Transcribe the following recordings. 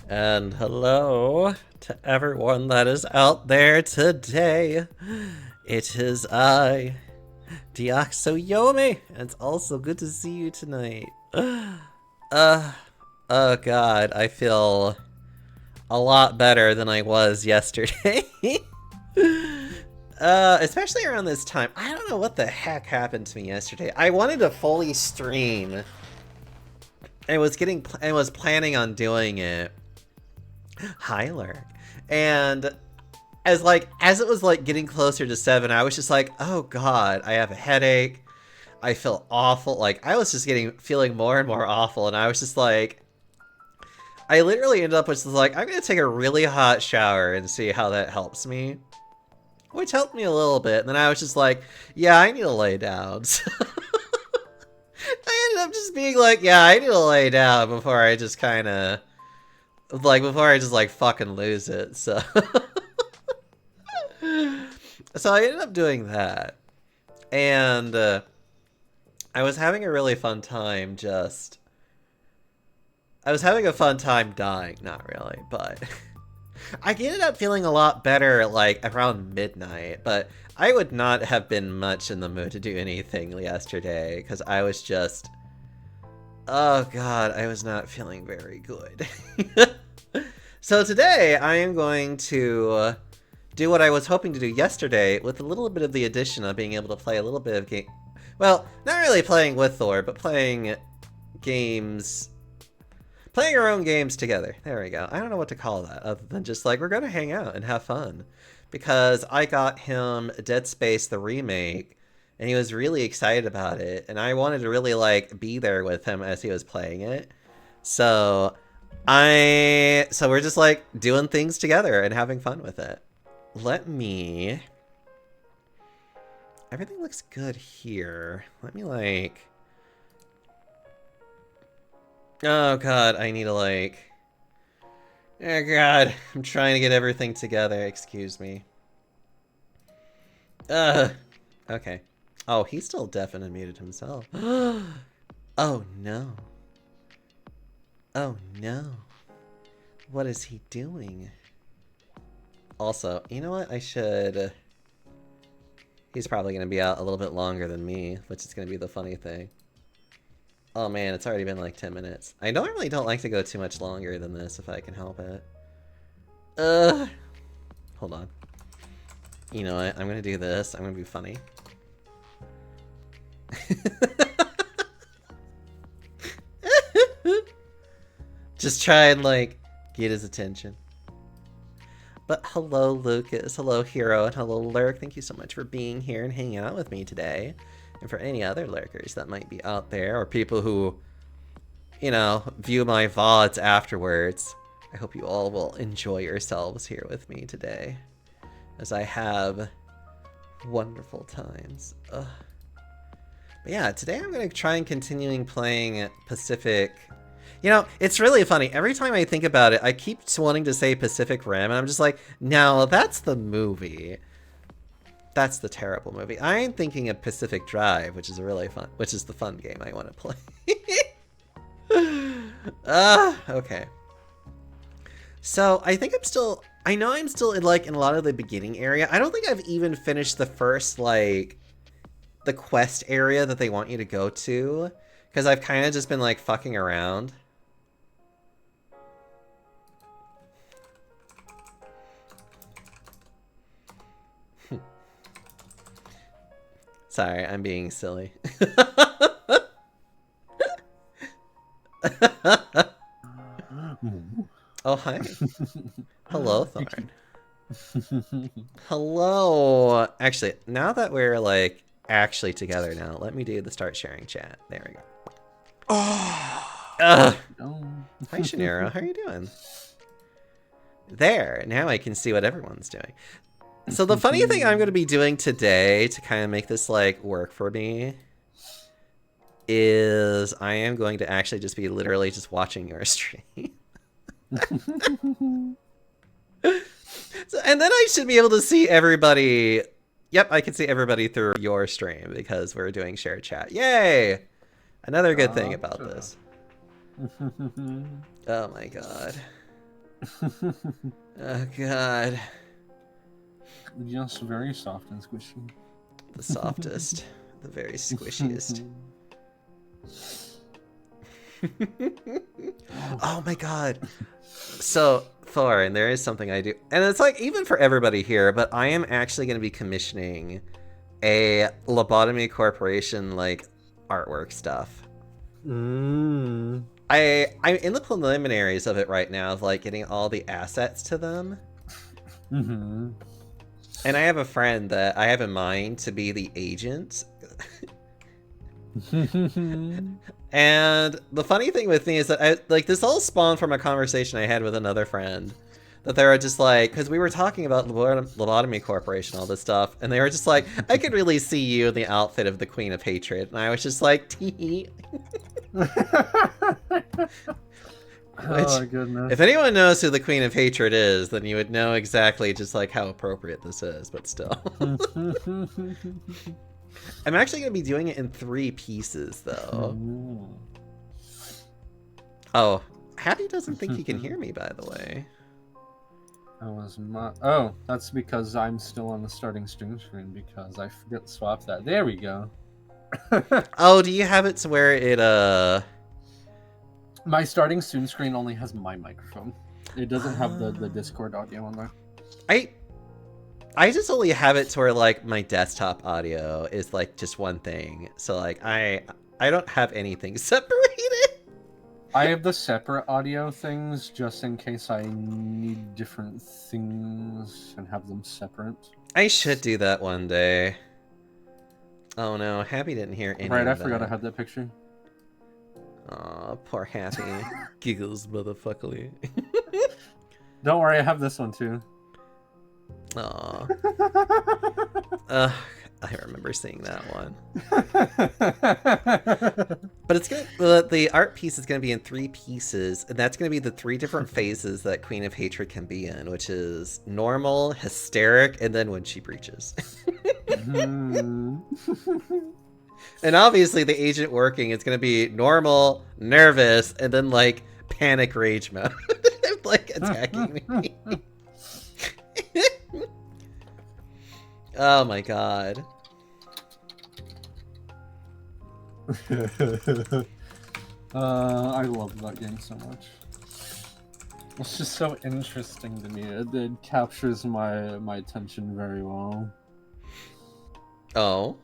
And hello to everyone that is out there today. It is I, Yomi, and it's also good to see you tonight. Oh god, I feel a lot better than I was yesterday. Especially around this time. I don't know what the heck happened to me yesterday. I wanted to fully stream. I was planning on doing it. Hi, Lurk. And as it was like getting closer to 7, I was just like, oh god, I have a headache. I feel awful. Like I was just feeling more and more awful, and I was just like, I literally ended up with just like, I'm gonna take a really hot shower and see how that helps me. Which helped me a little bit, and then I was just like, yeah, I need to lay down. So I ended up just being like, yeah, I need to lay down before I just kind of fucking lose it. So so I ended up doing that, and I was having a really fun time. I was having a fun time dying, not really, but I ended up feeling a lot better like around midnight. But I would not have been much in the mood to do anything yesterday because I was just, oh god, I was not feeling very good. So today I am going to do what I was hoping to do yesterday with a little bit of the addition of being able to play a little bit of game. Well, not really playing with Thor, but playing games. Playing our own games together. There we go. I don't know what to call that other than just like, we're going to hang out and have fun. Because I got him Dead Space the remake, and he was really excited about it, and I wanted to really like be there with him as he was playing it. So we're just like doing things together and having fun with it. Everything looks good here. Let me like, oh god, I need to like, oh god, I'm trying to get everything together, excuse me. Okay. Oh, he's still deaf and muted himself. Oh no. Oh no. What is he doing? Also, you know what? He's probably going to be out a little bit longer than me, which is going to be the funny thing. Oh man, it's already been like 10 minutes. I normally don't like to go too much longer than this if I can help it. Hold on. You know what? I'm going to do this. I'm going to be funny. Just try and like get his attention. But hello, Lucas. Hello, Hero. And hello, Lurk. Thank you so much for being here and hanging out with me today. And for any other lurkers that might be out there, or people who, you know, view my VODs afterwards, I hope you all will enjoy yourselves here with me today, as I have wonderful times. Ugh. But yeah, today I'm going to try and continuing playing Pacific. You know, it's really funny. Every time I think about it, I keep wanting to say Pacific Rim, and I'm just like, no, that's the movie. That's the terrible movie. I'm thinking of Pacific Drive, which is the fun game I want to play. Okay. So I think I know I'm still in like in a lot of the beginning area. I don't think I've even finished the first like the quest area that they want you to go to, because I've kind of just been like fucking around. Sorry, I'm being silly. Oh, hi. Hello, Thorn. Hello. Actually, now that we're like actually together now, let me do the start sharing chat. There we go. Oh. Hi, Shanira. How are you doing? There. Now I can see what everyone's doing. So the funny thing I'm going to be doing today to kind of make this like work for me is I am going to actually just be literally just watching your stream. So, and then I should be able to see everybody. Yep, I can see everybody through your stream because we're doing shared chat. Yay! Another good thing about this. Oh my god. Oh god. Just very soft and squishy. The softest. The very squishiest. Oh my god. So, Thorin, there is something I do. And it's like, even for everybody here, but I am actually going to be commissioning a Lobotomy Corporation, like, artwork stuff. I'm in the preliminaries of it right now, of, like, getting all the assets to them. And I have a friend that I have in mind to be the agent. And the funny thing with me is that this all spawned from a conversation I had with another friend, that they were just like, because we were talking about Lobotomy Corporation, all this stuff, and they were just like, I could really see you in the outfit of the Queen of Hatred, and I was just like, tee. Oh goodness. If anyone knows who the Queen of Hatred is, then you would know exactly just like how appropriate this is, but still. I'm actually going to be doing it in 3 pieces, though. Oh, Happy doesn't think he can hear me, by the way. Oh, that's because I'm still on the starting stream screen, because I forgot to swap that. There we go. Oh, do you have it to where it, My starting stream screen only has my microphone. It doesn't have the Discord audio on there. I just only have it to where, like, my desktop audio is, like, just one thing. So, like, I don't have anything separated. I have the separate audio things just in case I need different things and have them separate. I should do that one day. Oh no, Happy didn't hear any of that. Right, I forgot I had that picture. Aw, poor Happy. Giggles, motherfuckily. Don't worry, I have this one too. Aw. I remember seeing that one. But it's gonna, the art piece is gonna be in 3 pieces, and that's gonna be the 3 different phases that Queen of Hatred can be in, which is normal, hysteric, and then when she breaches. And obviously the agent working is gonna be normal, nervous, and then like panic rage mode. Like attacking me. Oh my god. I love that game so much. It's just so interesting to me. It captures my attention very well. Oh.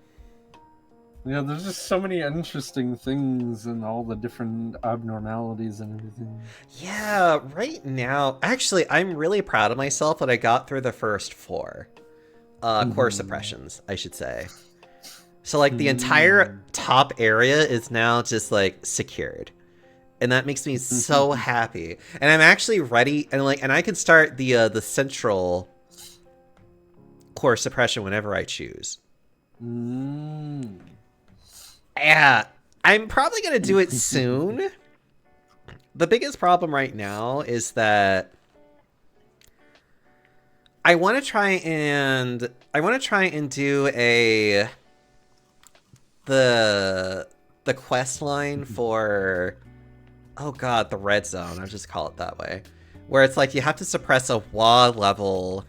Yeah, there's just so many interesting things and all the different abnormalities and everything. Yeah, right now, actually, I'm really proud of myself that I got through the first 4. Core suppressions, I should say. So, like, the entire top area is now just, like, secured. And that makes me so happy. And I'm actually ready, and, like, and I can start the central core suppression whenever I choose. Yeah, I'm probably going to do it soon. The biggest problem right now is that I want to try and do the quest line for, oh god, the red zone. I'll just call it that way, where it's like you have to suppress a WA level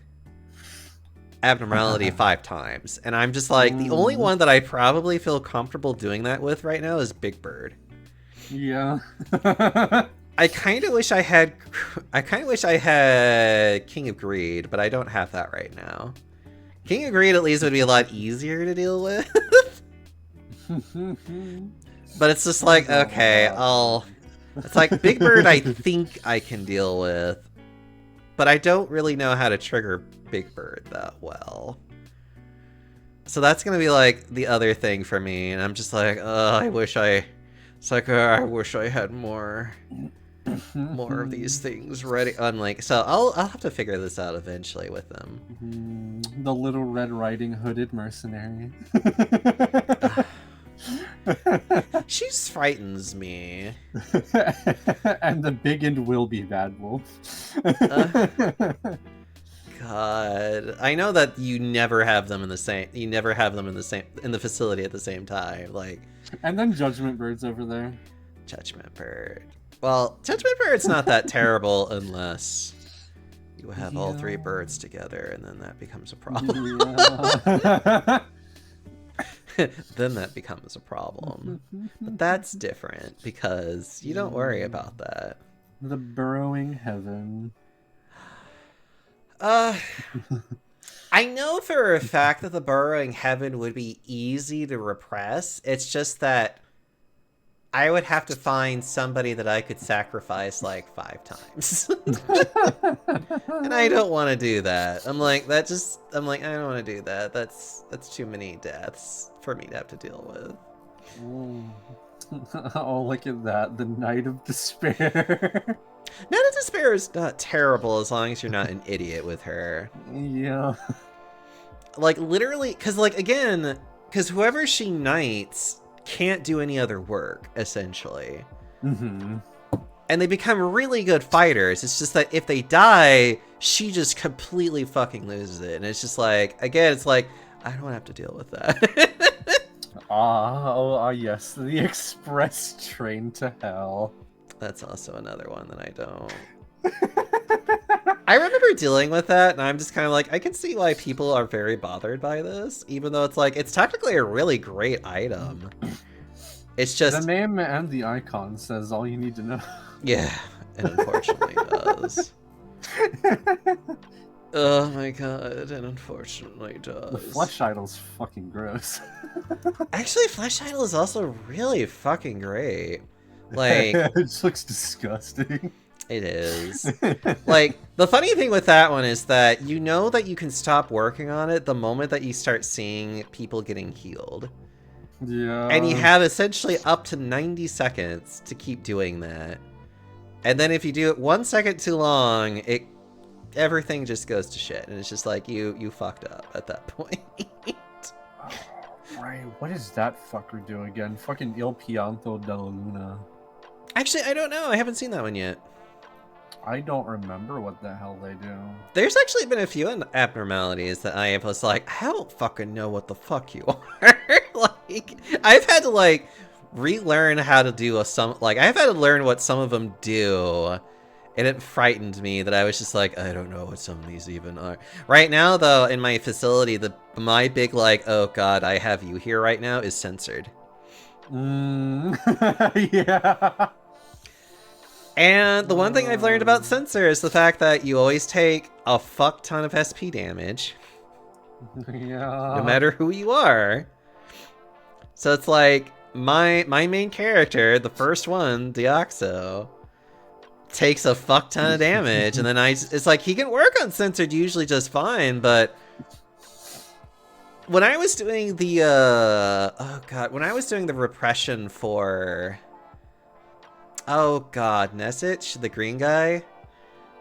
abnormality 5 times, and I'm just like, the only one that I probably feel comfortable doing that with right now is Big Bird. Yeah. I kind of wish I had King of Greed, but I don't have that right now. King of Greed at least would be a lot easier to deal with. But it's just like, okay, it's like Big Bird I think I can deal with, but I don't really know how to trigger Big Bird that well. So that's gonna be like the other thing for me, and I'm just like, I wish I had more of these things ready. So I'll have to figure this out eventually with them. The Little Red Riding Hooded mercenary. She frightens me. And the Big and Will Be Bad Wolf. God, I know that you never have them in the same. You never have them in the facility at the same time. Like, and then Judgment Bird's over there. Judgment Bird. Well, Judgment Bird's not that terrible unless You have all three birds together, and then that becomes a problem. Yeah. Then that becomes a problem. But that's different, because you don't worry about that. The burrowing heaven. I know for a fact that the burrowing heaven would be easy to repress. It's just that I would have to find somebody that I could sacrifice like 5 times. And I don't want to do that. I'm like, I don't want to do that. That's too many deaths for me to have to deal with. Oh, look at that. The Night of Despair. Night of Despair is not terrible as long as you're not an idiot with her. Yeah. Like, literally, because whoever she knights can't do any other work, essentially. Mm-hmm. And they become really good fighters. It's just that if they die, she just completely fucking loses it. And it's just like, again, it's like, I don't have to deal with that. Yes, the express train to hell. That's also another one that I don't. I remember dealing with that, and I'm just kind of like, I can see why people are very bothered by this, even though it's like, it's technically a really great item. It's just... The name and the icon says all you need to know. Yeah, it unfortunately does. Oh my god, it unfortunately does. The flesh idol's fucking gross. Actually, flesh idol is also really fucking great. Like, it just looks disgusting. It is. Like, the funny thing with that one is that you know that you can stop working on it the moment that you start seeing people getting healed. Yeah. And you have essentially up to 90 seconds to keep doing that. And then if you do it 1 second too long, everything just goes to shit. And it's just like, you fucked up at that point. Right, what does that fucker do again? Fucking Il Pianto della Luna. Actually, I don't know. I haven't seen that one yet. I don't remember what the hell they do. There's actually been a few abnormalities that I was like, I don't fucking know what the fuck you are. Like, I've had to like relearn how to do I've had to learn what some of them do, and it frightened me that I was just like, I don't know what some of these even are. Right now, though, in my facility, my big like, oh god, I have you here right now is censored. Yeah. And the one thing I've learned about censor is the fact that you always take a fuck ton of SP damage. Yeah. No matter who you are. So it's like, my main character, the first one, Deoxo, takes a fuck ton of damage, and then it's like, he can work on censored usually just fine, but when I was doing the, when I was doing the repression for... Oh god, Nesich, the green guy?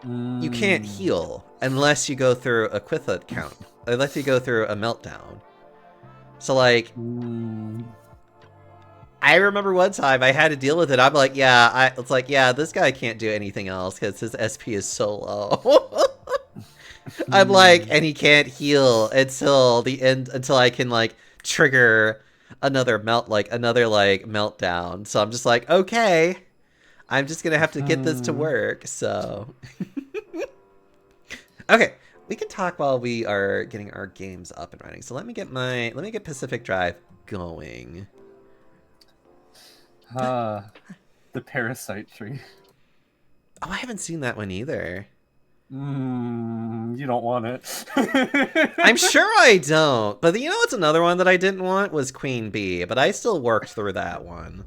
You can't heal unless you go through a Quithut count. Unless you go through a meltdown. So like... I remember one time I had to deal with it. I'm like, it's like, this guy can't do anything else because his SP is so low. I'm like, and he can't heal until the end, until I can like trigger another meltdown. So I'm just like, okay. I'm just gonna have to get this to work, so... Okay, we can talk while we are getting our games up and running. So let me get Pacific Drive going. The Parasite Tree. Oh, I haven't seen that one either. You don't want it. I'm sure I don't, but you know what's another one that I didn't want was Queen Bee, but I still worked through that one.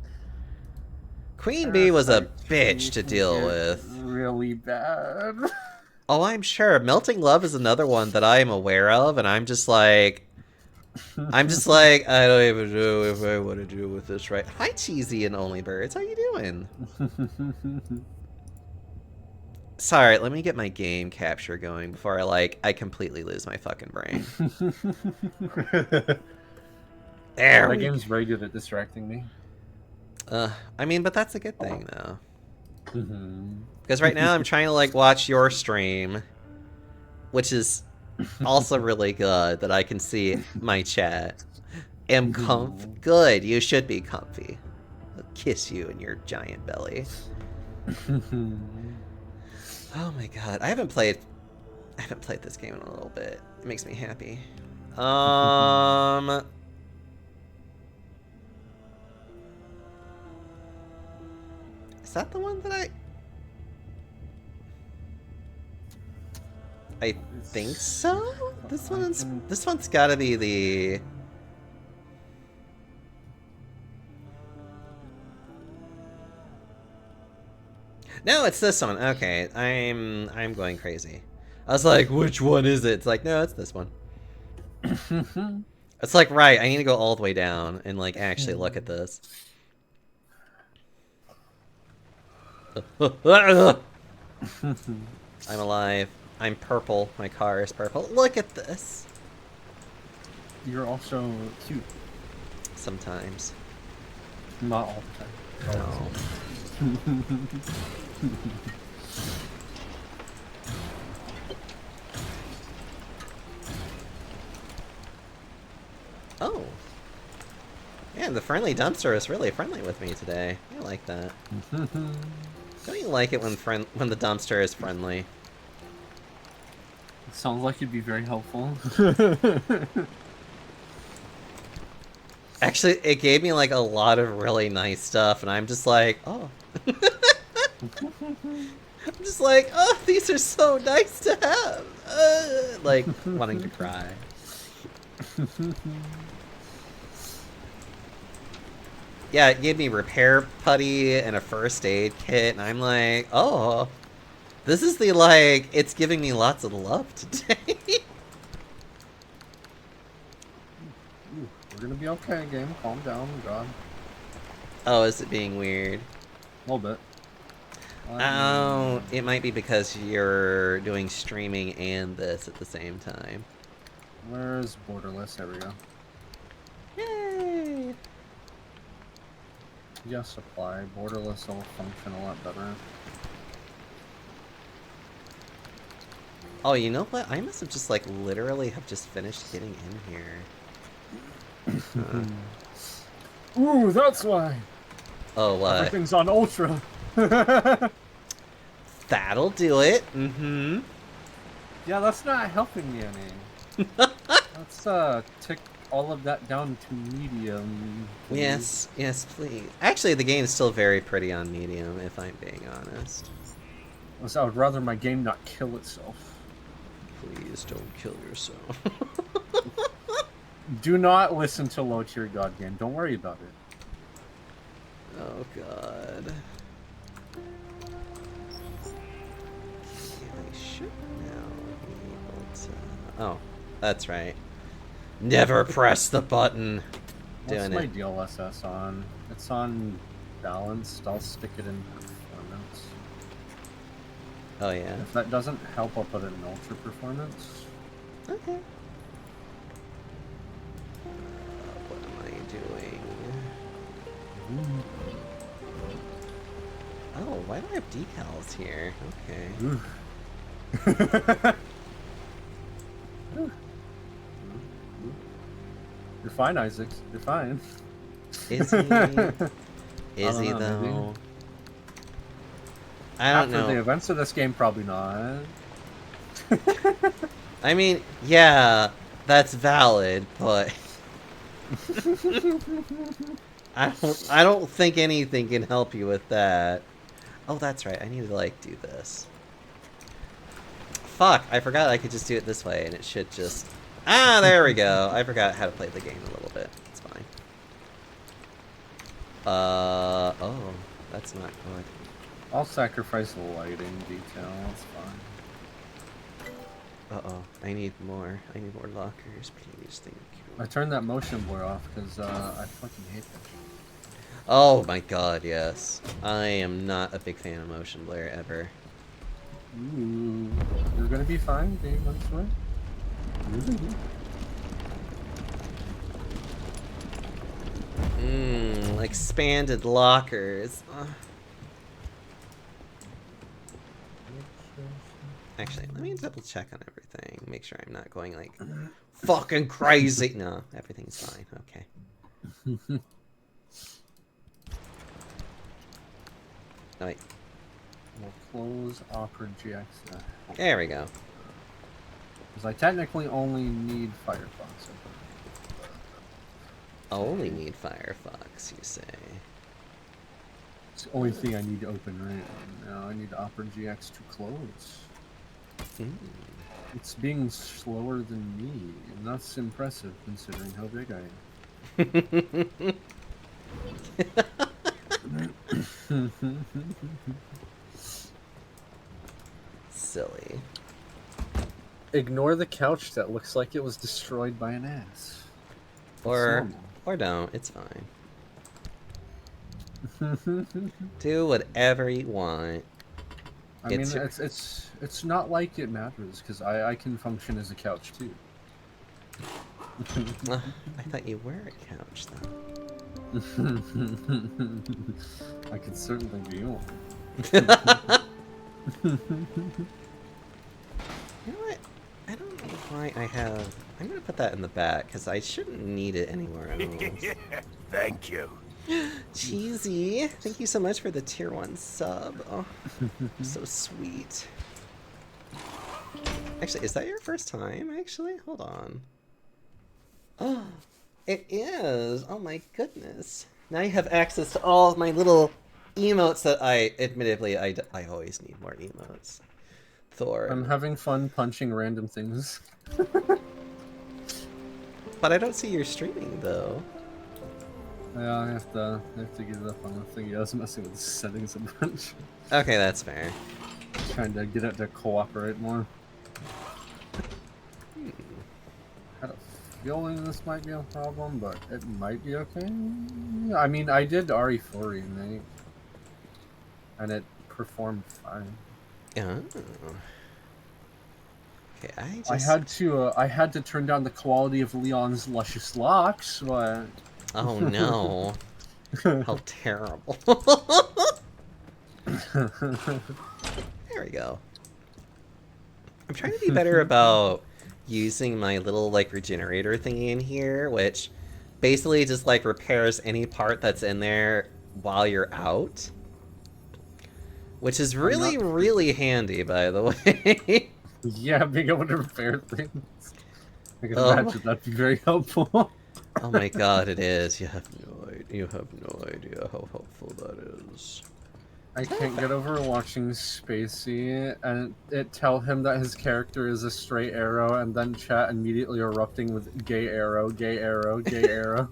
Queen Bee was a bitch to deal with. Really bad. Oh, I'm sure. Melting Love is another one that I am aware of, and I'm just like, I don't even know if I want to deal with this right. Hi, Cheesy and Only Birds. How you doing? Sorry, let me get my game capture going before I completely lose my fucking brain. There That game's very good at distracting me. I mean, but that's a good thing, though. Because right now I'm trying to, like, watch your stream, which is also really good that I can see my chat. Am comf? Good, you should be comfy. I'll kiss you in your giant belly. Oh my god, I haven't played I haven't played this game in a little bit. It makes me happy. Is that the one that I think so? This one's gotta be the... No, it's this one. Okay, I'm going crazy. I was like, which one is it? It's like, no, it's this one. It's like, right, I need to go all the way down and like actually look at this. I'm alive. I'm purple. My car is purple. Look at this. You're also cute. Sometimes. Not all the time. No. Oh. Man, the friendly dumpster is really friendly with me today. I like that. Don't you like it when the dumpster is friendly? It sounds like it'd be very helpful. Actually, it gave me like a lot of really nice stuff, and I'm just like, oh. I'm just like, oh, these are so nice to have. Like, wanting to cry. Yeah, it gave me repair putty and a first aid kit, and I'm like, oh, this is the, like, it's giving me lots of love today. We're gonna be okay, game. Calm down, God. Oh, is it being weird? A little bit. Oh, it might be because you're doing streaming and this at the same time. Where's borderless? There we go. Yay! Yes, apply. Borderless will function a lot better. Oh, you know what? I must have just, like, literally have just finished getting in here. Ooh, that's why! Oh, what? Everything's on Ultra! That'll do it. Mm-hmm. Yeah, that's not helping me any. Let's, tick all of that down to medium. Please. Yes, please. Actually, the game's still very pretty on medium, if I'm being honest. I would rather my game not kill itself. Please don't kill yourself. Do not listen to low tier God game. Don't worry about it. Oh, God. I should now be able to... Oh, that's right. Never press the button. What's my DLSS on? It's on balanced. I'll stick it in performance. Oh, yeah? If that doesn't help, I'll put it in ultra performance. Okay. What am I doing? Oh, why do I have decals here? Okay. You're fine, Isaac. You're fine. Is he? Is he, though? I don't know. After the events of this game, probably not. I mean, yeah, that's valid, but I don't think anything can help you with that. Oh, that's right. I need to like do this. Fuck, I forgot I could just do it this way and it should just... Ah, there we go. I forgot how to play the game a little bit. It's fine. Oh, that's not good. I'll sacrifice the lighting detail. That's fine. Uh-oh, I need more. I need more lockers, please. Thank you. I turned that motion blur off because I fucking hate that. Oh my god, yes. I am not a big fan of motion blur ever. Ooh, you're gonna be fine, game, I swear. Expanded lockers. Actually, let me double check on everything. Make sure I'm not going like fucking crazy. No, everything's fine. Okay. Oh, wait. We'll close Opera GX. There we go. Because I technically only need Firefox. Only need Firefox, you say? It's the only thing I need to open right now. I need Opera GX to close. Mm. It's being slower than me, and that's impressive considering how big I am. Silly. Ignore the couch that looks like it was destroyed by an ass. Or don't, it's fine. Do whatever you want. I mean, it's not like it matters because I can function as a couch too. I thought you were a couch, though. I could certainly be one. You know what? I don't know why I have... I'm gonna put that in the back, because I shouldn't need it anywhere else. Thank you. Cheesy! Thank you so much for the tier 1 sub. Oh, so sweet. Actually, is that your first time, actually? Hold on. Oh, it is! Oh my goodness. Now you have access to all of my little emotes that admittedly, I always need more emotes. Thor. I'm having fun punching random things. But I don't see your streaming, though. Yeah, I have to get it up on the thing. Yeah, I was messing with the settings a bunch. Okay, that's fair. Trying to get it to cooperate more. I had a feeling this might be a problem, but it might be okay. I mean, I did RE4 remake, and it performed fine. Oh. Okay, I had to turn down the quality of Leon's luscious locks, but... Oh no. How terrible. There we go. I'm trying to be better about using my little, like, regenerator thingy in here, which basically just, like, repairs any part that's in there while you're out. Which is really, really handy, by the way. Yeah, being able to repair things. I can imagine that'd be very helpful. Oh my god, it is. You have no idea how helpful that is. I can't get over watching Spacey and it tell him that his character is a straight arrow and then chat immediately erupting with gay arrow, gay arrow, gay arrow.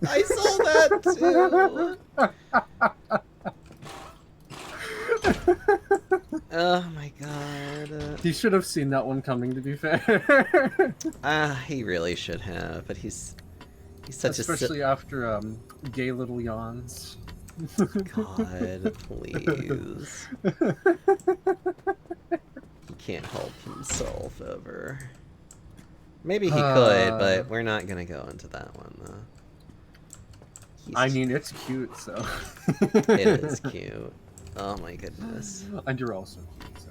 I saw that too! Oh my god. He should have seen that one coming, to be fair. He really should have, but he's such Especially after gay little yawns. God, please. He can't help himself ever. Maybe he could, but we're not gonna go into that one though. I mean, it's cute, so. It is cute. Oh my goodness. And you're also cute, so.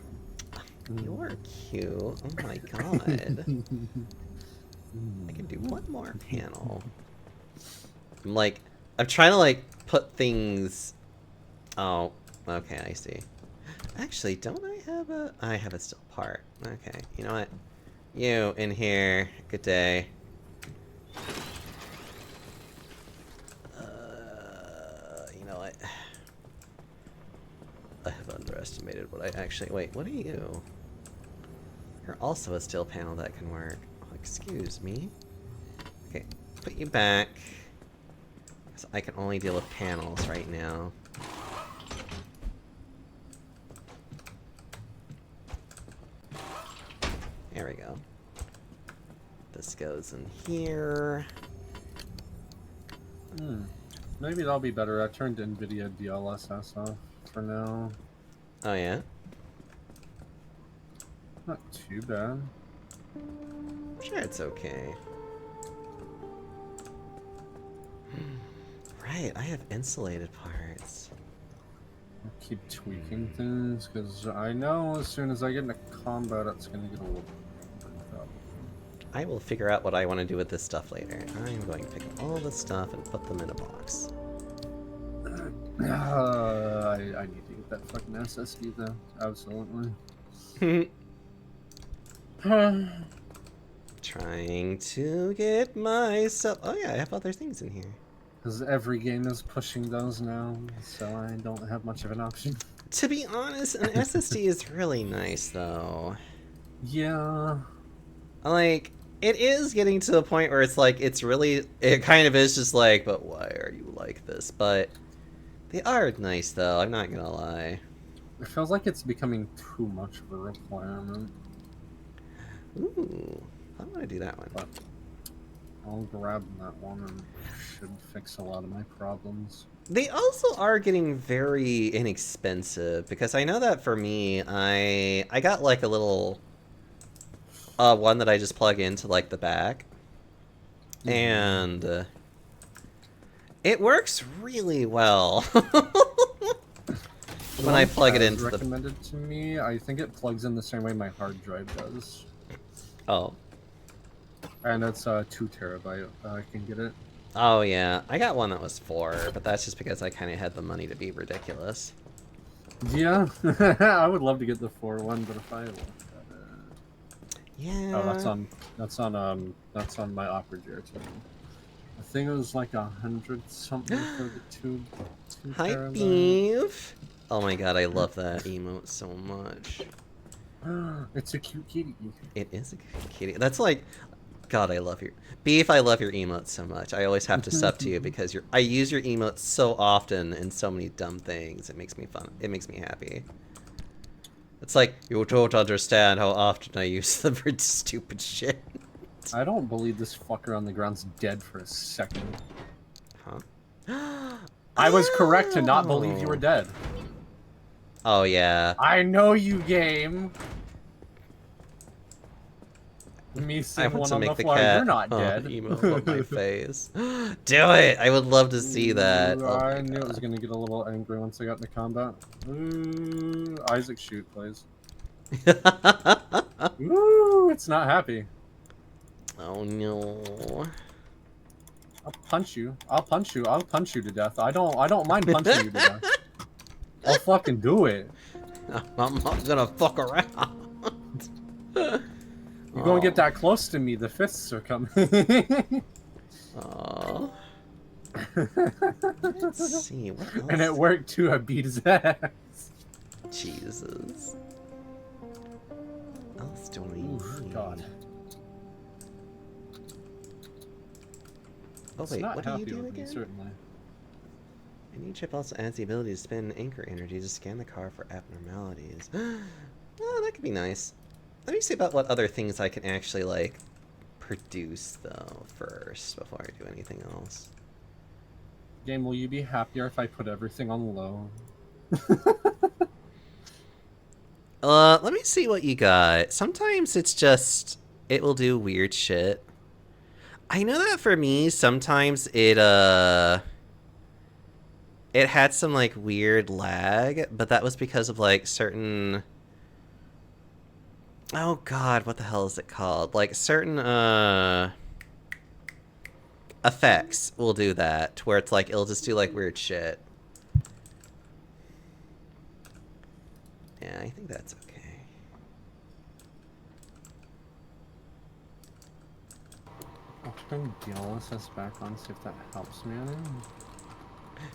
You're cute. Oh my god. I can do one more panel. I'm trying to, like, put things... Oh, okay, I see. Actually, don't I have a... I have a still part. Okay, you know what? You, in here. Good day. You know what? I have underestimated what I actually... Wait, what are you? You're also a still panel that can work. Oh, excuse me. Okay, put you back. Because I can only deal with panels right now. There we go. This goes in here. Maybe that'll be better. I turned NVIDIA DLSS off for now. Oh yeah? Not too bad. I'm sure it's okay. Right, I have insulated parts. I'll keep tweaking things, because I know as soon as I get into combat, it's going to get a little burnt up. I will figure out what I want to do with this stuff later. I'm going to pick up all this stuff and put them in a box. I need to get that fucking SSD though. Absolutely. Trying to get myself... Oh yeah, I have other things in here. Because every game is pushing those now, so I don't have much of an option. To be honest, an SSD is really nice, though. Yeah. Like, it is getting to the point where it's like, it kind of is just like, but why are you like this? But they are nice, though, I'm not gonna lie. It feels like it's becoming too much of a requirement. Ooh, I'm gonna do that one. But I'll grab that one and it should fix a lot of my problems. They also are getting very inexpensive, because I know that for me, I got like a little one that I just plug into like the back, and it works really well when I plug it into the... recommended to me, I think it plugs in the same way my hard drive does. Oh. And it's 2 terabyte. I can get it. Oh yeah, I got one that was 4, but that's just because I kind of had the money to be ridiculous. Yeah, I would love to get the 4 one, but if I look at it... Yeah. Oh, that's on my Opera Gear too. I think it was like 100 something for the 2 Hi, terabyte. Beef. Oh my god, I love that emote so much. It's a cute kitty. It is a cute kitty. That's like, God, I love your Beef. I love your emotes so much. I always have to sub to you because I use your emotes so often in so many dumb things. It makes me fun. It makes me happy. It's like you don't understand how often I use them for stupid shit. I don't believe this fucker on the ground's dead for a second. Huh? I was correct to not believe you were dead. Oh yeah. I know you, game. Me I seeing want one to on make the the floor. cat You're not dead. emote on my face. Do it! I would love to see that. Ooh, Oh I knew it was gonna get a little angry once I got into combat. Ooh, Isaac, shoot, please. Ooh, it's not happy. Oh no. I'll punch you. I'll punch you. I'll punch you to death. I don't mind punching you to death. I'll fucking do it. I'm not gonna fuck around. You're gonna get that close to me, the fists are coming. Aww. Let's see, what else? And it worked too, I beat his ass. Jesus. What else do we Oof, need? God. Oh It's wait, not what do you happy do with me, again? certainly. A new chip also adds the ability to spend anchor energy to scan the car for abnormalities. Oh, that could be nice. Let me see about what other things I can actually, like, produce, though, first, before I do anything else. Game, will you be happier if I put everything on low? Let me see what you got. Sometimes it's just, it will do weird shit. I know that for me, sometimes it had some, like, weird lag, but that was because of, like, certain... Oh god, what the hell is it called? Like, certain, effects will do that, where it's like, it'll just do, like, weird shit. Yeah, I think that's okay. I'll turn DLSS back on, see if that helps me any.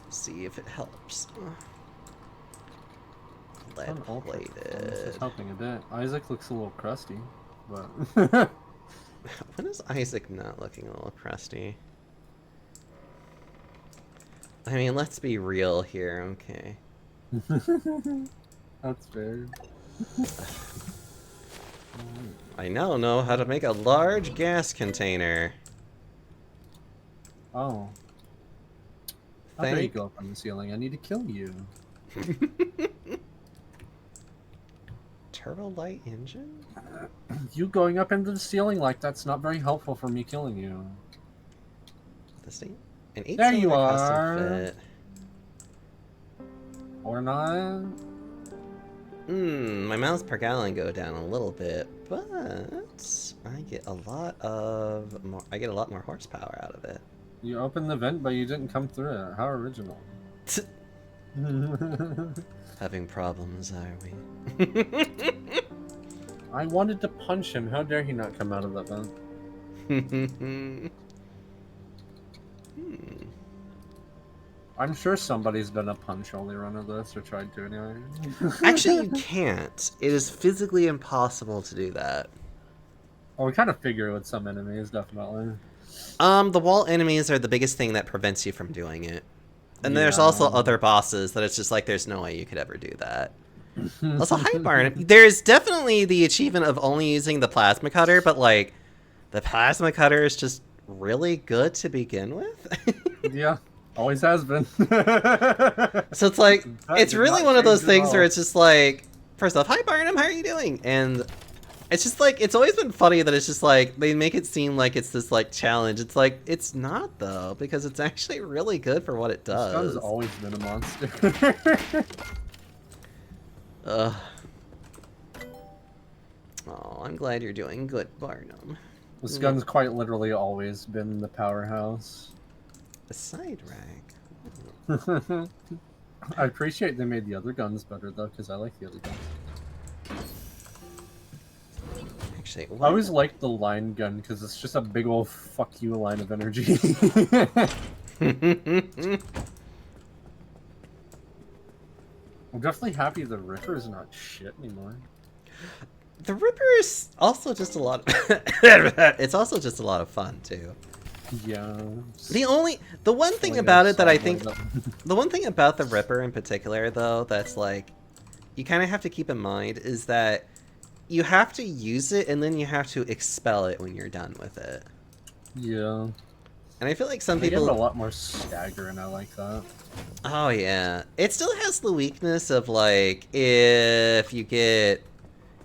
See if it helps. This is Lead-plated. helping a bit. Isaac looks a little crusty, but... When is Isaac not looking a little crusty? I mean, let's be real here, okay. That's fair. I now know how to make a large gas container. Oh. How dare you go up on the ceiling? I need to kill you. Turbo light engine? You going up into the ceiling like that's not very helpful for me killing you. This thing? An 8 There you custom are. fit. Or not. My miles per gallon go down a little bit, but I get a lot more horsepower out of it. You opened the vent, but you didn't come through it. How original. Having problems, are we? I wanted to punch him. How dare he not come out of that vent? I'm sure somebody's done a punch-only run of this, or tried to anyway. Actually, you can't. It is physically impossible to do that. Well, we kind of figure with some enemies, definitely. The wall enemies are the biggest thing that prevents you from doing it. And there's also other bosses that it's just like there's no way you could ever do that. Also, hi Barn. There's definitely the achievement of only using the plasma cutter, but like the plasma cutter is just really good to begin with. Yeah, always has been. So it's like it's really one of those things where it's just like, first off, hi Barnum, how are you doing? And it's just like, it's always been funny that it's just like, they make it seem like it's this like challenge. It's like, it's not though, because it's actually really good for what it does. This gun's always been a monster. Ugh. Oh, I'm glad you're doing good, Barnum. This gun's quite literally always been the powerhouse. A side rack. I appreciate they made the other guns better though, because I like the other guns. Actually, I always liked the line gun because it's just a big old fuck you line of energy. I'm definitely happy the Ripper is not shit anymore. The Ripper is also just a lot of it's also just a lot of fun too. Yeah. The one thing about it that I think the one thing about the Ripper in particular though that's like you kind of have to keep in mind is that you have to use it and then you have to expel it when you're done with it. Yeah. And I feel like some they people give it a lot more stagger, and I like that. Oh yeah. It still has the weakness of like if you get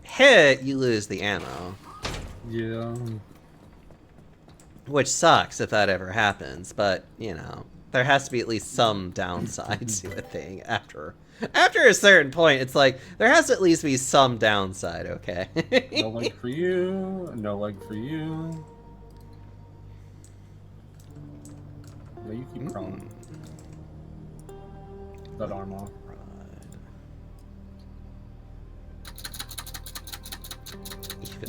hit, you lose the ammo. Yeah. Which sucks if that ever happens, but you know, there has to be at least some downside to a thing after a certain point. It's like there has to at least be some downside, okay? No leg for you. No leg for you. No, you keep crawling. That arm off.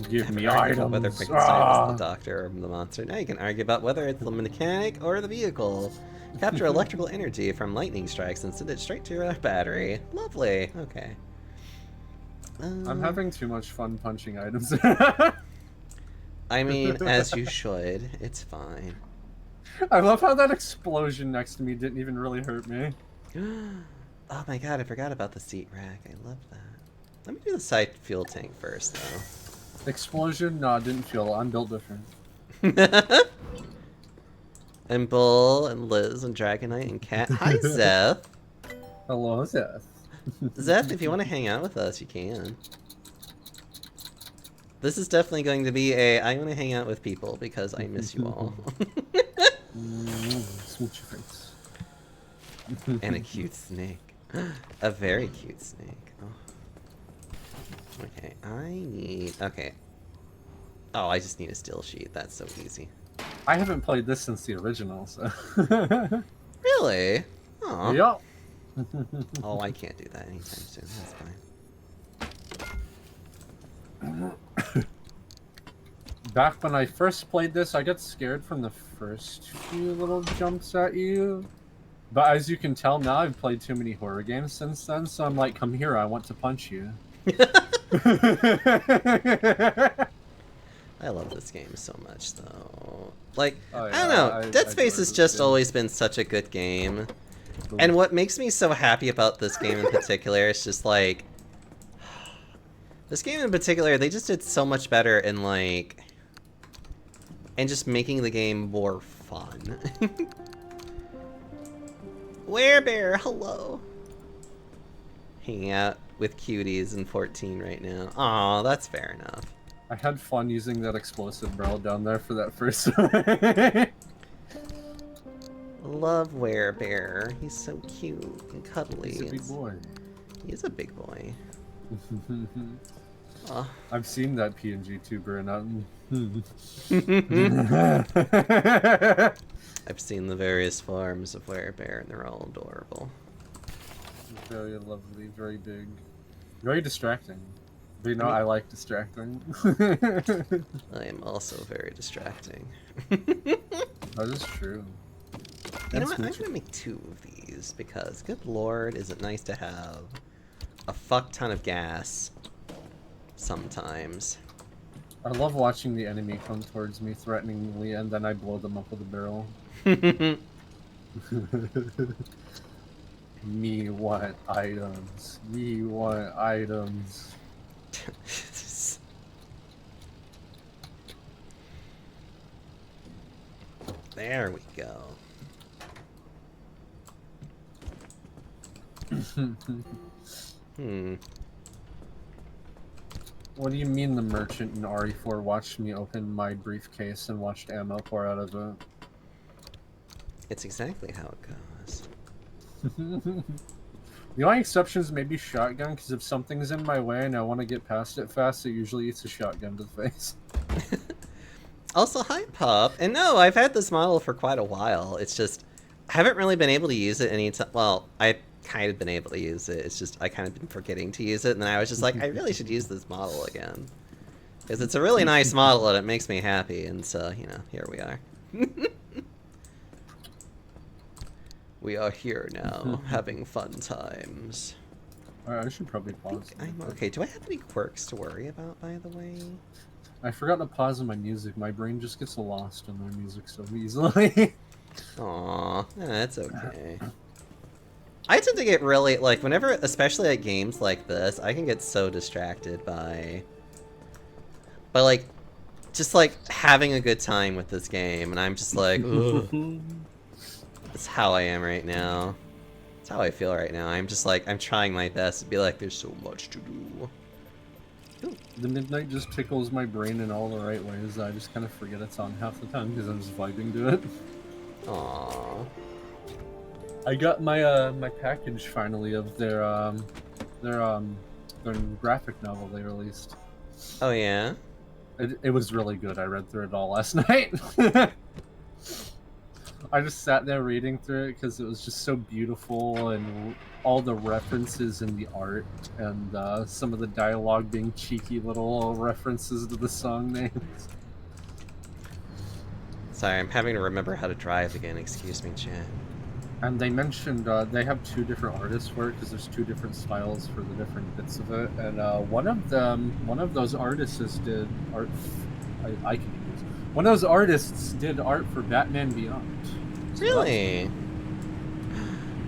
Give me items. About whether Frankenstein is the doctor or the monster. Now you can argue about whether it's the mechanic or the vehicle. Capture electrical energy from lightning strikes and send it straight to your battery. Lovely. Okay. I'm having too much fun punching items. I mean, as you should. It's fine. I love how that explosion next to me didn't even really hurt me. Oh my god, I forgot about the seat rack. I love that. Let me do the side fuel tank first, though. Explosion? No, I didn't feel it. I'm built different. And Bull, and Liz, and Dragonite, and Cat. Hi, Zeph. Hello, Zeph. Zeph, if you want to hang out with us, you can. This is definitely going to be I want to hang out with people because I miss you all. Smooch your face. And a cute snake. A very cute snake. Oh. Okay, okay. Oh, I just need a still sheet. That's so easy. I haven't played this since the original, so... Really? Aw. Yep. Oh, I can't do that anytime soon. That's fine. Back when I first played this, I got scared from the first few little jumps at you. But as you can tell now, I've played too many horror games since then, so I'm like, come here, I want to punch you. I love this game so much, though. Like, Oh, yeah, I don't know. Dead Space has just always been such a good game. And what makes me so happy about this game in particular is just like... This game in particular, they just did so much better in like... And just making the game more fun. Werebear, hello. Hanging out with cuties in 14 right now. Aw, that's fair enough. I had fun using that explosive barrel down there for that first one. Love Werebear. He's so cute and cuddly. He's a big boy. He is a big boy. I've seen that PNG tuber and I've seen the various forms of Werebear and they're all adorable. Very lovely, very big. Very distracting. But you know, I mean, I like distracting. I am also very distracting. That is true. You know what? I'm gonna make 2 of these because, good lord, is it nice to have a fuck ton of gas sometimes. I love watching the enemy come towards me threateningly, and then I blow them up with a barrel. Me want items. Me want items. There we go. What do you mean the merchant in RE4 watched me open my briefcase and watched ammo pour out of it? It's exactly how it goes. The only exceptions may be shotgun, because if something's in my way and I want to get past it fast, it usually eats a shotgun to the face. Also, hi, Pup. And no, I've had this model for quite a while. It's just, I haven't really been able to use it any time. Well, I've kind of been able to use it. It's just, I kind of been forgetting to use it. And then I was just like, I really should use this model again. Because it's a really nice model and it makes me happy. And so, you know, here we are. We are here now, having fun times. Alright, I should probably pause. I'm okay. Do I have any quirks to worry about, by the way? I forgot to pause my music. My brain just gets lost in my music so easily. Aw, that's okay. I tend to get really, like, whenever, especially at games like this, I can get so distracted by like, just, like, having a good time with this game, and I'm just like, ugh. That's how I am right now. That's how I feel right now. I'm just like, I'm trying my best to be like, there's so much to do. Ooh. The midnight just tickles my brain in all the right ways. I just kind of forget it's on half the time because I'm just vibing to it. Aww. I got my my package finally of their graphic novel they released. Oh yeah? It was really good. I read through it all last night. I just sat there reading through it because it was just so beautiful, and all the references in the art, and some of the dialogue being cheeky little references to the song names. Sorry, I'm having to remember how to drive again. Excuse me, chat. And they mentioned they have 2 different artists for it because there's 2 different styles for the different bits of it, and one of those artists did art. I can use. One of those artists did art for Batman Beyond. So really?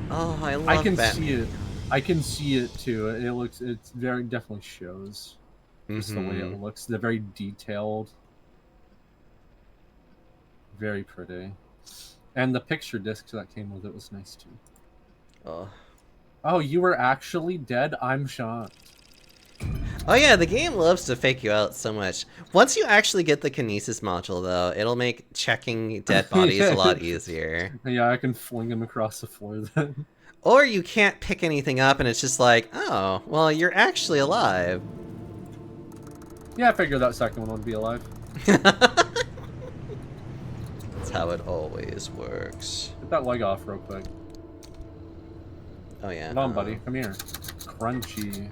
Oh, I love I can Batman. see it. I can see it too. It's very definitely shows. Just the way it looks. They're very detailed. Very pretty. And the picture disc that came with it was nice too. Oh. Oh, you were actually dead? I'm shocked. Oh yeah, the game loves to fake you out so much. Once you actually get the kinesis module, though, it'll make checking dead bodies a lot easier. Yeah, I can fling them across the floor then. Or you can't pick anything up and it's just like, oh, well, you're actually alive. Yeah, I figured that second one would be alive. That's how it always works. Get that leg off real quick. Oh yeah. Come on, buddy. Come here. Crunchy.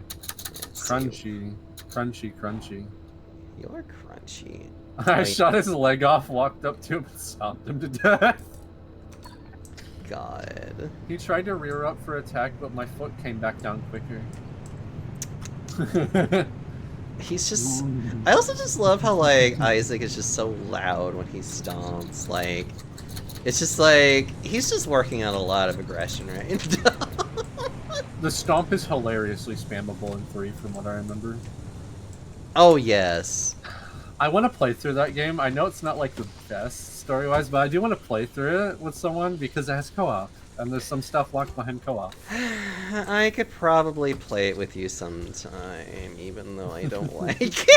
Crunchy. Crunchy, crunchy. You're crunchy. I shot his leg off, walked up to him, and stomped him to death. God. He tried to rear up for attack, but my foot came back down quicker. He's just... I also just love how, like, Isaac is just so loud when he stomps. Like, it's just like, he's just working out a lot of aggression right now. The stomp is hilariously spammable in 3, from what I remember. Oh, yes. I want to play through that game. I know it's not, like, the best story-wise, but I do want to play through it with someone because it has co-op. And there's some stuff locked behind co-op. I could probably play it with you sometime, even though I don't like it.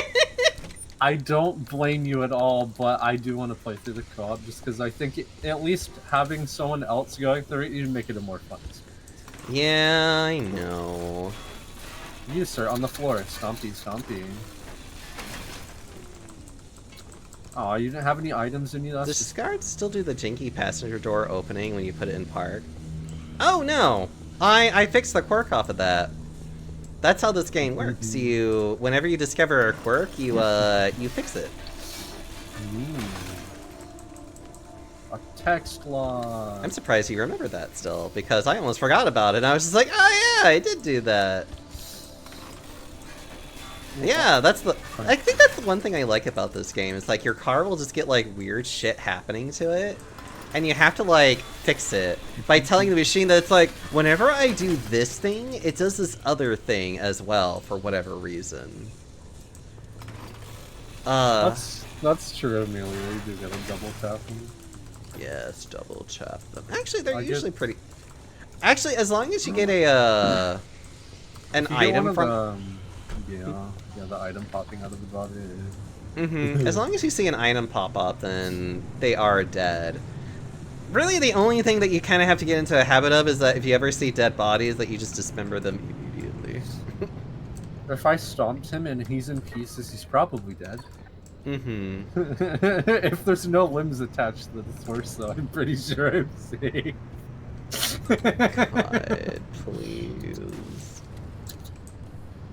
I don't blame you at all, but I do want to play through the co-op just because I think at least having someone else going through it, you'd make it a more fun experience. Yeah, I know. You, sir, on the floor. Stompy, stompy. Oh, you didn't have any items in you? Does Scarred still do the jinky passenger door opening when you put it in park? Oh no! I fixed the quirk off of that. That's how this game works. You, whenever you discover a quirk, you fix it. A text log. I'm surprised you remember that still, because I almost forgot about it. And I was just like, oh yeah, I did do that. Yeah, that's the. I think that's the one thing I like about this game. It's like your car will just get like weird shit happening to it, and you have to like fix it by telling the machine that it's like, whenever I do this thing, it does this other thing as well for whatever reason. That's true, Amelia. You do gotta double tap them. Yes, double tap them. Actually, they're usually pretty. Actually, as long as you get a an item from. Yeah, the item popping out of the body. As long as you see an item pop up, then they are dead. Really, the only thing that you kind of have to get into a habit of is that if you ever see dead bodies, that you just dismember them immediately. If I stomped him and he's in pieces, he's probably dead. If there's no limbs attached to the torso, though, I'm pretty sure I'm safe. God, please.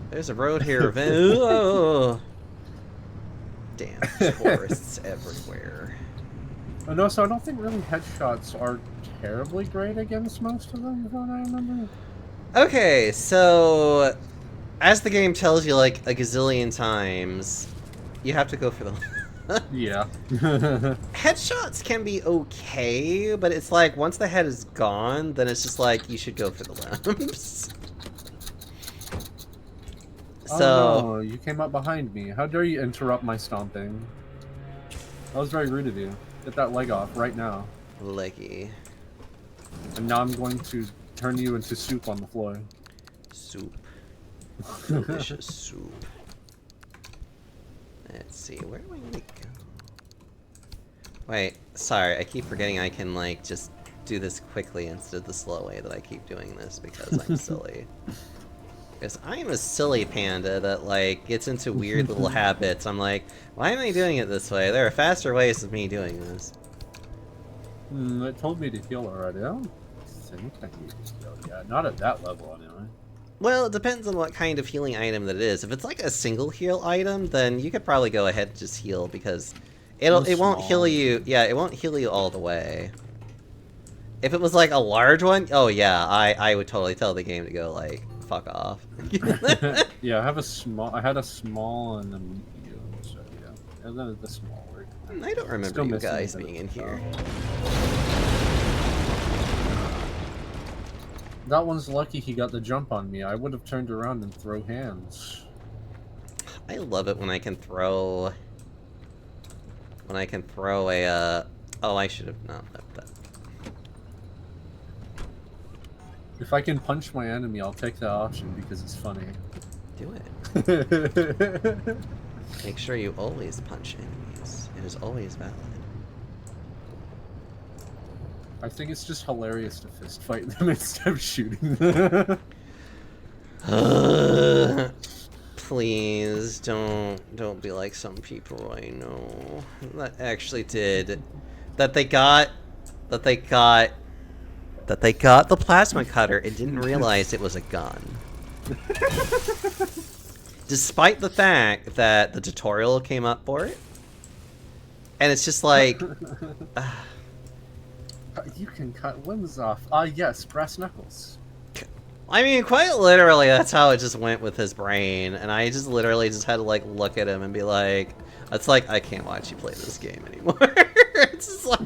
There's a road here. Oh. Damn, tourists everywhere. Oh, no, so I don't think really headshots are terribly great against most of them, if I remember. Okay, so as the game tells you like a gazillion times, you have to go for the. Yeah. Headshots can be okay, but it's like once the head is gone, then it's just like you should go for the limbs. So, oh no, you came up behind me. How dare you interrupt my stomping? That was very rude of you. Get that leg off right now. Leggy. And now I'm going to turn you into soup on the floor. Soup. Delicious soup. Let's see, where do I need to go? Wait, sorry, I keep forgetting I can, like, just do this quickly instead of the slow way that I keep doing this because I'm silly. Because I am a silly panda that, like, gets into weird little habits. I'm like, why am I doing it this way? There are faster ways of me doing this. It told me to heal already. I don't think I need to heal yet. Not at that level, anyway. Well, it depends on what kind of healing item that it is. If it's like a single heal item, then you could probably go ahead and just heal because it won't heal you. Yeah, it won't heal you all the way. If it was like a large one, oh yeah, I would totally tell the game to go like fuck off. Yeah, I had a small and a medium, so yeah. And then the small work. I don't remember you guys being in here. That one's lucky he got the jump on me. I would have turned around and throw hands. I love it when I can throw. When I can throw a. Oh, I should have not left that. If I can punch my enemy, I'll take that option because it's funny. Do it. Make sure you always punch enemies. It is always valid. I think it's just hilarious to fist fight them instead of shooting them. Please don't be like some people I know that actually did that they got the plasma cutter and didn't realize it was a gun. Despite the fact that the tutorial came up for it. And it's just like you can cut limbs off. Yes, brass knuckles. I mean, quite literally, that's how it just went with his brain, and I just literally just had to, like, look at him and be like, it's like, I can't watch you play this game anymore. It's just like...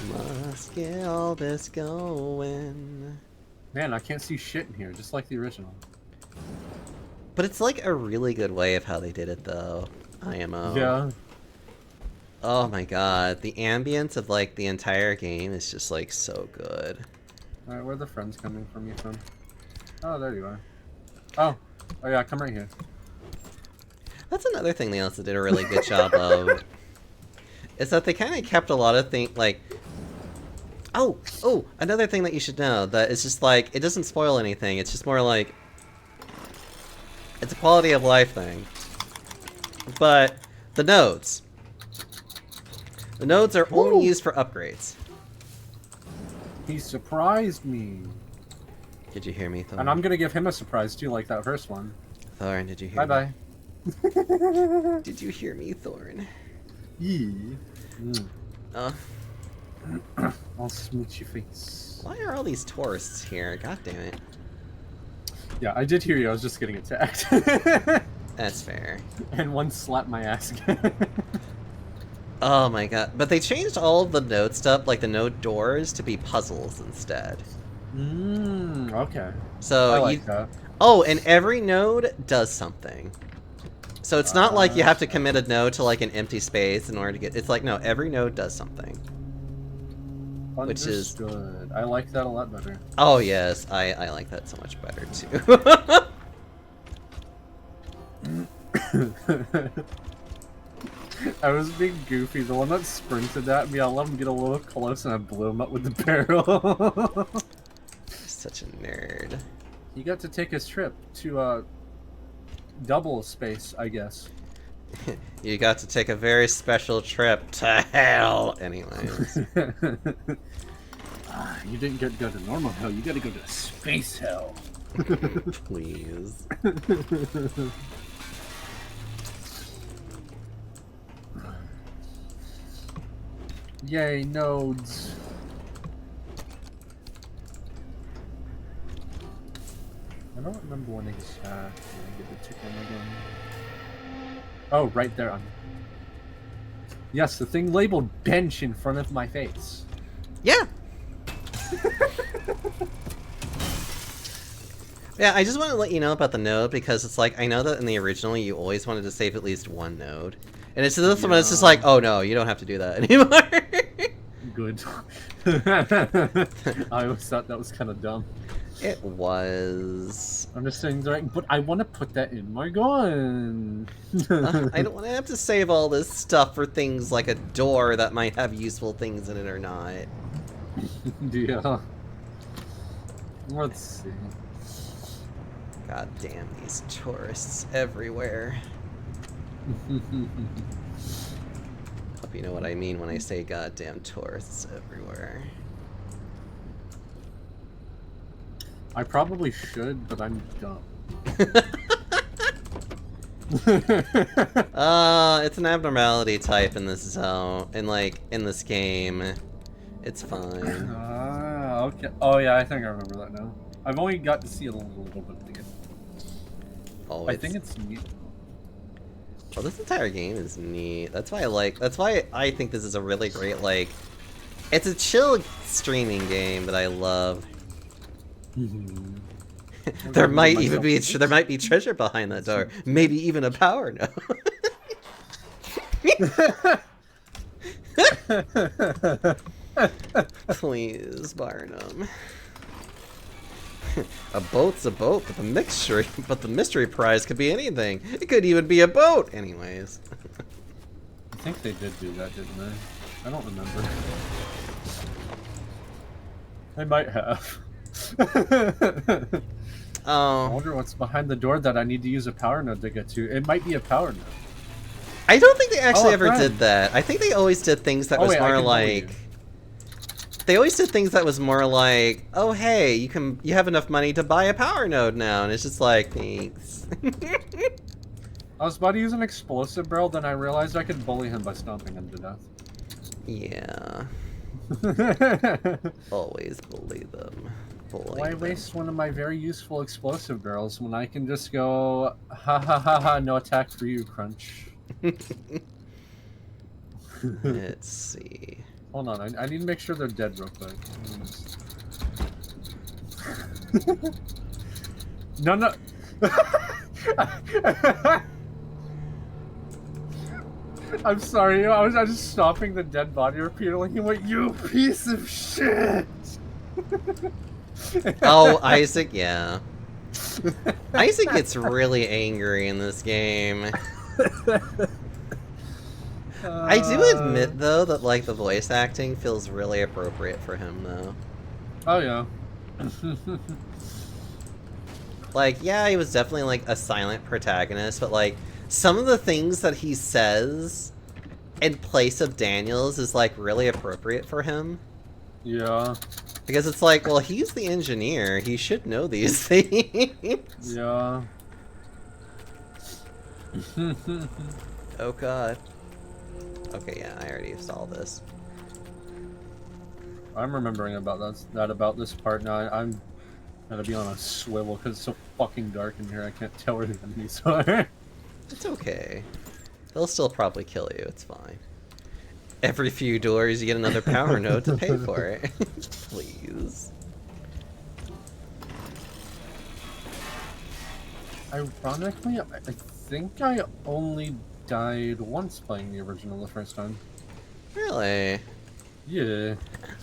Must get all this going. Man, I can't see shit in here, just like the original. But it's like a really good way of how they did it, though. IMO. Yeah. Oh my god, the ambience of like the entire game is just like so good. Alright, where are the friends coming from you from? Oh, there you are. Oh yeah, come right here. That's another thing they also did a really good job of. Is that they kind of kept a lot of things like. Oh, another thing that you should know that it's just like it doesn't spoil anything. It's just more like. It's a quality of life thing. But the nodes. The nodes are only Ooh. used for upgrades. He surprised me. Did you hear me, Thorn? And I'm gonna give him a surprise too, like that first one. Thorn, did you hear me? Bye-bye. Did you hear me, Thorn? Yeah. I'll smooch your face. Why are all these tourists here? God damn it. Yeah, I did hear you. I was just getting attacked. That's fair. And one slapped my ass again. Oh my god. But they changed all of the node stuff, like the node doors, to be puzzles instead. Okay. So I like that. Oh, and every node does something. So it's not like you have to commit a node to like an empty space in order to get... It's like, no, every node does something. Which is... Understood. I like that a lot better. Oh yes, I like that so much better too. I was being goofy. The one that sprinted at me, I let him get a little close and I blew him up with the barrel. Such a nerd. He got to take his trip to double space, I guess. You got to take a very special trip to hell. Anyways. You didn't get to go to normal hell, you gotta go to space hell. Please. Yay, nodes. I don't remember when exactly I get the ticket again. Oh, right there. Yes, the thing labeled bench in front of my face. Yeah. Yeah, I just want to let you know about the node because it's like, I know that in the original you always wanted to save at least one node. And it's this one, it's just like, oh no, you don't have to do that anymore. Good. I always thought that was kind of dumb. It was. I'm just saying, right, but I want to put that in my gun. I don't want to have to save all this stuff for things like a door that might have useful things in it or not. Yeah. Let's see. God damn these tourists everywhere. Hope you know what I mean when I say goddamn tourists everywhere. I probably should, but I'm dumb. It's an abnormality type in this zone, in this game. It's fine. Okay. Oh yeah, I think I remember that now. I've only got to see a little bit of the game. Oh, I think it's neat. Well, this entire game is neat. That's why I think this is a really great, it's a chill streaming game that I love. There might be treasure behind that door. Maybe even a power node. Please, Barnum. A boat's a boat, but the mystery prize could be anything. It could even be a boat. Anyways. I think they did do that, didn't they? I don't remember. They might have. Oh. I wonder what's behind the door that I need to use a power node to get to. It might be a power node. I don't think they actually ever friend. did that. I think they always did things that was more like... They always did things that was more like, oh hey, you have enough money to buy a power node now, and it's just like, thanks. I was about to use an explosive barrel, then I realized I could bully him by stomping him to death. Yeah. Always bully them. Why waste one of my very useful explosive barrels when I can just go, ha ha ha ha, no attack for you, crunch. Let's see. Hold on, I need to make sure they're dead real quick. No. I'm sorry, I was just stopping the dead body repeatedly. He went, you piece of shit! Oh, Isaac, yeah. Isaac gets really angry in this game. I do admit, though, that, the voice acting feels really appropriate for him, though. Oh, yeah. Yeah, he was definitely, a silent protagonist, but, some of the things that he says in place of Daniels is like really appropriate for him. Yeah. Because it's like, well, he's the engineer. He should know these things. Yeah. Oh god. Okay, yeah, I already saw this. I'm remembering about about this part now. I'm gonna be on a swivel because it's so fucking dark in here. I can't tell where the enemies are. It's okay. They'll still probably kill you. It's fine. Every few doors, you get another power node to pay for it. Please. Ironically, I think I only died once playing the original the first time. Really? Yeah.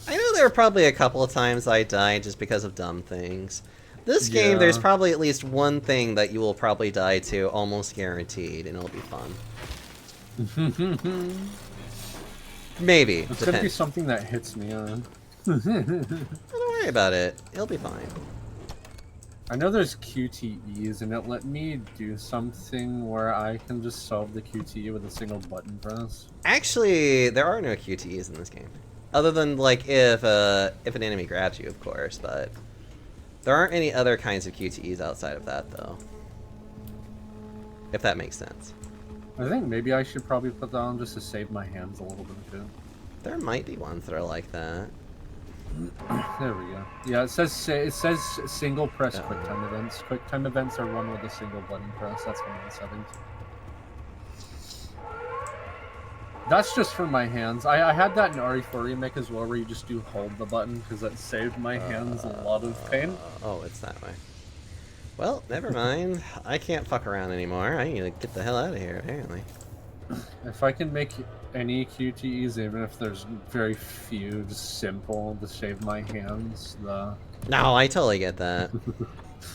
I know there were probably a couple of times I died just because of dumb things. This game, there's probably at least one thing that you will probably die to, almost guaranteed, and it'll be fun. Maybe. It's gonna be something that hits me on. Don't worry about it. It'll be fine. I know there's QTEs, and it let me do something where I can just solve the QTE with a single button press. Actually, there are no QTEs in this game. Other than, like, if an enemy grabs you, of course, but there aren't any other kinds of QTEs outside of that, though. If that makes sense. I think maybe I should probably put that on just to save my hands a little bit, too. There might be ones that are like that. There we go. Yeah, it says single press QuickTime events. QuickTime events are run with a single button press. That's one of the settings. That's just for my hands. I had that in RE4 Remake as well, where you just do hold the button, because that saved my hands a lot of pain. Oh, it's that way. Well, never mind. I can't fuck around anymore. I need to get the hell out of here, apparently. If I can make any QTEs, even if there's very few, just simple to save my hands, No, I totally get that.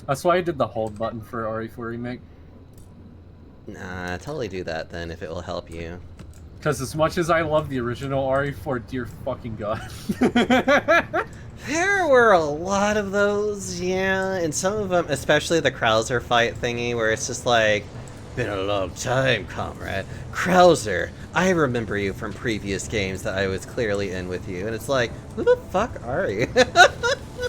That's why I did the hold button for RE4 Remake. Nah, totally do that then if it will help you. Because as much as I love the original RE4, dear fucking god. There were a lot of those, yeah, and some of them, especially the Krauser fight thingy, where it's just like, been a long time, comrade. Krauser, I remember you from previous games that I was clearly in with you, and it's like, who the fuck are you?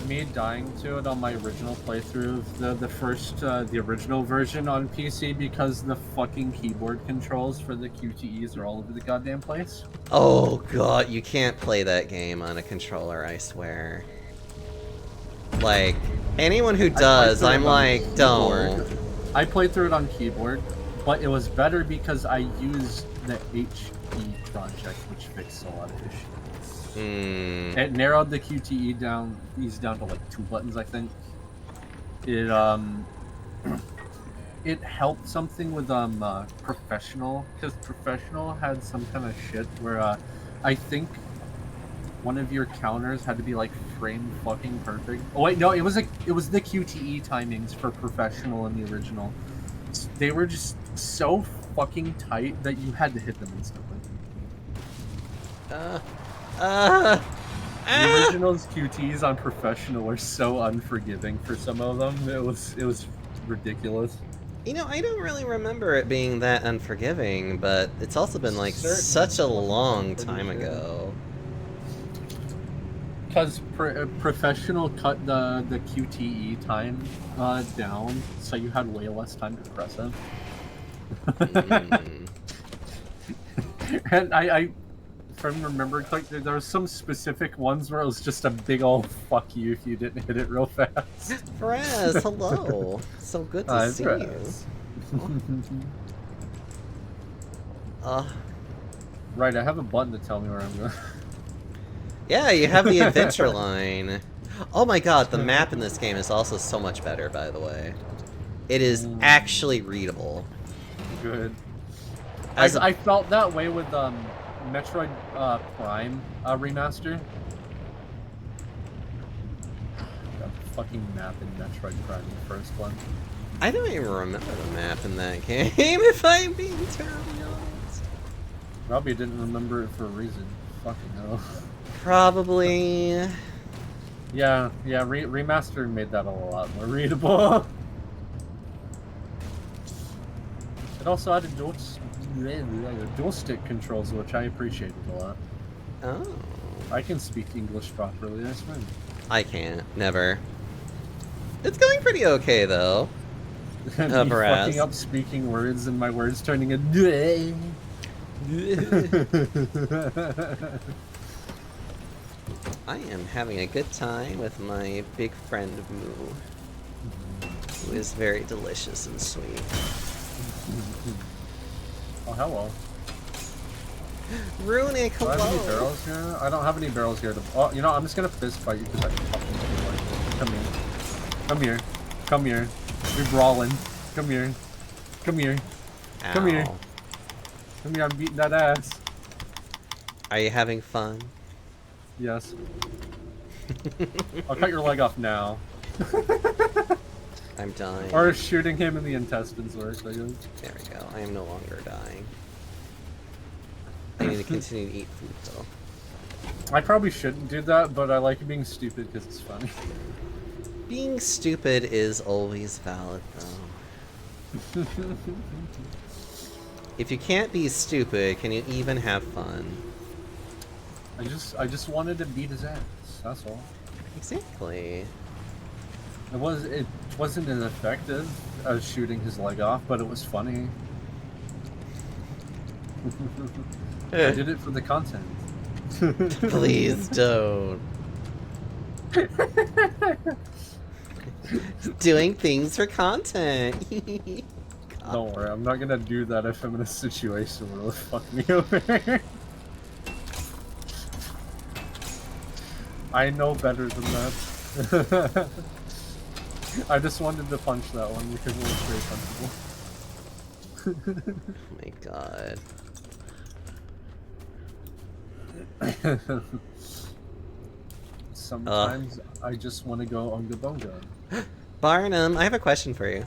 Me dying to it on my original playthrough of the original version on PC because the fucking keyboard controls for the QTEs are all over the goddamn place. Oh god, you can't play that game on a controller, I swear. Like, anyone who does, I'm like, don't. I played through it on keyboard, but it was better because I used the HE project, which fixed a lot of issues. It narrowed the QTE down to like 2 buttons, I think. It it helped something with professional, because professional had some kind of shit where I think one of your counters had to be like frame fucking perfect. Oh wait, no, it was the QTE timings for professional in the original. They were just so fucking tight that you had to hit them instantly. The original's QTs on professional were so unforgiving for some of them. It was ridiculous. You know, I don't really remember it being that unforgiving, but it's also been like such a long time ago. Because professional cut the QTE time down, so you had way less time to press it. And I if I remember correctly, there were some specific ones where it was just a big old fuck you if you didn't hit it real fast. Perez, hello. So good to see Perez. you. Right, I have a button to tell me where I'm going. Yeah, you have the adventure line. Oh my god, the map in this game is also so much better, by the way. It is actually readable. Good. I felt that way with Metroid Prime remaster. That fucking map in Metroid Prime, the first one. I don't even remember the map in that game, if I'm being terribly honest. Probably didn't remember it for a reason. Fucking hell. Probably. Yeah, remaster made that a lot more readable. It also added dual stick controls, which I appreciated a lot. Oh. I can speak English properly, that's fine. I can't. Never. It's going pretty okay, though. And me fucking up speaking words and my words turning a I am having a good time with my big friend Moo, who is very delicious and sweet. Oh, hello. Runic, hello! Do I have any barrels here? I don't have any barrels here. Oh, you know, I'm just gonna fist fight you because I fucking like it. Come here. Come here. Come here. We're brawling. Come here. Come here. Ow. Come here. Come here, I'm beating that ass. Are you having fun? Yes. I'll cut your leg off now. I'm dying. Or shooting him in the intestines works, I guess. There we go. I am no longer dying. I need to continue to eat food, though. I probably shouldn't do that, but I like being stupid because it's funny. Being stupid is always valid, though. If you can't be stupid, can you even have fun? I just wanted to beat his ass. That's all. Exactly. It wasn't as effective as shooting his leg off, but it was funny. I did it for the content. Please don't. Doing things for content. Don't worry, I'm not gonna do that if I'm in a situation where it'll fuck me over. I know better than that. I just wanted to punch that one because it was very punchable. Oh my god. Sometimes I just want to go unga bunga. Barnum, I have a question for you.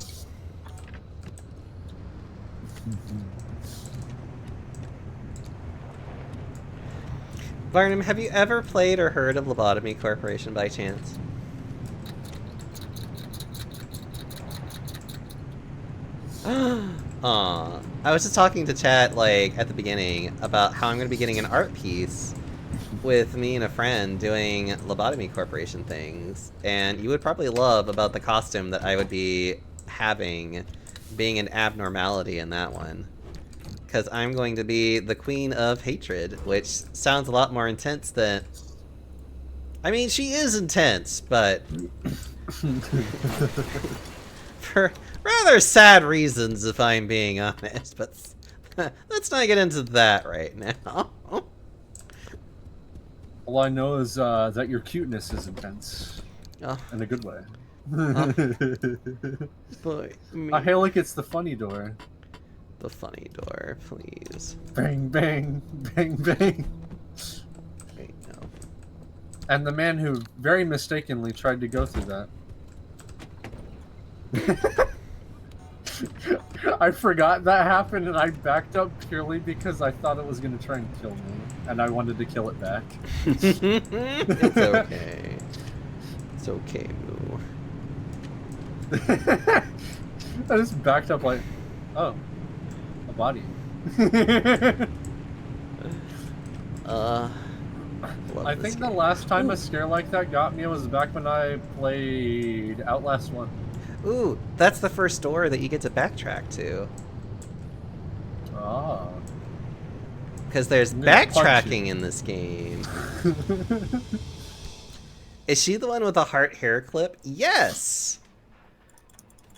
Barnum, have you ever played or heard of Lobotomy Corporation by chance? Aw. I was just talking to chat, like, at the beginning about how I'm going to be getting an art piece with me and a friend doing Lobotomy Corporation things, and you would probably love about the costume that I would be having being an abnormality in that one. Because I'm going to be the Queen of Hatred, which sounds a lot more intense than... I mean, she is intense, but... for rather sad reasons, if I'm being honest, but let's not get into that right now. All I know is that your cuteness is intense. Oh. In a good way. Oh. Boy, I feel like it's the funny door. The funny door, please. Bang, bang, bang, bang. Wait, no. And the man who very mistakenly tried to go through that. I forgot that happened and I backed up purely because I thought it was going to try and kill me. And I wanted to kill it back. It's okay. It's okay, Moo. I just backed up like, oh, a body. I think the last time a scare like that got me was back when I played Outlast 1. Ooh, that's the first door that you get to backtrack to. Ah. Because there's backtracking in this game. Is she the one with the heart hair clip? Yes!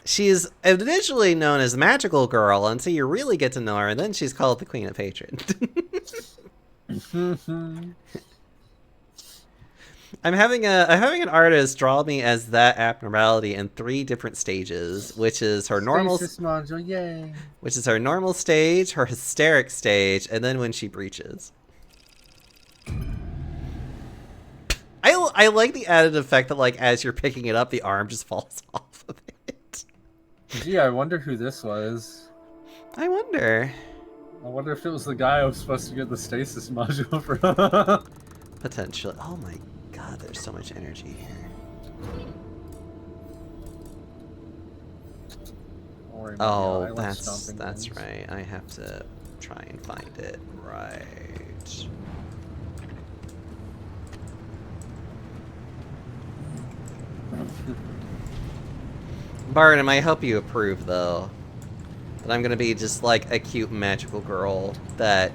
She's initially known as Magical Girl until you really get to know her, and then she's called the Queen of Hatred. I'm having an artist draw me as that abnormality in 3 different stages, which is her normal module, yay. Which is her normal stage, her hysteric stage, and then when she breaches. I like the added effect that, like, as you're picking it up, the arm just falls off of it. Gee, I wonder who this was. I wonder if it was the guy I was supposed to get the stasis module from. Potentially. Oh my god, there's so much energy here. Don't worry, Mario. I Oh, like stomping that's things. right. I have to try and find it. Right. Barnum, I hope you approve, though. That I'm gonna be just like a cute magical girl that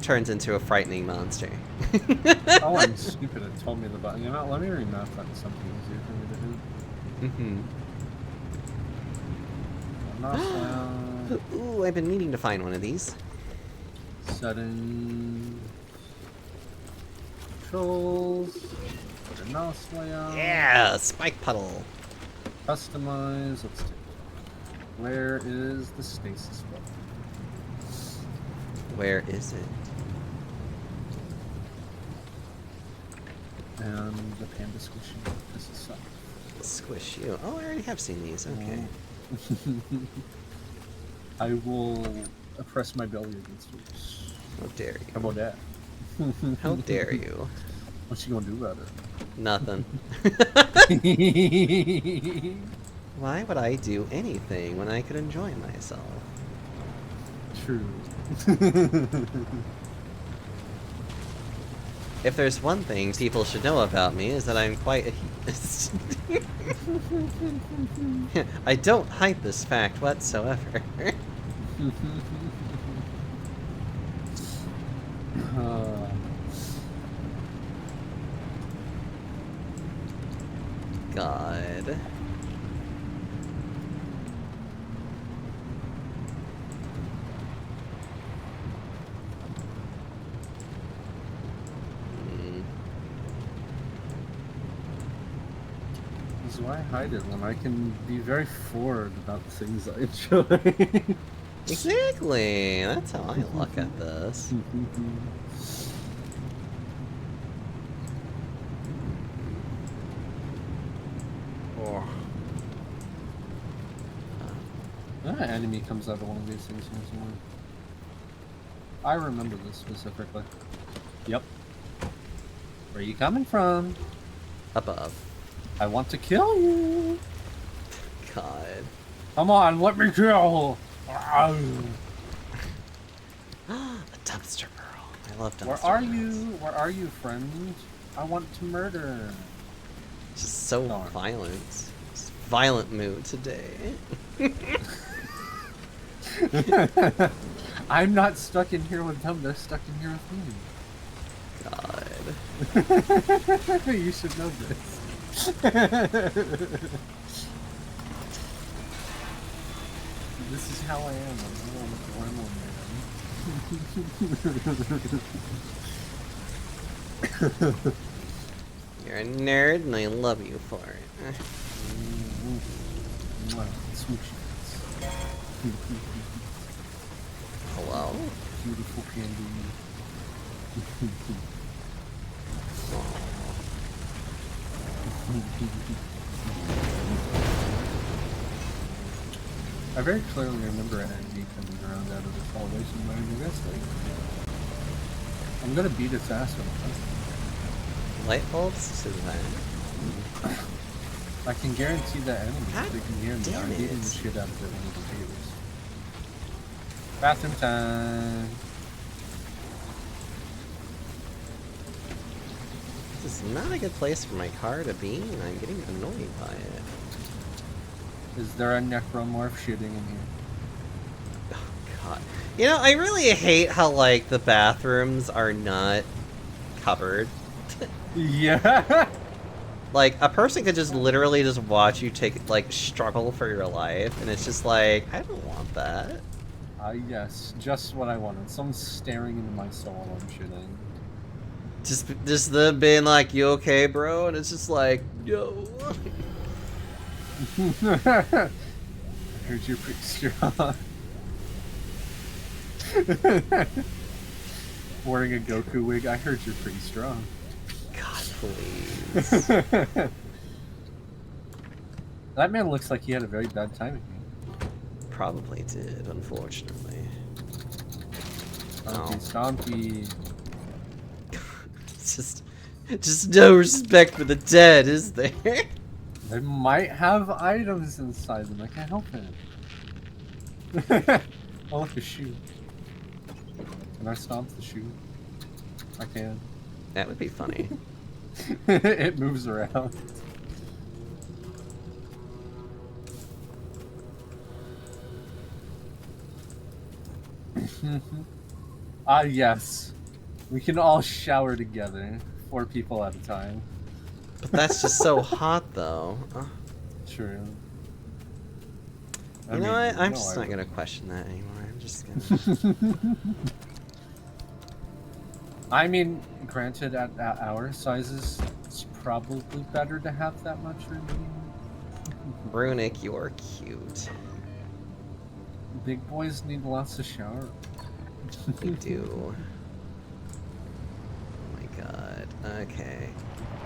turns into a frightening monster. Oh, I'm stupid. It told me the button. You know, let me remap that to something easier for me to do. Mm-hmm. Ooh, I've been meaning to find one of these. Settings. Controls. Put a mouse layout. Yeah, spike puddle. Customize. Let's take a look. Where is the stasis button? Where is it? And the panda squishy. This is something. Squish you. Oh, I already have seen these. Okay. I will press my belly against yours. How dare you? How about that? How dare you? What you gonna do about it? Nothing. Why would I do anything when I could enjoy myself? True. If there's one thing people should know about me is that I'm quite a hedonist. I don't hide this fact whatsoever. God. This is why I hide it, when I can be very forward about the things I enjoy. Exactly. That's how I look at this. Oh. That enemy comes out of one of these things once in a while. I remember this specifically. Yep. Where are you coming from? Above. I want to kill you. God. Come on, let me kill. A dumpster girl. I love dumpster Where are girls. you? Where are you, friend? I want to murder. Just so violent. Just violent mood today. I'm not stuck in here with them, they're stuck in here with me. God. You should know this. This is how I am. I'm a normal man. You're a nerd and I love you for it. Hello? Beautiful candy. I very clearly remember an enemy coming around out of this hallway somewhere in the rest. I'm gonna beat its ass with a Light bulbs to that. I can guarantee that enemy, God they can hear me. damn I'm beating it. the shit out of it when it appears. Bathroom time. This is not a good place for my car to be, and I'm getting annoyed by it. Is there a necromorph shitting in here? Oh, God. You know, I really hate how, like, the bathrooms are not covered. Yeah. Like, a person could just literally just watch you take, like, struggle for your life, and it's just like, I don't want that. Yes, just what I wanted. Someone staring into my soul while I'm shitting. Just them being like, you okay, bro? And it's just like, yo. I heard you're pretty strong. Wearing a Goku wig, I heard you're pretty strong. God, please. That man looks like he had a very bad time with me. Probably did, unfortunately. Stompy, stompy. Just no respect for the dead, is there? They might have items inside them. I can't help it. Oh, look, a shoe. Can I stomp the shoe? I can. That would be funny. It moves around. Yes. We can all shower together. 4 people at a time. But that's just so hot, though. True. You know what? I'm just not gonna question that anymore. I'm just gonna... I mean, granted, at our sizes, it's probably better to have that much room. Runic, you're cute. Big boys need lots of shower. We do. Oh my god. Okay.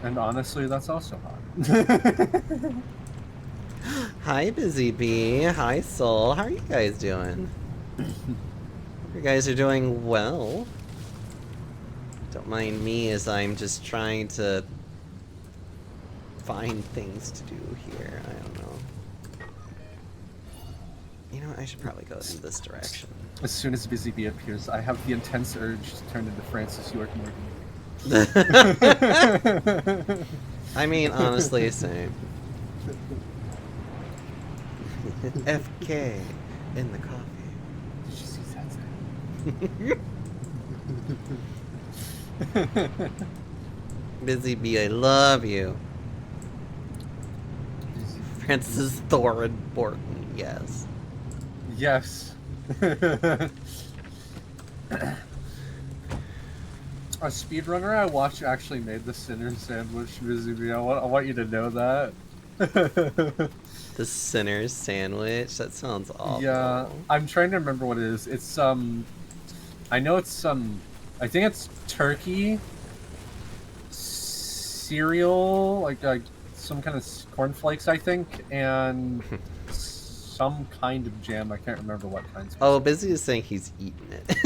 And honestly, that's also hot. Hi, Busy Bee. Hi, Soul. How are you guys doing? You guys are doing well. Don't mind me as I'm just trying to find things to do here. I don't know. You know what? I should probably go in this direction. As soon as Busy Bee appears, I have the intense urge to turn into Francis York Morgan. I mean, honestly, same. FK in the coffee. Did you see that? Busy Bee, I love you. Francis Thorin Borton, yes. Yes. A speedrunner I watched actually made the sinner sandwich, Busy Bee. I want you to know that. The sinner's sandwich? That sounds awful. Yeah, I'm trying to remember what it is. It's I know it's I think it's turkey, cereal, like some kind of cornflakes, I think, and some kind of jam. I can't remember what kind. Oh, Busy is saying he's eaten it.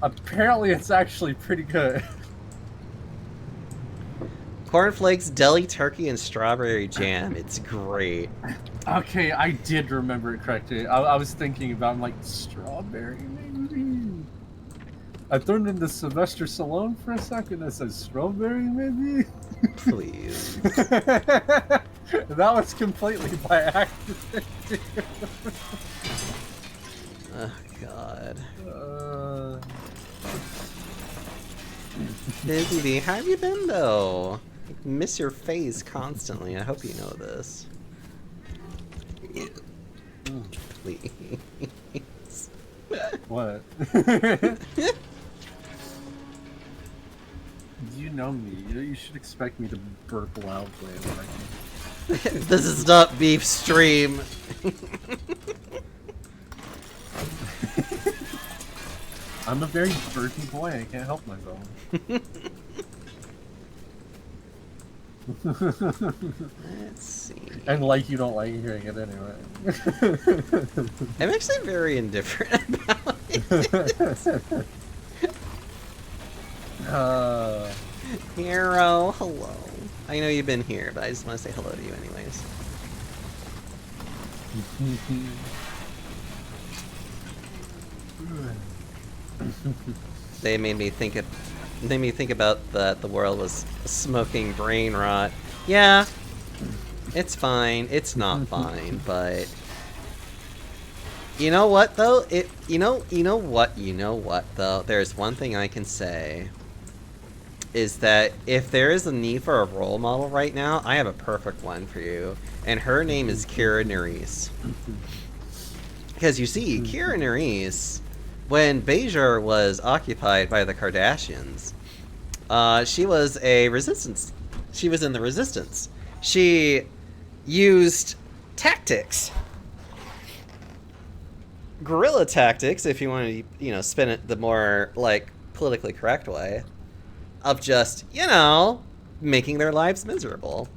Apparently, it's actually pretty good. Cornflakes, deli turkey, and strawberry jam. It's great. Okay, I did remember it correctly. I was thinking about, I'm like, strawberry maybe? I turned into Sylvester Stallone for a second. I said, strawberry maybe? Please. That was completely by accident. Oh, God. Uh... Busy Bee, how have you been, though? I miss your face constantly. I hope you know this. Please. What? You know me. You should expect me to burp loudly. This is not beef stream. I'm a very burpy boy. I can't help myself. Let's see. And like you don't like hearing it anyway. I'm actually very indifferent about it. Hero, hello. I know you've been here, but I just want to say hello to you anyways. They made me think about that the world was smoking brain rot. Yeah, it's fine. It's not fine, but you know what though? You know what though? There's one thing I can say is that if there is a need for a role model right now, I have a perfect one for you, and her name is Kira Nerys. Because you see, Kira Nerys, when Bajor was occupied by the Kardashians, she was a resistance. She was in the resistance. She used tactics, guerrilla tactics, if you want to, spin it the more like politically correct way, of just making their lives miserable.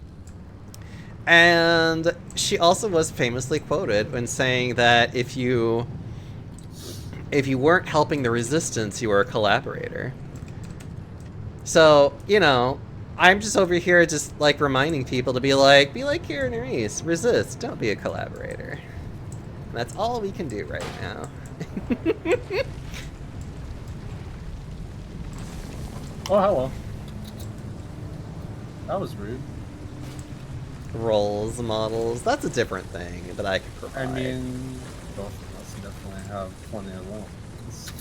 And she also was famously quoted when saying that if you weren't helping the resistance, you were a collaborator. So, I'm just over here just, like, reminding people to be like Kira Nerys, resist, don't be a collaborator. That's all we can do right now. Oh, hello. That was rude. Roles, models, that's a different thing that I can provide. I mean, both of us definitely have plenty of roles.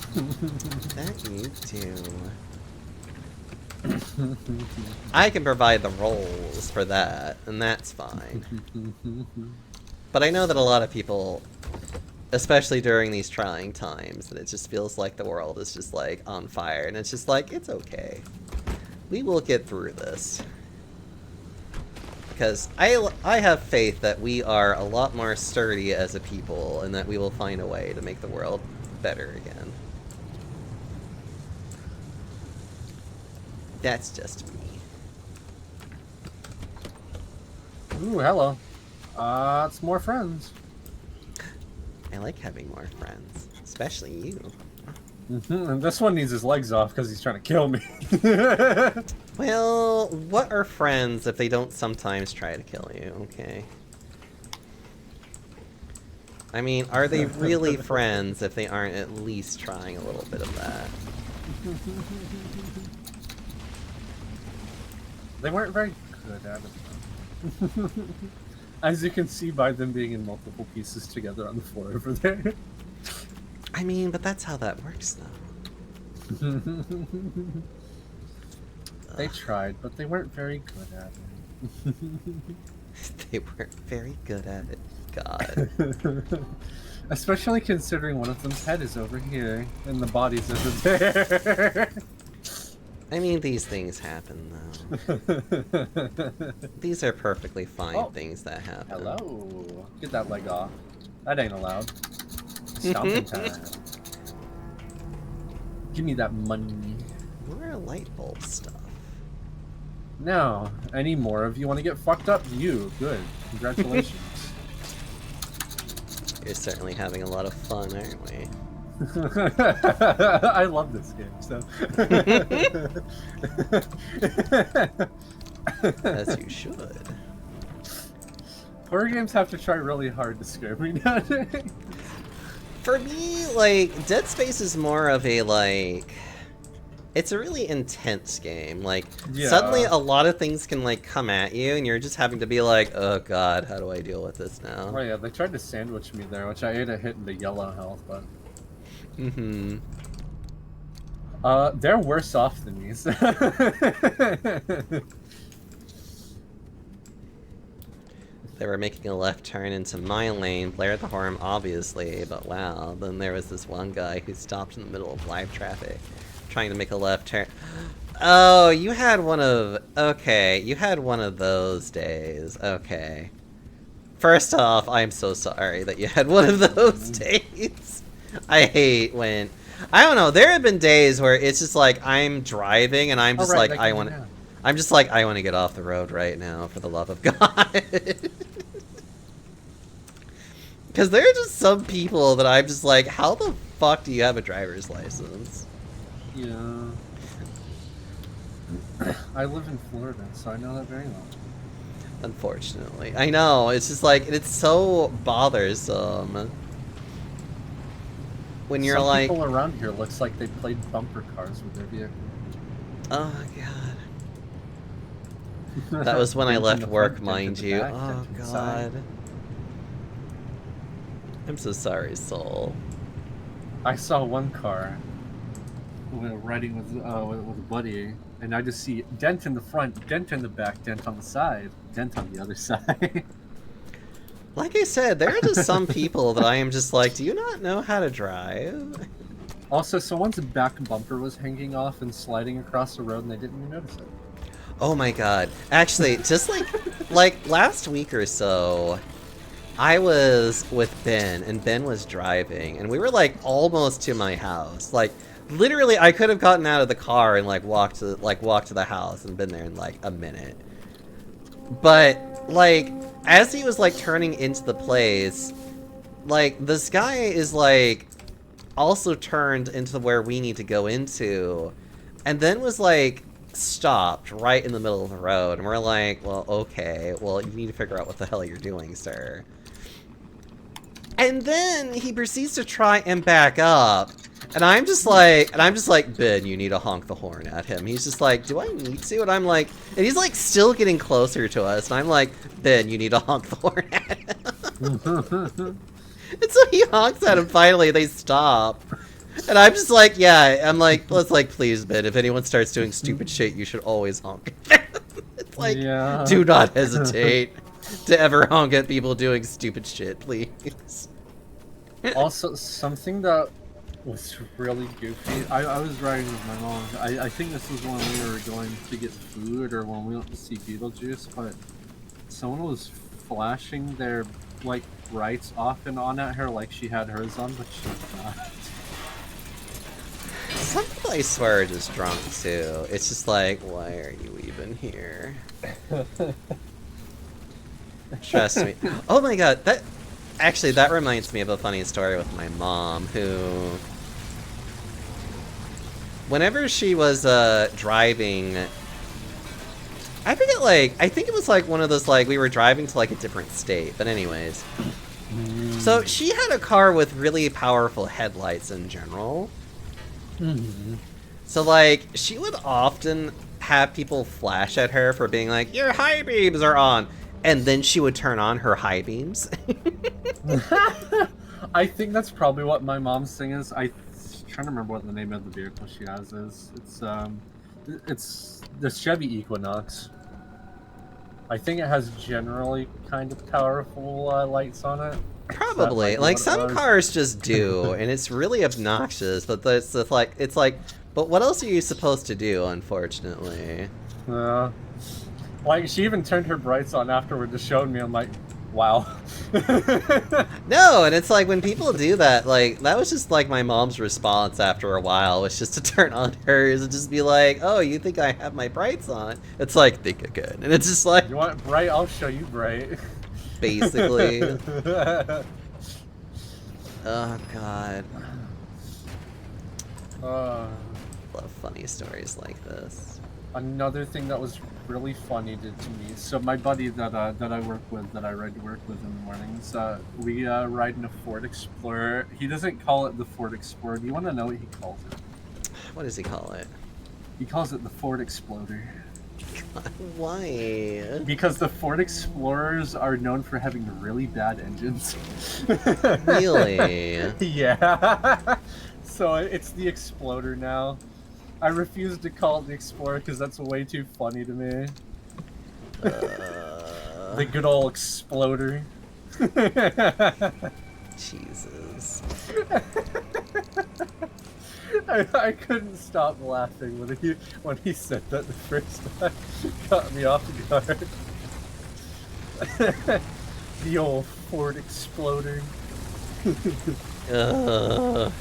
That you do. I can provide the roles for that, and that's fine. But I know that a lot of people, especially during these trying times, that it just feels like the world is just like on fire, and it's just like, it's okay. We will get through this. Because I have faith that we are a lot more sturdy as a people, and that we will find a way to make the world better again. That's just me. Ooh, hello. It's more friends. I like having more friends, especially you. And this one needs his legs off because he's trying to kill me. Well, what are friends if they don't sometimes try to kill you, okay? I mean, are they really friends if they aren't at least trying a little bit of that? They weren't very good at it, though. As you can see by them being in multiple pieces together on the floor over there. I mean, but that's how that works, though. They tried, but they weren't very good at it. They weren't very good at it. God. Especially considering one of them's head is over here, and the body's over there. I mean, these things happen, though. These are perfectly fine things that happen. Hello. Get that leg off. That ain't allowed. Stomping time. Give me that money. More light bulb stuff. Now, any more of you want to get fucked up? You. Good. Congratulations. You're certainly having a lot of fun, aren't we? I love this game, so. As you should. Horror games have to try really hard to scare me nowadays. For me, like, Dead Space is more of a, like... It's a really intense game. Like, suddenly a lot of things can, like, come at you, and you're just having to be like, oh god, how do I deal with this now? Oh yeah, they tried to sandwich me there, which I ate a hit in the yellow health, but... Mm-hmm. They're worse off than me, so... They were making a left turn into my lane, Blair the Horn, obviously, but wow. Then there was this one guy who stopped in the middle of live traffic, trying to make a left turn. Oh, you had one of... Okay, you had one of those days. Okay. First off, I'm so sorry that you had one of those days. I hate when... I don't know, there have been days where it's just like, I'm driving and I'm just like, I want to... I'm just like, I want to get off the road right now, for the love of God. Because there are just some people that I'm just like, how the fuck do you have a driver's license? Yeah. I live in Florida, so I know that very well. Unfortunately. I know, it's just like, it's so bothersome. When you're like... Some people around here looks like they played bumper cars with their vehicle. Oh, God. That was when I left work, mind you. Oh, God. I'm so sorry, soul. I saw one car riding with a buddy, and I just see dent in the front, dent in the back, dent on the side, dent on the other side. Like I said, there are just some people that I am just like, do you not know how to drive? Also, someone's back bumper was hanging off and sliding across the road, and they didn't even notice it. Oh my god. Actually, just like last week or so, I was with Ben, and Ben was driving, and we were like almost to my house. Like, literally, I could have gotten out of the car and like walked to the house and been there in like a minute. But like, as he was like turning into the place, like this guy is like also turned into where we need to go into, and then was like stopped right in the middle of the road, and we're like, well, okay, well, you need to figure out what the hell you're doing, sir. And then he proceeds to try and back up. And I'm just like, Ben, you need to honk the horn at him. He's just like, do I need to? And I'm like, and he's like still getting closer to us. And I'm like, Ben, you need to honk the horn at him. And so he honks at him finally, they stop. And I'm just like, yeah, I'm like, let's like, please, Ben, if anyone starts doing stupid shit, you should always honk at them. It's like, yeah. Do not hesitate to ever honk at people doing stupid shit, please. Also, something that was really goofy. I was riding with my mom. I think this was when we were going to get food or when we went to see Beetlejuice, but someone was flashing their like brights off and on at her like she had hers on, but she was not. Some people, I swear, are just drunk too. It's just like, why are you even here? Trust me. Oh my god, that reminds me of a funny story with my mom, who, whenever she was driving, I forget, like, I think it was like one of those, like, we were driving to like a different state, but anyways. So she had a car with really powerful headlights in general. So like, she would often have people flash at her for being like, your high beams are on. And then she would turn on her high beams. I think that's probably what my mom's thing is. I'm trying to remember what the name of the vehicle she has is. It's the Chevy Equinox. I think it has generally kind of powerful lights on it. Probably. Like, some cars just do, and it's really obnoxious, but it's like, but what else are you supposed to do, unfortunately? Like, she even turned her brights on afterward to show me. I'm like, wow. No, and it's like, when people do that, like, that was just like my mom's response after a while, was just to turn on hers and just be like, oh, you think I have my brights on? It's like, think again. And it's just like, you want bright? I'll show you bright. Basically. Oh, God. Love funny stories like this. Another thing that was really funny to me. So my buddy that I work with, that I ride to work with in the mornings, we ride in a Ford Explorer. He doesn't call it the Ford Explorer. Do you want to know what he calls it? What does he call it? He calls it the Ford Exploder. Why? Because the Ford Explorers are known for having really bad engines. Really? Yeah. So it's the Exploder now. I refuse to call it the Explorer because that's way too funny to me. The good old Exploder. Jesus. I couldn't stop laughing when he said that the first time. Caught me off guard. The old Ford Exploder. God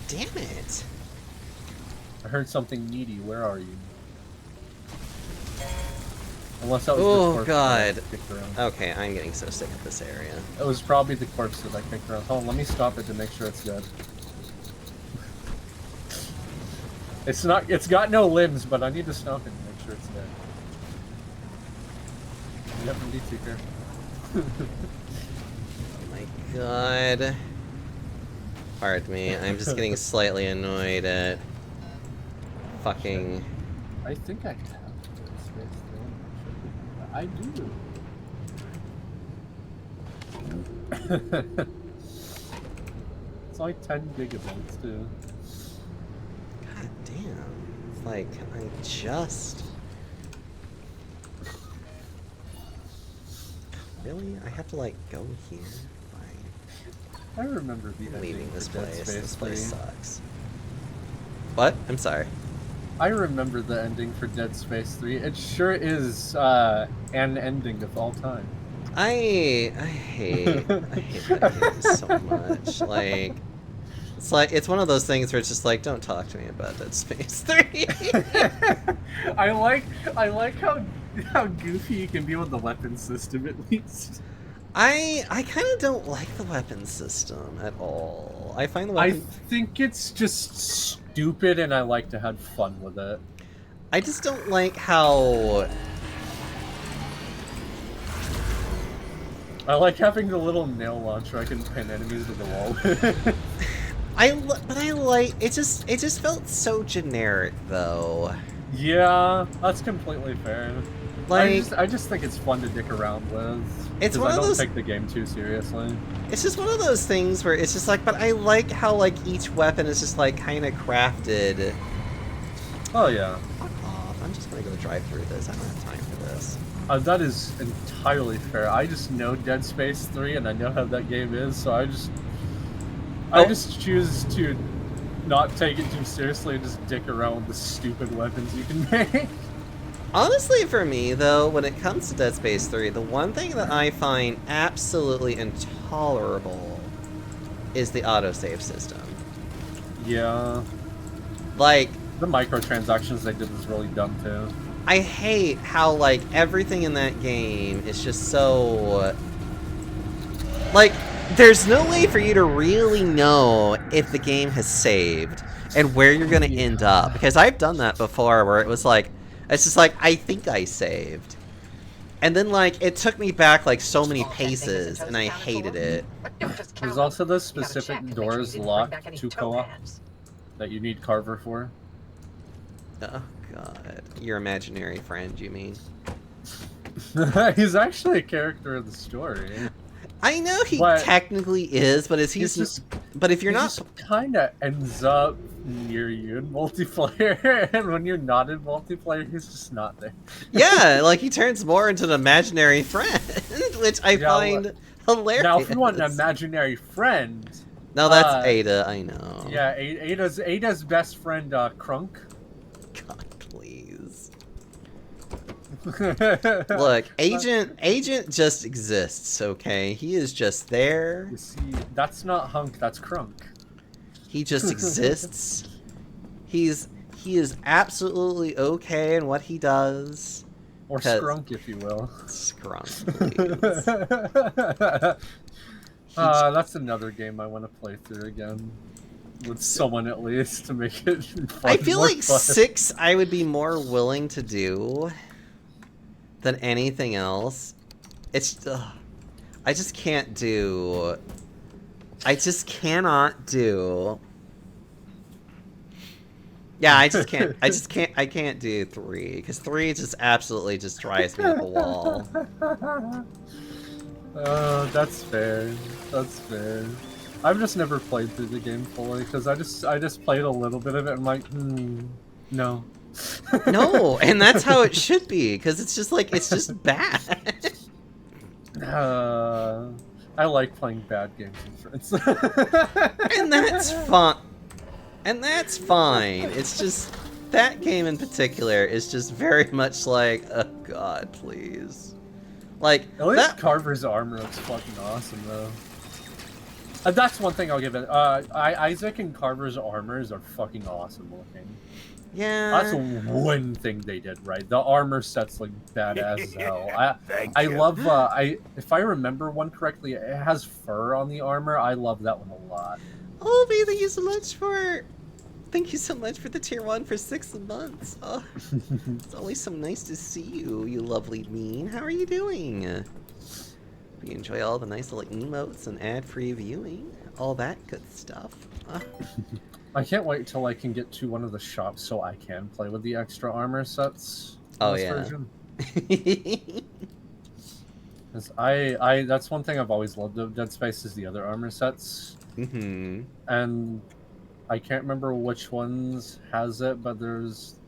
damn it. I heard something needy. Where are you? Unless that was oh, the corpse God. that I kicked around. Okay, I'm getting so sick of this area. It was probably the corpse that I kicked around. Hold on, let me stop it to make sure it's dead. It's got no limbs, but I need to stop it to make sure it's dead. Yep, indeed, too careful. Oh my god. Pardon me, I'm just getting slightly annoyed at fucking... I think I have this space thing. I do. It's like 10 gigabytes, too. God damn. It's like, I just... Really? I have to, like, go here? I remember the ending leaving this for Dead place. Space This place 3. sucks. What? I'm sorry. I remember the ending for Dead Space 3. It sure is an ending of all time. I hate that game so much. Like, it's one of those things where it's just like, don't talk to me about Dead Space 3. I like how goofy you can be with the weapon system, at least. I kind of don't like the weapon system at all. I find the weapon... I think it's just stupid, and I like to have fun with it. I just don't like how I like having the little nail launcher I can pin enemies to the wall with. But I like it. Just felt so generic though. Yeah, that's completely fair. Like I just think it's fun to dick around with it's because one I of don't those. take the game too seriously. It's just one of those things where it's just like, but I like how like each weapon is just like kind of crafted. Oh yeah. Fuck off! I'm just gonna go drive through this. I don't have time for this. That is entirely fair. I just know Dead Space 3 and I know how that game is, so I just choose to not take it too seriously and just dick around with the stupid weapons you can make. Honestly, for me though, when it comes to Dead Space 3, the one thing that I find absolutely intolerable is the autosave system. Yeah. Like, The microtransactions they did was really dumb too. I hate how like everything in that game is just so like there's no way for you to really know if the game has saved and where you're gonna end up, because I've done that before where it was like it's just like I think I saved, and then like it took me back like so many paces and I hated it. There's also those specific doors locked to co-op that you need Carver for. Oh god, your imaginary friend, you mean? He's actually a character of the story. I know he But technically is, but is he's just but if you're he not just kind of ends up near you in multiplayer, and when you're not in multiplayer, he's just not there. yeah, like he turns more into an imaginary friend, which I find hilarious. Now, if you want an imaginary friend, no, that's Ada. I know. Yeah, Ada's best friend, Crunk. God, please. Look, Agent just exists. Okay, he is just there. You see, that's not Hunk. That's Crunk. He just exists. He is absolutely okay in what he does. Or Scrunk, if you will. Scrunk, please. That's another game I want to play through again. With someone at least to make it fun. I feel like 6 I would be more willing to do than anything else. It's I just can't do. I just cannot do. Yeah, I just can't. I can't do 3 because 3 just absolutely just drives me up a wall. That's fair. That's fair. I've just never played through the game fully because I just played a little bit of it and I'm like, no. No, and that's how it should be because it's just like it's just bad. I like playing bad games with friends. And that's fun. And that's fine. It's just that game in particular is just very much like, oh god, please. Like at least Carver's armor looks fucking awesome though. That's one thing I'll give it. Isaac and Carver's armors are fucking awesome looking. Yeah. That's one thing they did right. The armor set's like badass as hell. I love. If I remember one correctly, it has fur on the armor. I love that one a lot. Oh, thank you so much for. Thank you so much for the tier 1 for 6 months. Oh, it's always so nice to see you, you lovely bean. How are you doing? You enjoy all the nice little emotes and ad-free viewing, all that good stuff. I can't wait till I can get to one of the shops so I can play with the extra armor sets. Oh yeah. That's one thing I've always loved of Dead Space is the other armor sets. Mm-hmm. And I can't remember which ones has it, but there's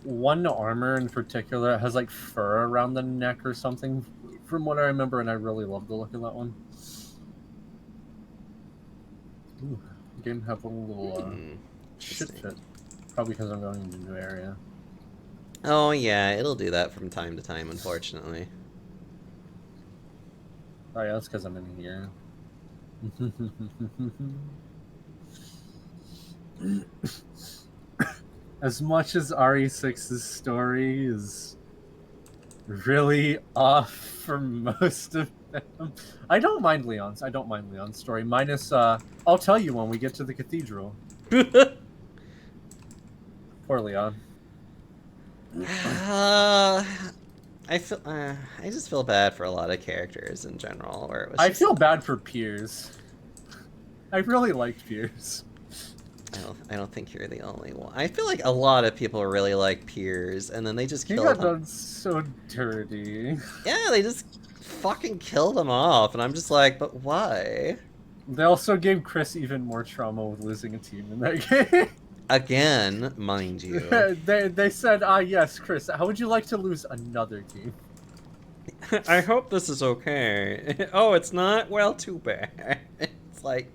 one armor in particular that has like fur around the neck or something from what I remember, and I really love the look of that one. Ooh, game have a little shit fit. Probably because I'm going into a new area. Oh yeah, it'll do that from time to time, unfortunately. Oh yeah, that's because I'm in here. As much as RE6's story is really off for most of them, I don't mind Leon's. I don't mind Leon's story. Minus, I'll tell you when we get to the cathedral. Poor Leon. I just feel bad for a lot of characters in general, where it was I just feel bad for Piers. I really liked Piers. I don't think you're the only one. I feel like a lot of people really like Piers, and then they just He killed got him. done so dirty. Yeah, they just fucking killed him off, and I'm just like, but why? They also gave Chris even more trauma with losing a team in that game. Again, mind you. they said, yes, Chris, how would you like to lose another team? I hope this is okay. Oh, it's not? Well, too bad. It's like,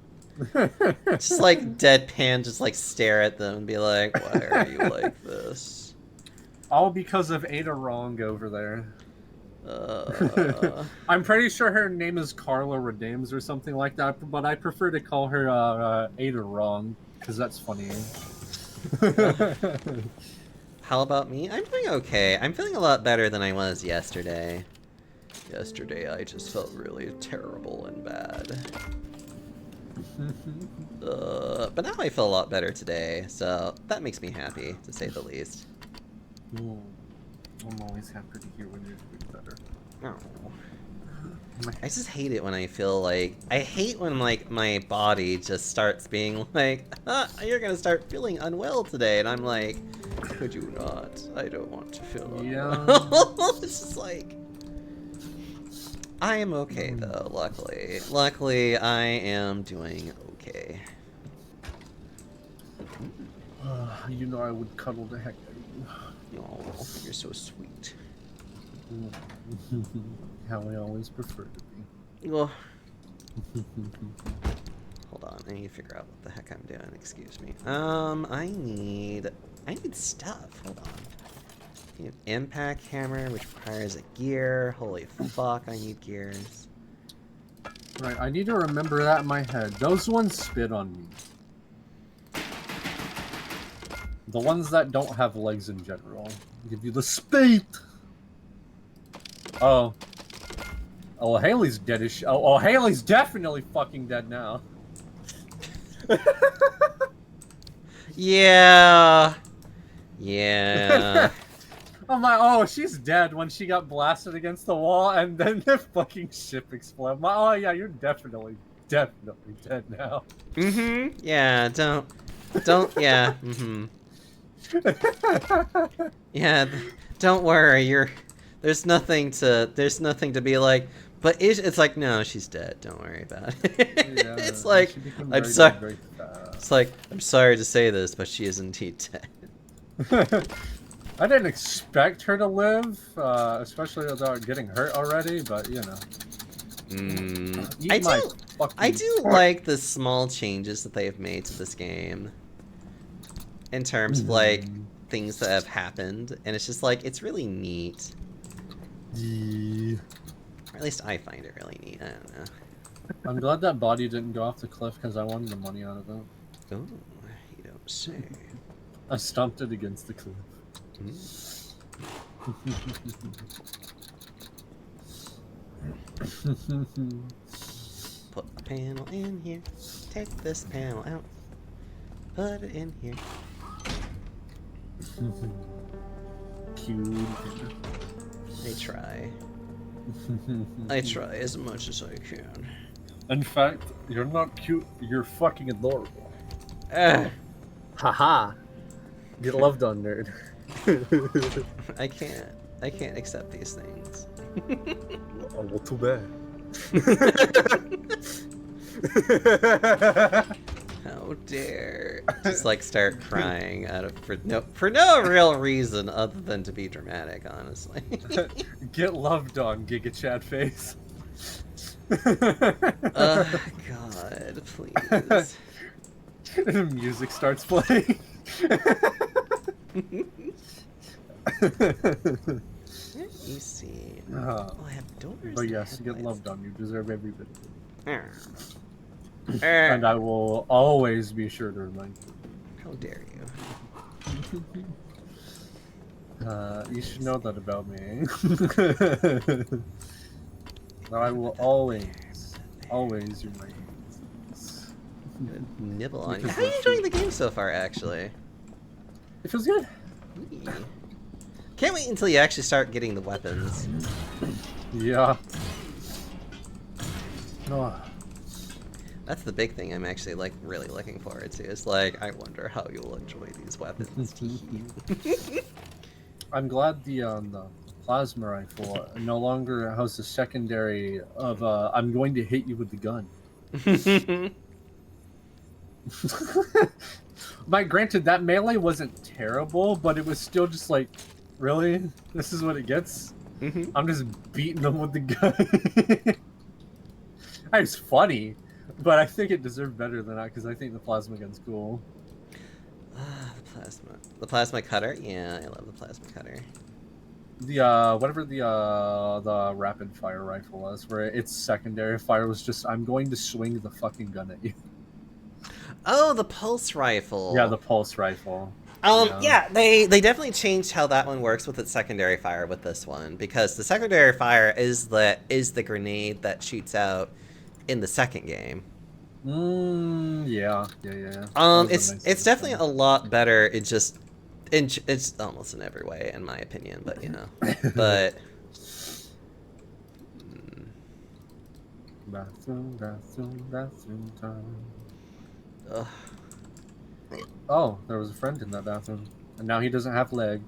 just like deadpan, just like stare at them and be like, why are you like this? All because of Ada Wrong over there. Uh... I'm pretty sure her name is Carla Redeems or something like that, but I prefer to call her Ada Wrong, because that's funny. How about me? I'm doing okay. I'm feeling a lot better than I was yesterday. Yesterday I just felt really terrible and bad. But now I feel a lot better today, so that makes me happy, to say the least. Ooh, I'm always happy to hear when you're doing better. Oh. I just hate it when I feel like... I hate when, like, my body just starts being like, you're gonna start feeling unwell today, and I'm like, could you not? I don't want to feel unwell. Yeah. It's just like... I am okay, though, luckily. Luckily, I am doing okay. You know I would cuddle the heck out of you. Oh, you're so sweet. How I always prefer to be. Well, hold on, I need to figure out what the heck I'm doing. Excuse me. I need stuff. Hold on. I need an impact hammer, which requires a gear. Holy fuck, I need gears. Right, I need to remember that in my head. Those ones spit on me. The ones that don't have legs in general give you the spit. Oh. Oh, Haley's dead as sh- Oh, Haley's definitely fucking dead now. Yeah. Yeah. I'm like, oh, she's dead when she got blasted against the wall and then the fucking ship exploded. I'm like, oh yeah, you're definitely dead now. Mm-hmm. Yeah, don't, yeah, mm-hmm. Yeah, don't worry, there's nothing to be like, but it's like, no, she's dead, don't worry about it. Yeah, it's like, I'm sorry, it's like, I'm sorry to say this, but she is indeed dead. I didn't expect her to live, especially without getting hurt already, but you know. I do like the small changes that they've made to this game. In terms of, like, things that have happened, and it's just like, it's really neat. Yeah. Or at least I find it really neat, I don't know. I'm glad that body didn't go off the cliff, because I wanted the money out of it. Oh, you don't say. I stomped it against the cliff. Put a panel in here. Take this panel out. Put it in here. Cute. I try. I try as much as I can. In fact, you're not cute. You're fucking adorable. Haha. Get loved on, nerd. I can't accept these things. Oh, well, too bad. How dare just like start crying for no real reason other than to be dramatic, honestly. Get loved on, Giga Chad face. God, please. Music starts playing. Let me see. I have doors. But yes, get loved on. You deserve every bit of it. And I will always be sure to remind you. How dare you? You should know that about me. I will always remind you. Nibble on you. How are you enjoying the game so far, actually? It feels good. Can't wait until you actually start getting the weapons. Yeah. Oh. That's the big thing I'm actually like really looking forward to. Is like, I wonder how you'll enjoy these weapons. I'm glad the plasma rifle no longer has the secondary of I'm going to hit you with the gun. Granted, that melee wasn't terrible, but it was still just like, really? This is what it gets? I'm just beating them with the gun. It's funny, but I think it deserved better than that because I think the plasma gun's cool. The plasma cutter? Yeah, I love the plasma cutter. The whatever the rapid fire rifle was, where its secondary fire was just I'm going to swing the fucking gun at you. Oh, the pulse rifle. Yeah, the pulse rifle. Yeah, they definitely changed how that one works with its secondary fire with this one, because the secondary fire is the grenade that shoots out in the second game. Yeah. It's definitely a lot better. It's almost in every way, in my opinion, but you know, but. Bathroom time. Ugh. Oh, there was a friend in that bathroom, and now he doesn't have leg.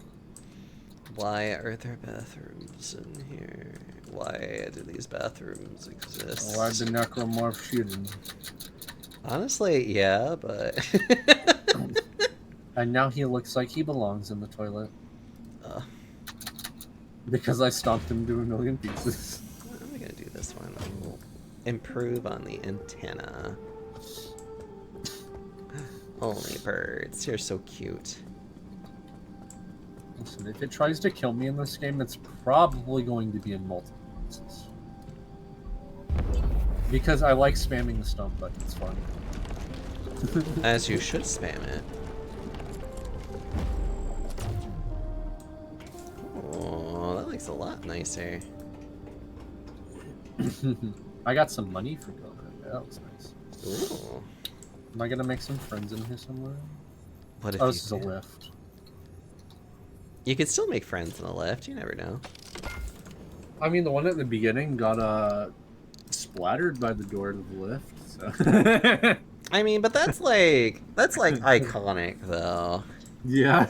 Why are there bathrooms in here? Why do these bathrooms exist? Why'd the necromorph shoot him? Honestly, yeah, but... And now he looks like he belongs in the toilet. Because I stomped him to a million pieces. I'm gonna do this one. We'll improve on the antenna. Only birds. You're so cute. Listen, if it tries to kill me in this game, it's probably going to be in multiple pieces. Because I like spamming the stomp button. It's fun. As you should spam it. Oh, that looks a lot nicer. I got some money for going. Yeah, that looks nice. Ooh. Am I gonna make some friends in here somewhere? What if oh, this is a lift. You could still make friends in the lift. You never know. I mean, the one at the beginning got splattered by the door to the lift. So. I mean, but that's like iconic though. Yeah.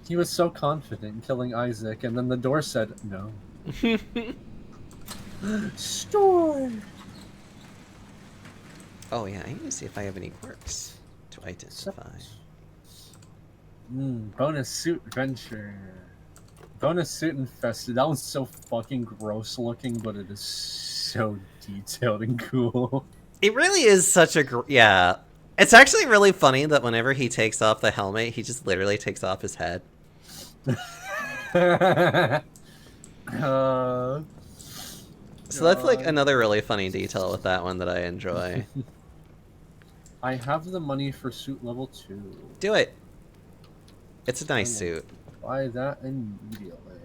He was so confident in killing Isaac, and then the door said no. Store. Oh yeah, I need to see if I have any quirks to identify. Bonus suit adventure. Bonus suit infested. That was so fucking gross looking, but it is so detailed and cool. It really is such a yeah. It's actually really funny that whenever he takes off the helmet, he just literally takes off his head. So that's like another really funny detail with that one that I enjoy. I have the money for suit level 2. Do it. It's a nice suit. Buy that immediately.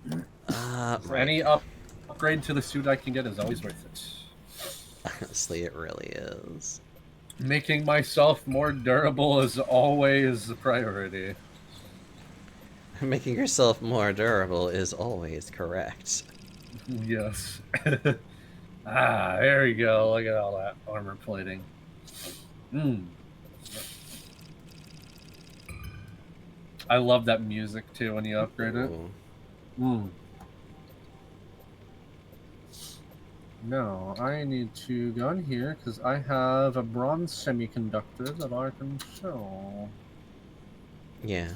Right. Any upgrade to the suit I can get is always worth it. Honestly, it really is. Making myself more durable is always a priority. Making yourself more durable is always correct. Yes. There we go. Look at all that armor plating. I love that music too when you upgrade it. No, I need to go in here because I have a bronze semiconductor that I can sell. Yeah.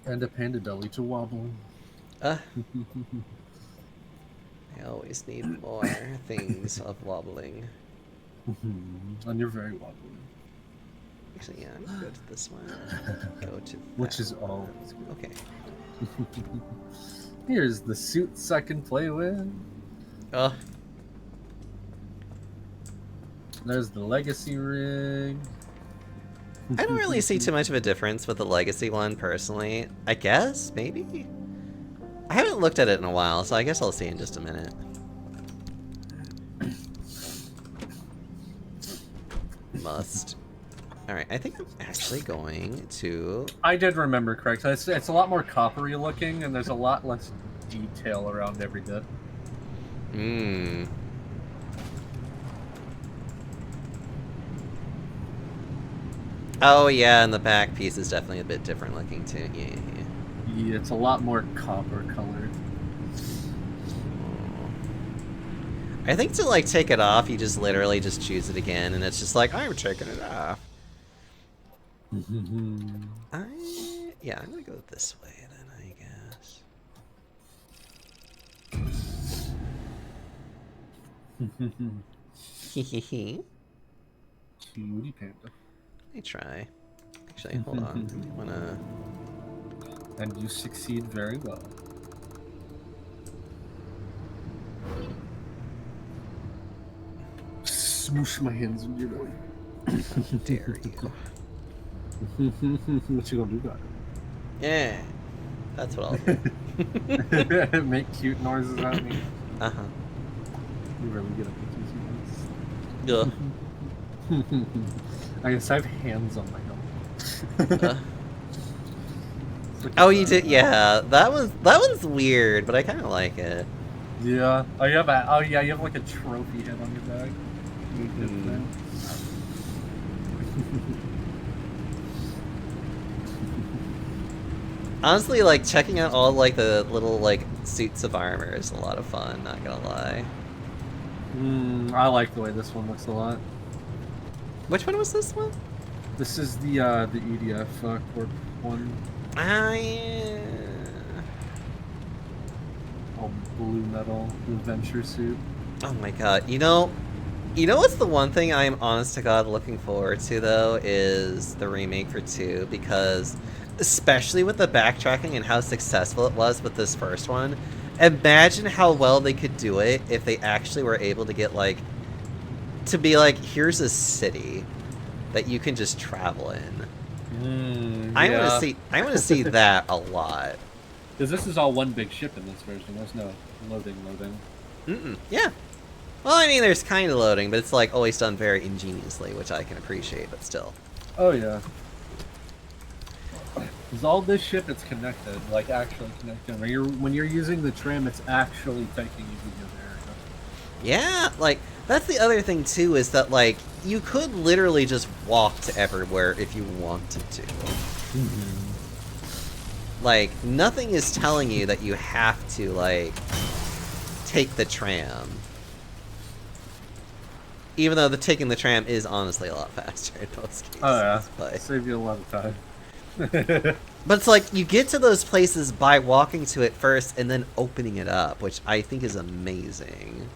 And a panda belly to wobble. I always need more things of wobbling. And you're very wobbly. Actually, yeah, I'm gonna go to this one. Go to which is always good. Okay. Here's the suits I can play with. There's the legacy rig. I don't really see too much of a difference with the legacy one personally. I guess, maybe? I haven't looked at it in a while, so I guess I'll see in just a minute. Must Alright, I think I'm actually going to... I did remember correct. It's a lot more coppery looking, and there's a lot less detail around every bit. Hmm. Oh yeah, and the back piece is definitely a bit different looking too. Yeah. Yeah, it's a lot more copper colored. I think to like take it off, you just literally just choose it again, and it's just like, I'm taking it off. Yeah, I'm gonna go this way then, I guess. Cutie panda. Let me try. Actually, hold on. I wanna... And you succeed very well. Smoosh my hands in your belly. How dare you. What you gonna do about it? Yeah. That's what I'll do. Make cute noises at me. Uh-huh. You really good at making cute noises. I guess I have hands on my helmet. Oh, you did? Yeah, that one's weird, but I kind of like it. Yeah. Oh, you have like a trophy head on your back. Honestly, like checking out all like the little like suits of armor is a lot of fun. Not gonna lie. I like the way this one looks a lot. Which one was this one? This is the EDF Corp one. Yeah. All blue metal adventure suit. Oh my god. You know what's the one thing I am honest to god looking forward to though is the remake for 2, because especially with the backtracking and how successful it was with this first one, imagine how well they could do it if they actually were able to get like to be like, here's a city that you can just travel in. I want to see that a lot. Because this is all one big ship in this version. There's no loading. Yeah. Well, I mean, there's kind of loading, but it's like always done very ingeniously, which I can appreciate, but still. Oh yeah. Because all this ship, it's connected, like actually connected. When you're using the tram, it's actually taking you to the other area. Yeah, like that's the other thing too, is that like you could literally just walk to everywhere if you wanted to. Like nothing is telling you that you have to like take the tram. Even though taking the tram is honestly a lot faster in most cases. Oh yeah, but... save you a lot of time. But it's like you get to those places by walking to it first and then opening it up, which I think is amazing.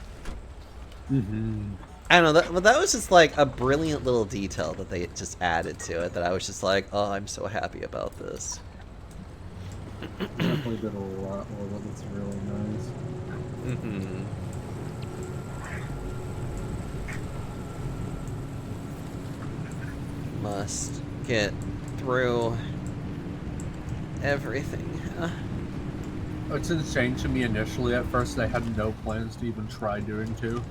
I don't know, but that was just like a brilliant little detail that they just added to it that I was just like, oh, I'm so happy about this. Definitely did a lot more of it. That's really nice. Must get through everything. It's insane to me initially. At first, they had no plans to even try doing 2.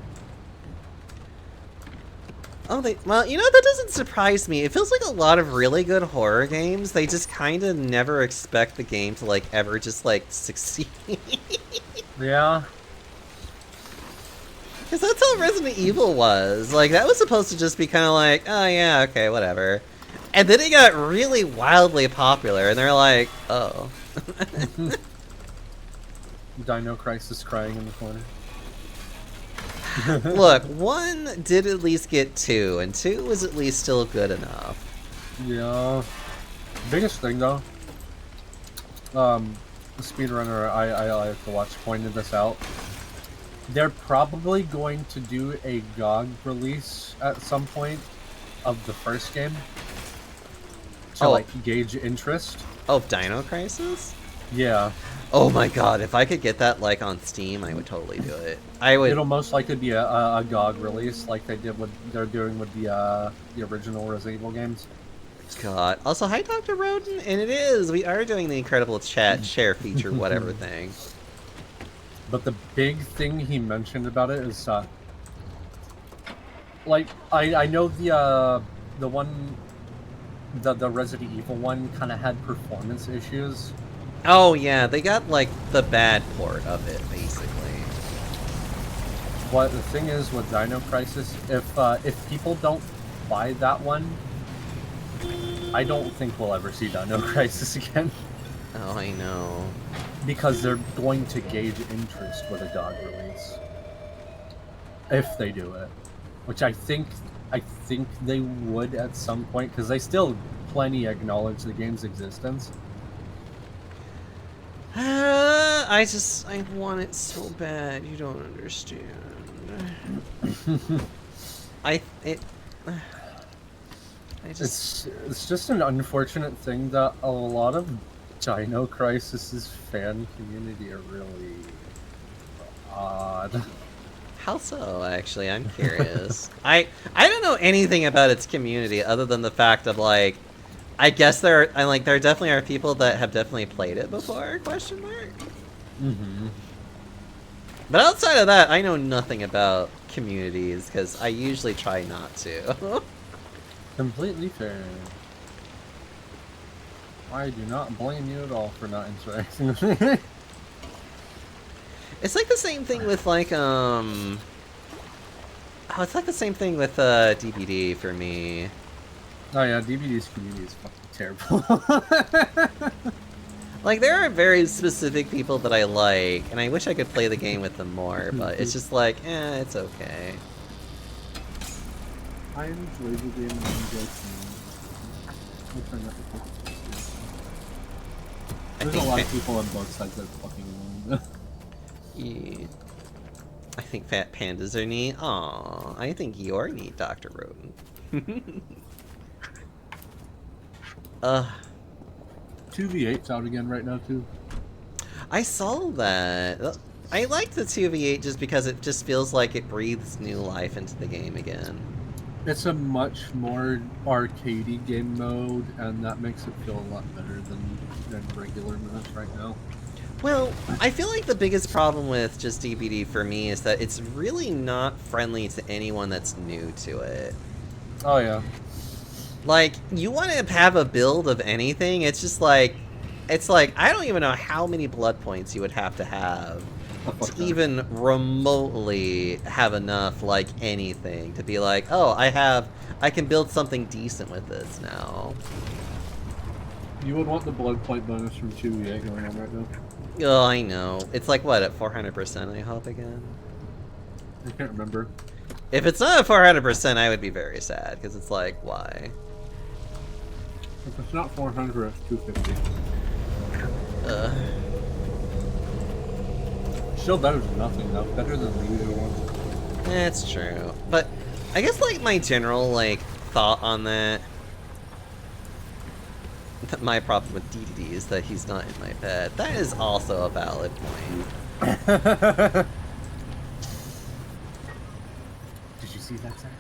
Oh, well, you know, that doesn't surprise me. It feels like a lot of really good horror games, they just kind of never expect the game to, like, ever just, like, succeed. Yeah. Because that's how Resident Evil was. Like, that was supposed to just be kind of like, oh, yeah, okay, whatever. And then it got really wildly popular, and they're like, oh. Dino Crisis crying in the corner. Look, 1 did at least get 2, and 2 was at least still good enough. Yeah. Biggest thing, though, the speedrunner I like to watch pointed this out. They're probably going to do a GOG release at some point of the first game to like gauge interest. Oh, Dino Crisis? Yeah. Oh my god, if I could get that like on Steam, I would totally do it. I would. It'll most likely be a GOG release, like they did what they're doing with the original Resident Evil games. God. Also, hi, Dr. Roden, and it is. We are doing the incredible chat share feature, whatever thing. But the big thing he mentioned about it is, like, I know the one the Resident Evil one kind of had performance issues. Oh yeah, they got like the bad port of it, basically. But the thing is with Dino Crisis, if people don't buy that one, I don't think we'll ever see Dino Crisis again. Oh, I know. Because they're going to gauge interest with a GOG release. If they do it. Which I think they would at some point, because they still plenty acknowledge the game's existence. I want it so bad. You don't understand. It's just an unfortunate thing that a lot of Dino Crisis's fan community are really odd. How so, actually? I'm curious. I don't know anything about its community other than the fact of, like, I guess there definitely are people that have definitely played it before, question mark? Mm-hmm. But outside of that, I know nothing about communities, because I usually try not to. Completely fair. I do not blame you at all for not interacting with me. It's like the same thing with, like, it's like the same thing with, DBD for me. Oh yeah, DBD's community is fucking terrible. Like, there are very specific people that I like, and I wish I could play the game with them more, but it's just like, it's okay. I enjoy the game and I enjoy playing. I'll try not to play it. There's a lot of people on both sides that are fucking annoying. Yeah. I think fat pandas are neat. Aw, I think you're neat, Dr. Rodent. 2v8's out again right now, too. I saw that. I like the 2v8 just because it just feels like it breathes new life into the game again. It's a much more arcadey game mode, and that makes it feel a lot better than regular modes right now. Well, I feel like the biggest problem with just DBD for me is that it's really not friendly to anyone that's new to it. Oh, yeah. Like, you want to have a build of anything, it's just like, I don't even know how many blood points you would have to even remotely have enough, like, anything to be like, oh, I can build something decent with this now. You would want the blood point bonus from 2v8 going on right now. Oh, I know. It's like, what, at 400%, I hope, again? I can't remember. If it's not at 400%, I would be very sad, because it's like, why? If it's not 400, it's 250. Still better than nothing, though. Better than the usual one. That's true. But I guess, like, my general, like, thought on that... My problem with DDD is that he's not in my bed. That is also a valid point. Did you see that, Zach?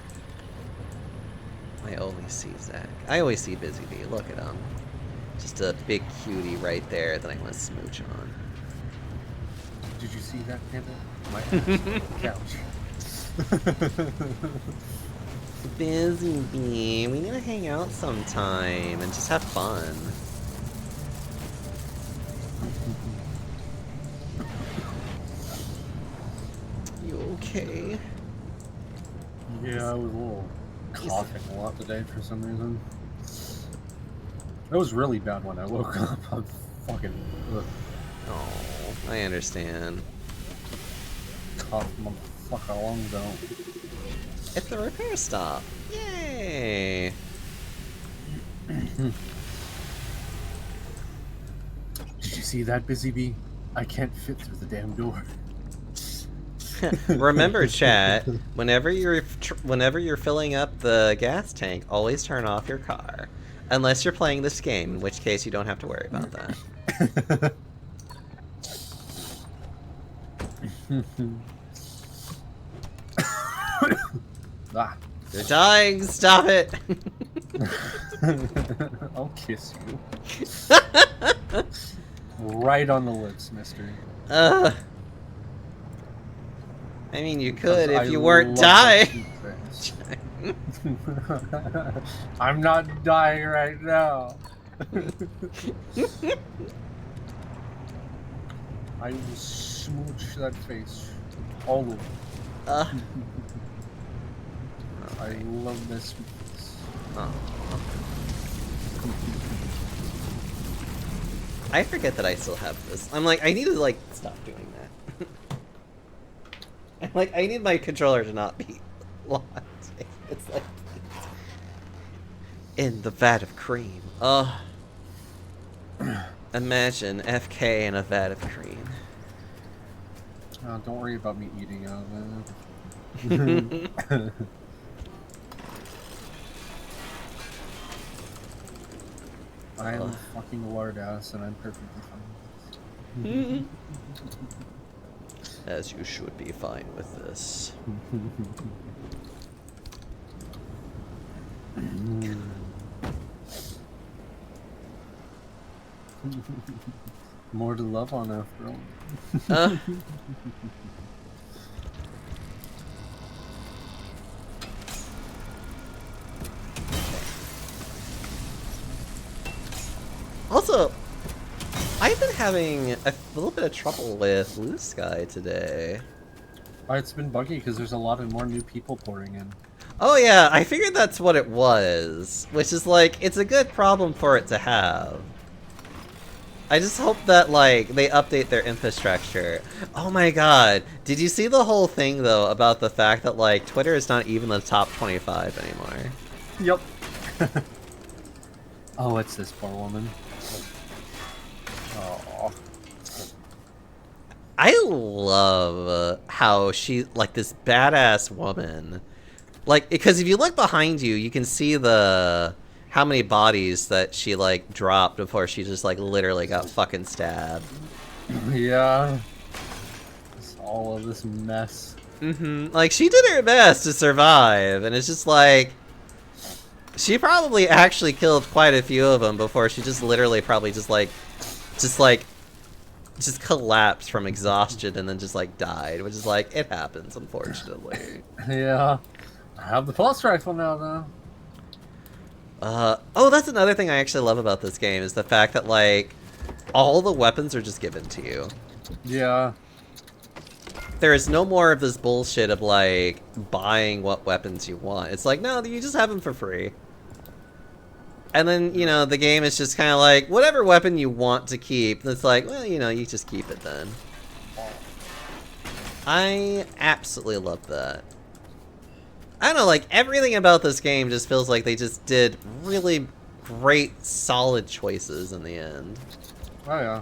I only see Zach. I always see Busy Bee. Look at him. Just a big cutie right there that I want to smooch on. Did you see that, Panda? My couch. Busy Bee, we need to hang out sometime and just have fun. You okay? Yeah, I was a little coughing a lot today for some reason. It was really bad when I woke up. I'm fucking... Ugh. Oh, I understand. Cough motherfucker long ago. At the repair stop. Yay! Did you see that, Busy Bee? I can't fit through the damn door. Remember, chat, whenever you're filling up the gas tank, always turn off your car. Unless you're playing this game, in which case you don't have to worry about that. Ah. You're dying, stop it! I'll kiss you. Right on the lips, mister. I mean, you could if you weren't dying. I'm not dying right now. I will smooch that face all over. I love this face. Oh. I forget that I still have this. I'm like, I need to like stop doing that. I'm like, I need my controller to not be locked. It's like in the vat of cream. Imagine FK in a vat of cream. Oh, don't worry about me eating out of it. I am a fucking lard ass and I'm perfectly fine. As you should be fine with this. More to love on after all. Also, I've been having a little bit of trouble with Blue Sky today. It's been buggy because there's a lot of more new people pouring in. Oh yeah, I figured that's what it was. Which is like, it's a good problem for it to have. I just hope that, like, they update their infrastructure. Oh my god. Did you see the whole thing, though, about the fact that, like, Twitter is not even the top 25 anymore? Yep. Oh, it's this poor woman. Oh. I love how she, like, this badass woman. Like, because if you look behind you, you can see how many bodies that she, like, dropped before she just, like, literally got fucking stabbed. Yeah. Just all of this mess. Like, she did her best to survive, and it's just like... She probably actually killed quite a few of them before she just literally probably just collapsed from exhaustion and then just, like, died, which is like, it happens, unfortunately. Yeah. I have the pulse rifle now, though. Oh, that's another thing I actually love about this game, is the fact that, like, all the weapons are just given to you. Yeah. There is no more of this bullshit of, like, buying what weapons you want. It's like, no, you just have them for free. And then, you know, the game is just kind of like, whatever weapon you want to keep, it's like, well, you know, you just keep it then. I absolutely love that. I don't know, like, everything about this game just feels like they just did really great, solid choices in the end. Oh, yeah.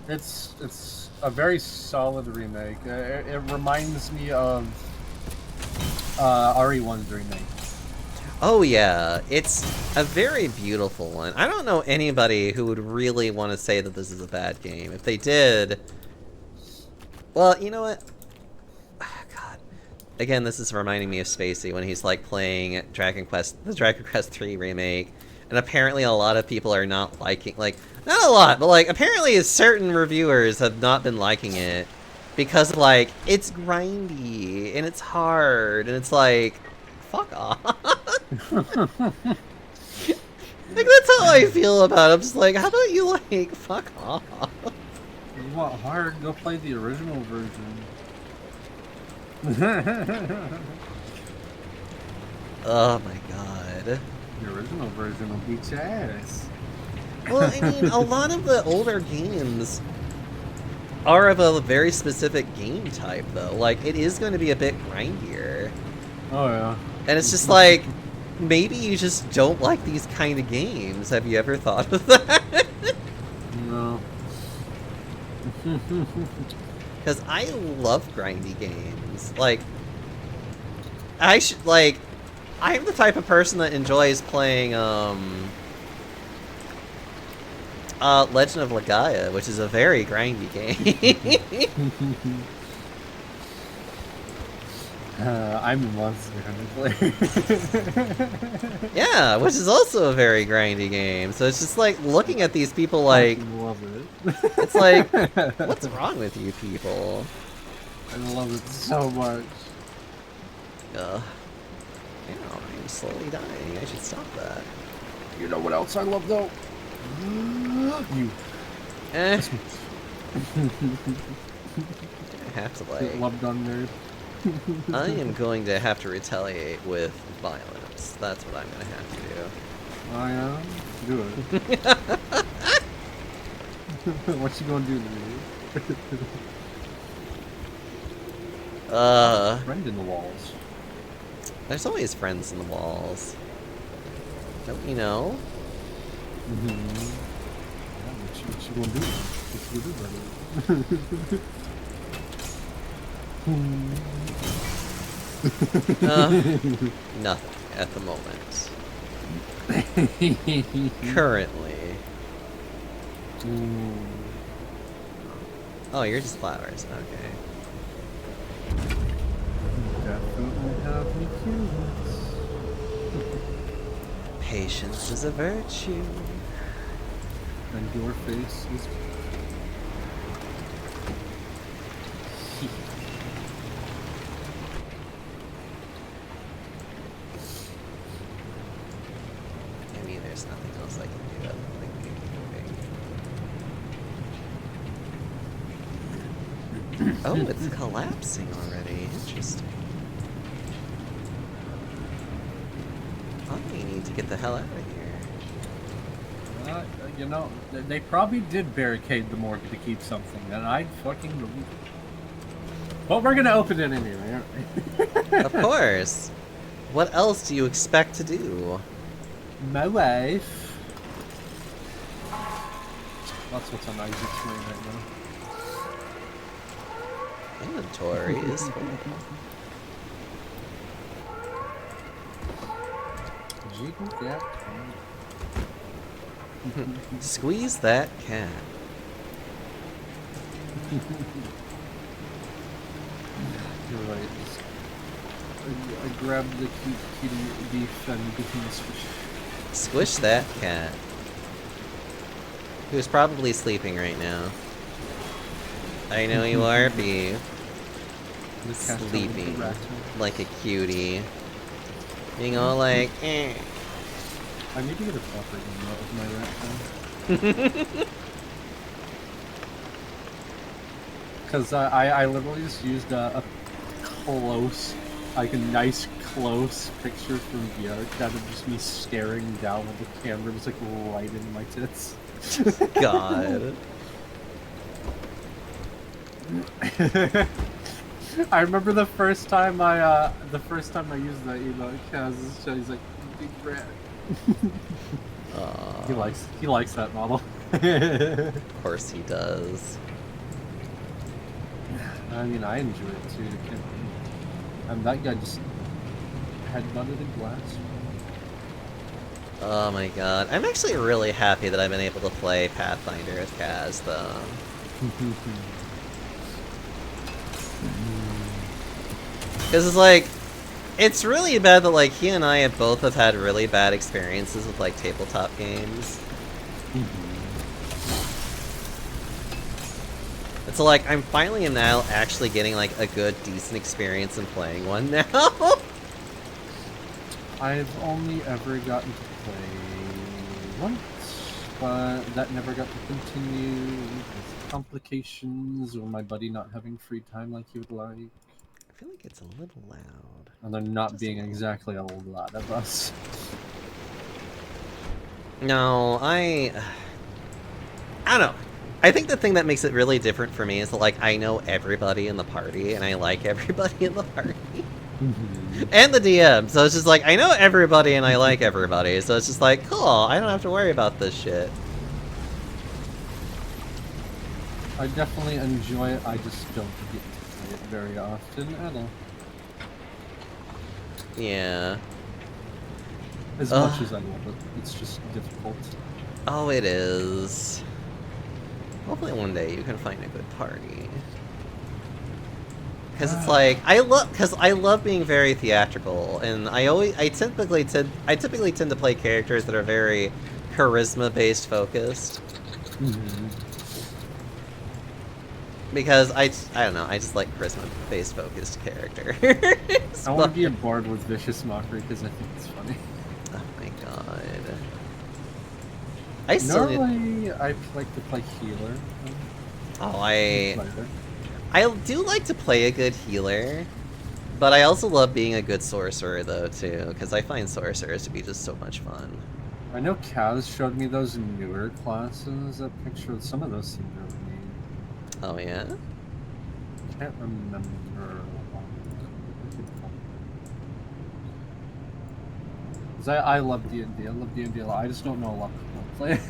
It's a very solid remake. It reminds me of RE1's remake. Oh yeah, it's a very beautiful one. I don't know anybody who would really want to say that this is a bad game. If they did... Well, you know what? God. Again, this is reminding me of Spacey when he's, like, playing the Dragon Quest III remake. And apparently a lot of people are not liking... Like, not a lot, but, like, apparently certain reviewers have not been liking it. Because, like, it's grindy, and it's hard, and it's like... Fuck off. Like, that's how I feel about it. I'm just like, how about you, like, fuck off? You want hard? Go play the original version. Oh my god. The original version will beat your ass. Well, I mean, a lot of the older games are of a very specific game type, though. Like, it is going to be a bit grindier. Oh, yeah. And it's just like, maybe you just don't like these kind of games. Have you ever thought of that? No. Because I love grindy games. Like, I'm the type of person that enjoys playing, Legend of Legaia, which is a very grindy game. I'm a Monster Hunter player. Yeah, which is also a very grindy game. So it's just like looking at these people like... I love it. It's like, what's wrong with you people? I love it so much. Ow, I'm slowly dying. I should stop that. You know what else I love though? You. Eh. I have to like. Love done nerd. I am going to have to retaliate with violence. That's what I'm gonna have to do. I am. Do it. What you gonna do to me? Friend in the walls. There's always friends in the walls. Don't you know? Yeah, what you gonna do? What you gonna do, brother? Nothing at the moment. Currently. Oh, you're just flowers. Okay. Definitely have me curious. Patience is a virtue. And your face is... I mean, there's nothing else I can do other than keep moving. Oh, it's collapsing already. Interesting. I need to get the hell out of here. You know, they probably did barricade the morgue to keep something, and I'd fucking believe it. But we're gonna open it anyway, aren't we? Of course. What else do you expect to do? My wife. That's what's on Isaac's screen right now. Inventory is full. Jiggle that. Squeeze that cat. You're right. I grabbed the cute kitty beef and became a squish. Squish that cat. Who's probably sleeping right now. I know you are, Beef. Sleeping like a cutie. Being all like, eh. I need to get a proper game out of my rat time. Because I literally just used a close, like a nice close picture from VR that of just me staring down with the camera just like right in my tits. God. I remember the first time I used that emote, Kaz, he's like, big rat. He likes that model. Of course he does. I mean, I enjoy it too. And that guy just headbutted a glass. Oh my god. I'm actually really happy that I've been able to play Pathfinder with Kaz, though. Because it's like, it's really bad that like he and I have both had really bad experiences with like tabletop games. It's like I'm finally now actually getting like a good, decent experience in playing one now. I've only ever gotten to play once, but that never got to continue with complications or my buddy not having free time like he would like. I feel like it's a little loud. And they're not being exactly a lot of us. No, I don't know. I think the thing that makes it really different for me is that, like, I know everybody in the party, and I like everybody in the party. And the DM, so it's just like, I know everybody and I like everybody, so it's just like, cool, I don't have to worry about this shit. I definitely enjoy it, I just don't get to play it very often at all. Yeah. As much as I love it, it's just difficult. Oh, it is. Hopefully one day you can find a good party. Because it's like, I love being very theatrical, and I typically tend to play characters that are very charisma-based focused. Because I don't know, I just like charisma-based focused characters. I want to be on board with Vicious Mockery because I think it's funny. Oh my god. I still Normally, I like to play healer. Oh, I do like to play a good healer, but I also love being a good sorcerer though too, because I find sorcerers to be just so much fun. I know Kaz showed me those newer classes. That picture, some of those seem really neat. Oh yeah? Can't remember. I love D&D. I love D&D a lot. I just don't know a lot of people play it.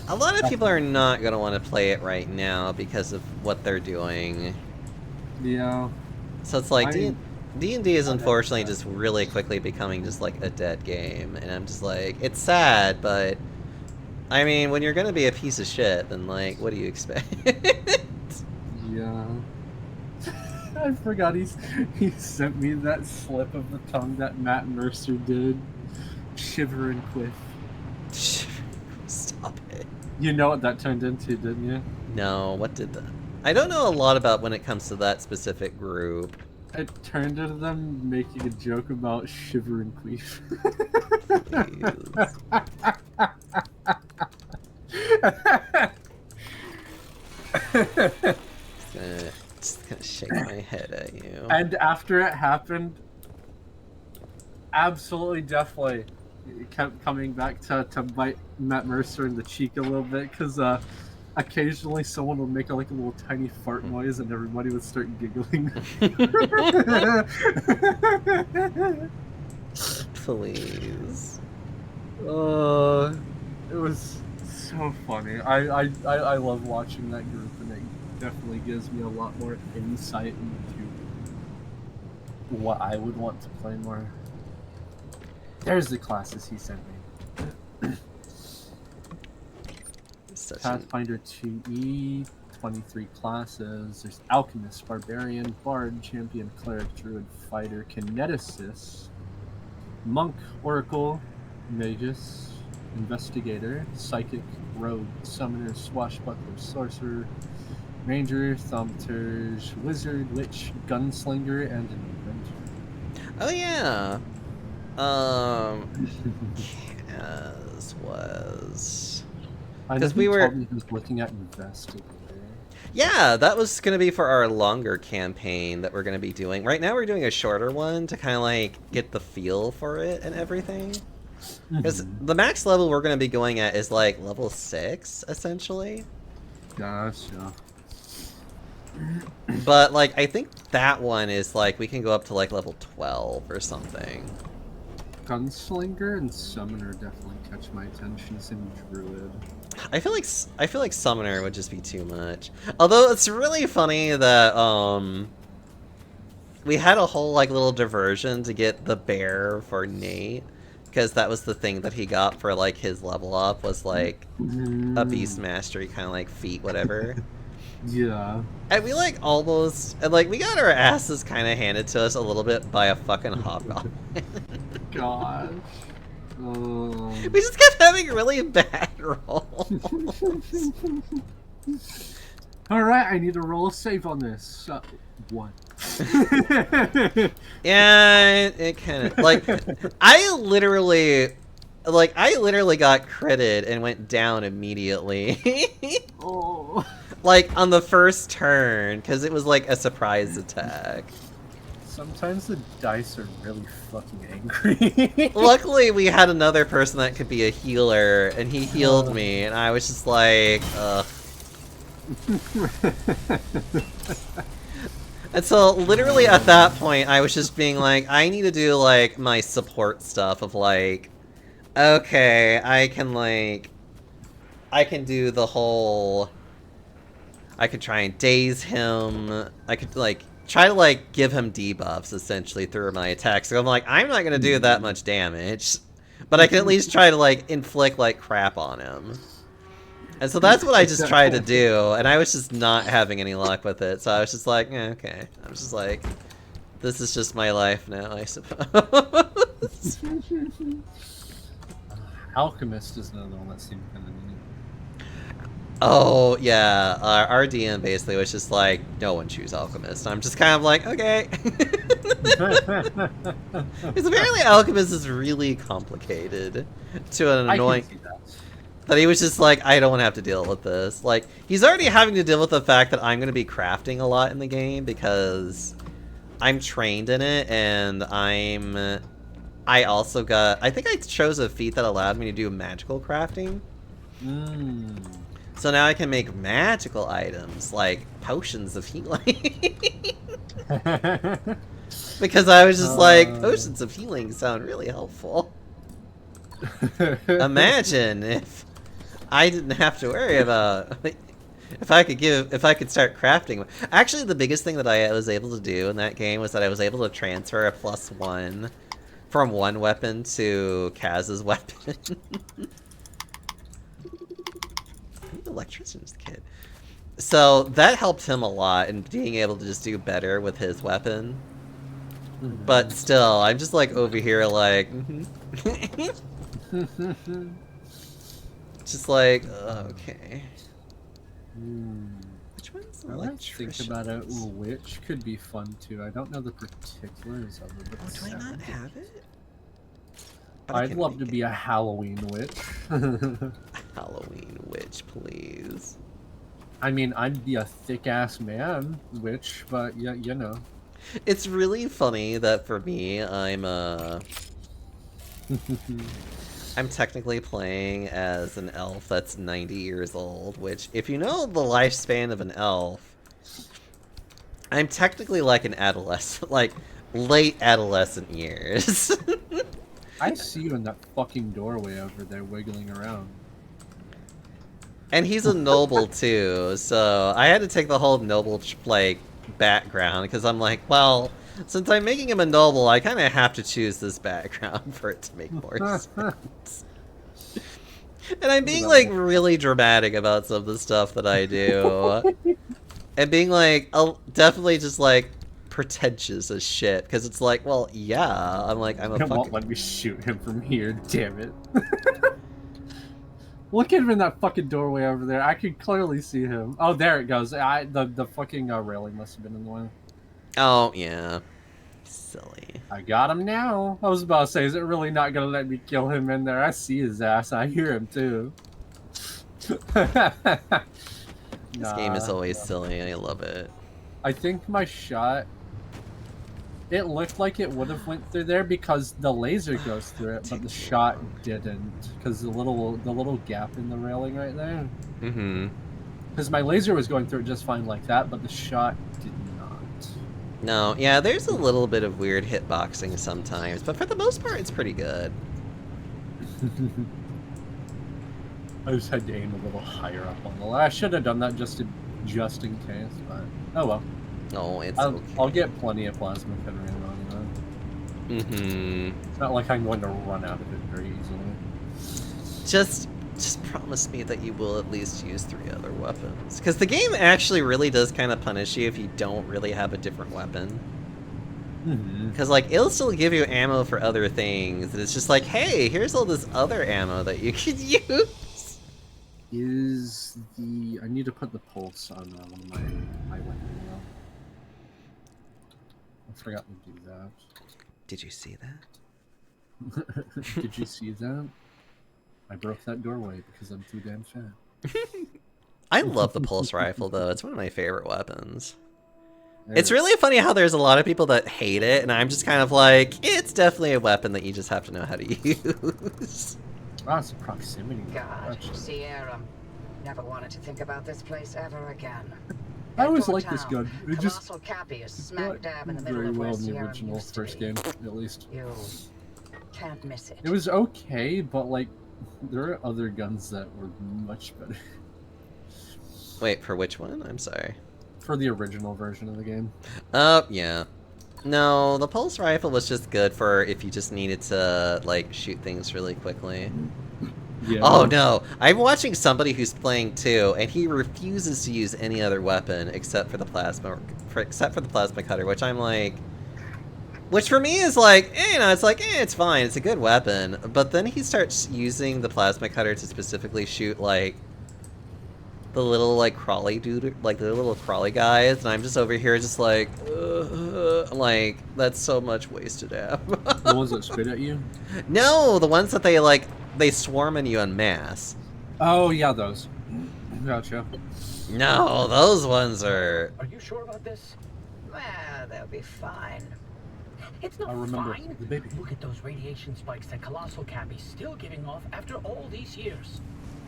A lot of people are not going to want to play it right now because of what they're doing. Yeah. So it's like, D&D is unfortunately just really quickly becoming just like a dead game. And I'm just like, it's sad, but... I mean, when you're going to be a piece of shit, then like, what do you expect? Yeah. I forgot he sent me that slip of the tongue that Matt Mercer did. Shiver and quiff. Stop it. You know what that turned into, didn't you? No, what did that? I don't know a lot about when it comes to that specific group. It turned into them making a joke about Shiver and queef. Just gonna shake my head at you. And after it happened, absolutely, definitely, it kept coming back to bite Matt Mercer in the cheek a little bit, because occasionally someone would make a little tiny fart noise and everybody would start giggling. Please. It was so funny. I love watching that group, and it definitely gives me a lot more insight into what I would want to play more. There's the classes he sent me. Pathfinder 2E, 23 classes. There's Alchemist, Barbarian, Bard, Champion, Cleric, Druid, Fighter, Kineticist, Monk, Oracle, Magus, Investigator, Psychic, Rogue, Summoner, Swashbuckler, Sorcerer, Ranger, Thaumaturge, Wizard, Witch, Gunslinger, and an Inventor. Oh yeah. Kaz was... Because we were looking at Investigator. Yeah, that was going to be for our longer campaign that we're going to be doing. Right now we're doing a shorter one to kind of like get the feel for it and everything. Because the max level we're going to be going at is like level 6, essentially. Gotcha. But like, I think that one is like, we can go up to like level 12 or something. Gunslinger and Summoner definitely catch my attention. Same Druid. I feel like Summoner would just be too much. Although it's really funny that we had a whole like little diversion to get the bear for Nate, because that was the thing that he got for like his level up, was like a beast mastery kind of like feat, whatever. Yeah. And we like almost, and like we got our asses kind of handed to us a little bit by a fucking hobgoblin. Gosh. We just kept having really bad rolls. Alright, I need to roll a save on this. 1. Yeah, it kind of, like, I literally got critted and went down immediately. Oh. Like, on the first turn, because it was like a surprise attack. Sometimes the dice are really fucking angry. Luckily, we had another person that could be a healer, and he healed me, and I was just like, ugh. And so, literally at that point, I was just being like, I need to do, like, my support stuff of, like, okay, I can do the whole... I could try and daze him. I could, like, try to, like, give him debuffs, essentially, through my attacks. So I'm like, I'm not gonna do that much damage, but I can at least try to, like, inflict, like, crap on him. And so that's what I just tried to do, and I was just not having any luck with it, so I was just like, eh, okay. I was just like, this is just my life now, I suppose. Alchemist is another one that seemed kind of neat. Oh, yeah, our DM basically was just like, no one choose Alchemist. I'm just kind of like, okay. Because apparently Alchemist is really complicated to an I can annoying... see that. That he was just like, I don't have to deal with this. Like, he's already having to deal with the fact that I'm going to be crafting a lot in the game because I'm trained in it, and I also got... I think I chose a feat that allowed me to do magical crafting. So now I can make magical items, like potions of healing. Because I was just like, potions of healing sound really helpful. Imagine if I didn't have to worry about if I could start crafting. Actually, the biggest thing that I was able to do in that game was that I was able to transfer a +1 from one weapon to Kaz's weapon. Electrician's kit. So that helped him a lot in being able to just do better with his weapon. But still, I'm just like over here like just like, okay. Which one's an electrician? Think about it. Witch could be fun too. I don't know the particulars of it. Oh, do I not have it? I'd love to be a Halloween witch. Halloween witch, please. I mean, I'd be a thick-ass man witch, but yeah, you know. It's really funny that for me, I'm technically playing as an elf that's 90 years old, which, if you know the lifespan of an elf, I'm technically like an adolescent, like, late adolescent years. I see you in that fucking doorway over there wiggling around. And he's a noble too, so I had to take the whole noble, like, background, because I'm like, well, since I'm making him a noble, I kind of have to choose this background for it to make more sense. And I'm being, like, really dramatic about some of the stuff that I do. And being, like, definitely just, like, pretentious as shit, because it's like, well, yeah, I'm like, I'm a fucking... won't let me shoot him from here, damn it. Look at him in that fucking doorway over there. I can clearly see him. Oh, there it goes. The fucking railing must have been in the way. Oh, yeah. Silly. I got him now. I was about to say, is it really not gonna let me kill him in there? I see his ass. I hear him too. This game is always silly. I love it. I think my shot... It looked like it would have went through there because the laser goes through it, but the shot didn't. Because the little gap in the railing right there. Mm-hmm. Because my laser was going through it just fine like that, but the shot did not. No, yeah, there's a little bit of weird hitboxing sometimes, but for the most part, it's pretty good. I just had to aim a little higher up on the line. I should have done that just in case, but oh well. No, it's okay. okay. I'll get plenty of plasma cutter ammo anyway. Mm-hmm. It's not like I'm going to run out of it very easily. Just promise me that you will at least use 3 other weapons. Because the game actually really does kind of punish you if you don't really have a different weapon. Because, like, it'll still give you ammo for other things, and it's just like, hey, here's all this other ammo that you could use. I need to put the pulse on one of my weapon now. I forgot to do that. Did you see that? Did you see that? I broke that doorway because I'm too damn fat. I love the pulse rifle, though. It's one of my favorite weapons. It's really funny how there's a lot of people that hate it, and I'm just kind of like, it's definitely a weapon that you just have to know how to use. Oh, it's a proximity. God, Sierra, never wanted to think about this place ever again. I always liked this gun. It just Colossal Cappy is smack dab in the middle very of well West in the Sierra original used to first be. game, at least. You can't miss it. It was okay, but like, there are other guns that were much better. Wait, for which one? I'm sorry. For the original version of the game. Yeah. No, the pulse rifle was just good for if you just needed to, like, shoot things really quickly. Yeah. Oh no, I'm watching somebody who's playing too, and he refuses to use any other weapon except for the plasma cutter, which I'm like, which for me is like, you know, it's like, it's fine, it's a good weapon, but then he starts using the plasma cutter to specifically shoot like the little like crawly dude, like the little crawly guys, and I'm just over here just like that's so much wasted ammo. The ones that spit at you? No, the ones that they swarm on you en masse. Oh yeah, those. Gotcha. No, those ones are. Are you sure about this? Well, they'll be fine. It's not I remember fine. the baby. Look at those radiation spikes that Colossal Cappy's still giving off after all these years.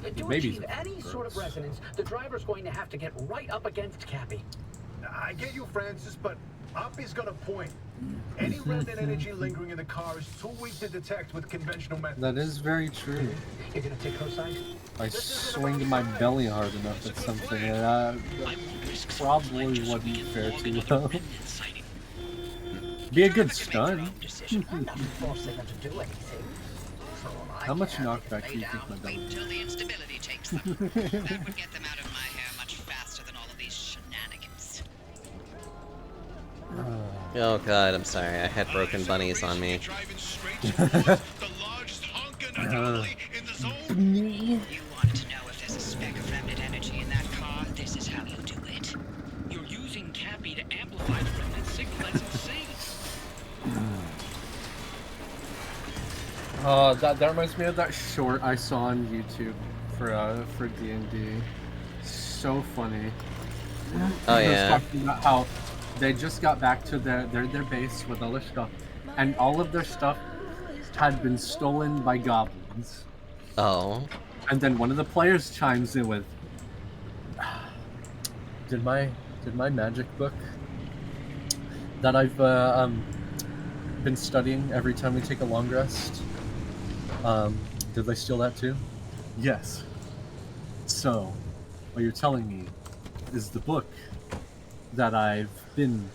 To baby's achieve any sort of resonance, the driver's going to have to get right up against Cappy. I get you, Francis, but Oppie's got a point. Any remnant energy lingering in the car is too weak to detect with conventional methods. That is very true. You're gonna take her side? I swing my belly hard enough at something, and that probably wouldn't fair too well. Be a good stun. I'm not forcing them to do anything. For all I How much care, they knockback can do you lay think down my and belly wait is? till the instability takes them. That would get them out of my hair much faster than all of these shenanigans. Oh god, I'm sorry. I had broken bunnies on me. You wanted to know if there's a speck of remnant energy in that car? This is how you do it. You're using Cappy to amplify the remnant signal. That's insane. That reminds me of that short I saw on YouTube for D&D. So funny. Oh It was yeah. talking about how they just got back to their base with all their stuff, and all of their stuff had been stolen by goblins. Oh. And then one of the players chimes in with, "Did my magic book that I've been studying every time we take a long rest, did they steal that too?" "Yes." "So, what you're telling me is the book that I've been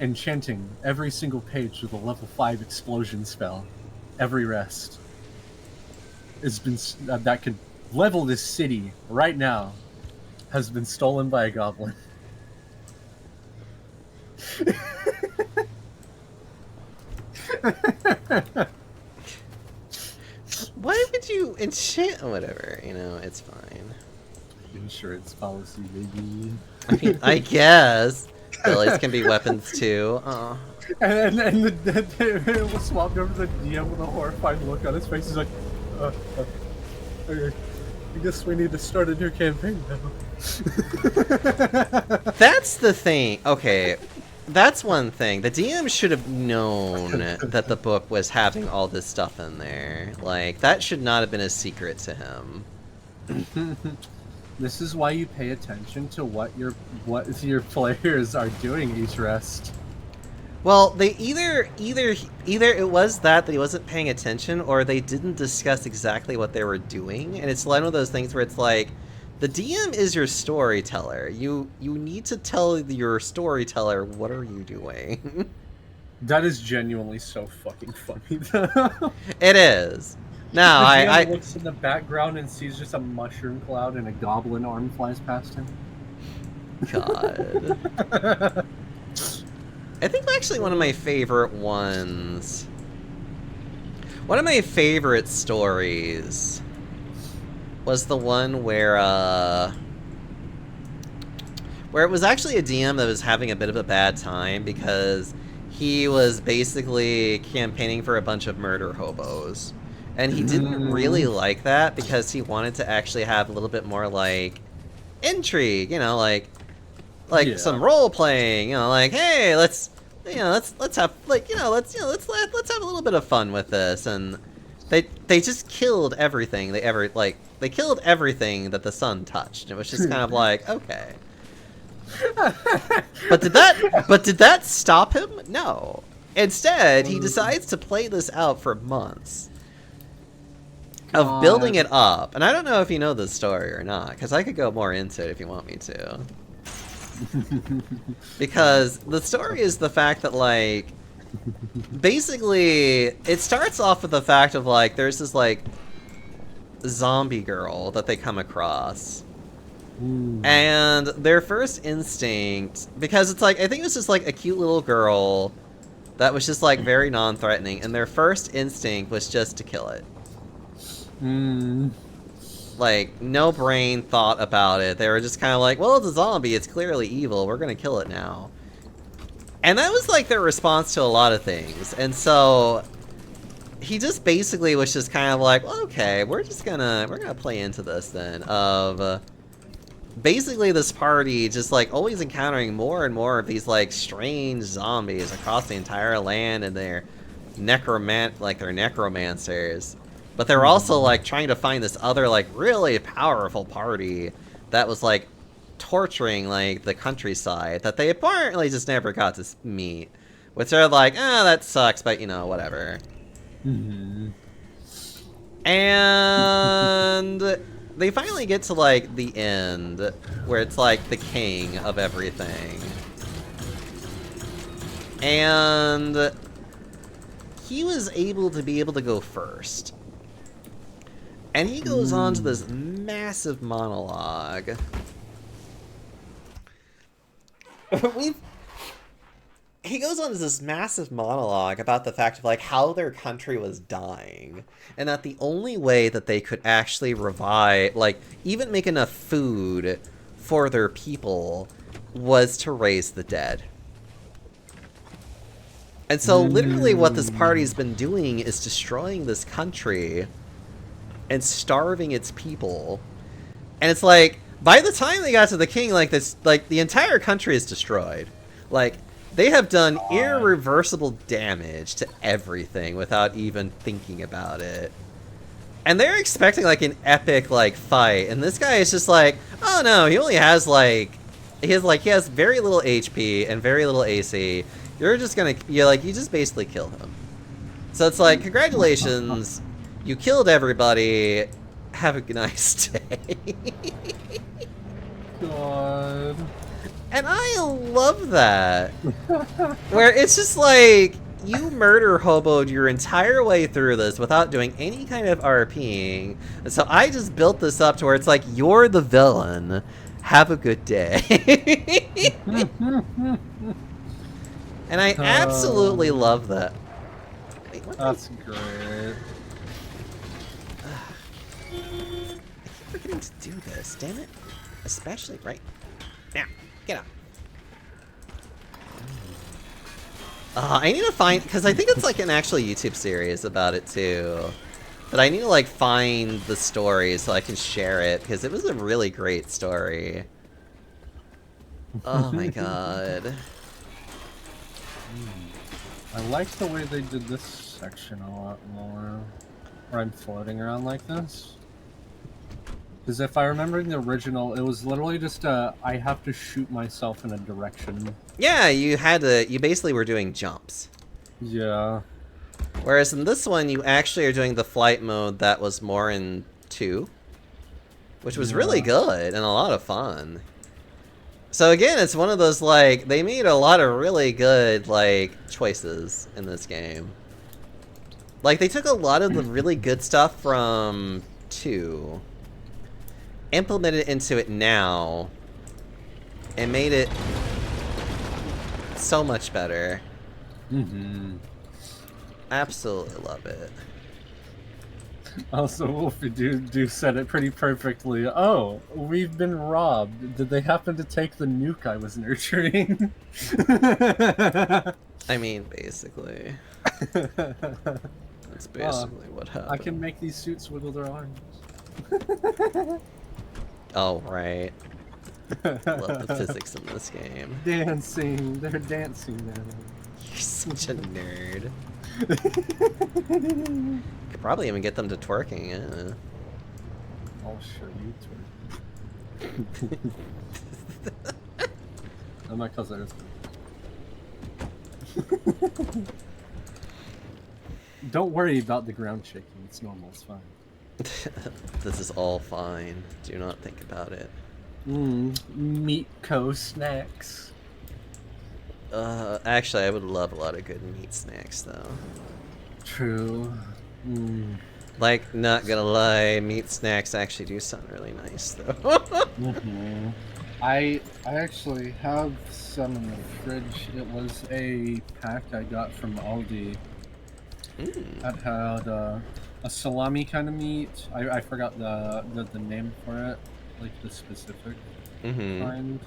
enchanting every single page with a level 5 explosion spell every rest has been that could level this city right now has been stolen by a goblin." Why would you enchant whatever? You know, it's fine. Insurance policy, baby. I mean, I guess. Billies can be weapons too. Oh. And it was swapped over to the DM with a horrified look on his face. He's like, I guess we need to start a new campaign now. That's the thing. Okay, that's one thing. The DM should have known that the book was having all this stuff in there. Like, that should not have been a secret to him. This is why you pay attention to what your players are doing each rest. Well, they either it was that he wasn't paying attention, or they didn't discuss exactly what they were doing, and it's one of those things where it's like, the DM is your storyteller. You need to tell your storyteller what are you doing. That is genuinely so fucking funny, though. It is. No, The DM I looks in the background and sees just a mushroom cloud and a goblin arm flies past him. God. I think actually one of my favorite ones. One of my favorite stories was the one where it was actually a DM that was having a bit of a bad time because he was basically campaigning for a bunch of murder hobos. And he didn't really like that because he wanted to actually have a little bit more like intrigue, you know, like some role playing, you know, like, hey, let's have like, let's have a little bit of fun with this. And they just killed everything they killed everything that the sun touched. It was just kind of like, okay. But did that stop him? No. Instead, he decides to play this out for months of building it up. And I don't know if you know this story or not, because I could go more into it if you want me to. Because the story is the fact that, like, basically, it starts off with the fact of, like, there's this, like, zombie girl that they come across. And their first instinct, because it's like, I think it was just, like, a cute little girl that was just, like, very non-threatening, and their first instinct was just to kill it. Like, no brain thought about it. They were just kind of like, well, it's a zombie. It's clearly evil. We're going to kill it now. And that was like their response to a lot of things. And so he just basically was just kind of like, well, okay, we're gonna play into this then of basically this party just like always encountering more and more of these like strange zombies across the entire land, and they're necromancers. But they're also like trying to find this other like really powerful party that was like torturing like the countryside that they apparently just never got to meet, which are like, that sucks, but you know, whatever. And they finally get to like the end where it's like the king of everything, and he was able to go first, and he goes on to this massive monologue. He goes on to this massive monologue about the fact of like how their country was dying, and that the only way that they could actually revive, like even make enough food for their people, was to raise the dead. And so literally what this party's been doing is destroying this country and starving its people. And it's like, by the time they got to the king, like this, like the entire country is destroyed. Like, they have done irreversible damage to everything without even thinking about it. And they're expecting like an epic like fight, and this guy is just like, oh no, he only has like, he has very little HP and very little AC. You just basically kill him. So it's like, congratulations, you killed everybody. Have a nice day. God. And I love that. Where it's just like, you murder hoboed your entire way through this without doing any kind of RPing. And so I just built this up to where it's like, you're the villain. Have a good day. And I absolutely love that. Wait, That's great. I keep forgetting to do this, damn it. Especially right now. Get up. I need to find, because I think it's like an actual YouTube series about it too. But I need to like find the story so I can share it, because it was a really great story. Oh my god. I like the way they did this section a lot more, where I'm floating around like this. Because if I remember in the original, it was literally just I have to shoot myself in a direction. Yeah, you basically were doing jumps. Yeah. Whereas in this one, you actually are doing the flight mode that was more in 2. Which was really good and a lot of fun. So again, it's one of those, like, they made a lot of really good, like, choices in this game. Like, they took a lot of the really good stuff from 2, implemented it into it now, and made it so much better. Absolutely love it. Also, Wolfie do said it pretty perfectly. Oh, we've been robbed. Did they happen to take the nuke I was nurturing? I mean, basically. That's basically what happened. I can make these suits wiggle their arms. Oh, right. Love the physics in this game. Dancing. They're dancing now. You're such a nerd. Could probably even get them to twerking, yeah. I'll show you twerk. Oh, my cousin is. Don't worry about the ground shaking. It's normal. It's fine. This is all fine. Do not think about it. Meat co snacks. Actually, I would love a lot of good meat snacks, though. True. Like, not gonna lie, meat snacks actually do sound really nice, though. I actually have some in the fridge. It was a pack I got from Aldi. That had a salami kind of meat. I forgot the name for it, like the specific kind.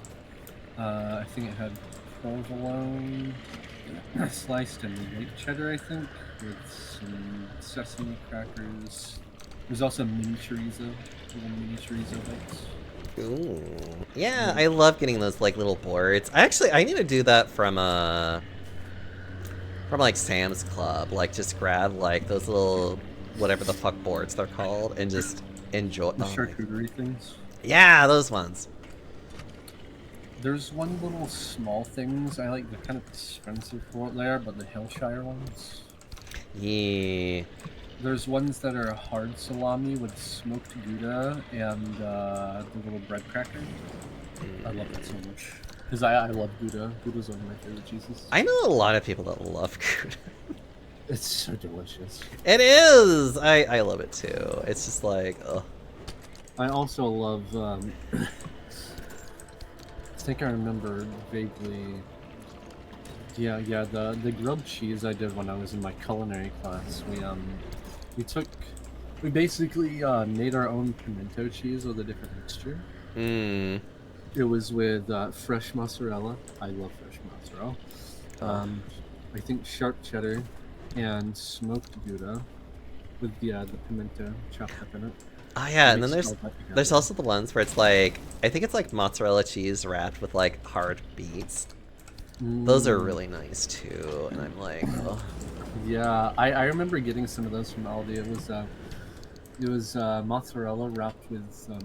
I think it had provolone sliced and white cheddar, I think, with some sesame crackers. There's also mini chorizo, little mini chorizo bites. Ooh. Yeah, I love getting those like little boards. I need to do that from like Sam's Club. Like just grab like those little whatever the fuck boards they're called and just enjoy. The charcuterie things. Yeah, those ones. There's one little small things. I like the kind of expensive for there, but the Hillshire ones. Yeah. There's ones that are hard salami with smoked Gouda and the little bread cracker. I love that so much. Because I love Gouda. Gouda's one of my favorite cheeses. I know a lot of people that love Gouda. It's so delicious. It is! I love it too. It's just like, ugh. I also love, I think I remember vaguely. Yeah, the grilled cheese I did when I was in my culinary class. We basically made our own pimento cheese with a different mixture. It was with fresh mozzarella. I love fresh mozzarella. I think sharp cheddar and smoked Gouda with the pimento chopped up in it. Oh yeah, and then there's also the ones where it's like, I think it's like mozzarella cheese wrapped with like hard beets. Those are really nice too, and I'm like, oh. Yeah, I remember getting some of those from Aldi. It was mozzarella wrapped with I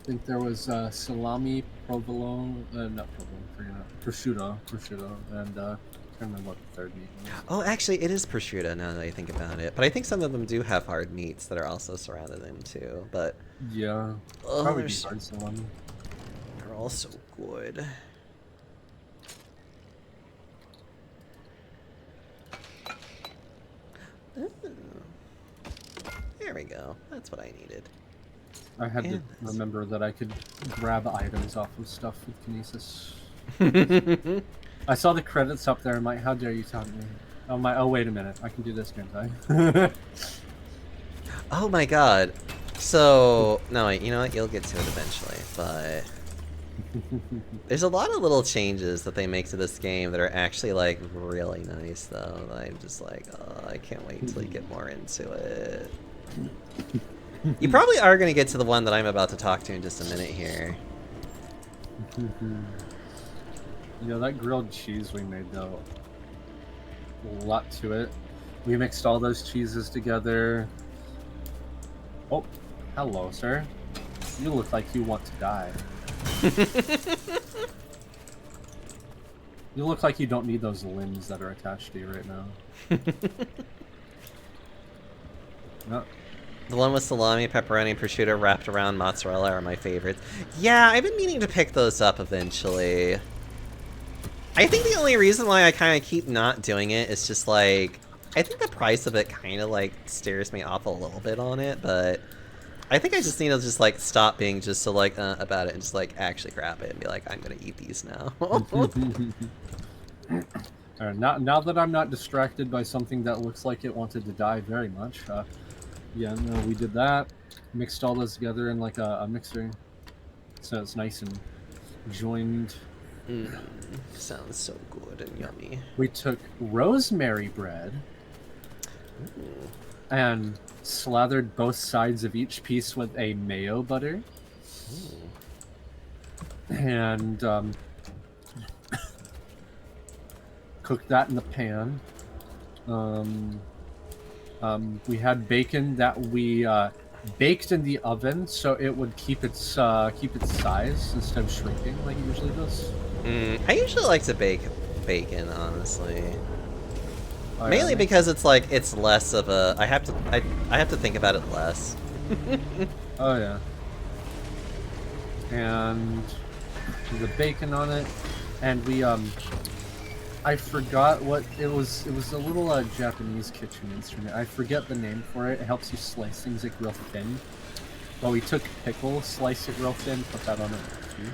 think there was salami, provolone, not provolone, prosciutto, and I can't remember what the third meat was. Oh, actually, it is prosciutto now that I think about it. But I think some of them do have hard meats that are also surrounded in too. But yeah, probably be hard salami. They're all so good. Ooh. There we go. That's what I needed. I had to remember that I could grab items off of stuff with kinesis. I saw the credits up there. I'm like, how dare you taunt me? Oh wait a minute. I can do this, can't I? Oh my god. So, no, wait, you know what? You'll get to it eventually, but there's a lot of little changes that they make to this game that are actually, like, really nice, though. I'm just like, oh, I can't wait until you get more into it. You probably are going to get to the one that I'm about to talk to in just a minute here. Yeah, that grilled cheese we made, though, a lot to it. We mixed all those cheeses together. Oh, hello, sir. You look like you want to die. You look like you don't need those limbs that are attached to you right now. No. The one with salami, pepperoni, and prosciutto wrapped around mozzarella are my favorites. Yeah, I've been meaning to pick those up eventually. I think the only reason why I kind of keep not doing it is just like, I think the price of it kind of like stares me off a little bit on it, but I think I just need to just like stop being just so like about it and just like actually grab it and be like, I'm gonna eat these now. Now that I'm not distracted by something that looks like it wanted to die very much, yeah, no, we did that, mixed all those together in like a mixer, so it's nice and joined. Sounds so good and yummy. We took rosemary bread and slathered both sides of each piece with a mayo butter. And cooked that in the pan. We had bacon that we baked in the oven so it would keep its size instead of shrinking like it usually does. I usually like to bake bacon, honestly. Oh, Mainly yeah. because it's like it's less of a I have to think about it less. Oh yeah. And the bacon on it, and we I forgot what it was. It was a little Japanese kitchen instrument. I forget the name for it. It helps you slice things like real thin. But we took pickle, sliced it real thin, put that on it too.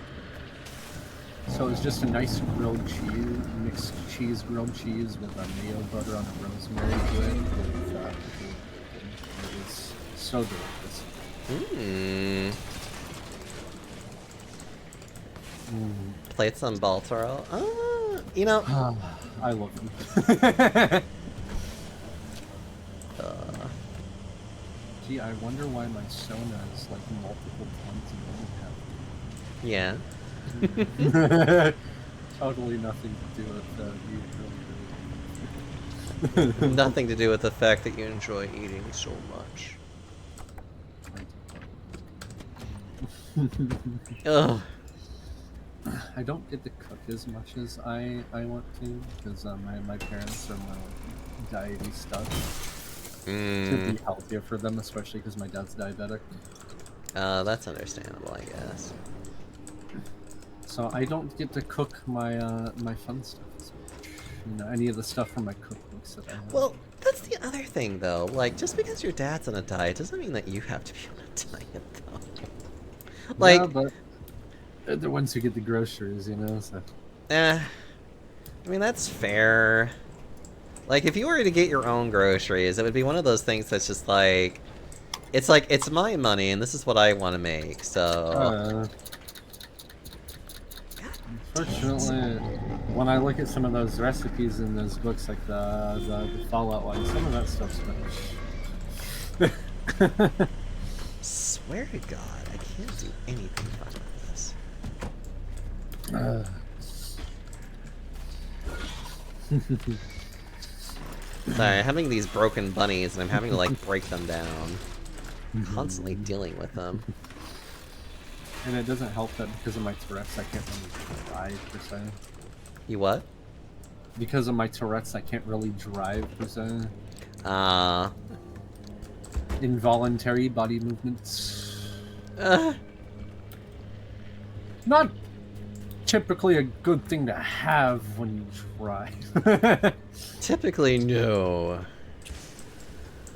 So it was just a nice grilled cheese, mixed cheese, grilled cheese with a mayo butter on a rosemary bread with pickle so delicious. Mmm. Played some Baltoro. You know. I love them. Gee, I wonder why my Sona is like multiple points and Yeah. totally nothing to do with you. Nothing to do with the fact that you enjoy eating so much. Ugh. I don't get to cook as much as I want to because my parents are my diety stuff. To be healthier for them, especially because my dad's diabetic. That's understandable, I guess. So I don't get to cook my my fun stuff as much. You know, any of the stuff from my cookbooks that I have. Well, that's the other thing, though. Like, just because your dad's on a diet doesn't mean that you have to be on a diet, though. Like, yeah, but they're the ones who get the groceries, you know. So. I mean, that's fair. Like, if you were to get your own groceries, it would be one of those things that's just like, it's my money, and this is what I want to make, so... Unfortunately, when I look at some of those recipes in those books, like the Fallout one, some of that stuff's finished. Swear to God, I can't do anything fun with this. Sorry, I'm having these broken bunnies, and I'm having to, like, break them down. Constantly dealing with them. And it doesn't help that because of my Tourette's, I can't really drive, per se. You what? Because of my Tourette's, I can't really drive, per se. Involuntary body movements. Not typically a good thing to have when you drive. Typically, no.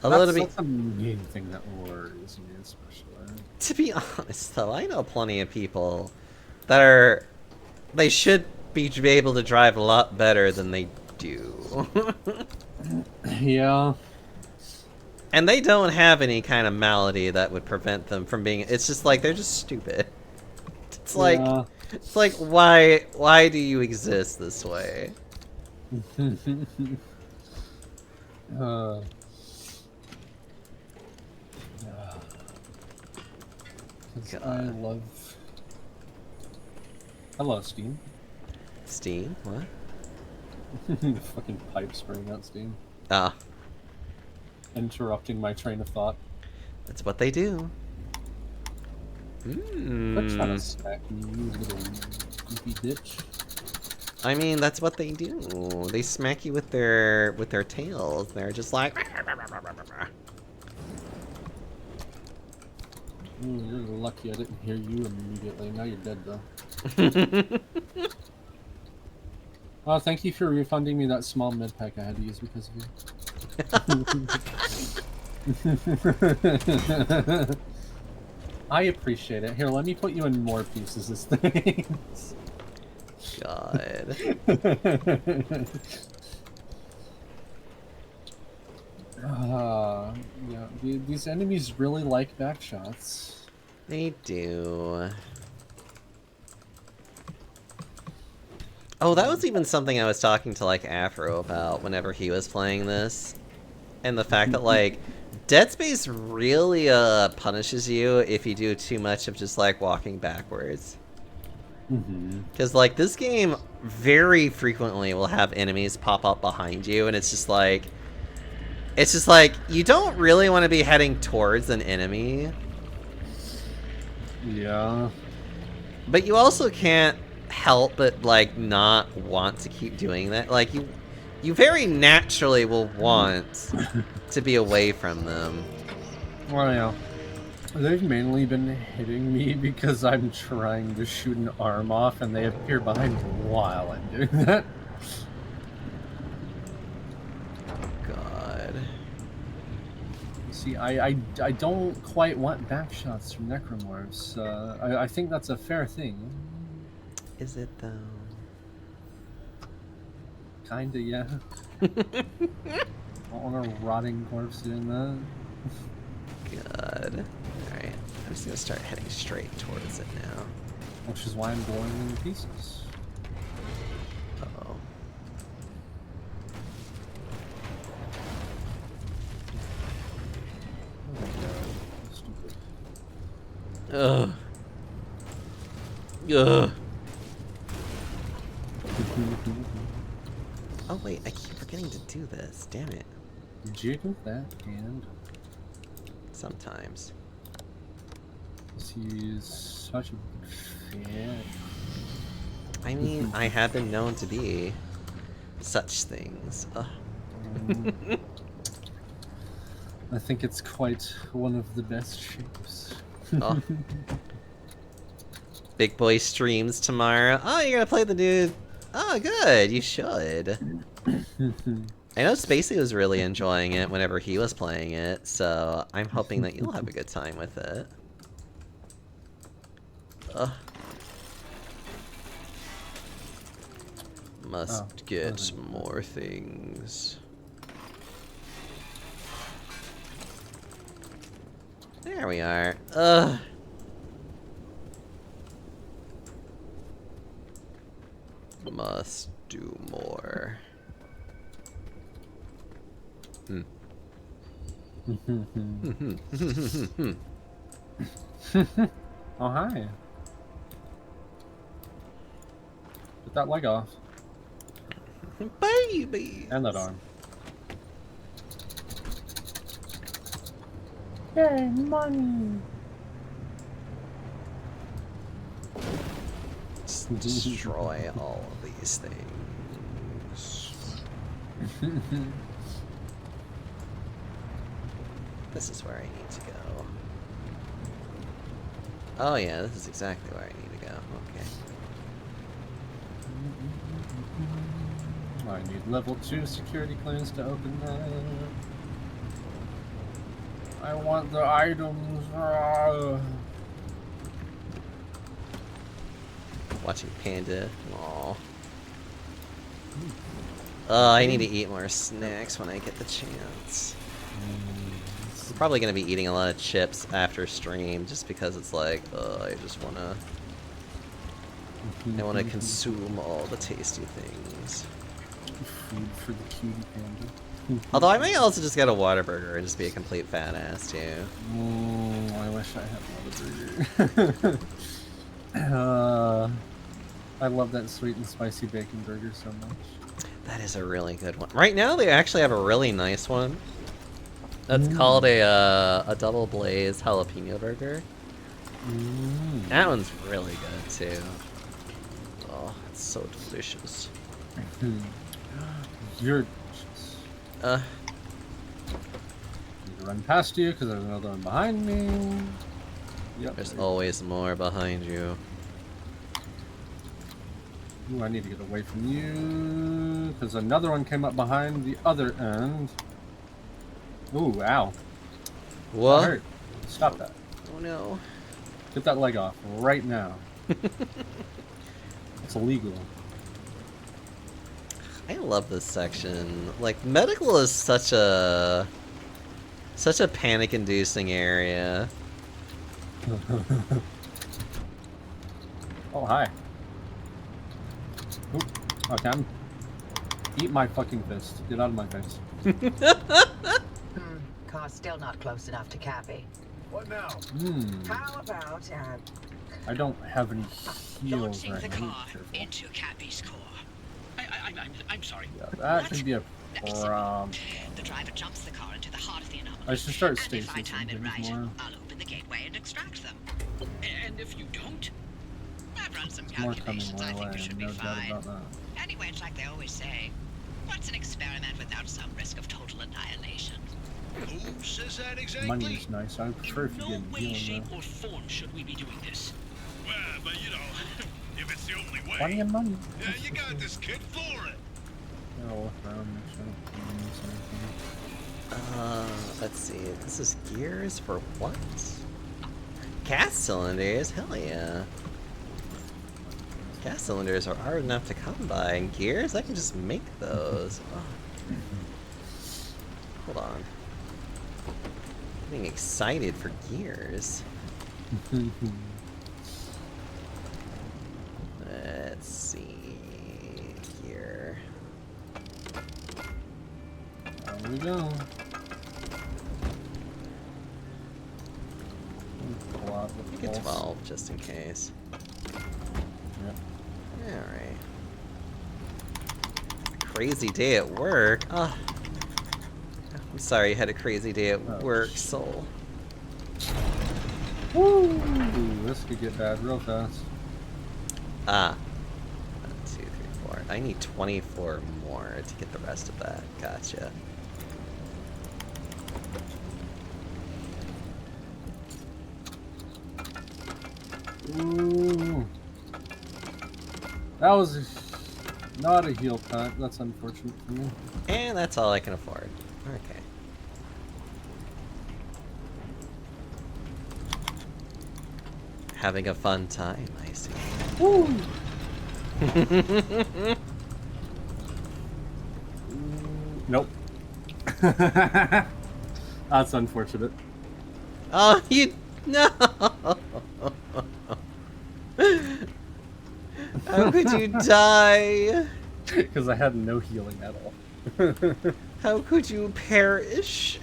Although That's the main thing that worries me, especially. To be honest, though, I know plenty of people that they should be able to drive a lot better than they do. Yeah. And they don't have any kind of malady that would prevent them from being... It's just like, they're just stupid. It's like... Yeah. It's like, why do you exist this way? I love steam. Steam? What? The fucking pipe spraying out steam. Ah. Interrupting my train of thought. That's what they do. They're trying to smack you, you little goofy bitch. I mean, that's what they do. They smack you with their tails. They're just like... Ooh, you're lucky I didn't hear you immediately. Now you're dead, though. Oh, thank you for refunding me that small med pack I had to use because of you. I appreciate it. Here, let me put you in more pieces of things. God. Yeah, these enemies really like back shots. They do. Oh, that was even something I was talking to, like, Afro about whenever he was playing this. And the fact that, like, Dead Space really, punishes you if you do too much of just, like, walking backwards. Because, like, this game very frequently will have enemies pop up behind you, and it's just like, you don't really want to be heading towards an enemy. Yeah. But you also can't help but, like, not want to keep doing that. Like, you very naturally will want to be away from them. Well, yeah. They've mainly been hitting me because I'm trying to shoot an arm off, and they appear behind me while I'm doing that. God. See, I don't quite want back shots from necromorphs. I think that's a fair thing. Is it, though? Kinda, yeah. I don't want a rotting corpse doing that. good. Alright, I'm just gonna start heading straight towards it now. Which is why I'm blowing them in pieces. Uh-oh. Oh my god. Stupid. Ugh. Ugh. Oh wait, I keep forgetting to do this. Damn it. Jiggle that hand. Sometimes. He's such a fan. I mean, I have been known to be such things. Ugh. I think it's quite one of the best shapes. Oh. Big boy streams tomorrow. Oh, you're gonna play the dude. Oh, good. You should. I know Spacey was really enjoying it whenever he was playing it, so I'm hoping that you'll have a good time with it. Ugh. Must get more things. There we are. Ugh. Must do more. Oh, hi. Put that leg off. Baby! And that arm. Yay, money! Just destroy all of these things. This is where I need to go. Oh yeah, this is exactly where I need to go. Okay. I need level 2 security clearance to open that. I want the items. Watching Panda. Aww. I need to eat more snacks when I get the chance. I'm probably gonna be eating a lot of chips after stream, just because it's like, I just wanna... I wanna consume all the tasty things. Food for the cutie panda. Although I may also just get a Whataburger and just be a complete fat ass too. I wish I had Whataburger. I love that sweet and spicy bacon burger so much. That is a really good one. Right now they actually have a really nice one. That's called a double blaze jalapeno burger. That one's really good too. Oh, it's so delicious. You're Uh, need to run past you because there's another one behind me. Yep. there's always more behind you. Ooh, I need to get away from you because another one came up behind the other end. Ooh, ow. That What? hurt. Stop that. Oh no. Get that leg off right now. It's illegal. I love this section. Like, medical is such a panic-inducing area. Oh, hi. Oop. Okay, eat my fucking fist. Get out of my face. Car's still not close enough to Cappy. What now? How about, I don't have any heals Launching right the now. car into Cappy's core. I'm sorry. Yeah, that could be a problem. The driver jumps the car into the heart of the anomaly. I should start and if I stasis time it and right, things more. I'll open the gateway and extract them. And if you don't? I've run some More coming calculations. I my think way, you should be no doubt fine. about that. Anyway, it's like they always say, what's an experiment without some risk of total annihilation? Who says that exactly? Money is nice. I would prefer if you no didn't way, heal shape, though. or form should we be doing this. Well, but you know, if it's the only way. Plenty of money. Yeah, you got this, kid. Floor it. I'll look around, make sure I don't miss anything. Let's see. This is gears for what? Gas cylinders? Hell yeah. Gas cylinders are hard enough to come by, and gears? I can just make those. Oh. Hold on. Getting excited for gears. Let's see here. There we go. Pull out the Make it pulse. 12 just in case. Yep. Alright. Crazy day at work. Ah. I'm sorry you had a crazy day at work, Soul. Woo! This could get bad real fast. Ah. 1, 2, 3, 4. I need 24 more to get the rest of that. Gotcha. Ooh. That was not a heal pack. That's unfortunate for me. And that's all I can afford. Okay. Having a fun time, I see. Woo! Nope. That's unfortunate. Oh, you... No! How could you die? Because I had no healing at all. How could you perish?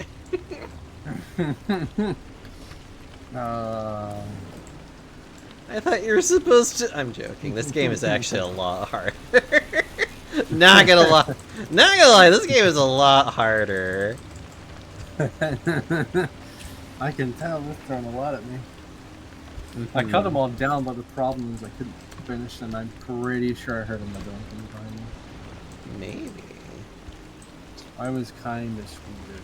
I thought you were supposed to... I'm joking. This game is actually a lot harder. Not gonna lie. Not gonna lie, this game is a lot harder. I can tell they're throwing a lot at me. I cut them all down, but the problem is I couldn't finish them. I'm pretty sure I heard them behind me. Maybe. I was kind of screwed.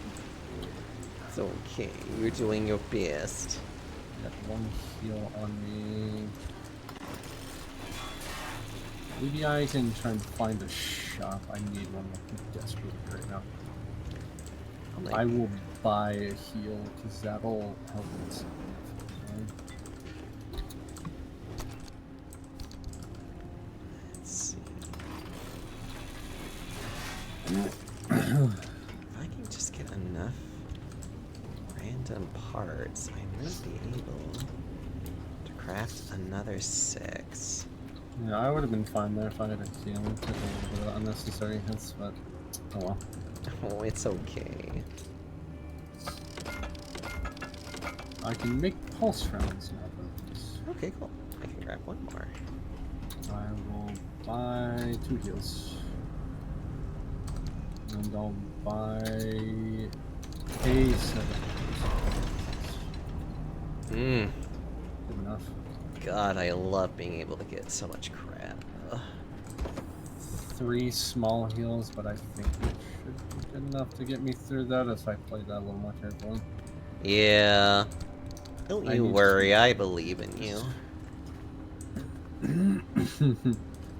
It's okay. You're doing your best. Got one heal on me. Maybe I can try and find a shop. I need one desperately right now. I will buy a heal because that'll help us. Let's see. If I can just get enough random parts, I might be able to craft another 6. Yeah, I would have been fine there if I had a heal. Took a little bit of unnecessary hits, but oh well. Oh, it's okay. I can make pulse rounds now. Okay, cool. I can grab one more. I will buy 2 heals. And I'll buy a 7. Mmm. Good enough. God, I love being able to get so much crap. Ugh. 3 small heals, but I think it should be good enough to get me through that if I play that a little more carefully. Yeah. Don't you worry, I believe in you.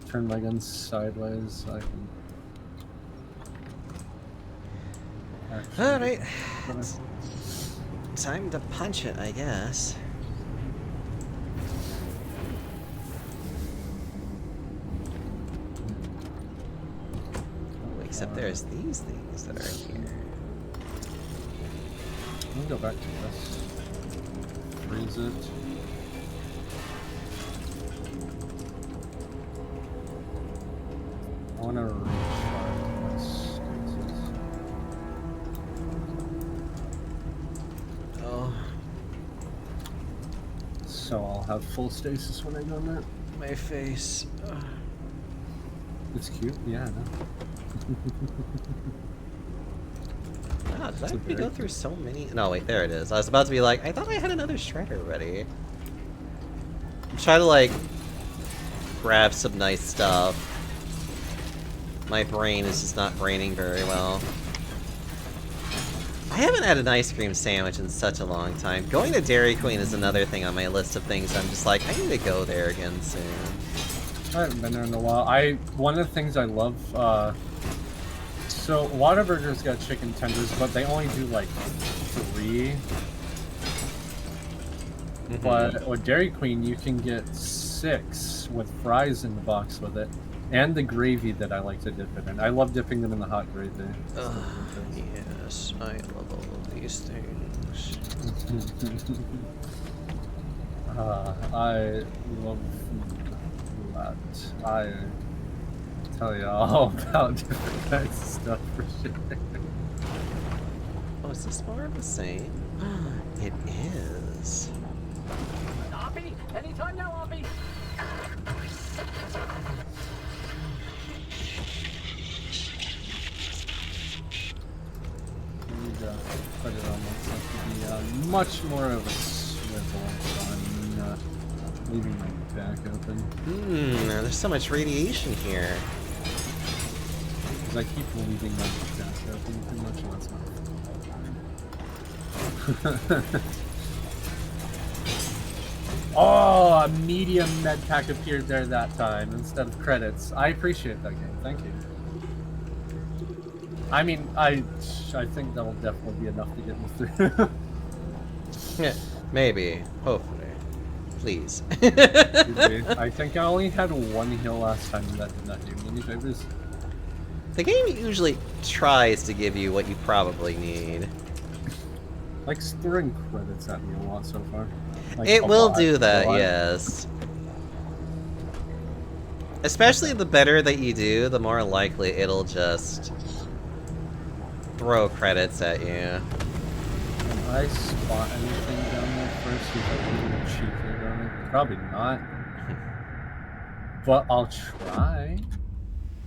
Turn my gun sideways so I can... Alright. Time to punch it, I guess. Oh, except there's these things that are here. Let me go back to this. Freeze it. I want to recharge my stasis. Oh. So I'll have full stasis when I go in there. My face. Ugh. It's cute, yeah, I know. Wow, did I have to go through so many? No, wait, there it is. I was about to be like, I thought I had another shredder ready. I'm trying to, like, grab some nice stuff. My brain is just not braining very well. I haven't had an ice cream sandwich in such a long time. Going to Dairy Queen is another thing on my list of things I'm just like, I need to go there again soon. I haven't been there in a while. One of the things I love, so Whataburger's got chicken tenders, but they only do like 3. But with Dairy Queen, you can get 6 with fries in the box with it. And the gravy that I like to dip it in. I love dipping them in the hot gravy. Yes, I love all of these things. I love food. That I tell you all about different kinds of stuff for sure. Oh, is this more of the same? It is. Oppie, anytime now, Oppie. Put it on myself to be much more of a swivel, so I'm not leaving my back open. There's so much radiation here. Because I keep leaving my back open too much, and that's not fun. Oh, a medium med pack appeared there that time instead of credits. I appreciate that game. Thank you. I mean, I think that'll definitely be enough to get me through. Yeah, maybe. Hopefully. Please. I think I only had one heal last time that did not do me any favors. The game usually tries to give you what you probably need. Like throwing credits at me a lot so far. Like, It will lot, do that, a lot. yes. Especially the better that you do, the more likely it'll just throw credits at you. Can I spot anything down there first? See if I can get a cheat hit on it? Probably not. But I'll try.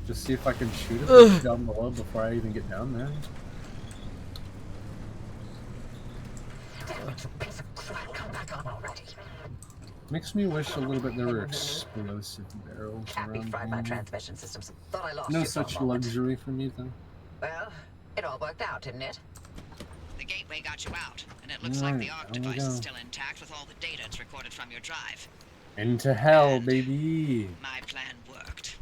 Just see if I can shoot it down below before I even get down there. Makes me wish a little bit there were explosive barrels Cappy around fried my here. transmission systems. Thought I lost No you for a such moment. luxury for me, though. Well, it all worked out, didn't it? The gateway got you out, and it looks like the ARC device is still intact with all the data it's recorded from your drive. Into hell, baby! My plan worked.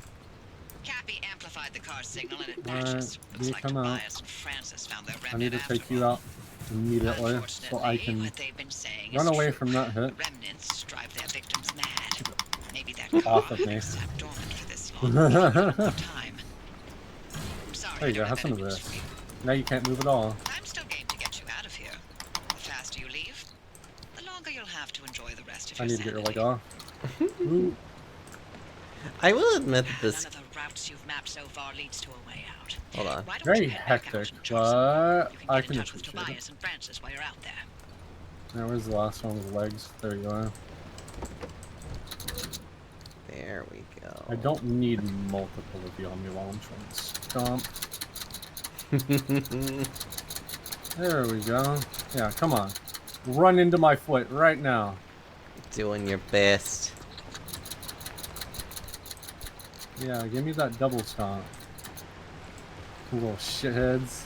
Cappy amplified the car's signal and it Alright, matches. Looks you like come out. Tobias and Francis found their I need remnant to take after you all. out immediately so I can what they've been saying run is away true. from that hit. The remnants drive their victims mad. Maybe that car Off of me. sat dormant for this long time. I'm sorry. There you I go, don't have some of better news this. for you. Now you can't move at all. I'm still game to get you out of here. The faster you leave, the longer you'll have to enjoy the rest of I your need to get your leg sanity. off. Ooh. I will admit that this... None of the routes you've mapped so far leads to a way out. Hold on. Why don't Very you head back out hectic, and enjoy some- but You can I get in can touch with appreciate it. Tobias and Francis while you're out there. Now where's the last one with the legs? There you are. There we go. I don't need multiple of you on me while I'm trying to stomp. There we go. Yeah, come on. Run into my foot right now. Doing your best. Yeah, give me that double stomp. You little shitheads.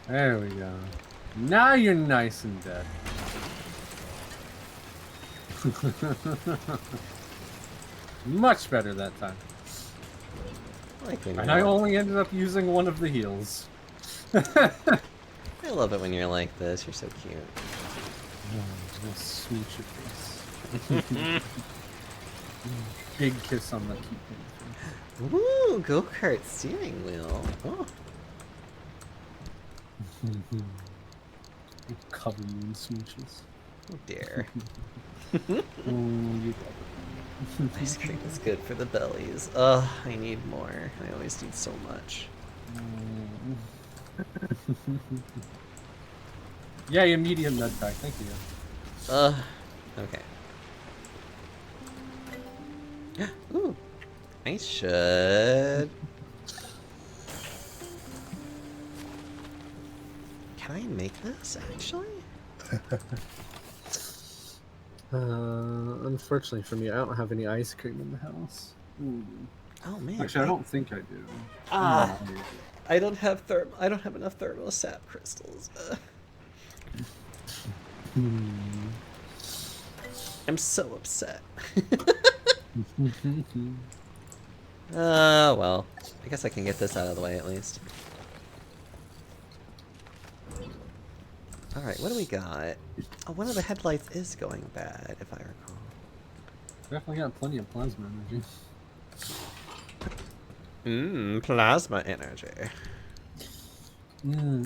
There we go. Now you're nice and dead. Much better that time. Like when And you're I like- only ended up using one of the heals. I love it when you're like this. You're so cute. Oh, smooch your face. Big kiss on the cheek. Ooh, go-kart steering wheel. Oh. Cover you in smooches. Oh dear. Oh, you got it. Ice cream is good for the bellies. Ugh, I need more. I always need so much. Yeah, your medium med pack. Thank you. Okay. Ooh. I should... Can I make this, actually? Unfortunately for me, I don't have any ice cream in the house. Oh, man. Actually, I don't think I do. Ah. I don't have enough thermostat crystals. I'm so upset. Well, I guess I can get this out of the way at least. Alright, what do we got? Oh, one of the headlights is going bad, if I recall. Definitely got plenty of plasma energy. Plasma energy.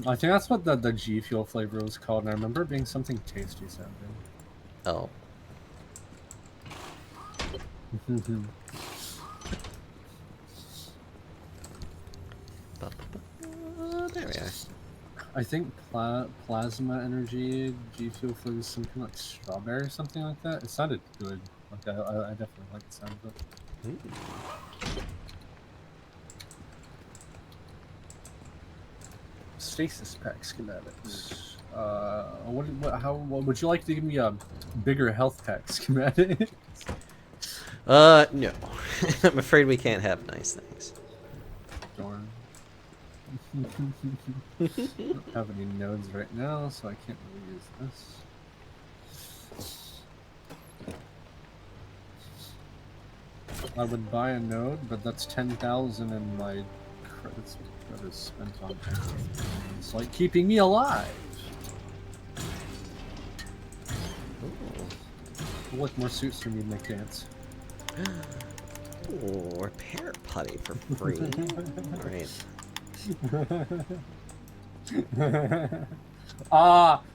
I think that's what the G Fuel flavor was called, and I remember it being something tasty sounding. Oh. There we are. I think plasma energy G Fuel flavor is something like strawberry or something like that. It sounded good. Like I definitely like the sound of it. Stasis pack schematics. What would you like to give me a bigger health pack schematic? No. I'm afraid we can't have nice things. Darn. I don't have any nodes right now, so I can't really use this. I would buy a node, but that's 10,000 in my credits that is spent on it. It's like keeping me alive. Look, more suits for me to make dance. Ooh, repair putty for free. Alright.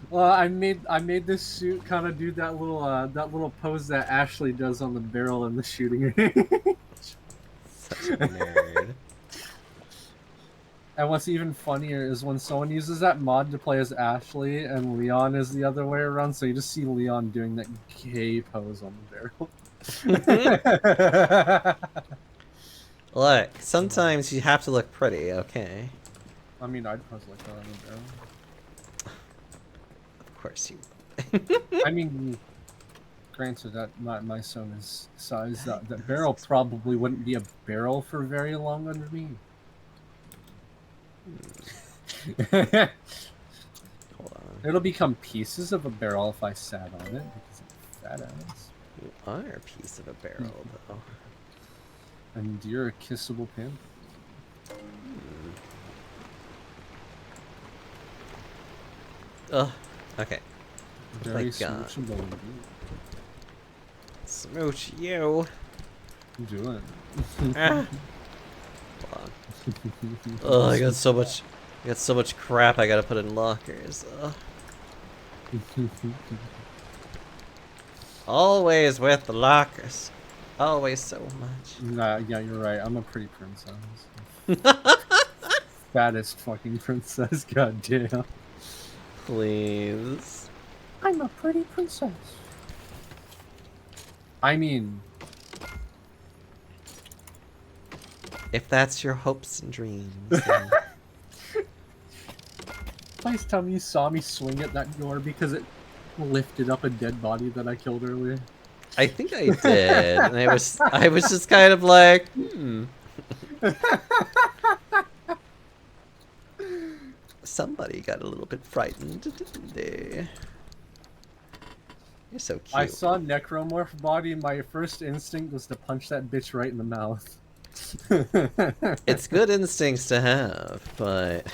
Well, I made this suit kind of do that little pose that Ashley does on the barrel in the shooting range. Such a nerd. And what's even funnier is when someone uses that mod to play as Ashley and Leon is the other way around, so you just see Leon doing that gay pose on the barrel. Look, sometimes you have to look pretty, okay? I mean, I'd pose like that on the barrel. Of course you I mean, granted that my son is size that barrel probably wouldn't be a barrel for very long under me. Hold on. It'll become pieces of a barrel if I sat on it because I'm fat ass. You are a piece of a barrel, though. And you're a kissable pin. Ugh. Okay. Very My God. smoochable indeed. Smooch you. Do it. Ah. Hold on. Oh, I got so much crap I gotta put in lockers. Ugh. Always with the lockers. Always so much. Nah, yeah, you're right. I'm a pretty princess. Fattest fucking princess, goddamn. Please. I'm a pretty princess. I mean, if that's your hopes and dreams. Then... please tell me you saw me swing at that door because it lifted up a dead body that I killed earlier. I think I did, and I was just kind of like, Somebody got a little bit frightened, didn't they? You're so cute. I saw Necromorph body, and my first instinct was to punch that bitch right in the mouth. It's good instincts to have, but...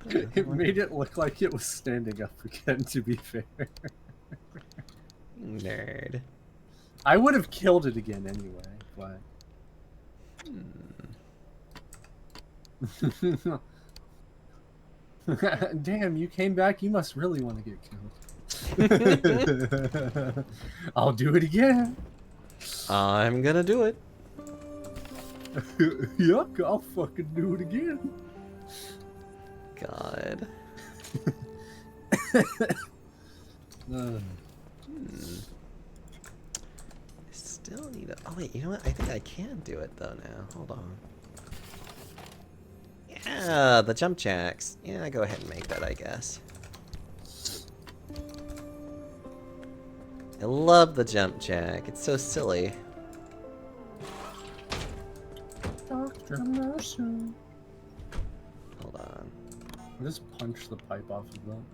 It made it look like it was standing up again, to be fair. Nerd. I would have killed it again anyway, but... Damn, you came back, you must really want to get killed. I'll do it again. I'm gonna do it. Yuck, I'll fucking do it again. God. I still need a... Oh wait, you know what? I think I can do it though now. Hold on. Yeah, the jump jacks. Yeah, go ahead and make that, I guess. I love the jump jack. It's so silly. Dr. Mercer. Hold on. I'll just punch the pipe off of them.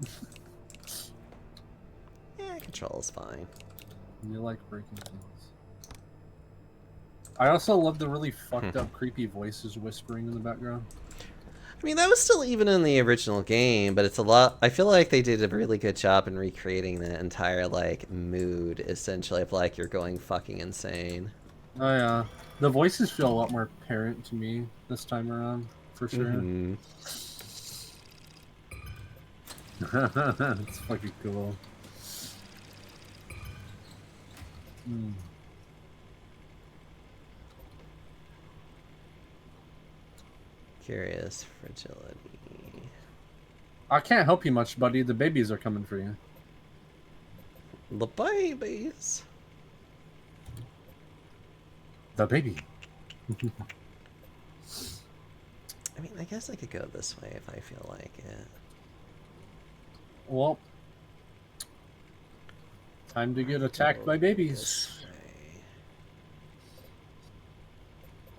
Yeah, control's fine. You like breaking things. I also love the really fucked up creepy voices whispering in the background. I mean, that was still even in the original game, but it's a lot. I feel like they did a really good job in recreating the entire like mood, essentially, of like you're going fucking insane. Oh yeah, the voices feel a lot more apparent to me this time around, for sure. Mm-hmm. It's fucking cool. Mm. Curious fragility. I can't help you much, buddy. The babies are coming for you. The babies. The baby. I mean, I guess I could go this way if I feel like it. Well, time to get attacked by babies. This way.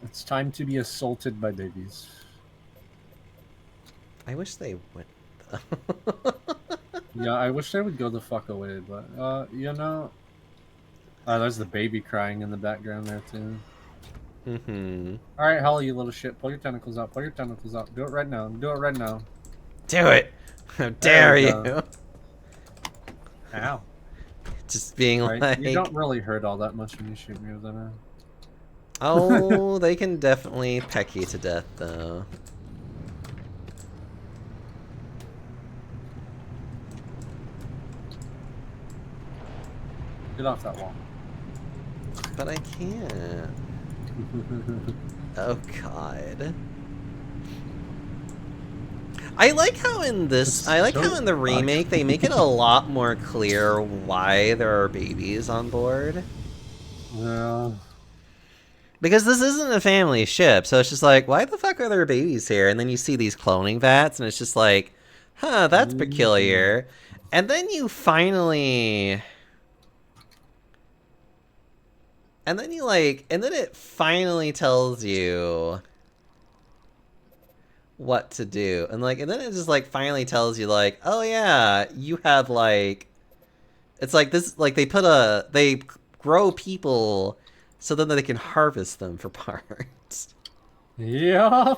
It's time to be assaulted by babies. I wish they would. Yeah, I wish they would go the fuck away, but, you know... Oh, there's the baby crying in the background there, too. Mm-hmm. Alright, Holly, you little shit. Pull your tentacles out. Pull your tentacles out. Do it right now. Do it right now. Do it! How dare we you! go. Ow. Just being Right? like... You don't really hurt all that much when you shoot me with that. Oh, they can definitely peck you to death, though. Get off that wall. But I can't. Oh, God. I like how in this... I like how in the remake they make it a lot more clear why there are babies on board. Yeah. Because this isn't a family ship, so it's just like, why the fuck are there babies here? And then you see these cloning vats, and it's just like, huh, that's peculiar. And then you finally... And then you like... And then it finally tells you what to do. And like, and then it just like finally tells you like, oh yeah, you have like... It's like this, like they put a... They grow people... So then they can harvest them for parts. Yeah.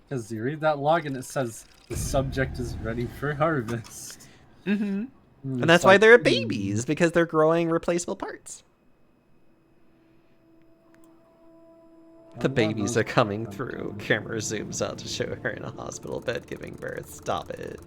Because you read that log and it says the subject is ready for harvest. Mm-hmm. And that's why they're babies, because they're growing replaceable parts. The babies are coming through. Camera zooms out to show her in a hospital bed giving birth. Stop it.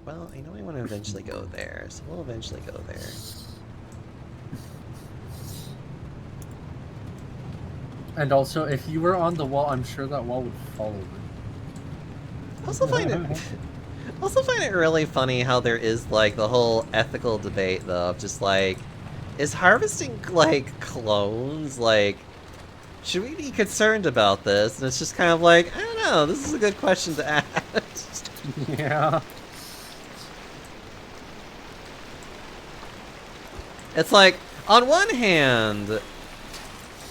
Well, I know I want to eventually go there, so we'll eventually go there. And also, if you were on the wall, I'm sure that wall would fall over. Also find it really funny how there is like the whole ethical debate though of just like, is harvesting like clones like, should we be concerned about this? And it's just kind of like, I don't know, this is a good question to ask. Yeah. It's like, on one hand,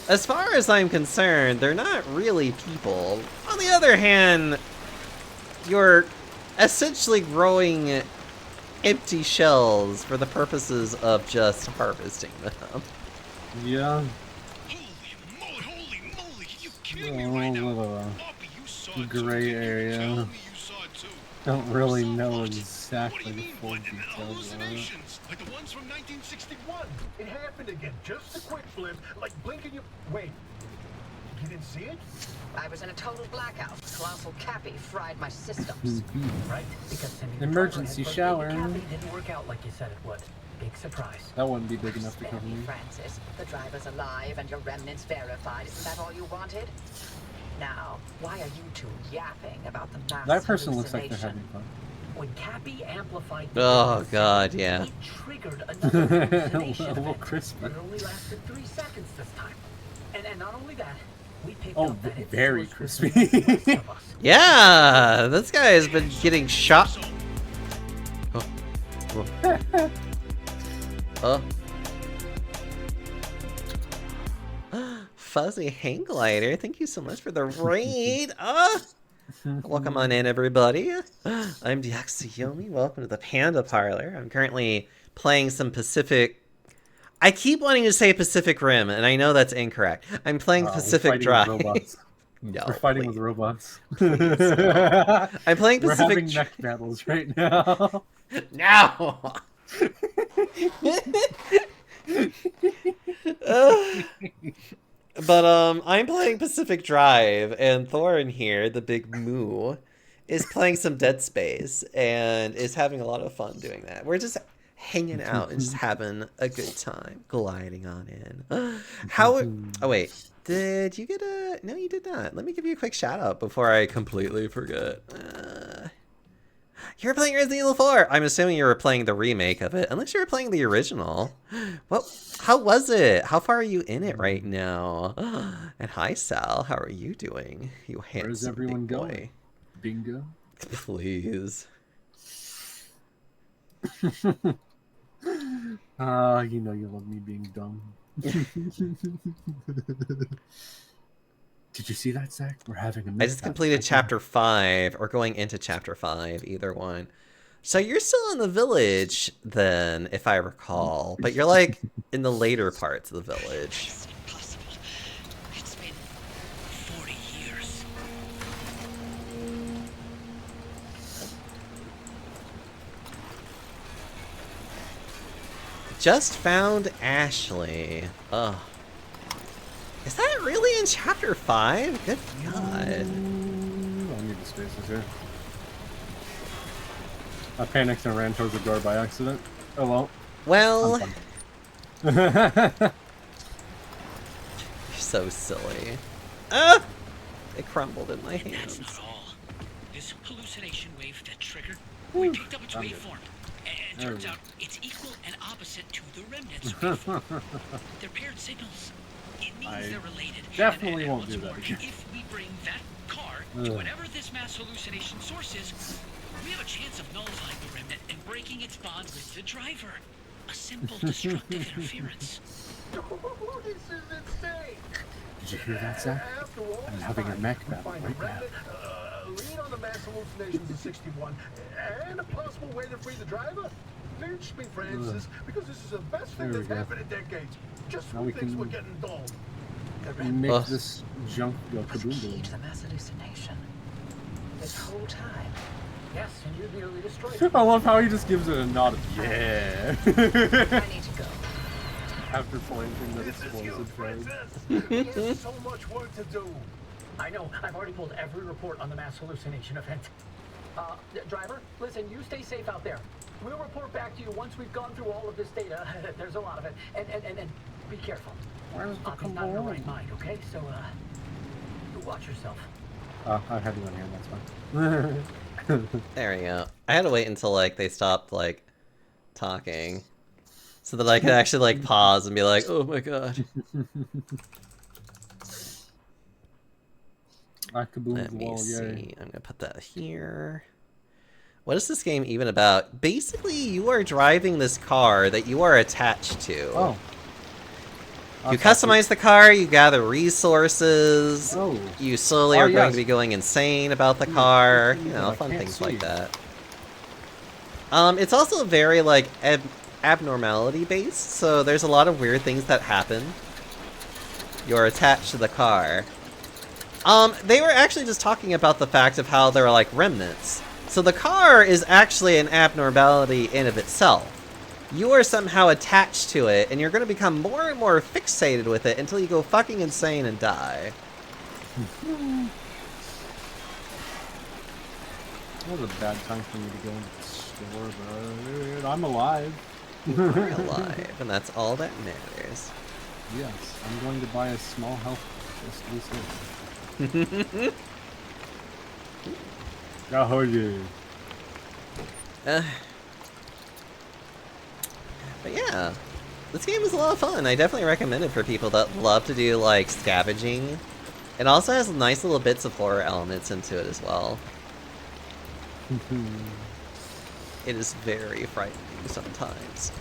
as far as I'm concerned, they're not really people. On the other hand, you're essentially growing empty shells for the purposes of just harvesting them. Yeah. Holy moly, are you kidding me right now? Poppy, you saw it too. Gray You area. tell me you saw it too. Don't really So know what? exactly What do the you mean, full what? details of it. Hallucinations, like the ones from 1961. It happened again. Just a quick flip, like blinking your... Wait. You didn't see it? I was in a total blackout. Colossal Cappy fried my systems. Right? Because sending the Emergency driver shower. head for Cappy didn't work out like you said it would. Big surprise. That wouldn't be big enough to Spare cover me, me. Francis. The driver's alive and your remnants verified. Isn't that all you wanted? Now, why are you two yapping about the mass That person looks like they're hallucination? having fun. When Cappy amplified the Oh voice, god, yeah. it triggered another hallucination A little event, crispy. but it only lasted 3 seconds this time. And not only that, we picked Oh, up that its very source was crispy. the rest of us. Yeah, this guy has been getting shot. Oh. Oh. Oh. Fuzzy hang glider, thank you so much for the raid. Welcome on in, everybody. I'm Diaxiomi. Welcome to the Panda Parlor. I'm currently playing some Pacific... I keep wanting to say Pacific Rim, and I know that's incorrect. I'm playing Pacific Drive. No, We're fighting please. with robots. Please, no. I'm playing We're Pacific... having mech battles right now. No! But I'm playing Pacific Drive, and Thorin here, the big moo, is playing some Dead Space, and is having a lot of fun doing that. We're just hanging out and just having a good time, gliding on in. How... Oh, wait. Did you get a... No, you did not. Let me give you a quick shout-out before I completely forget. You're playing Resident Evil 4! I'm assuming you were playing the remake of it, unless you were playing the original. Well, how was it? How far are you in it right now? And hi, Sal. How are you doing? You handsome Where's everyone big boy. going? Bingo? Please. You know you love me being dumb. Did you see that, Zach? We're having a I just completed chapter 5, or going into chapter 5, either one. So you're still in the village, then, if I recall. But you're, like, in the later parts of the village. It's impossible. It's been 40 years. Just found Ashley. Ugh. Is that really in chapter 5? Good God. I need the spaces here. I panicked and ran towards the door by accident. Oh well. Well... You're so silly. Ah! It crumbled in my hands. That's not all. This hallucination wave that triggered, we picked up its waveform. And turns out it's equal and opposite to the remnant's waveform. They're paired signals. It means they're related. Definitely and won't what's do that more, again. if we bring that car to whatever this mass hallucination source is, we have a chance of nullifying the remnant and breaking its bond with the driver. A simple destructive interference. This is insane. Did you hear that, Zach? After all I'm this having a time, mech we battle find right a remnant, lead on the mass hallucinations of 61, and a possible way to free the driver. Pinch me, Francis, because this is the best thing There we that's go. happened in decades. Just Now when we things can- were getting dull. Make Ugh. this junk go Was kaboom key boom. to the mass hallucination. This whole time. Yes, and you nearly destroyed I love how he just gives it a nod of yeah. I need to go. After planting that This is you, explosive thing. Francis. We have so much work to do. I know. I've already pulled every report on the mass hallucination event. Driver, listen, you stay safe out there. We'll report back to you once we've gone through all of this data. There's a lot of it. And be careful. Where's the He's not in her right mind, okay? So, you watch yourself. I had one here, that's fine. There we go. I had to wait until, like, they stopped, like, talking. So that I could actually, like, pause and be like, oh my god. I kaboom Let the me wall, see. yay. I'm gonna put that here. What is this game even about? Basically, you are driving this car that you are attached to. Oh. You customize the car, you gather resources, Oh. you slowly Oh, are going yes. to be going insane about the car, you know, I fun can't things see. like that. It's also very, like, abnormality based, so there's a lot of weird things that happen. You're attached to the car. They were actually just talking about the fact of how there are, like, remnants. So the car is actually an abnormality in of itself. You are somehow attached to it, and you're going to become more and more fixated with it until you go fucking insane and die. That was a bad time for me to go into the store, but I'm alive. You're alive, and that's all that matters. Yes, I'm going to buy a small health just this Oh yeah. But yeah, this game is a lot of fun. I definitely recommend it for people that love to do, like, scavenging. It also has nice little bits of horror elements into it as well. It is very frightening sometimes.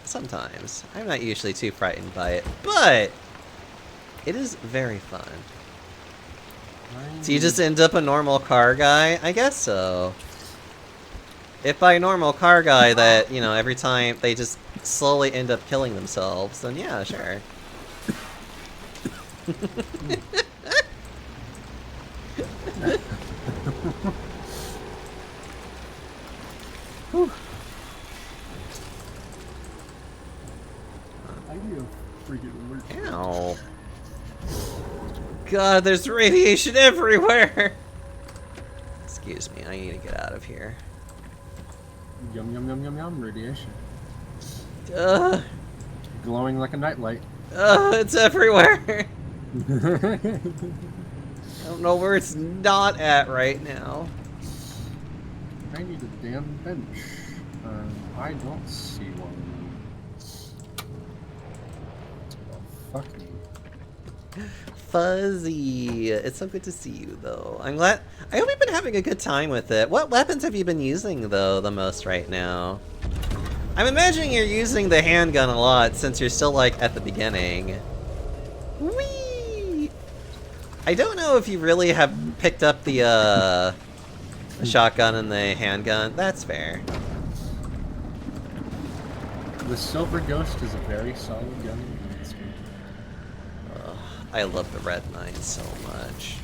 Sometimes. I'm not usually too frightened by it, but it is very fun. So you just end up a normal car guy? I guess so. If by normal car guy that, you know, every time they just slowly end up killing themselves, then yeah, sure. I need a freaking work. Ow. God, there's radiation everywhere! Excuse me, I need to get out of here. Yum yum yum yum yum radiation. Ugh. Glowing like a nightlight. It's everywhere! I don't know where it's not at right now. I need a damn bench. I don't see one. Oh, fuck me. Fuzzy! It's so good to see you, though. I'm glad. I hope you've been having a good time with it. What weapons have you been using, though, the most right now? I'm imagining you're using the handgun a lot since you're still, like, at the beginning. Whee! I don't know if you really have picked up the shotgun and the handgun. That's fair. The Silver Ghost is a very solid gun. I love the Red Knight so much.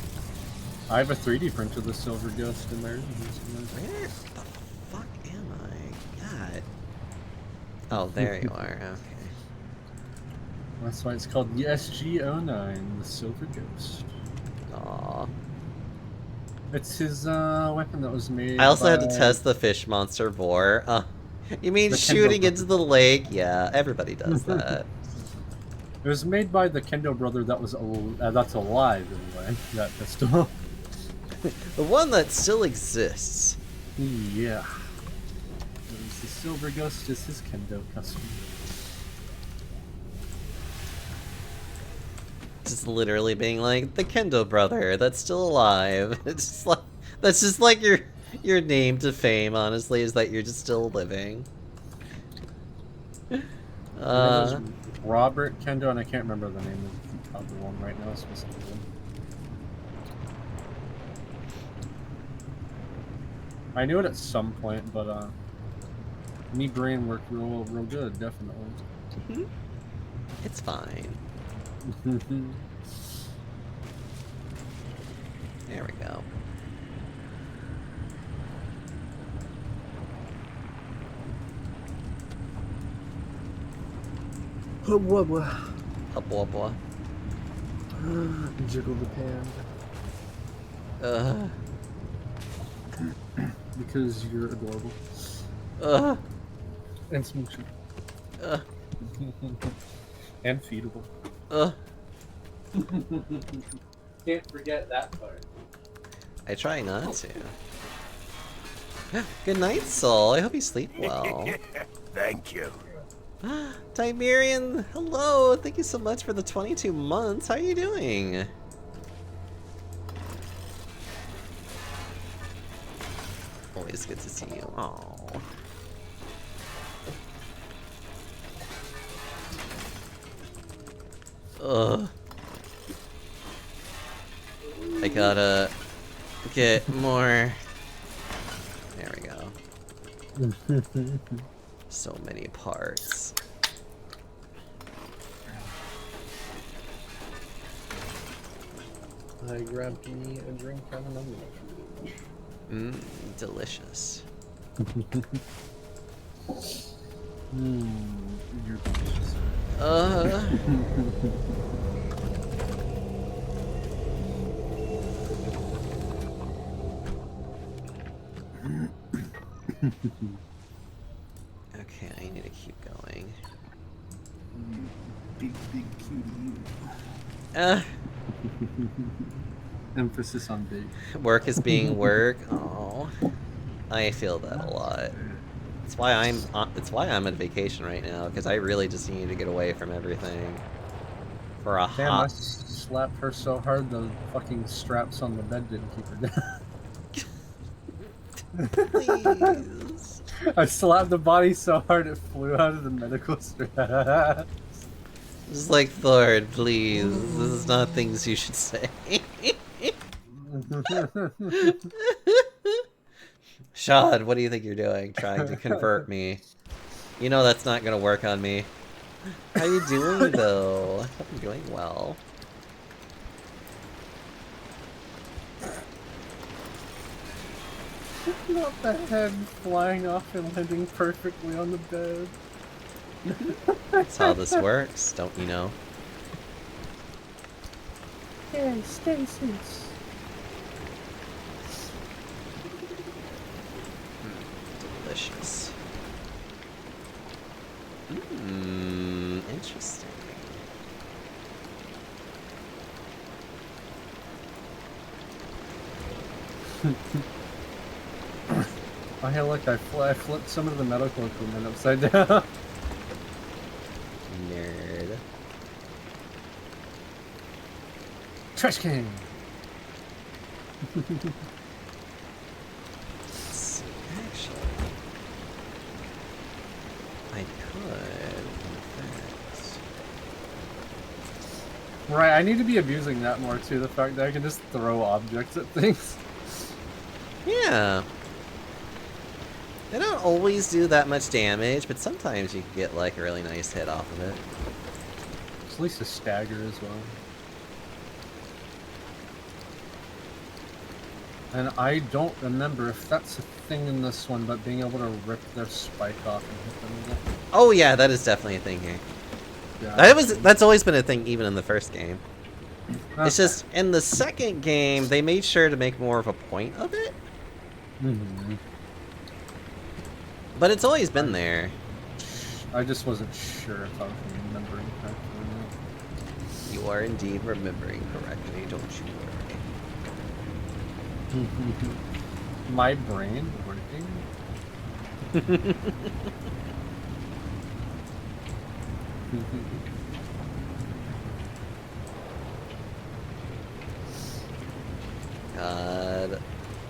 I have a 3D print of the Silver Ghost in there. Where the fuck am I? God. Oh, there you are. Okay. That's why it's called the SG-09, the Silver Ghost. Aw. It's his weapon that was made. I also had by to test the fish monster vor. You mean The shooting Kendo into the lake? Yeah, everybody does that. It was made by the Kendo brother that was that's alive anyway. That pistol. The one that still exists. Yeah. The Silver Ghost is his Kendo custom. Just literally being like the Kendo brother that's still alive. It's just like that's just like your name to fame. Honestly, is that you're just still living. Robert Kendo, and I can't remember the name of the one right now specifically. I knew it at some point, but me brain worked real good, definitely. It's fine. There we go. Blah, blah. Blah blah. Jiggle the panda. Because you're adorable. And smoochy. And feedable. Can't forget that part. I try not to. Good night, Soul. I hope you sleep well. Thank you. Tiberian, hello! Thank you so much for the 22 months. How are you doing? Always good to see you. Aww. Ugh. I gotta get more. There we go. So many parts. I grabbed me a drink from another one. Delicious. You're delicious. Okay, I need to keep going. Big cutie. Emphasis on big. Work is being work. Oh, I feel that a lot. It's why I'm on vacation right now, because I really just need to get away from everything for a Damn, I hot. slapped her so hard the fucking straps on the bed didn't keep her down. Please. I slapped the body so hard it flew out of the medical straps. Just like Thor, please. This is not things you should say. Sean, what do you think you're doing? Trying to convert me. You know that's not gonna work on me. How you doing, though? I'm doing well. Not the head flying off and landing perfectly on the bed. That's how this works, don't you know? Yay, stasis. Delicious. Interesting. Oh, hey, look, I flipped some of the medical equipment upside down. Nerd. Trash can! Let's see, actually. I could, in fact. Right, I need to be abusing that more too, the fact that I can just throw objects at things. Yeah. They don't always do that much damage, but sometimes you can get like a really nice hit off of it. At least a stagger as well. And I don't remember if that's a thing in this one, but being able to rip their spike off and hit them again. Oh yeah, that is definitely a thing here. Yeah, That's always been a thing even in the first game. okay. It's just in the second game they made sure to make more of a point of it. Mhm. But it's always been there. I just wasn't sure if I was remembering correctly or not. You are indeed remembering correctly, don't you My brain working. God.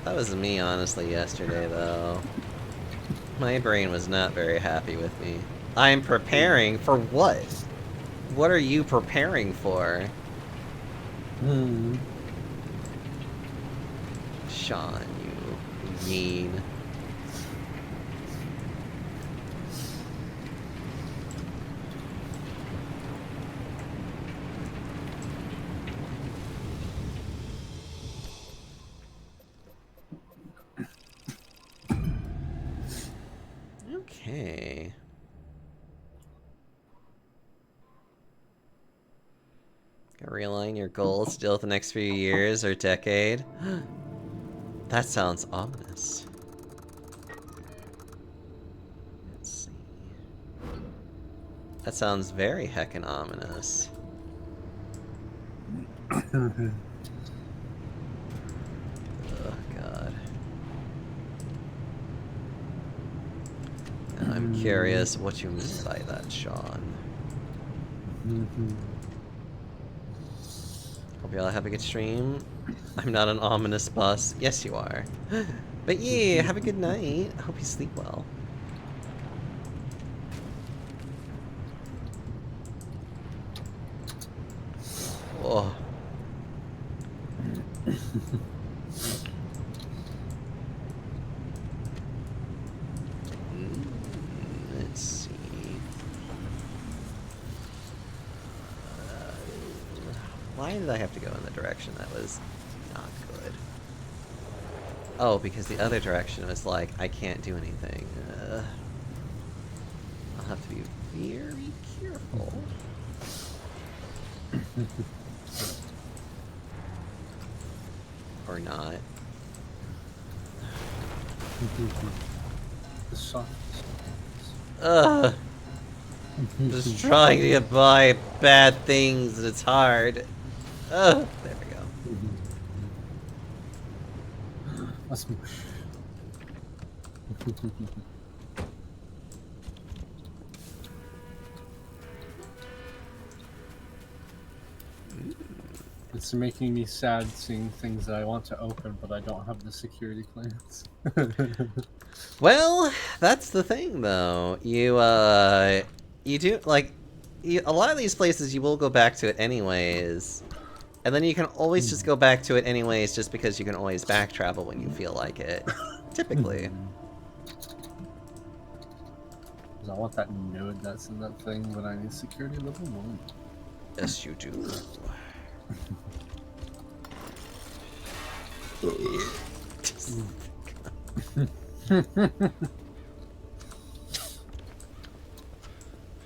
That was me, honestly, yesterday, though. My brain was not very happy with me. I'm preparing for what? What are you preparing for? Sean, you mean. Okay. Gotta realign your goals to deal with the next few years or decade. That sounds ominous. Let's see. That sounds very heckin' ominous. Oh god. Now I'm curious what you mean by that, Sean. Hope y'all have a good stream. I'm not an ominous boss. Yes, you are. But yeah, have a good night. I hope you sleep well. Oh. Let's see. Why did I have to go in the direction that was not good? Oh, because the other direction was like, I can't do anything. I'll have to be very careful. Or not. The softest. Ugh. Just trying to get by bad things and it's hard. Ugh. There we go. Let's mush. It's making me sad seeing things that I want to open, but I don't have the security clearance. Well, that's the thing, though. You do, like, a lot of these places you will go back to it anyways. And then you can always just go back to it anyways, just because you can always back travel when you feel like it. Typically. Because I want that node that's in that thing, but I need security level 1. Yes, you do.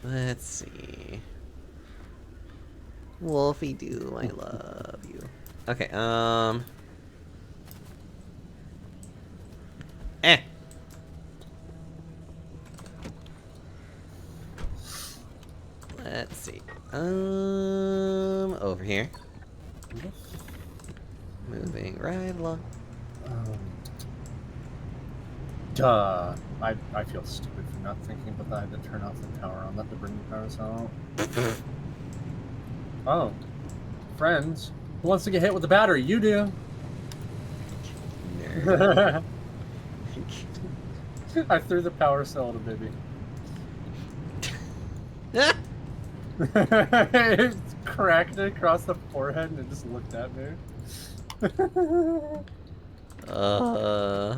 Let's see. Wolfie doo, I love you. Okay, Let's see. Over here. Moving right along. Duh. I feel stupid for not thinking about that. I had to turn off the power on that to bring the powers out. Oh. Friends. Who wants to get hit with the battery? You do. Nerd. I threw the power cell at a baby. It cracked it across the forehead and it just looked at me.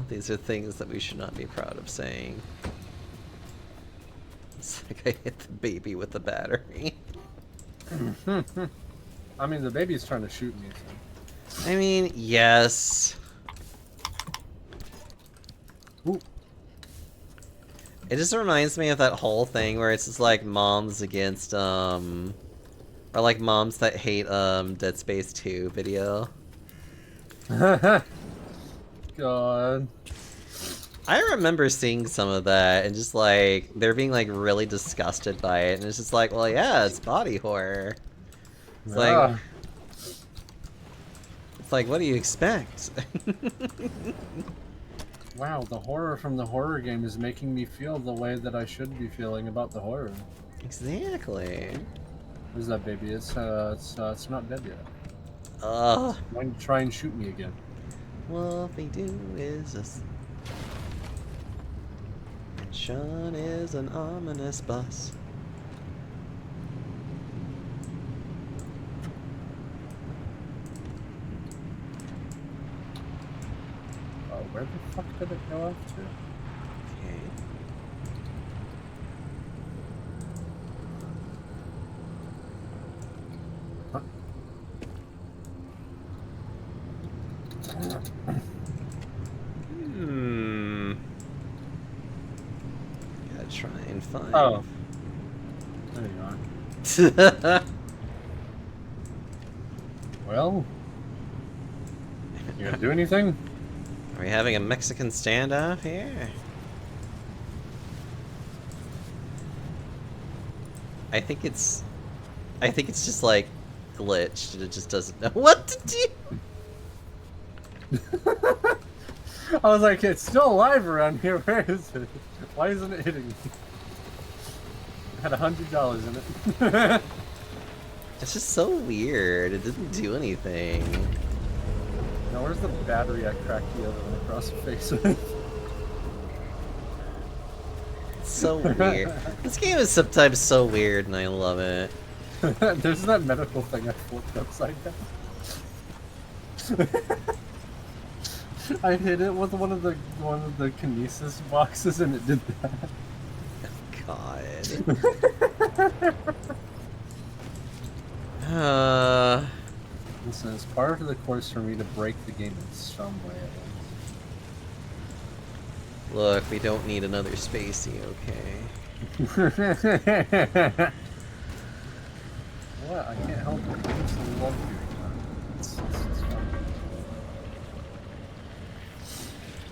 These are things that we should not be proud of saying. It's like I hit the baby with the battery. I mean, the baby's trying to shoot me, so. I mean, yes. Ooh. It just reminds me of that whole thing where it's just like moms against, or like moms that hate, Dead Space 2 video. God. I remember seeing some of that and just like, they're being like really disgusted by it, and it's just like, well, yeah, it's body horror. It's like, what do you expect? Wow, the horror from the horror game is making me feel the way that I should be feeling about the horror. Exactly. Where's that baby? It's not dead yet. Ugh. Why don't you try and shoot me again? Wolfie Doo is us. And Sean is an ominous bus. Oh, where the fuck did it go off to? Okay. Gotta try and find. Oh. There you are. Well, you gonna do anything? Are we having a Mexican standoff here? I think it's just like glitched and it just doesn't know what to do. I was like, it's still alive around here. Where is it? Why isn't it hitting me? It had $100 in it. It's just so weird. It didn't do anything. Now, where's the battery I cracked the other one across the face with? It's so weird. This game is sometimes so weird, and I love it. There's that medical thing I flipped upside down. I hit it with one of the kinesis boxes, and it did that. God. Listen, it's part of the course for me to break the game in some way. Look, we don't need another spacey, okay? What? I can't help it. I just love doing that. It's fun.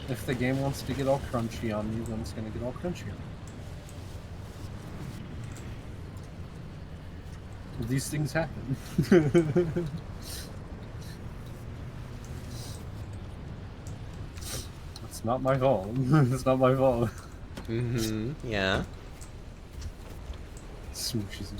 If the game wants to get all crunchy on you, then it's gonna get all crunchy on you. These things happen. It's not my fault. It's not my fault. Mm-hmm. Yeah. Smooshes.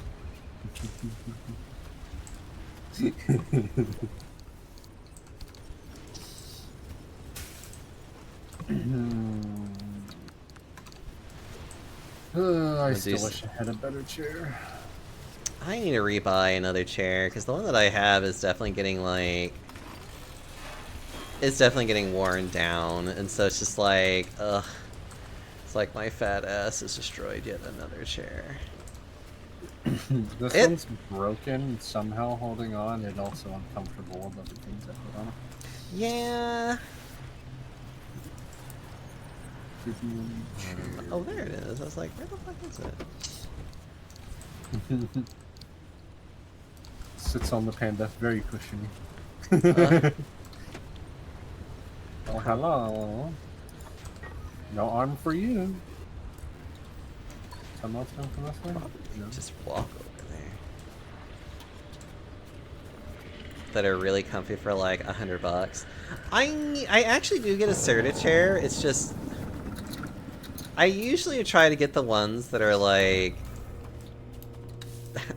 I still wish I had a better chair. I need to rebuy another chair, because the one that I have is definitely getting, like... It's definitely getting worn down, and so it's just like, ugh. It's like my fat ass has destroyed yet another chair. This one's broken, somehow holding on, and also uncomfortable with other things I put on it. Yeah. Oh, there it is. I was like, where the fuck is it? Sits on the panda, very cushiony. Oh, hello. No arm for you. Someone else come this way? No. Just walk over there. That are really comfy for like $100. I actually do get a Serta chair. It's just I usually try to get the ones that are like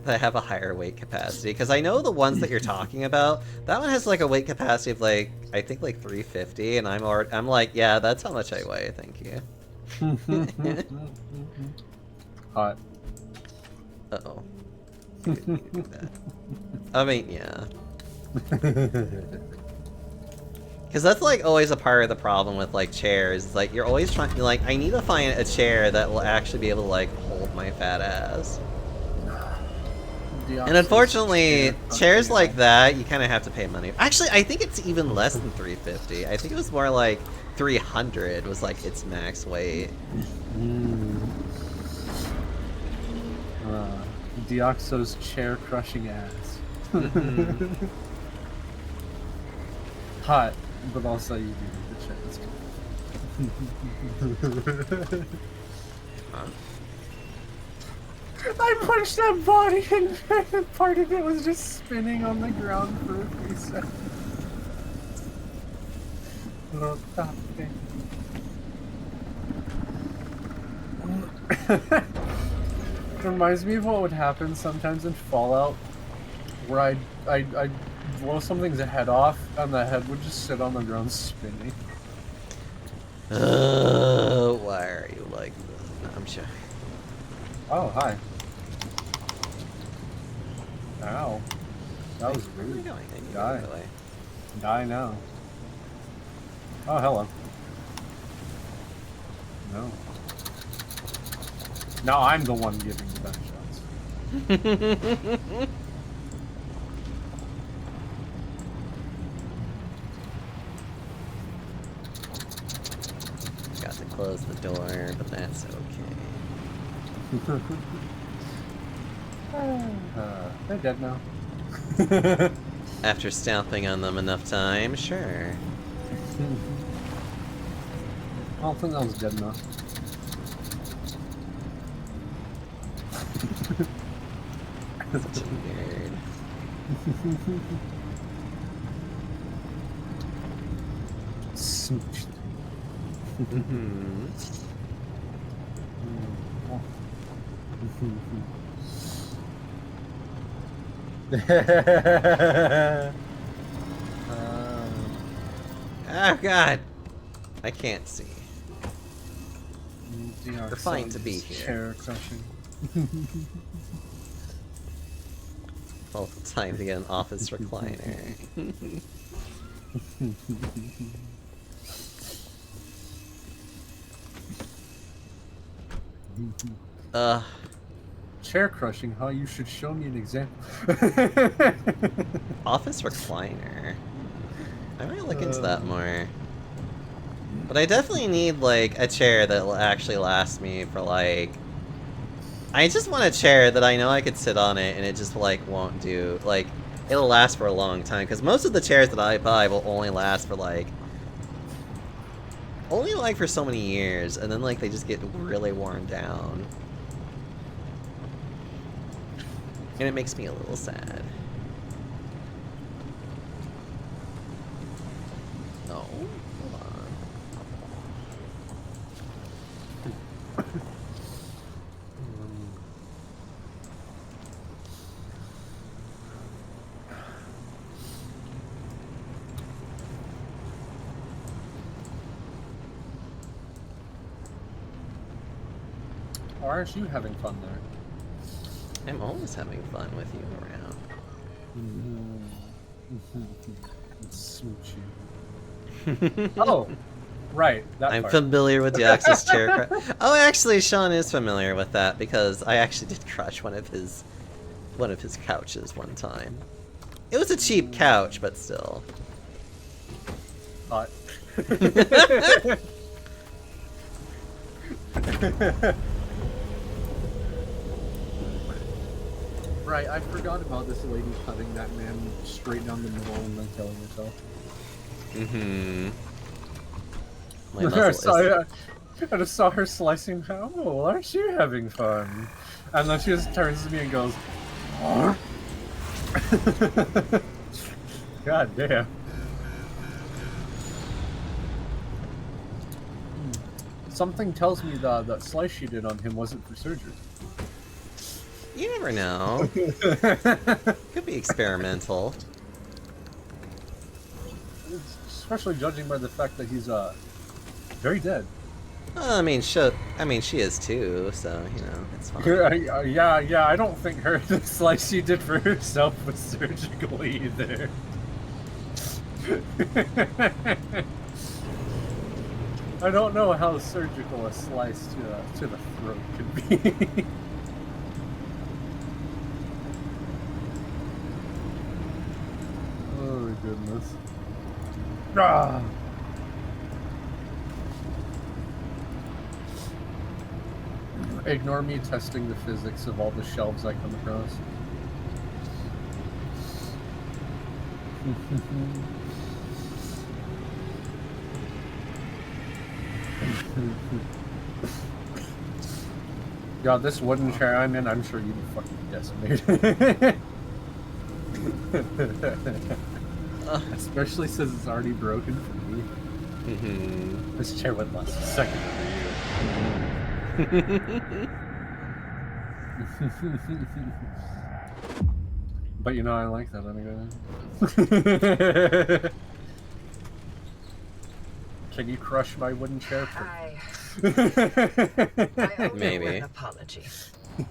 that have a higher weight capacity, because I know the ones that you're talking about, that one has like a weight capacity of like I think like 350, and I'm like, yeah, that's how much I weigh. Thank you. Hot. Uh-oh. I mean, yeah. Because that's like always a part of the problem with like chairs. It's like you're always trying to like, I need to find a chair that will actually be able to like hold my fat ass. And unfortunately, chairs like that, you kind of have to pay money. Actually, I think it's even less than 350. I think it was more like 300 was like its max weight. Deoxo's chair crushing ass. Hot, but also you do need the chair. That's good. I punched that body and part of it was just spinning on the ground for a few seconds. It reminds me of what would happen sometimes in Fallout, where I'd blow something's head off and the head would just sit on the ground spinning. Why are you like this? No, I'm sure. Oh, hi. Ow. That was Where are rude. you going? I need to Die. go that way. Die now. Oh, hello. No. Now I'm the one giving the best shots. Got to close the door, but that's okay. They're dead now. After stomping on them enough time, sure. I don't think that was dead enough. Such a nerd. Smooched. Oh god! I can't see. We're fine to be here. Chair crushing. Well, time to get an office recliner. Chair crushing, huh? You should show me an example. Office recliner. I might look into that more. But I definitely need, like, a chair that will actually last me for, like... I just want a chair that I know I could sit on it and it just, like, won't do... Like, it'll last for a long time. Because most of the chairs that I buy will only last for, like... Only, like, for so many years. And then, like, they just get really worn down. And it makes me a little sad. No. Hold on. Or aren't you having fun there? I'm always having fun with you around. Smoochie. Oh, right. That I'm part. familiar with the access chair. Oh, actually, Sean is familiar with that because I actually did crush one of his couches one time. It was a cheap couch, but still. Hot. Right, I forgot about this lady cutting that man straight down the middle and then killing herself. Mm-hmm. My I muzzle just saw her slicing. Oh, well, aren't you having fun? And then she just turns to me and goes, God damn. Something tells me that slice she did on him wasn't for surgery. You never know. Could be experimental. Especially judging by the fact that he's very dead. I mean, she is too, so, you know, it's fine. Yeah, I don't think the slice she did for herself was surgical either. I don't know how surgical a slice to the throat could be. Oh my goodness. Ah. Ignore me testing the physics of all the shelves I come across. God, this wooden chair I'm in, I'm sure you'd be fucking decimated. Especially since it's already broken for me. This chair would last a second for you. But you know, I like that anyway. Can you crush my wooden chair? I owe Maybe. you an apology.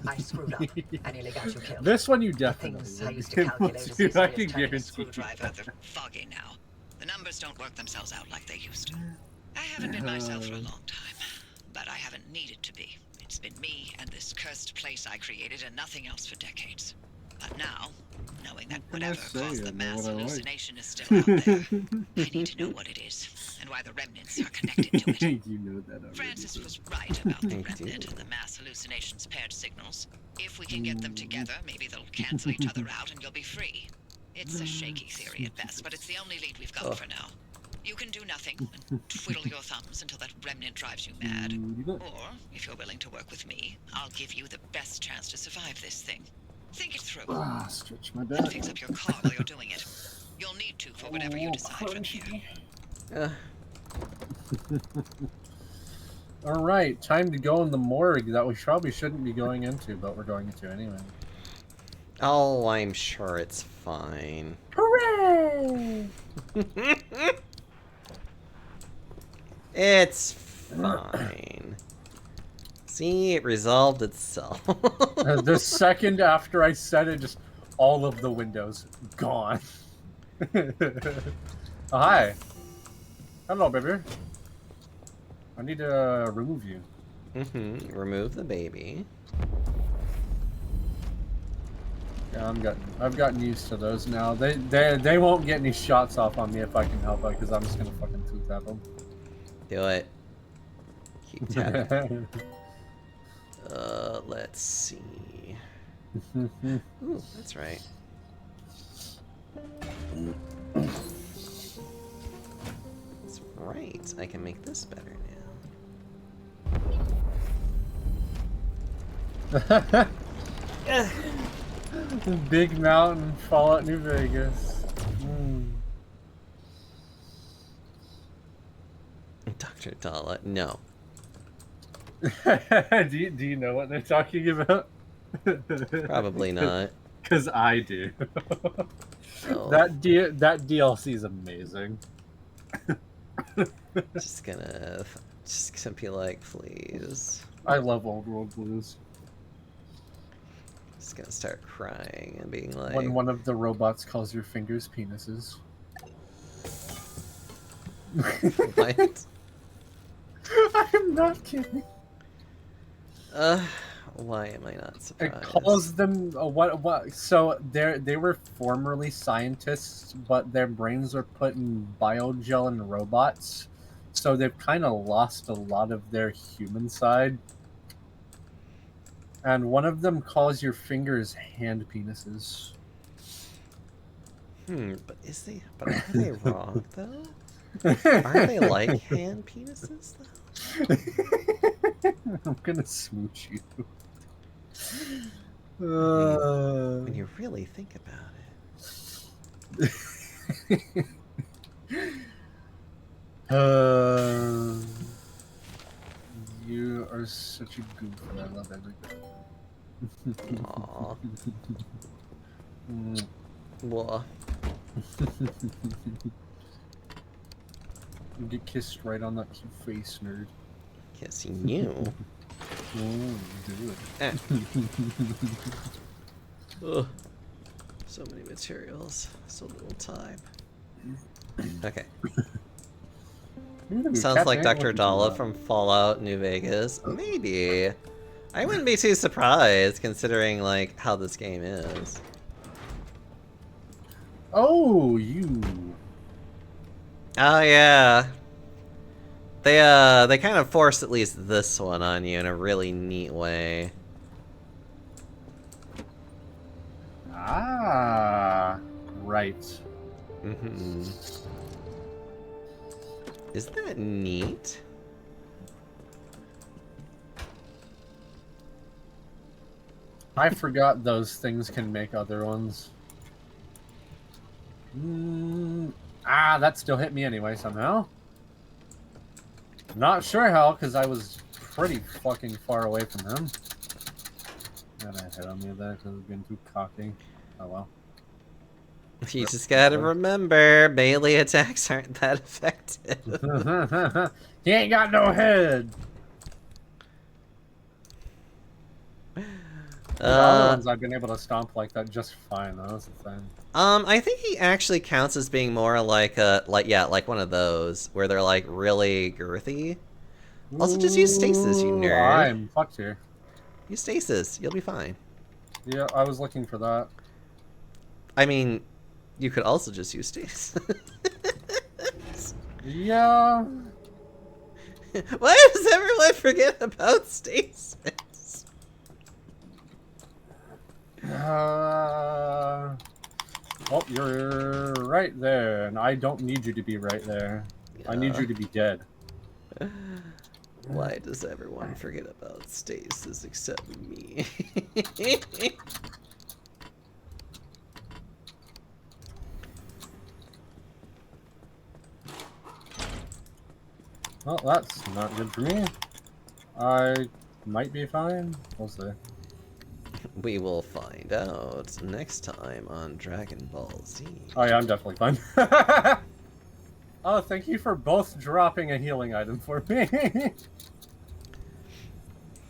I screwed up. I nearly got you killed. This one you The definitely things I would used be to able calculate as to. easily I as can turning a guarantee you screwdriver. that. They're foggy now. The numbers don't work themselves out like they used to. I haven't been myself for a long time, but I haven't needed to be. It's been me and this cursed place I created and nothing else for decades. But now, knowing that What can I whatever say? caused I the know mass what I like. hallucination is still out there, I need to know what it is and why the remnants are connected to it. You know that already. Francis was right about the I remnant do. and the mass hallucinations paired signals. If we can get them together, maybe they'll cancel each other out and you'll be free. It's a shaky theory at best, but it's the only lead we've got for now. You can do nothing and twiddle your thumbs until that remnant drives you mad. Or, if you're willing to work with me, I'll give you the best chance to survive this thing. Think it through. Stretch my And back. fix up your car while you're doing it. You'll need to for whatever you decide from here. Alright, time to go in the morgue that we probably shouldn't be going into, but we're going into anyway. Oh, I'm sure it's fine. Hooray! It's fine. See, it resolved itself. The second after I said it, just all of the windows gone. Oh, hi. Hello, baby. I need to remove you. Remove the baby. Yeah, I've gotten used to those now. They won't get any shots off on me if I can help it, because I'm just gonna fucking poop at them. Do it. Keep tapping. Let's see. Ooh, that's right. That's right. I can make this better now. Big Mountain, Fallout New Vegas. Dr. Dalla, no. do you know what they're talking about? Probably not. Because I do. Oh. That DLC is amazing. just gonna be like, please. I love Old World Blues. Just gonna start crying and being like, When one of the robots calls your fingers penises. what? I'm not kidding. Why am I not It surprised? calls them what? So they were formerly scientists, but their brains were put in biogel and robots, so they've kind of lost a lot of their human side. And one of them calls your fingers hand penises. But are they wrong though? Aren't they like hand penises though? I'm gonna smooch you. When you really think about it. You are such a goof, and I love everything. Aww. Whoa. You get kissed right on that cute face, nerd. Kissing you. Oh, do it. Ugh. So many materials, so little time. Okay. Sounds like Dr. Dalla from Fallout New Vegas. Maybe. I wouldn't be too surprised considering like how this game is. Oh, you. Oh yeah. They kind of forced at least this one on you in a really neat way. Ah, right. Mm-hmm. Isn't that neat? I forgot those things can make other ones. That still hit me anyway somehow. Not sure how, because I was pretty fucking far away from him. And I hit on me there because I was being too cocky. Oh well. You just gotta remember, melee attacks aren't that effective. He ain't got no head! The other ones I've been able to stomp like that just fine, though. That's the thing. I think he actually counts as being more like like one of those where they're like really girthy. Also, just use stasis, you nerd. I'm fucked here. Use stasis, you'll be fine. Yeah, I was looking for that. I mean, you could also just use stasis. Yeah. Why does everyone forget about stasis? Oh, you're right there, and I don't need you to be right there. I need you to be dead. Why does everyone forget about stasis except me? Well, that's not good for me. I might be fine. We'll see. We will find out next time on Dragon Ball Z. Oh yeah, I'm definitely fine. Oh, thank you for both dropping a healing item for me.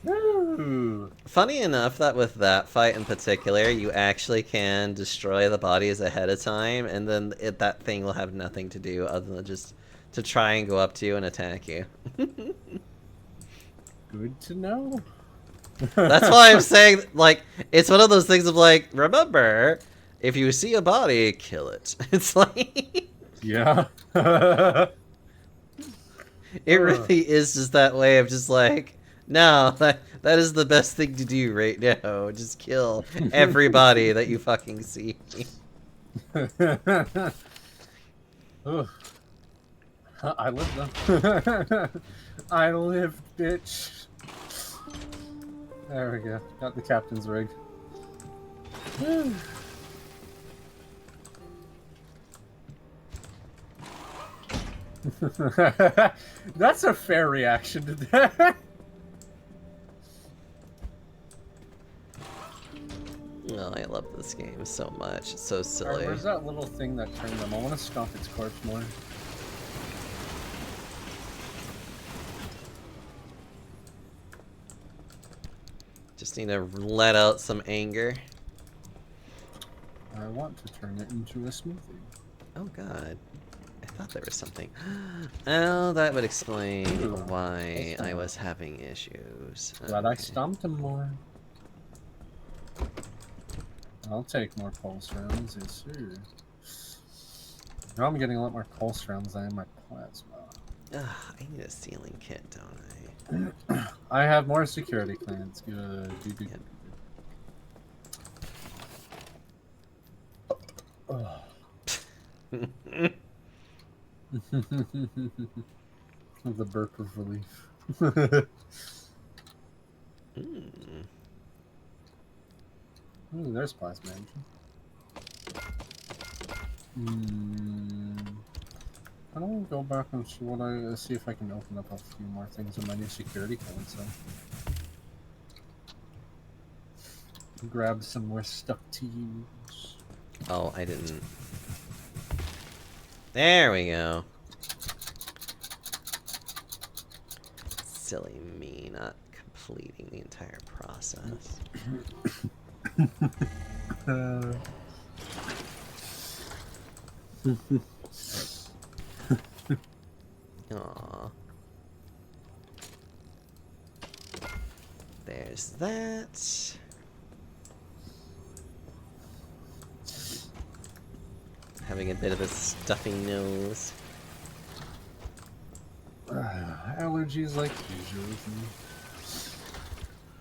Ooh. Funny enough that with that fight in particular, you actually can destroy the bodies ahead of time, and then that thing will have nothing to do other than just to try and go up to you and attack you. Good to know. That's why I'm saying, like, it's one of those things of like, remember, if you see a body, kill it. It's like... Yeah. It really is just that way of just like, no, that is the best thing to do right now. Just kill everybody that you fucking see. I lived though. I lived, bitch. There we go. Got the captain's rig. That's a fair reaction to that. Oh, I love this game so much. It's so silly. Alright, where's that little thing that turned them? I want to stomp its corpse more. Just need to let out some anger. I want to turn it into a smoothie. Oh god. I thought there was something. Oh, that would explain why I was having issues. Glad I stomped him more. I'll take more pulse rounds, yes sir. Now I'm getting a lot more pulse rounds than my plasma. Ugh, I need a ceiling kit, don't I? I have more security clearance. Good. Good. Oh. The burp of relief. Ooh, there's plasma engine. I don't go back and see if I can open up a few more things in my new security clearance. Grab some more stuff to use. Oh, I didn't. There we go. Silly me not completing the entire process. Aww. There's that. Having a bit of a stuffy nose. Allergies like usual with me.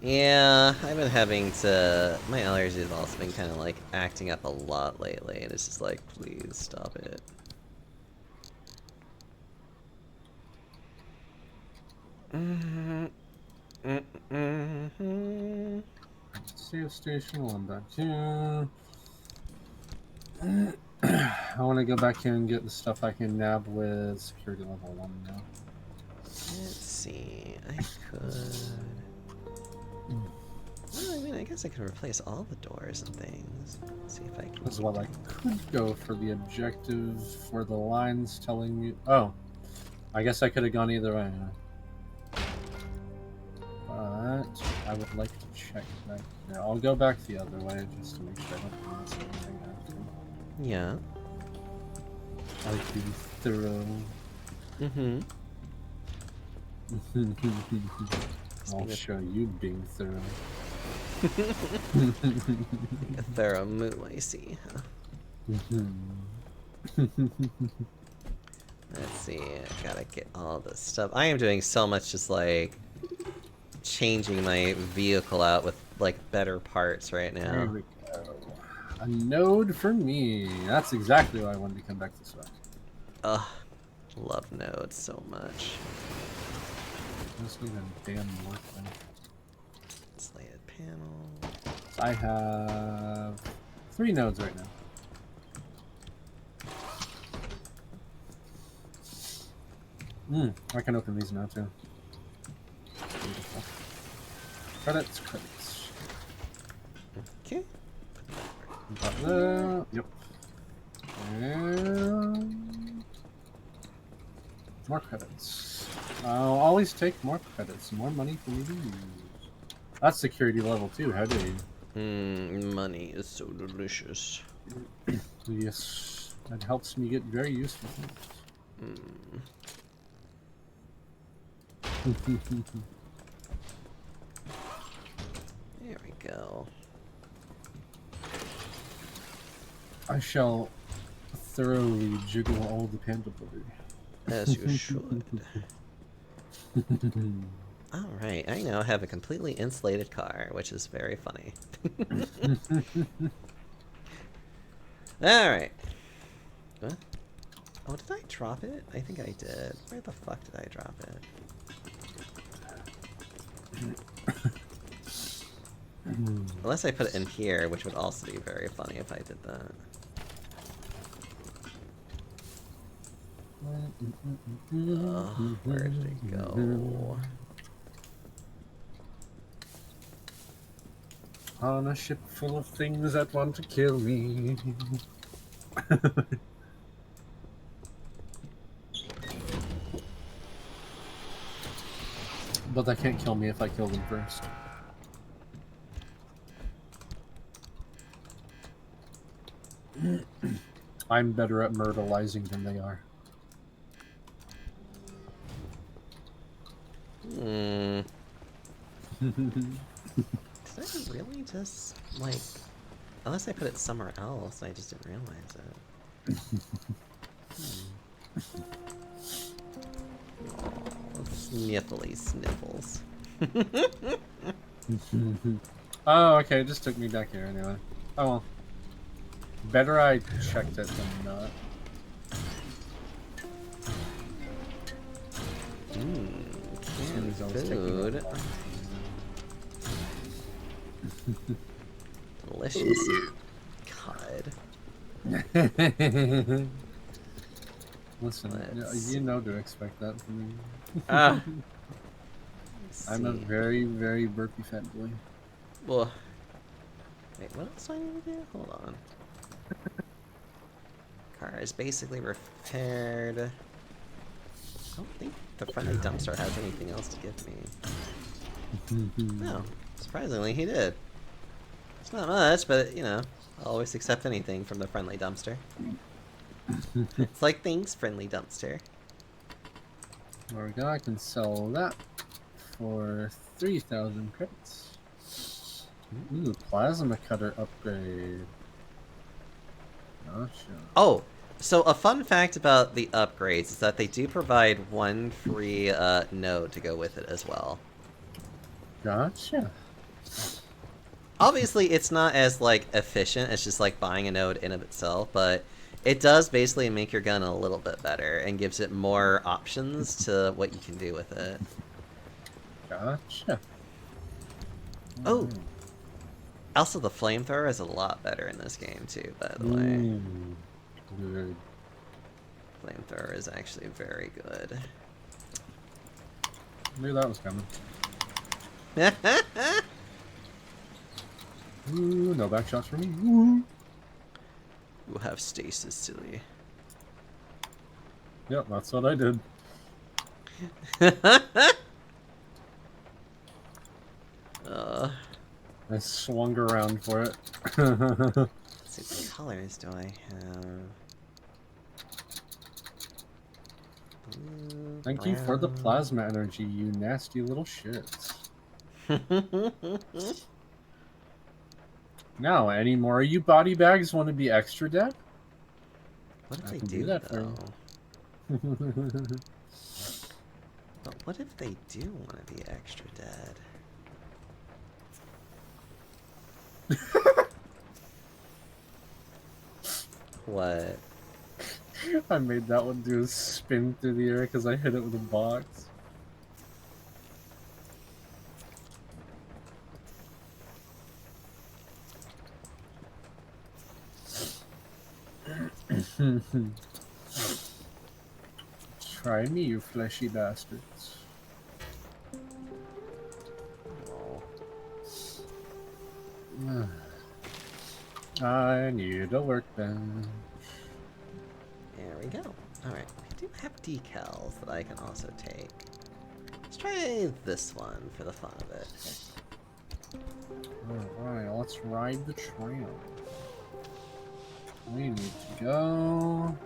Yeah, I've been having to... My allergies have also been kind of like acting up a lot lately, and it's just like, please stop it. Save station, one back here. I want to go back here and get the stuff I can nab with security level 1 now. Let's see, I could... Well, I mean, I guess I could replace all the doors and things. Let's see if I can... As well, I could go for the objective for the lines telling me... Oh, I guess I could have gone either way. But I would like to check back here. I'll go back the other way just to make sure I don't miss anything after. Yeah. I like to be thorough. I'll show you being thorough. A thorough moo, I see. Huh? Let's see, I gotta get all this stuff. I am doing so much just like changing my vehicle out with like better parts right now. There we go. A node for me. That's exactly why I wanted to come back this way. Ugh, love nodes so much. I just need a damn workbench. Slated panel. So I have 3 nodes right now. I can open these now too. Beautiful. Credits. Okay. Yep. And more credits. I'll always take more credits. More money for me to use. That's security level 2. How dare you? Money is so delicious. Yes. That helps me get very useful things. There we go. I shall thoroughly jiggle all the panda butter. As you should. Alright, I now have a completely insulated car, which is very funny. Alright. What? Oh, did I drop it? I think I did. Where the fuck did I drop it? Unless I put it in here, which would also be very funny if I did that. Where did it go? On a ship full of things that want to kill me. But they can't kill me if I kill them first. I'm better at myrtleizing than they are. Hmm. Did I really just, like... Unless I put it somewhere else, I just didn't realize it. Oh, sniffly sniffles. Oh, okay, it just took me back here anyway. Oh well. Better I checked it than not. Canned As I was taking food. Delicious. God. Listen, Let's you know to expect that from me. Ah. I'm a very, very burpy fat boy. Well, wait, what else do I need to do? Hold on. Car is basically repaired. I don't think the friendly dumpster has anything else to give me. No, surprisingly, he did. It's not much, but you know, I'll always accept anything from the friendly dumpster. It's like things, friendly dumpster. There we go. I can sell that for 3,000 credits. Ooh, plasma cutter upgrade. Gotcha. Oh, so a fun fact about the upgrades is that they do provide one free node to go with it as well. Gotcha. Obviously, it's not as, like, efficient as just, like, buying a node in of itself, but it does basically make your gun a little bit better and gives it more options to what you can do with it. Gotcha. Oh! Also, the flamethrower is a lot better in this game, too, by the way. Good. Flamethrower is actually very good. Knew that was coming. Ooh, no back shots for me. Ooh. We'll have stasis, silly. Yep, that's what I did. I swung around for it. Let's see, what colors do I have? Blue, Thank you for the brown. plasma energy, you nasty little shits. Now, any more of you body bags want to be extra dead? What if I they can do, that for though? you. But what if they do want to be extra dead? What? I made that one do a spin through the air because I hit it with a box. Try me, you fleshy bastards. Oh. I need a workbench. There we go. Alright, I do have decals that I can also take. Let's try this one for the fun of it. Alright, let's ride the trail. We need to go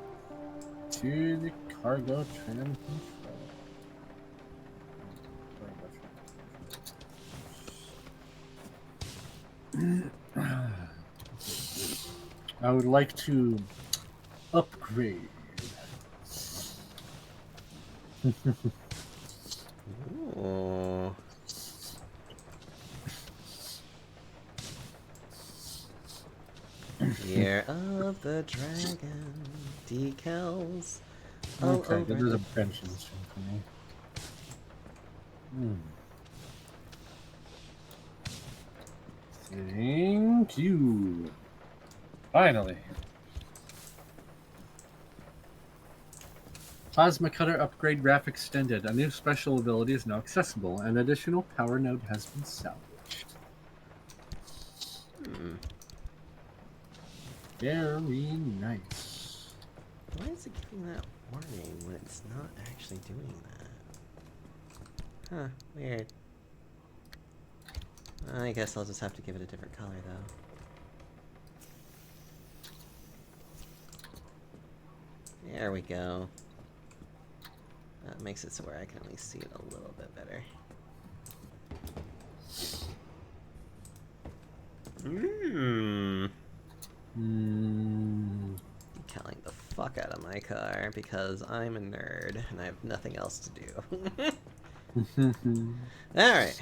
to the cargo tram control. I would like to upgrade. Ooh. Year of the Dragon. Decals. Okay, there's a bench in this room for me. Thank you. Finally. Plasma Cutter Upgrade Graph Extended. A new special ability is now accessible. An additional power node has been salvaged. Very nice. Why is it giving that warning when it's not actually doing that? Huh, weird. I guess I'll just have to give it a different color, though. There we go. That makes it so where I can at least see it a little bit better. Decalling the fuck out of my car because I'm a nerd and I have nothing else to do. Alright.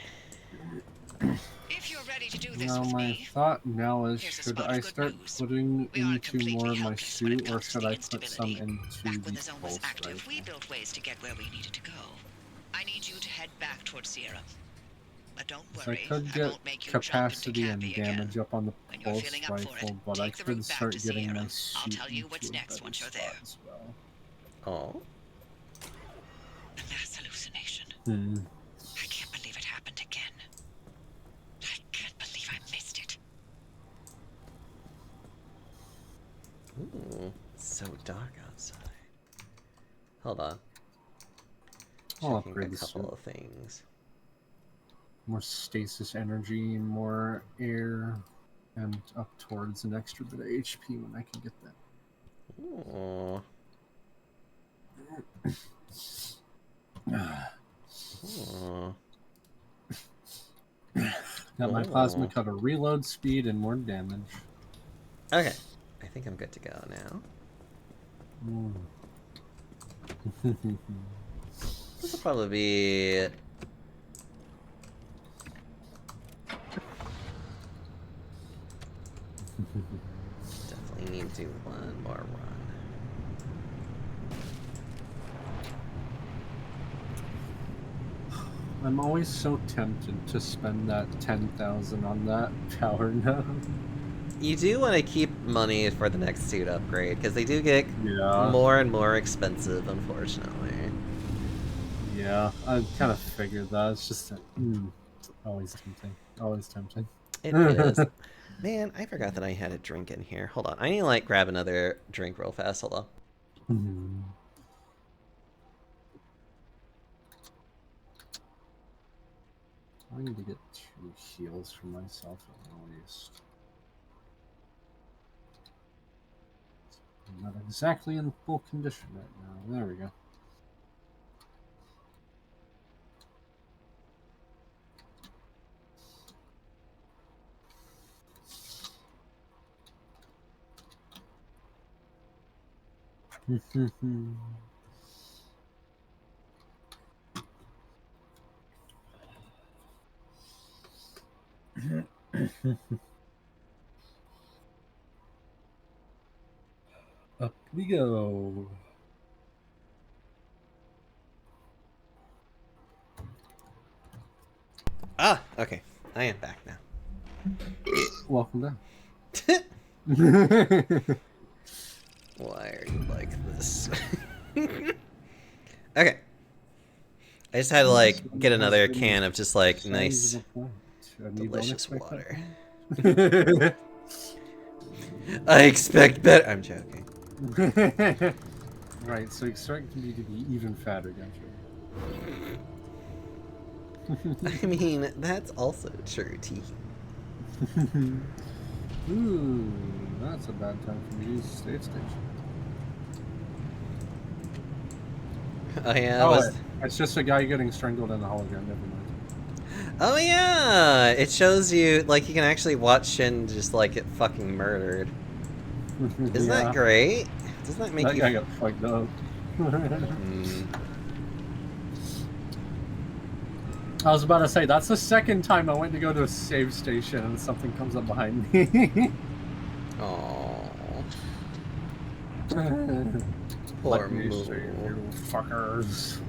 If you're ready to do this Now with my me, thought now is, here's a should spot of I good start news. putting We aren't into completely more of my helpless when it suit, or comes to should the I put some instability. into Back when the the zone pulse was active, rifle? we built ways to get where we needed to go. I need you to head back towards Sierra. But don't So I worry, could I get won't make you jump into capacity and Cappy again. damage up on the When you're pulse feeling up for rifle, it, but I take the could route back start to getting Sierra. my I'll suit tell you what's into a next better once you're spot there. as well. Oh. A mass hallucination. I can't believe it happened again. I can't believe I missed it. Ooh, it's so dark outside. Hold on. I'll Checking upgrade a the couple suit. of things. More stasis energy, more air, and up towards an extra bit of HP when I can get that. Ooh. Ooh. Got my plasma Ooh. cutter reload speed and more damage. Okay. I think I'm good to go now. This will probably be... Definitely need to do one more run. I'm always so tempted to spend that 10,000 on that power node. You do want to keep money for the next suit upgrade, because they do get Yeah. more and more expensive, unfortunately. Yeah, I kind of figured that. It's just that, always tempting. Always tempting. It is. Man, I forgot that I had a drink in here. Hold on. I need to, like, grab another drink real fast. Hold on. I need to get 2 heals for myself at least. I'm not exactly in full condition right now. There we go. Up we go. Ah, okay. I am back now. Welcome back. Why are you like this? Okay. I just had to, like, get another can of just, like, nice, delicious water. I expect better. I'm joking. Right, so expect me to be even fatter, don't you? I mean, that's also true, T. Ooh, that's a bad time for me to use the state station. Oh yeah. Oh, it's just a guy getting strangled in the hologram. Never mind. Oh yeah, it shows you, like, you can actually watch Shin just, like, get fucking murdered. Isn't that great? Doesn't that make that you... guy got fucked up. I was about to say, that's the second time I went to go to a save station and something comes up behind me. Aww. Poor Poor me, Moo. you fuckers.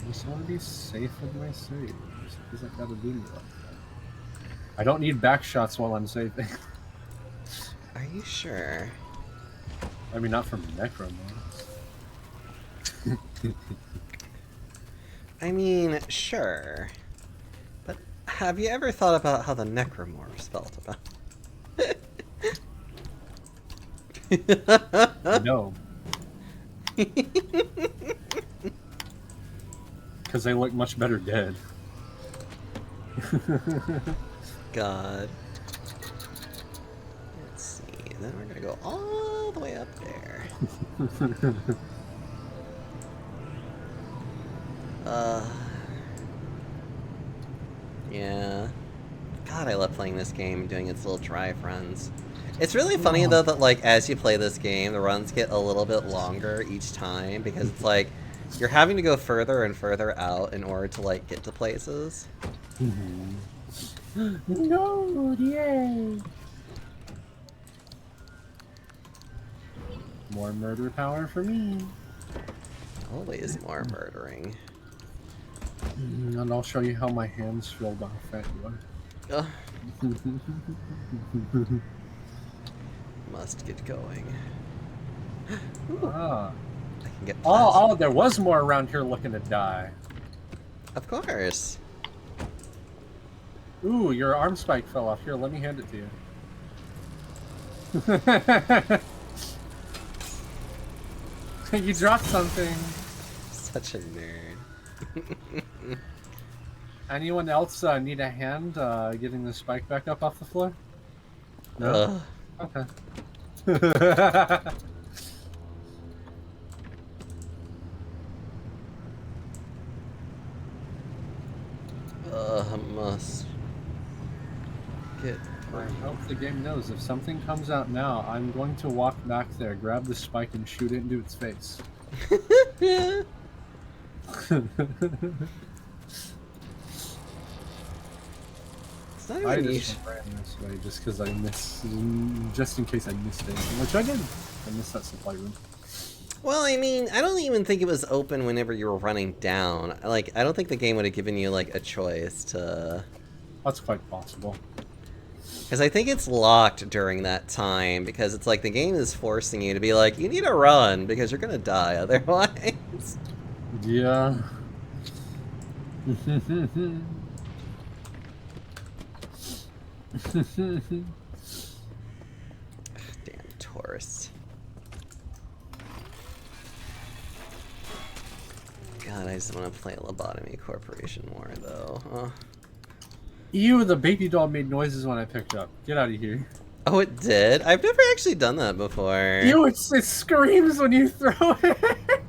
Just want to be safe with my saves. Because I gotta do me like that. I don't need back shots while I'm saving. Are you sure? I mean, not from Necromorphs. I mean, sure. But have you ever thought about how the Necromorphs felt about it? No. Because they look much better dead. God. then we're gonna go all the way up there. Yeah. God, I love playing this game, doing its little drive runs. It's really funny though that like as you play this game, the runs get a little bit longer each time because it's like you're having to go further and further out in order to like get to places. No, yay! More murder power for me. Always more murdering. And I'll show you how my hands feel how fat you are. Ugh. Must get going. Ah. I can get past. Oh, there was more around here looking to die. Of course. Ooh, your arm spike fell off. Here, let me hand it to you. You dropped something. Such a nerd. Anyone else need a hand getting the spike back up off the floor? No? Okay. Must get... I hope the game knows if something comes out now, I'm going to walk back there, grab the spike, and shoot it into its face. Yeah. It's not I even just ran this way just because I missed, just in case I missed anything, which I did. I missed that supply room. Well, I mean, I don't even think it was open whenever you were running down. Like, I don't think the game would have given you, like, a choice to... That's quite possible. Because I think it's locked during that time, because it's like the game is forcing you to be like, you need to run, because you're gonna die otherwise. Yeah. Damn tourists. God, I just want to play Lobotomy Corporation more, though. Ew, the baby doll made noises when I picked up. Get out of here. Oh, it did? I've never actually done that before. Ew, it screams when you throw it.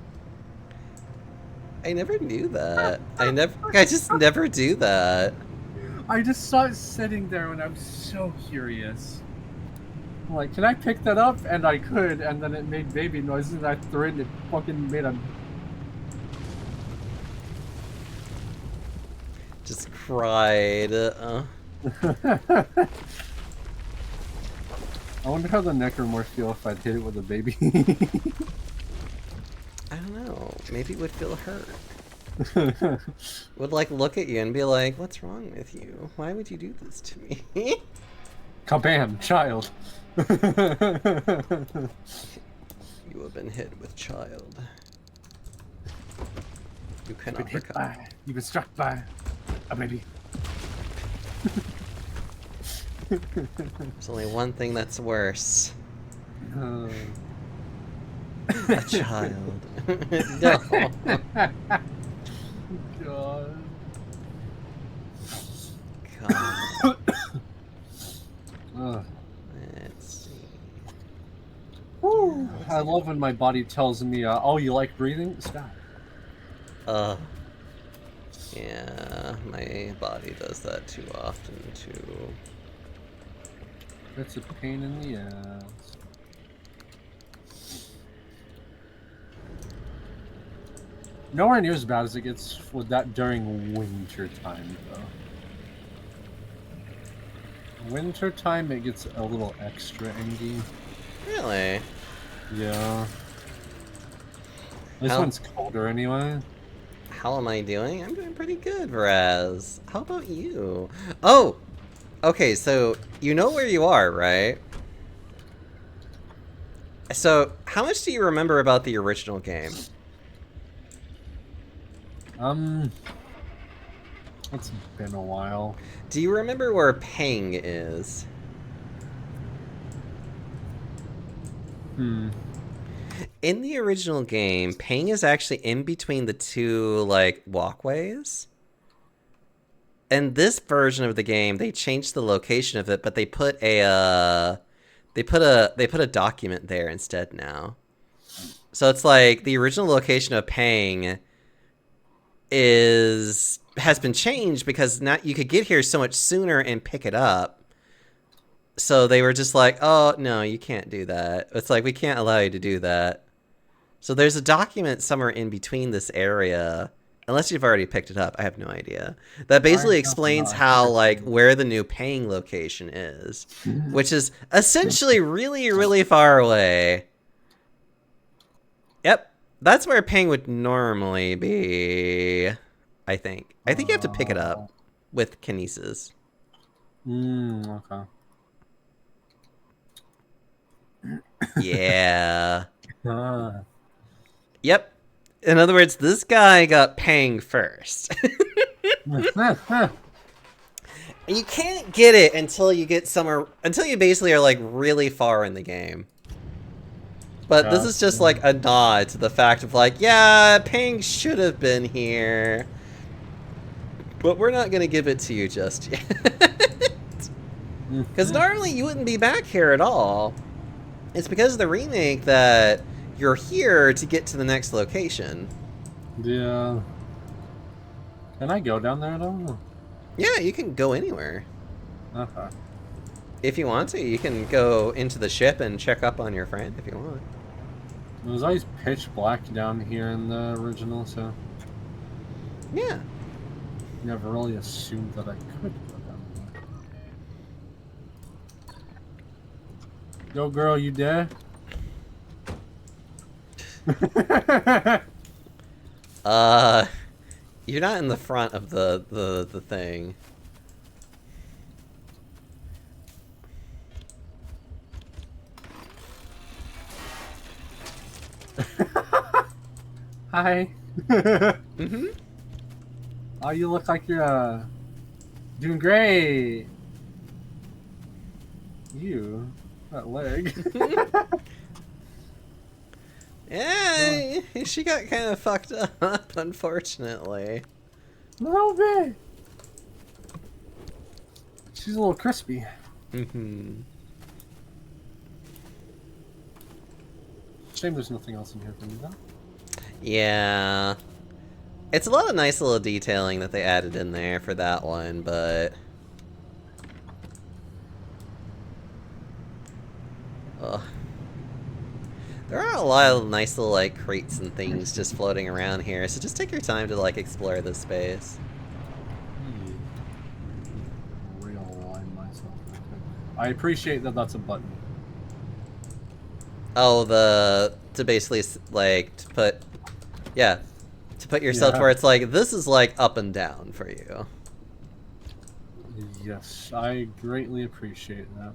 I never knew that. I just never do that. I just saw it sitting there and I'm so curious. I'm like, can I pick that up? And I could, and then it made baby noises and I threw it and it fucking made a... Just cried. I wonder how the necromorph feel if I'd hit it with a baby. I don't know. Maybe it would feel hurt. Would like look at you and be like, "What's wrong with you? Why would you do this to me?" Kabam, child. You have been hit with child. You cannot recover. You've been struck by a baby. There's only one thing that's worse. Oh. A child. No. God. God. Ugh. Let's see. Woo. I love when my body tells me, oh, you like breathing? Stop. Yeah, my body does that too often, too. It's a pain in the ass. Nowhere near as bad as it gets with that during winter time, though. Winter time, it gets a little extra engy. Really? Yeah. This How- one's colder anyway. How am I doing? I'm doing pretty good, Raz. How about you? Oh! Okay, so you know where you are, right? So, how much do you remember about the original game? It's been a while. Do you remember where Pang is? In the original game, Pang is actually in between the two, like, walkways. And this version of the game, they changed the location of it, but they put a They put a document there instead now. So it's like the original location of Pang has been changed because now you could get here so much sooner and pick it up. So they were just like, oh, no, you can't do that. It's like, we can't allow you to do that. So there's a document somewhere in between this area, unless you've already picked it up, I have no idea, that basically explains how, like, where the new Pang location is, which is essentially really, really far away. Yep, that's where Pang would normally be, I think. I think you have to pick it up with kinesis. Okay. Yeah. Yep. In other words, this guy got Pang first. You can't get it until you get somewhere, until you basically are like really far in the game. But this is just like a nod to the fact of like, yeah, Pang should have been here. But we're not going to give it to you just yet. Because normally you wouldn't be back here at all. It's because of the remake that you're here to get to the next location. Yeah. Can I go down there at all? Yeah, you can go anywhere. Okay. If you want to, you can go into the ship and check up on your friend if you want. It was always pitch black down here in the original, so... Yeah. Never really assumed that I could go down there. Yo, girl, you there? You're not in the front of the thing. Hi. Mm-hmm. Oh, you look like you're doing great. You, that leg. Yeah, she got kind of fucked up, unfortunately. A little bit. She's a little crispy. Mm-hmm. Shame there's nothing else in here for me, though. Yeah. It's a lot of nice little detailing that they added in there for that one, but... Ugh. There are a lot of nice little, like, crates and things just floating around here, so just take your time to, like, explore this space. Realign myself. I appreciate that that's a button. Oh, to basically, like, to put yourself Yeah. where it's like, this is, like, up and down for you. Yes, I greatly appreciate that.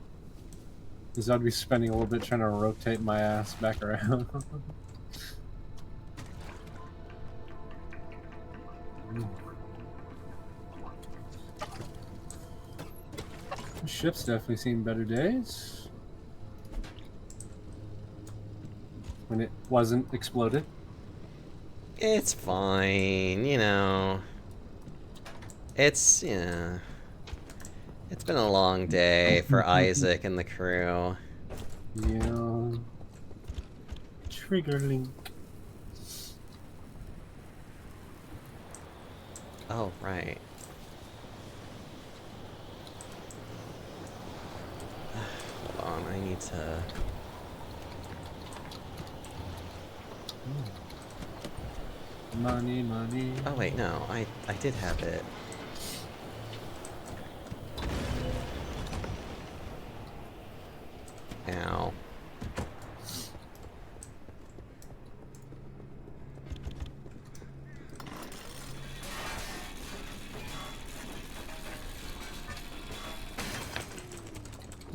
Because I'd be spending a little bit trying to rotate my ass back around. The ship's definitely seen better days. When it wasn't exploded. It's fine, you know. It's, yeah. It's been a long day for Isaac and the crew. Yeah. Trigger link. Oh, right. Hold on, I need to... Money, money. Oh, wait, no. I did have it. Ow.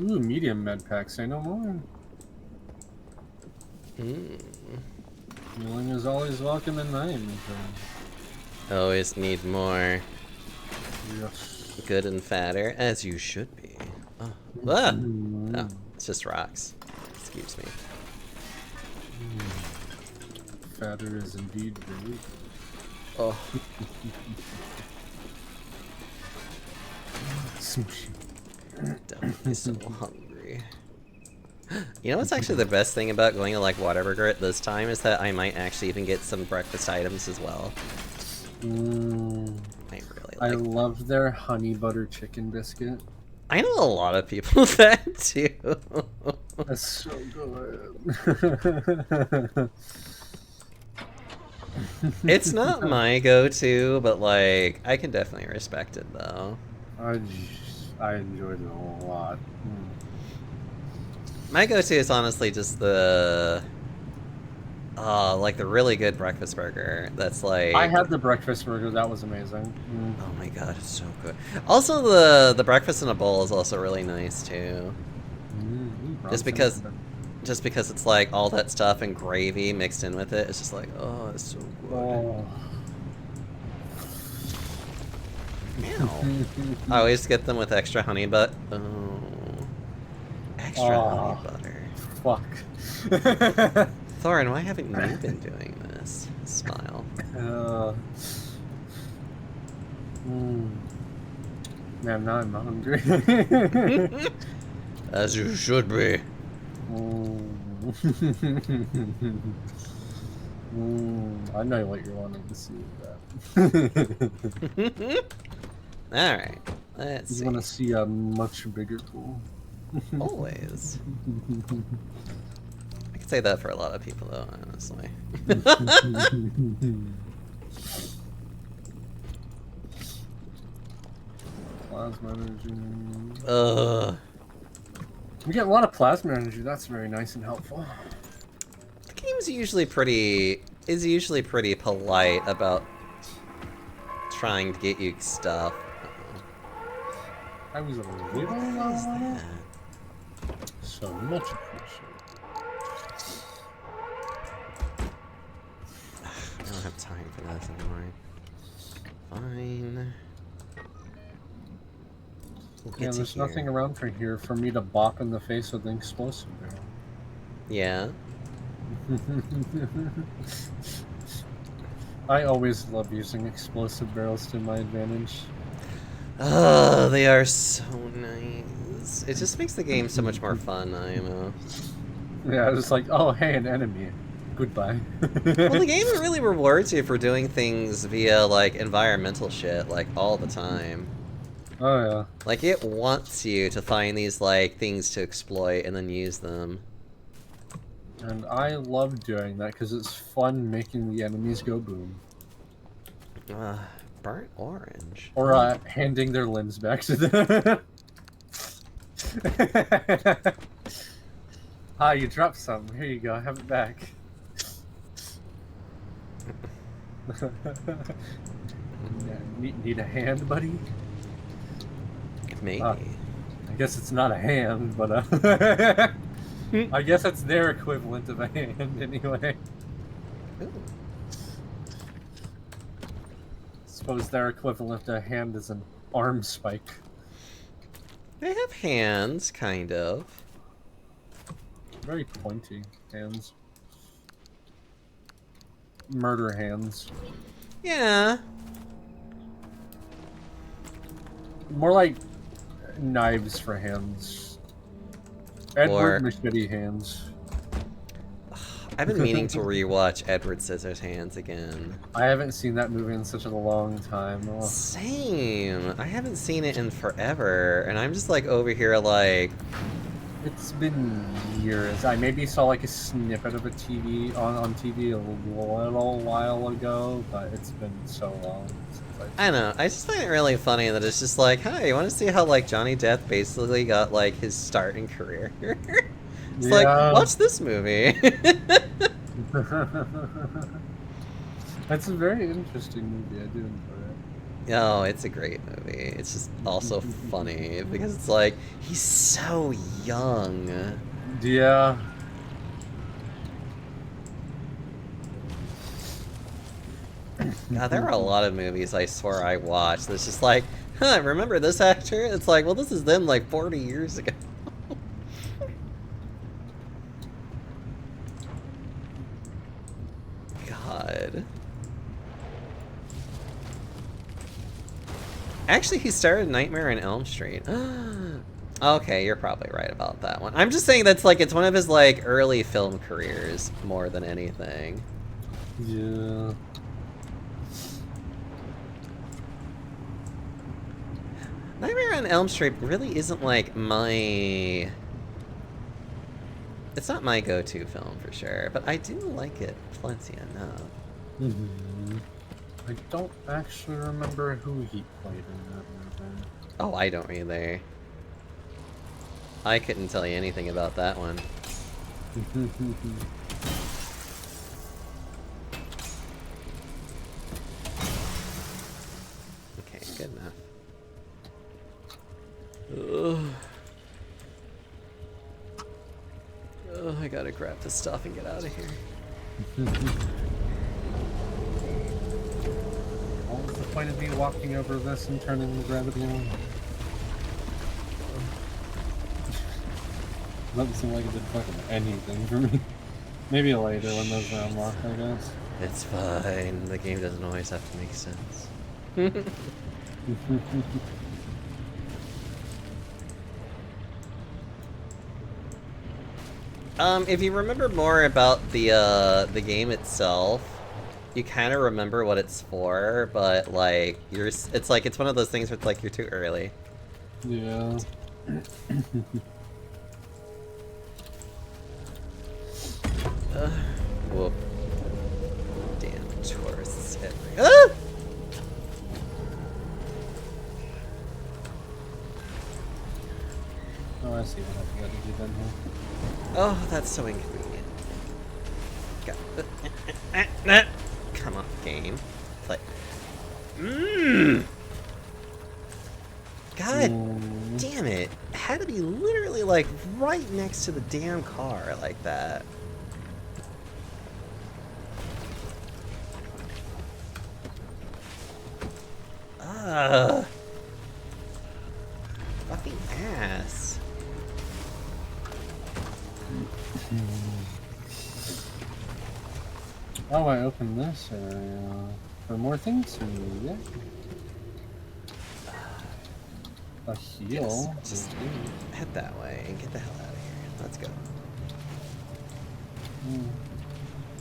Ooh, medium med pack, say no more. Healing is always welcome in my inventory. Always need more. Yes. Good and fatter, as you should be. Oh, ah! No, it's just rocks. Excuse me. Fatter is indeed great. Oh. Sushi. Definitely so hungry. You know what's actually the best thing about going to like Whataburger at this time is that I might actually even get some breakfast items as well. I love their honey butter chicken biscuit. I know a lot of people that too. That's so good. It's not my go-to, but like I can definitely respect it though. I enjoyed it a lot. My go-to is honestly just the like the really good breakfast burger. That's like I had the breakfast burger. That was amazing. Oh my god, it's so good. Also, the breakfast in a bowl is also really nice too. Just because it's like all that stuff and gravy mixed in with it. It's just like, oh, it's so good. Oh. Meow. I always get them with extra honey butter. Oh, extra honey butter. Fuck. Thorin, why haven't you been doing this? Smile. Man, now I'm hungry. As you should be. I know what you're wanting to see with that. Alright, let's see. You want to see a much bigger pool. Always. I could say that for a lot of people though, honestly. Plasma energy. We get a lot of plasma energy. That's very nice and helpful. The game's usually pretty polite about trying to get you stuff. I was a little that? So much appreciated. I don't have time for this anymore. Fine. Yeah, there's nothing around for here for me to bop in the face with an explosive barrel. Yeah. I always love using explosive barrels to my advantage. Oh, they are so nice. It just makes the game so much more fun, I know. Yeah, just like, oh, hey, an enemy. Goodbye. Well, the game really rewards you for doing things via, like, environmental shit, like, all the time. Oh, yeah. Like, it wants you to find these, like, things to exploit and then use them. And I love doing that because it's fun making the enemies go boom. Burnt orange. Or handing their limbs back to them. Ah, you dropped some. Here you go. Have it back. Need a hand, buddy? Maybe. I guess it's not a hand, but I guess it's their equivalent of a hand anyway. Ooh. Suppose their equivalent to a hand is an arm spike. They have hands, kind of. Very pointy hands. Murder hands. Yeah. More like knives for hands. Edward Machete hands. I've been meaning to rewatch Edward Scissorhands again. I haven't seen that movie in such a long time. Oh. Same. I haven't seen it in forever, and I'm just like over here like... It's been years. I maybe saw like a snippet of a TV on TV a little while ago, but it's been so long since I know. I just find it really funny that it's just like, hi, you want to see how like Johnny Depp basically got like his start in career? It's like, watch this movie. That's a very interesting movie. I do enjoy it. Oh, it's a great movie. It's just also funny because it's like, he's so young. Yeah. God, there are a lot of movies I swear I watched that's just like, huh, remember this actor? It's like, well, this is them like 40 years ago. God. Actually, he starred Nightmare on Elm Street. Okay, you're probably right about that one. I'm just saying that's like, it's one of his like early film careers more than anything. Yeah. Nightmare on Elm Street really isn't like my... It's not my go-to film for sure, but I do like it plenty enough. Mm-hmm. I don't actually remember who he played in that movie. Oh, I don't either. I couldn't tell you anything about that one. Okay, good enough. Ugh. Oh, I gotta grab this stuff and get out of here. What was the point of me walking over this and turning the gravity on? Doesn't seem like it did fucking anything for me. Maybe later when those are unlocked, I guess. It's fine. The game doesn't always have to make sense. If you remember more about the game itself, you kind of remember what it's for, but like it's like it's one of those things where it's like you're too early. Yeah. Whoop. Damn tourists everywhere. Ah! Oh, I see what I've got to do then here. Oh, that's so inconvenient. Come on, game. Play. God damn it. It had to be literally like right next to the damn car like that. Fucking ass. Oh, I opened this area for more things to yeah. A heal. Yes, just head that way and get the hell out of here. Let's go.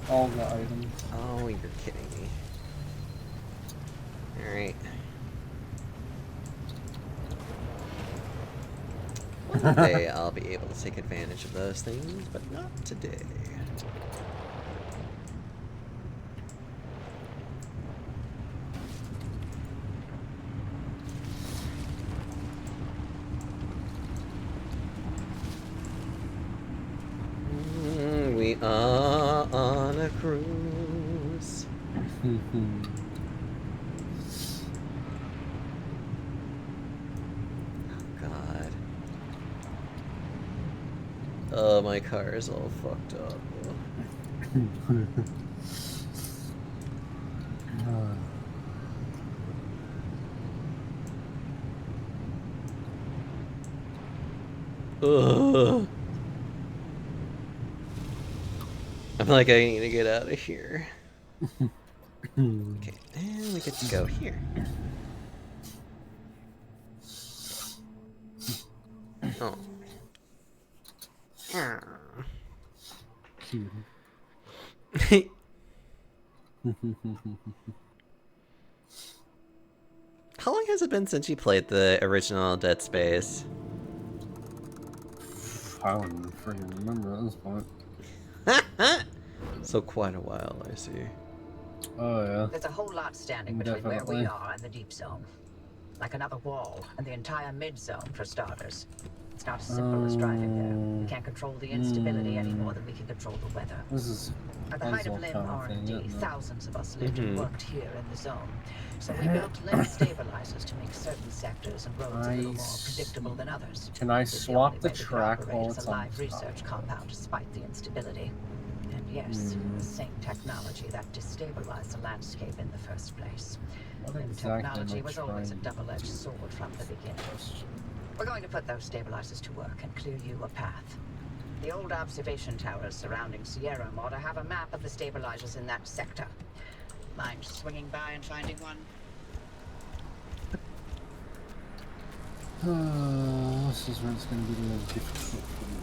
All the items. Oh, you're kidding me. Alright. One day I'll be able to take advantage of those things, but not today. We are on a cruise. God. Oh, my car is all fucked up. Ugh. I'm like, I need to get out of here. Okay, and we get to go here. Oh. How long has it been since you played the original Dead Space? I don't even freaking remember at this point. So quite a while, I see. Oh yeah. There's a whole lot standing between where we are and the deep zone. Like another wall, and the entire mid-zone, for starters. It's not as simple as driving there. We can't control the instability any more than we can control the weather. This is At the height of limb R&D, isn't it? thousands of us lived and worked here in the zone. So we built limb stabilizers to make certain sectors and roads a little more predictable than others. Can I It's swap only the way we could track operate while as it's a on live the top? research compound despite the instability. And yes, the same technology that destabilized the landscape in the first place. What Limb exactly technology am I was always a trying? double-edged sword from the beginning. We're going to put those stabilizers to work and clear you a path. The old observation towers surrounding Sierra ought to have a map of the stabilizers in that sector. Mind swinging by and finding one? This is where it's going to be a little difficult for me.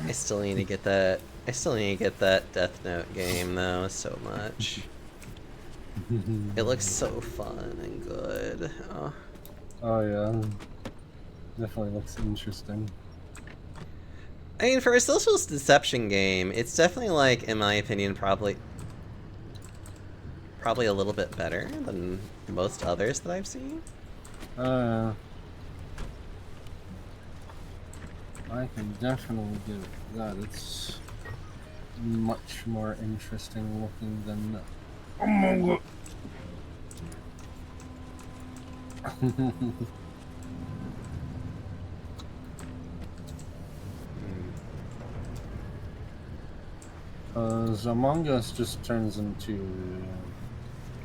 I still need to get that. I still need to get that Death Note game though so much. It looks so fun and good. Oh. Oh yeah, definitely looks interesting. I mean, for a social deception game, it's definitely like, in my opinion, probably a little bit better than most others that I've seen. I can definitely give it that. It's much more interesting looking than Among Us. Among Us just turns into...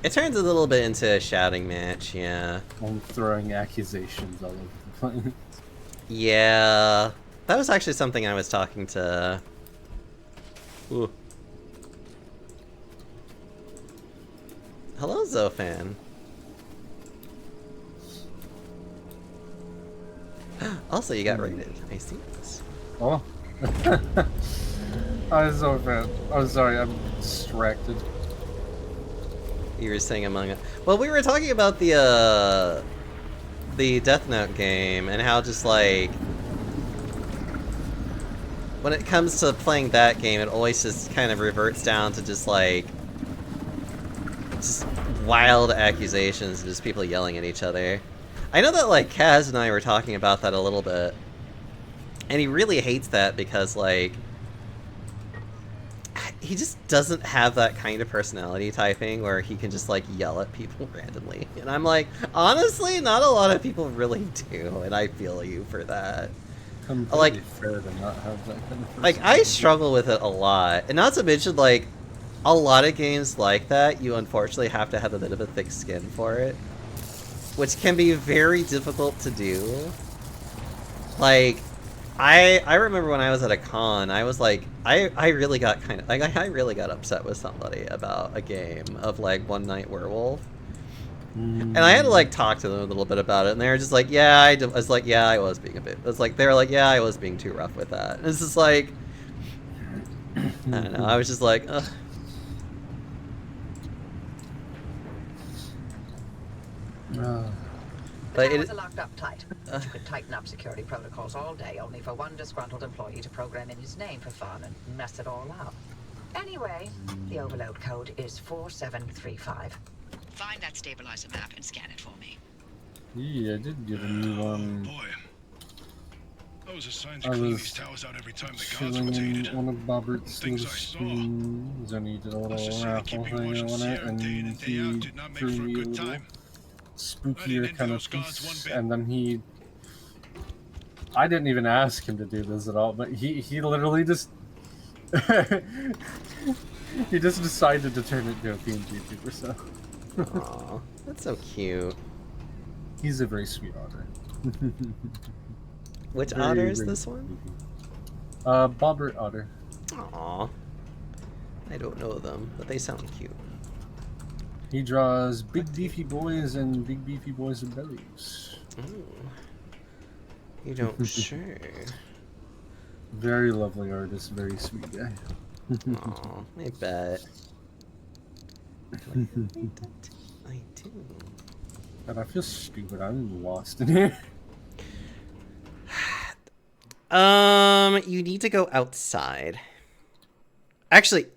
It turns a little bit into a shouting match, yeah. I'm throwing accusations all over the place. Yeah. That was actually something I was talking to... Ooh. Hello, Zofan. Also, you got rated. I see this. Oh. I'm so bad. I'm sorry, I'm distracted. You were saying Among Us. Well, we were talking about the Death Note game and how just like when it comes to playing that game, it always just kind of reverts down to just like just wild accusations and just people yelling at each other. I know that like Kaz and I were talking about that a little bit, and he really hates that because like he just doesn't have that kind of personality typing where he can just like yell at people randomly. And I'm like, honestly, not a lot of people really do, and I feel you for that. Completely like fair to not have that kind of like I struggle with it a lot, and not to mention like a lot of games like that you unfortunately have to have a bit of a thick skin for it, which can be very difficult to do. Like I remember when I was at a con, I was like, I really got kind of, like, I really got upset with somebody about a game of, like, One Night Werewolf. And I had to, like, talk to them a little bit about it, and they were just like, yeah, I was like, yeah, I was being a bit, it's like, they were like, yeah, I was being too rough with that. And it's just like, I don't know, I was just like, ugh. The towers are locked up tight. You could tighten up security protocols all day, only for one disgruntled employee to program in his name for fun and mess it all up. Anyway, the overload code is 4735. Find that stabilizer map and scan it for me. Yeah, I did get a new one. Boy. I was assigned I to clean was these towers out every time the guards chilling rotated. in one of Bobbert's Things little I saw. screens, and he did a little raffle thing on it, and he threw me a little spookier kind of piece, and then he... I didn't even ask him to do this at all, but he literally just... he just decided to turn it into a PNG tuber, so... Aw, that's so cute. He's a very sweet otter. Which otter is this one? Bobbert otter. Aw. I don't know them, but they sound cute. He draws big beefy boys and big beefy boys with bellies. Ooh. You don't sure. Very lovely artist, very sweet guy. Aw, I bet. I do. God, I feel stupid. I'm lost in here. You need to go outside. Actually,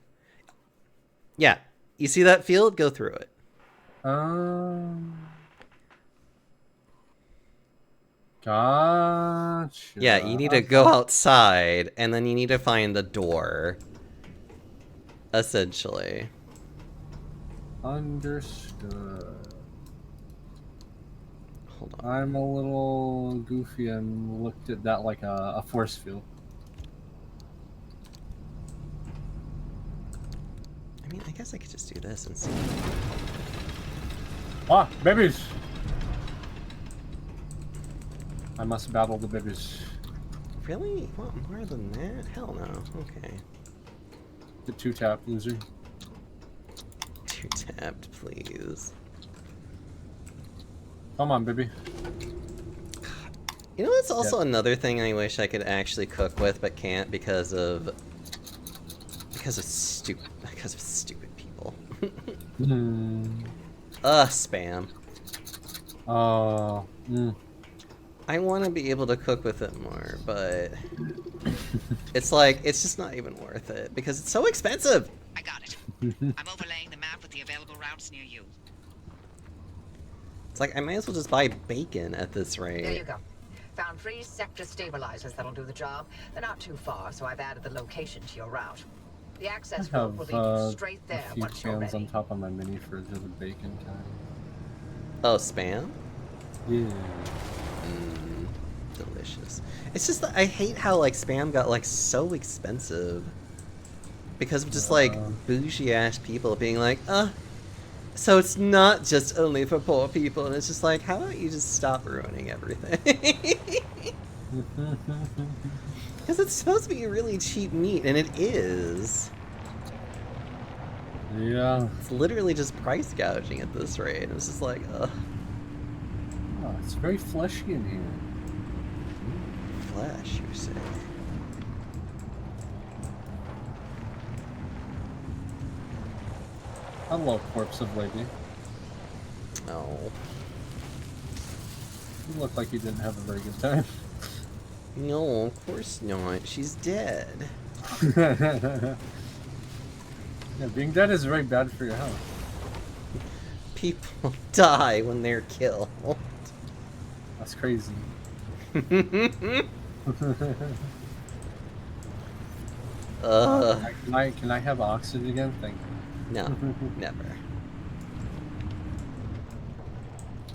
yeah. You see that field? Go through it. Gotcha. Yeah, you need to go outside, and then you need to find the door. Essentially. Understood. hold on. I'm a little goofy and looked at that like a force field. I mean, I guess I could just do this and see. Ah, babies! I must battle the babies. Really? You want more than that? Hell no. Okay. The 2-tap loser. 2-tapped, please. Come on, baby. You know what's also another thing I wish I could actually cook with but can't because of stupid people. Spam. I want to be able to cook with it more, but it's like, it's just not even worth it because it's so expensive. I got it. I'm overlaying the map with the available routes near you. It's like, I might as well just buy bacon at this rate. There you go. Found 3 sector stabilizers that'll do the job. They're not too far, so I've added the location to your route. The access I route will have lead you straight there a few once you're cans ready. on top of my mini fridge of the bacon kind. Oh, spam? Yeah. Delicious. It's just that I hate how like spam got like so expensive because of just like bougie ass people being like, so it's not just only for poor people, and it's just like, how about you just stop ruining everything? Because it's supposed to be really cheap meat, and it is. Yeah. It's literally just price gouging at this rate. It's just like, ugh. Oh, it's very fleshy in here. Flesh, you say? Hello, corpse of lady. Oh. You look like you didn't have a very good time. No, of course not. She's dead. Yeah, being dead is very bad for your health. People die when they're killed. That's crazy. Can I have oxygen again? Thank you. No, never.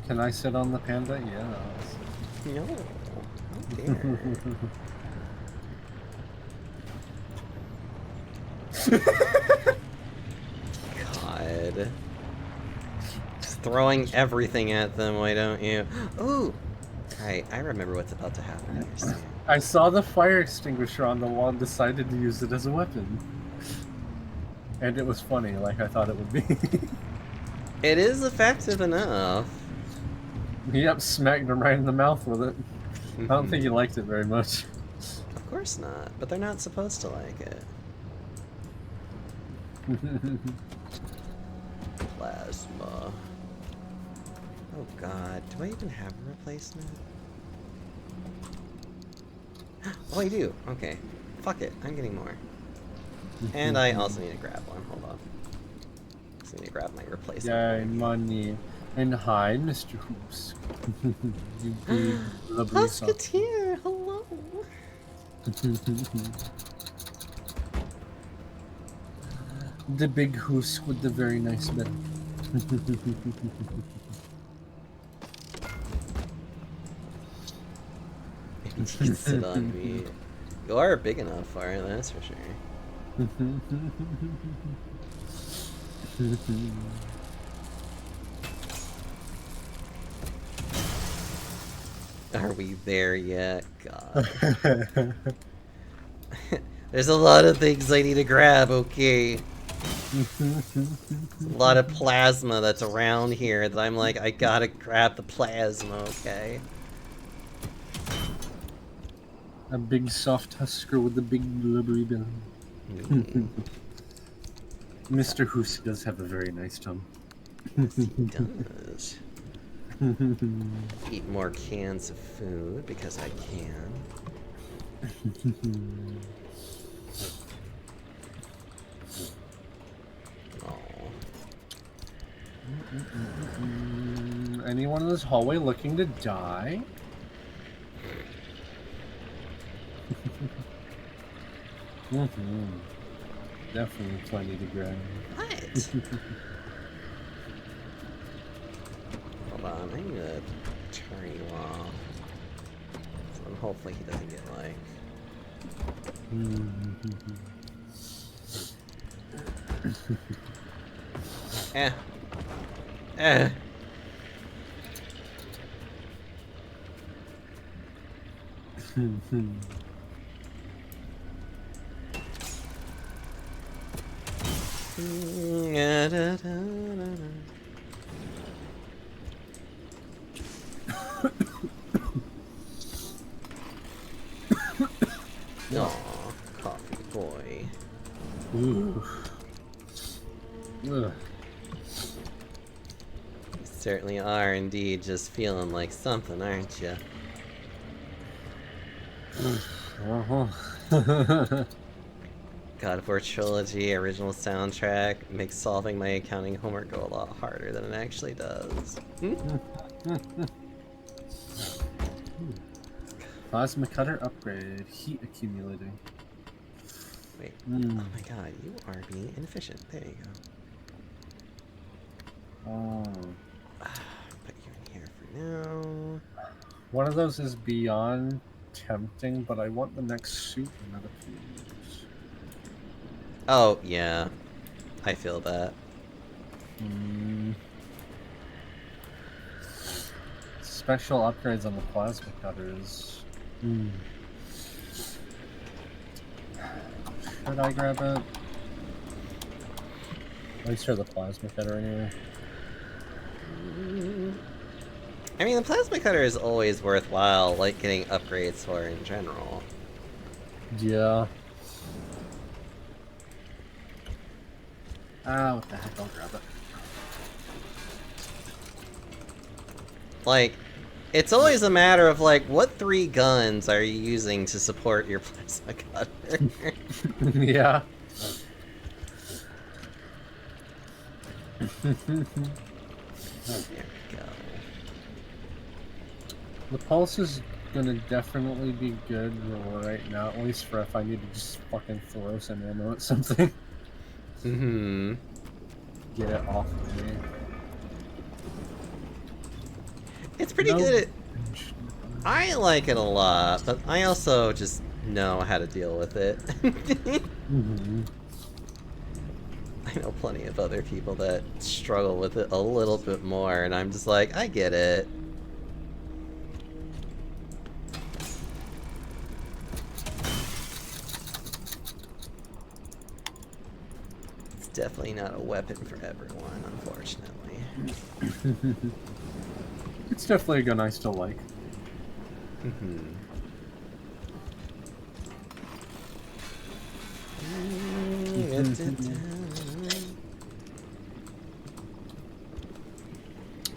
Can I sit on the panda? Yeah. No. How dare. God. Just throwing everything at them, why don't you? Ooh! Alright, I remember what's about to happen here soon. I saw the fire extinguisher on the wall and decided to use it as a weapon. And it was funny, like I thought it would be. It is effective enough. Yep, smacked him right in the mouth with it. I don't think he liked it very much. Of course not, but they're not supposed to like it. Plasma. Oh god, do I even have a replacement? Oh, I do. Okay. Fuck it, I'm getting more. And I also need to grab one. Hold on. Just need to grab my replacement. Yay, money. And hi, Mr. Hoops. You big lovely Musketeer, hello. The big hoos with the very nice bed. Maybe you can sit on me. You are big enough for it, that's for sure. Are we there yet? God. There's a lot of things I need to grab, okay? A lot of plasma that's around here that I'm like, I gotta grab the plasma, okay? A big soft husker with a big blubbery belly. Mr. Hoos does have a very nice tongue. Yes, he does. Eat more cans of food because I can. Anyone in this hallway looking to die? Definitely plenty to grab. What? Hold on, I need to turn you off. So hopefully he doesn't get like... Eh. Eh. Aw, coffee boy. Ooh. Ugh. You certainly are indeed just feeling like something, aren't you? God of War Trilogy, original soundtrack, makes solving my accounting homework go a lot harder than it actually does. Plasma cutter upgrade. Heat accumulating. Wait, oh my god, you are being inefficient. There you go. Oh. Put you in here for now. One of those is beyond tempting, but I want the next suit another piece. Oh, yeah. I feel that. Special upgrades on the plasma cutters. Should I grab it? At least for the plasma cutter anyway. I mean, the plasma cutter is always worthwhile, like, getting upgrades for in general. Yeah. Ah, what the heck, I'll grab it. Like, it's always a matter of, like, what 3 guns are you using to support your plasma cutter? Yeah. There we go. The pulse is gonna definitely be good right now, at least for if I need to just fucking throw some ammo at something. Get it off of me. It's pretty good. I like it a lot, but I also just know how to deal with it. I know plenty of other people that struggle with it a little bit more, and I'm just like, I get it. It's definitely not a weapon for everyone, unfortunately. It's definitely a gun I still like.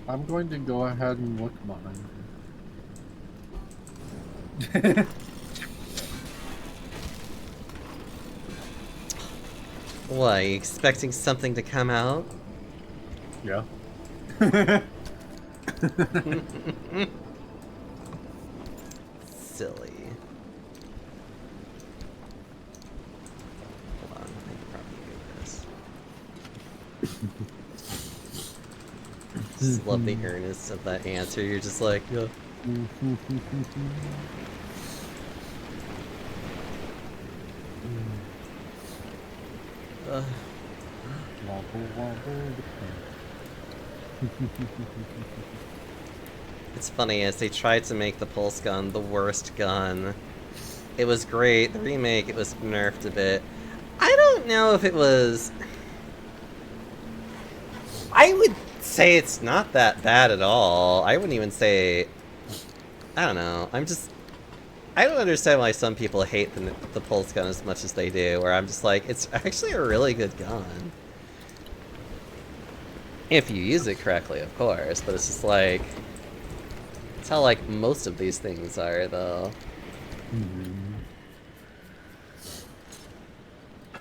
I'm going to go ahead and look behind me. What, are you expecting something to come out? Yeah. Silly. Hold on, I can probably do this. Just love the earnest of that answer. You're just like, yeah. It's funny, as they tried to make the pulse gun the worst gun. It was great. The remake, it was nerfed a bit. I don't know if it was... I would say it's not that bad at all. I wouldn't even say... I don't know. I don't understand why some people hate the pulse gun as much as they do, where I'm just like, it's actually a really good gun. If you use it correctly, of course, but it's just like... It's how, like, most of these things are, though.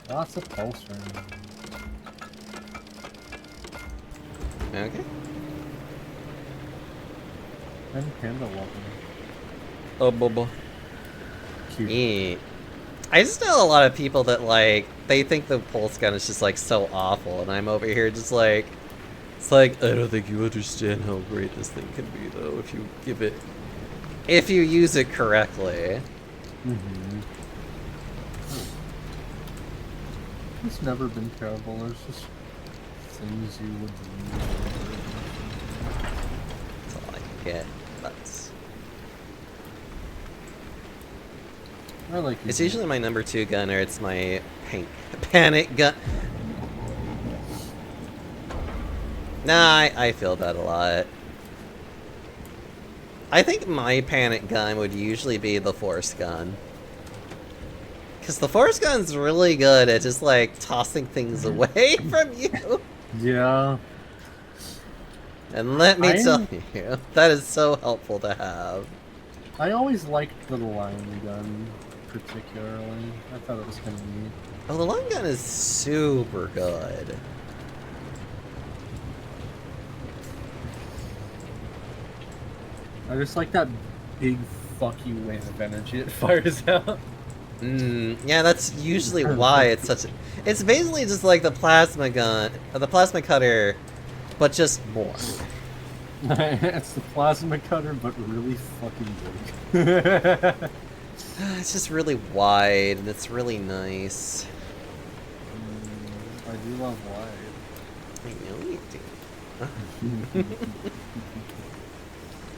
Lots of pulse rounds. Okay. And panda weapon. Oh, bobo. Cute. Yeah. I just know a lot of people that, like, they think the pulse gun is just, like, so awful, and I'm over here just, like, It's like, I don't think you understand how great this thing can be, though, if you use it correctly. Mm-hmm. It's never been terrible. There's just things you would do. That's all I can get. I like It's usually my number 2 gun, or it's my panic gun. Nah, I feel that a lot. I think my panic gun would usually be the force gun. Because the force gun's really good at just, like, tossing things away from you. Yeah. And let me tell you, that is so helpful to have. I always liked the line gun, particularly. I thought it was kind of neat. Oh, the line gun is super good. I just like that big fuck you wave of energy it fires out. Yeah, that's usually why it's such a... It's basically just like the plasma gun, or the plasma cutter, but just more. It's the plasma cutter, but really fucking big. It's just really wide, and it's really nice. I do love wide. I know you do.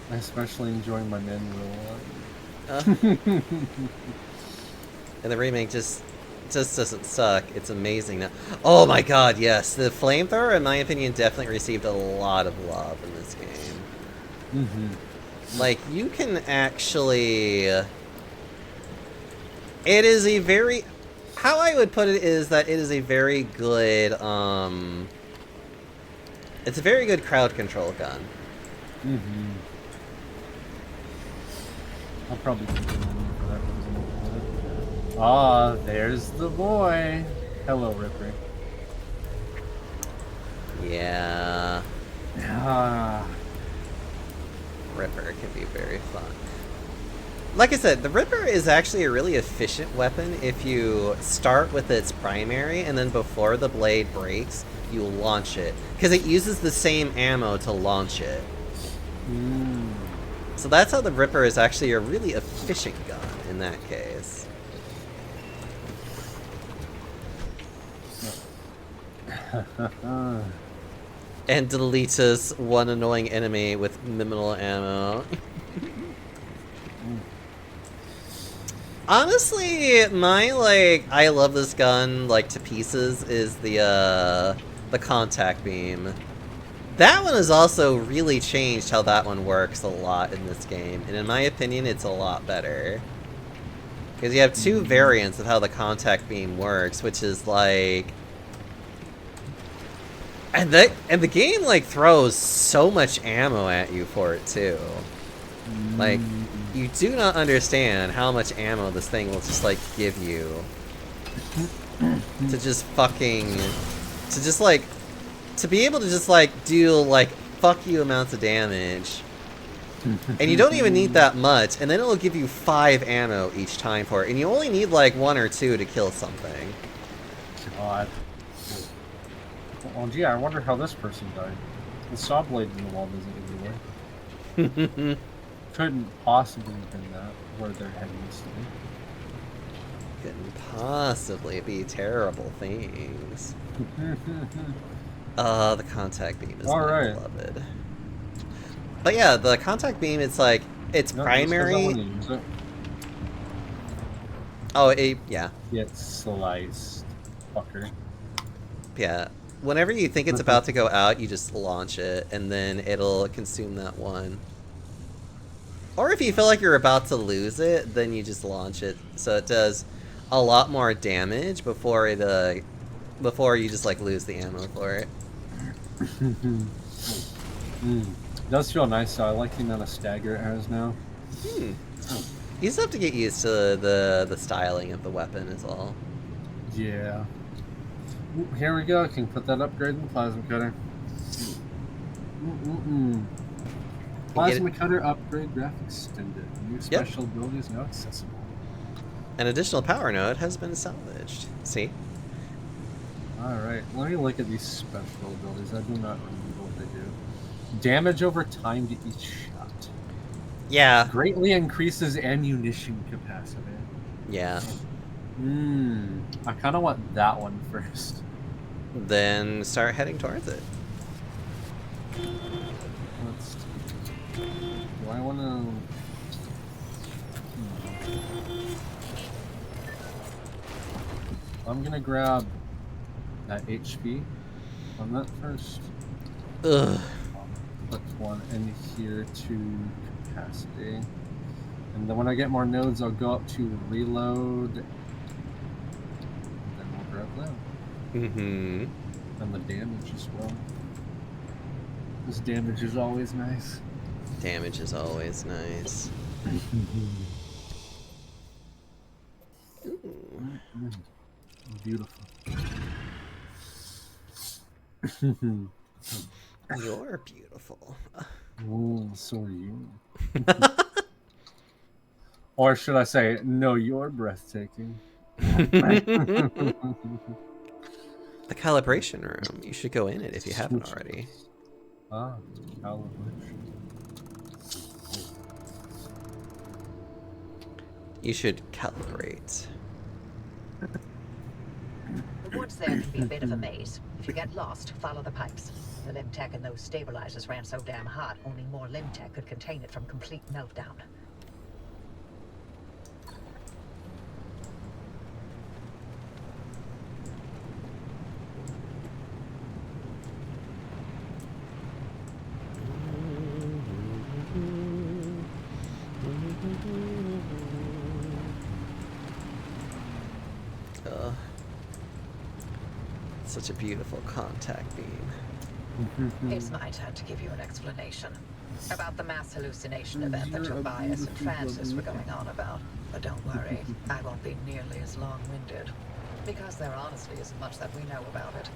I especially enjoy my manual a lot. And the remake just doesn't suck. It's amazing now. Oh my god, yes. The flamethrower, in my opinion, definitely received a lot of love in this game. Like, you can actually... It is a very... How I would put it is that it is a very good, It's a very good crowd control gun. I'll probably continue for that reason. Ah, there's the boy. Hello, Ripper. Yeah. Ah. Ripper can be very fun. Like I said, the Ripper is actually a really efficient weapon if you start with its primary, and then before the blade breaks, you launch it. Because it uses the same ammo to launch it. So that's how the Ripper is actually a really efficient gun in that case. And deletes one annoying enemy with minimal ammo. Honestly, my, I love this gun, to pieces is the contact beam. That one has also really changed how that one works a lot in this game, and in my opinion, it's a lot better. Because you have two variants of how the contact beam works, which is and the game throws so much ammo at you for it too. You do not understand how much ammo this thing will just give you to just to be able to just do fuck you amounts of damage. And you don't even need that much, and then it'll give you 5 ammo each time for it, and you only need 1 or 2 to kill something. God. Well, gee, I wonder how this person died. The saw blade in the wall doesn't give it away. Couldn't possibly have been that, where their head used to be. Couldn't possibly be terrible things. The contact beam is my beloved. But yeah, the contact beam, it's it's primary. Oh, yeah. Get sliced, fucker. Yeah. Whenever you think it's about to go out, you just launch it, and then it'll consume that one. Or if you feel like you're about to lose it, then you just launch it, so it does a lot more damage before it before you just lose the ammo for it. It does feel nice though. I like the amount of stagger it has now. You just have to get used to the styling of the weapon is all. Yeah. Ooh, here we go. I can put that upgrade in the plasma cutter. Plasma cutter upgrade graphics extended. New special ability is now accessible. An additional power node has been salvaged. See? Alright, let me look at these special abilities. I do not remember what they do. Damage over time to each shot. Yeah. Greatly increases ammunition capacity. Yeah. I kind of want that one first. Then start heading towards it. Let's see. Do I want to... I'm gonna grab that HP on that first. Ugh. Put one in here to capacity. And then when I get more nodes, I'll go up to reload. And then we'll grab that. Mm-hmm. And the damage as well. This damage is always nice. Damage is always nice. Ooh. Beautiful. You're beautiful. Oh, so are you. Or should I say, no, you're breathtaking. The calibration room. You should go in it if you haven't already. Ah, calibration. You should calibrate. The woods there can be a bit of a maze. If you get lost, follow the pipes. The limb tech in those stabilizers ran so damn hot, only more limb tech could contain it from complete meltdown. Such a beautiful contact beam. It's my turn to give you an explanation about the mass hallucination event that Tobias and Francis were going on about. But don't worry, I won't be nearly as long-winded, because there honestly isn't much that we know about it.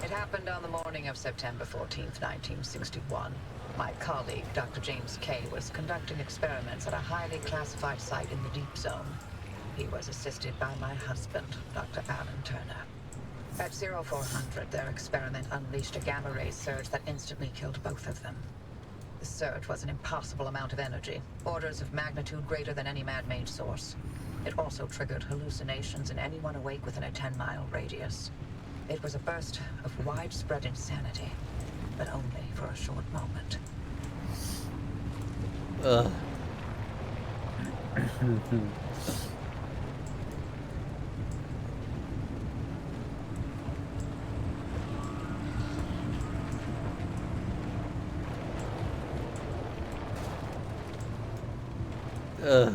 It happened on the morning of September 14th, 1961. My colleague, Dr. James Kay, was conducting experiments at a highly classified site in the Deep Zone. He was assisted by my husband, Dr. Alan Turner. At 0400, their experiment unleashed a gamma-ray surge that instantly killed both of them. The surge was an impossible amount of energy, orders of magnitude greater than any man-made source. It also triggered hallucinations in anyone awake within a 10-mile radius. It was a burst of widespread insanity, but only for a short moment. Ugh. There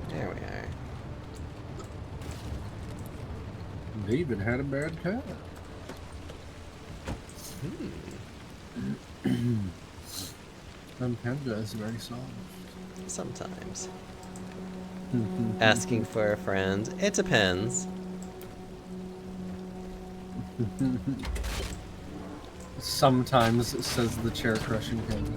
we are. David had a bad time. Panda is very soft. Sometimes. Asking for a friend. It depends. Sometimes, says the chair-crushing panda.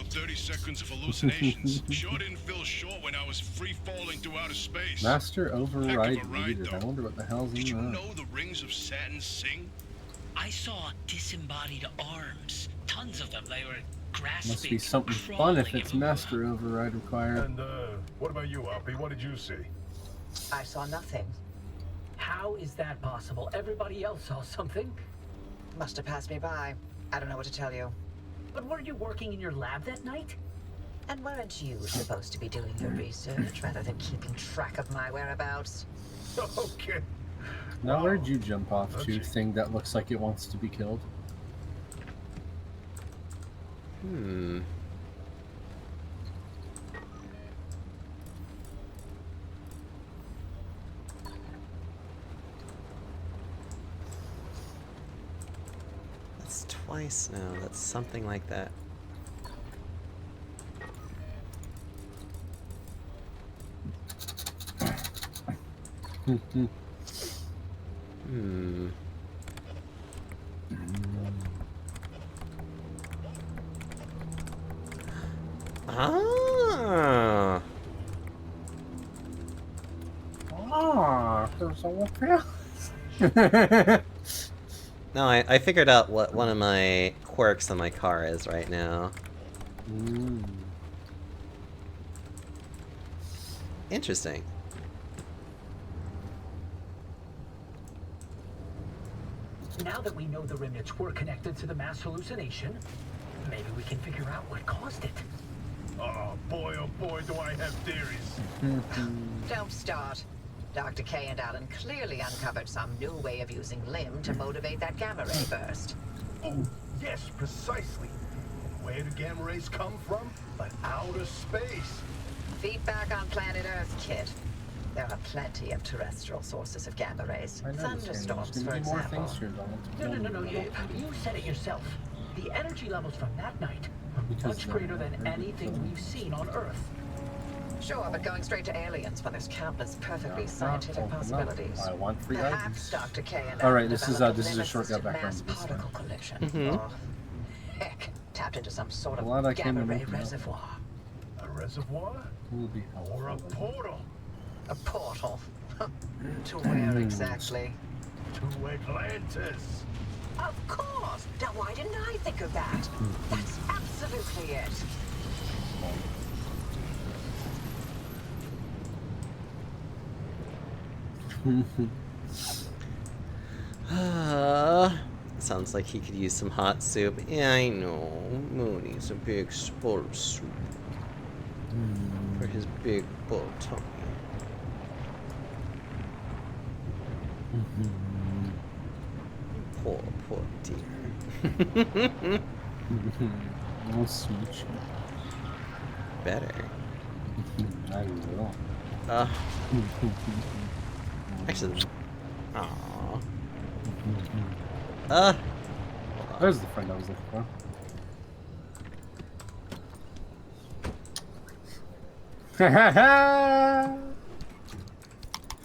30 seconds of hallucinations. Sure didn't feel short when I was free-falling through outer space. Master override Heck of a ride, needed. though. I wonder what the hell's Did you in that. know the rings of Saturn sing? I saw disembodied arms. Tons of them. They were grasping. Must be something fun if crawling it's everywhere. master override required. And, what about you, Hoppy? What did you see? I saw nothing. How is that possible? Everybody else saw something. Must have passed me by. I don't know what to tell you. But weren't you working in your lab that night? And weren't you supposed to be doing your research rather than keeping track of my whereabouts? Okay. Now Wow. where'd you jump off to? Okay. Thing that looks like it wants to be killed. That's twice now. That's something like that. Ah. Ah, there's a No, I figured out what one of my quirks on my car is right now. Interesting. Now that we know the remnants were connected to the mass hallucination, maybe we can figure out what caused it. Oh boy, do I have theories. Don't start. Dr. K and Alan clearly uncovered some new way of using Limb to motivate that gamma ray burst. Oh, yes, precisely. Where do gamma rays come from? But outer space. Feedback on planet Earth, kid. There are plenty of terrestrial sources of gamma rays. Thunderstorms, for example. No. You said it yourself. The energy levels from that night are much greater than anything we've seen on Earth. Sure, but going straight to aliens when there's countless perfectly scientific possibilities. I want free Perhaps Dr. K and Alright, this is a developed shortcut limits to back mass on this particle one. collision. Or, heck, tapped into some sort Well, I of can't gamma ray remember now. reservoir. A reservoir? Will be Or a helpful. portal? A portal. To where exactly? To Atlantis. Of course! Now why didn't I think of that? That's absolutely it. Sounds like he could use some hot soup. Yeah, I know. Mooney's a big sports soup. For his big bull tummy. Poor dear. No smooch. Better. I will. Actually, aww. There's the friend I was looking for.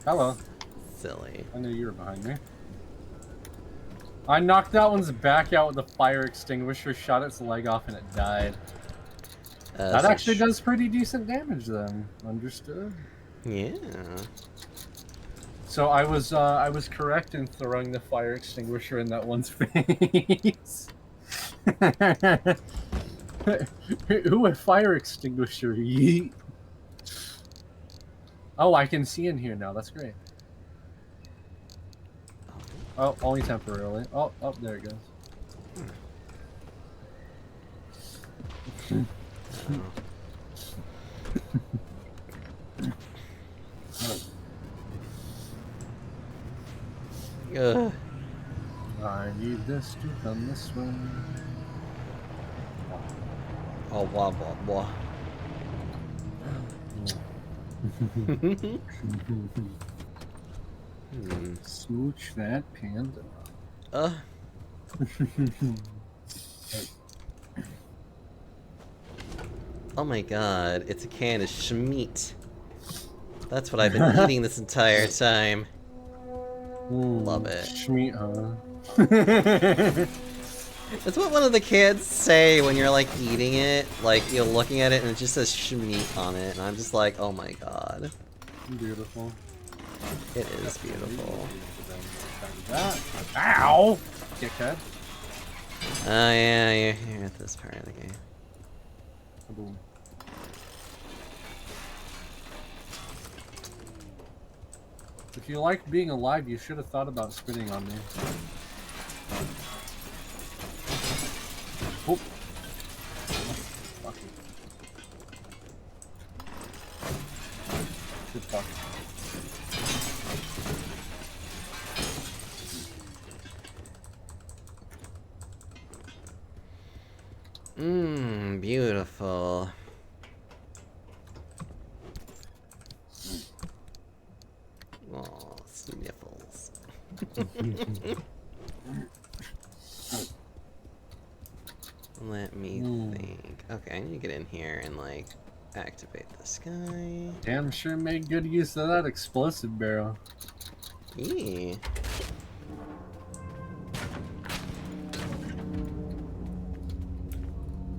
Hello. Silly. I knew you were behind me. I knocked that one's back out with the fire extinguisher, shot its leg off, and it died. That so actually does pretty decent damage then. Understood. Yeah. So I was correct in throwing the fire extinguisher in that one's face. Ooh, a fire extinguisher. Yeet. Oh, I can see in here now. That's great. Oh, only temporarily. Oh, there it goes. I need this to come this way. Oh, blah, blah, blah. Smooch that panda. Oh my god, it's a can of Schmeat. That's what I've been eating this entire time. Love it. Schmeat, huh? That's what one of the kids say when you're like eating it, like you're looking at it and it just says Schmeat on it, and I'm just like, oh my god. Beautiful. It is beautiful. Ow! Dickhead. Oh yeah, you're at this part of the game. Boom. If you like being alive, you should have thought about spitting on me. Oh. Fuck you. Good fuck. Beautiful. Oh, sniffles. Let me think. Okay, I need to get in here and like activate this guy. Damn sure made good use of that explosive barrel. Yeah.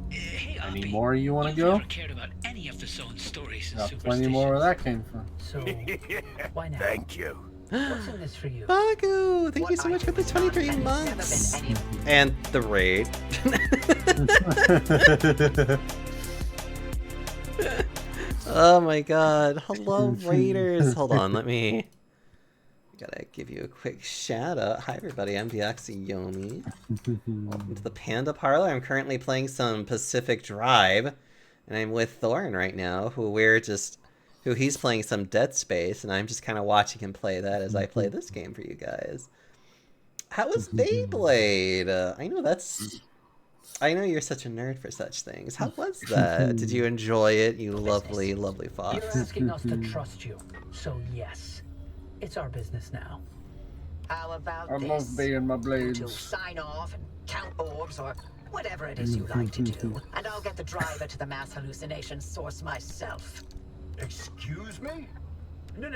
Hey, Any Oppie, more you want to I've go? never cared about any of the zone stories and Got plenty more where that came from. So, why now? Thank you. What's in this for you? Bagu, thank you What so much I for the do is not 23 and never months. been any- And the raid. Oh my god. Hello, Raiders. Hold on, let me... Gotta give you a quick shout out. Hi everybody, I'm Yomi. Welcome to the Panda Parlor. I'm currently playing some Pacific Drive, and I'm with Thorn right now, who he's playing some Dead Space, and I'm just kind of watching him play that as I play this game for you guys. How was Beyblade? I know you're such a nerd for such things. How was that? Did you enjoy it, you lovely, lovely fox? You're asking us to trust you, so yes, it's our business now. How about I this? love being my You blades. two sign off and count orbs or whatever it is you like to do, and I'll get the driver to the mass hallucination source myself. Excuse me? No.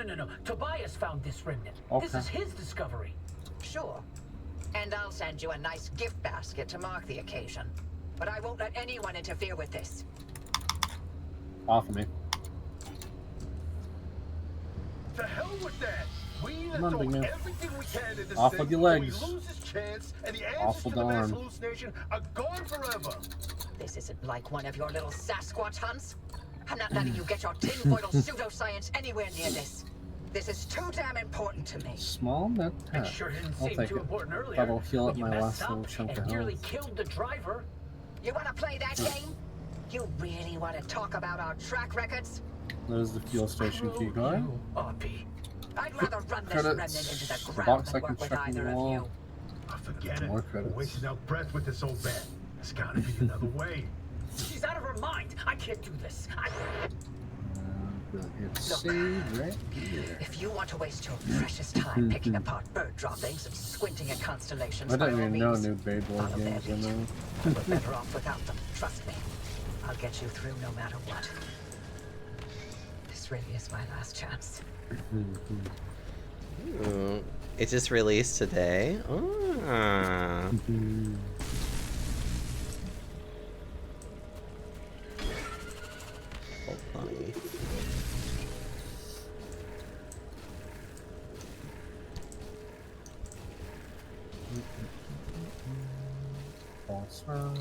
Tobias found this remnant. Okay. This is his discovery. Sure. And I'll send you a nice gift basket to mark the occasion. But I won't let anyone interfere with this. Off of me. To hell with that. We need to Come on, throw big man. everything we can at this Off thing with your before legs. we lose this chance, and the Off answers with to the the mass arm. hallucination are gone forever. This isn't like one of your little Sasquatch hunts. I'm not letting you get your tinfoil pseudoscience anywhere near this. This is too damn important to me. Small net It pack. sure didn't I'll seem take too it. important earlier. That'll heal up but you my messed last little up chunk of and nearly health. killed the driver. You want to play that game? You really want to talk about our track records? There's the fuel station key Screw card. you, Oppie. I'd rather run this Credits. remnant into the The ground box I than can work with check in the either of wall. you. Forget it. More We're credits. wasting our breath with this old man. There's gotta be another way. She's out of her mind. I can't do this. It's Look. saved right here. If you want to waste your precious time picking apart bird droppings and squinting at constellations, I by didn't all even know means, new Beyblade follow their games in lead. there. We're better off without them. Trust me. I'll get you through no matter what. This really is my last chance. Ooh, it just released today. Ah. Oh, funny. Also,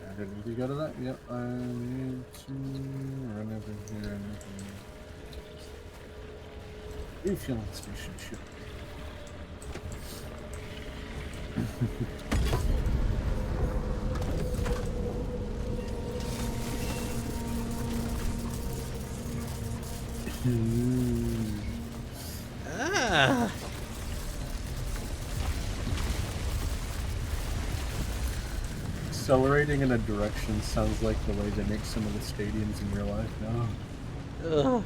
I didn't need to go to that. Yep, I need to run over here and refueling station. Shit. Ah. Accelerating in a direction sounds like the way they make some of the stadiums in real life now. Ugh.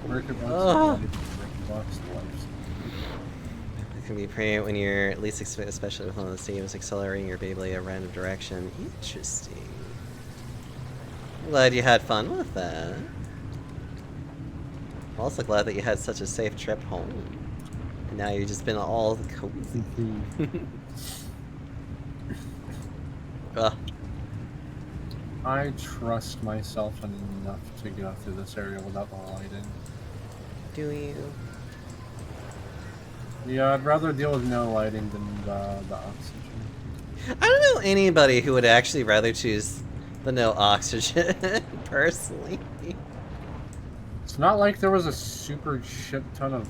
Market Ugh. box lives. It can be pretty when you're least expected, especially with one of the stadiums accelerating your Beyblade a random direction. Interesting. I'm glad you had fun with that. I'm also glad that you had such a safe trip home. And now you've just been all cozy. Ugh. I trust myself enough to go through this area without the lighting. Do you? Yeah, I'd rather deal with no lighting than the oxygen. I don't know anybody who would actually rather choose the no oxygen, personally. It's not like there was a super shit ton of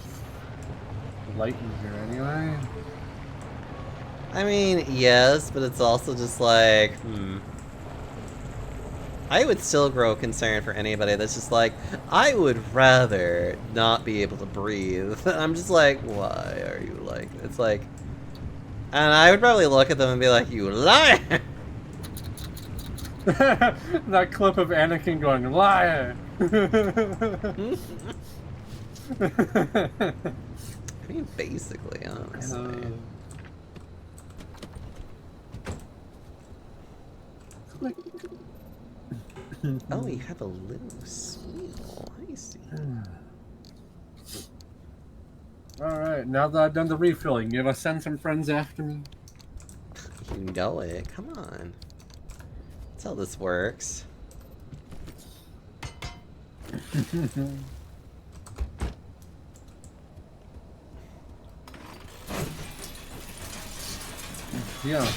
light in here anyway. I mean, yes, but it's also just like, I would still grow concern for anybody that's just like, I would rather not be able to breathe. I'm just like, why are you like, it's like, and I would probably look at them and be like, you liar! That clip of Anakin going, liar! I mean, basically, honestly. Oh, you have a loose wheel. I see. Alright, now that I've done the refilling, you gonna send some friends after me? can go it. Come on. That's how this works. Yeah,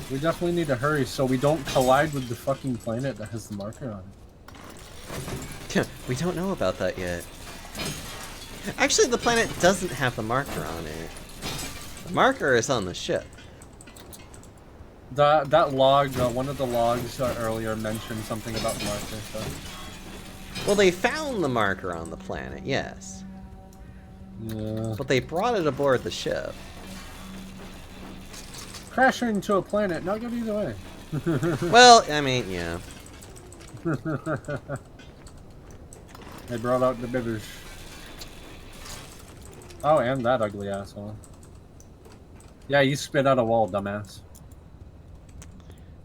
we definitely need to hurry so we don't collide with the fucking planet that has the marker on it. We don't know about that yet. Actually, the planet doesn't have the marker on it. The marker is on the ship. That log, one of the logs earlier mentioned something about the marker, so... Well, they found the marker on the planet, yes. Yeah. But they brought it aboard the ship. Crashing into a planet, not good either way. Well, I mean, yeah. They brought out the bibbers. Oh, and that ugly asshole. Yeah, you spit out a wall, dumbass.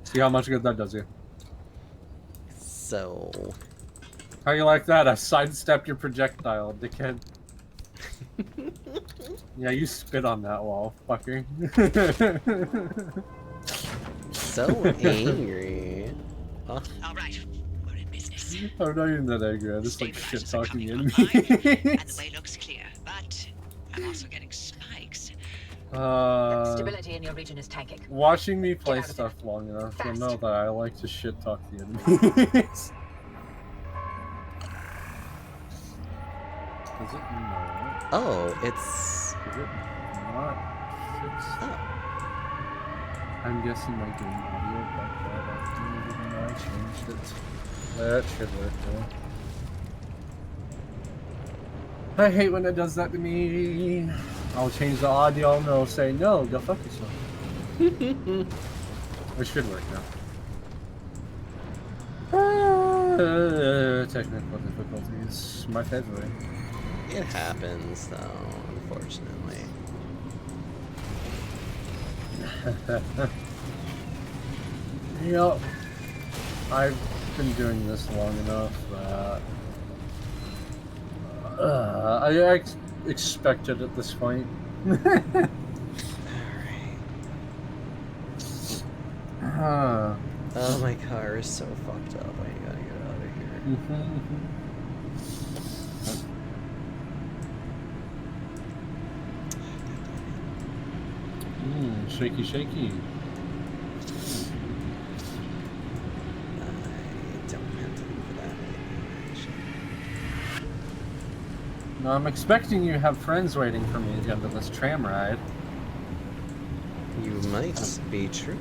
See how much good that does you. So... How you like that? I sidestepped your projectile, dickhead. Yeah, you spit on that wall, fucker. So angry. Huh? All right, we're in business. I'm not even that angry, I'm just like shit talking And enemies. the way looks clear, but I'm also getting spikes. Stability in your region is tanking. Watching me play out of stuff long enough, you'll Fast. know that I like to shit talk the enemies. Does it not? Oh, it's... Is it not fixed? Oh. I'm guessing my game audio bugged that out, even though I changed it. That should work though. I hate when it does that to me. I'll change the audio and it'll say, no, go fuck yourself. It should work now. Technical difficulties, my favorite. It happens, though, unfortunately. Yep. I've been doing this long enough that I expected at this point. Alright. Oh, my car is so fucked up. I gotta get out of here. Shaky, shaky. I don't have time for that anymore. No, I'm expecting you have friends waiting for me at the end of this tram ride. You might be true.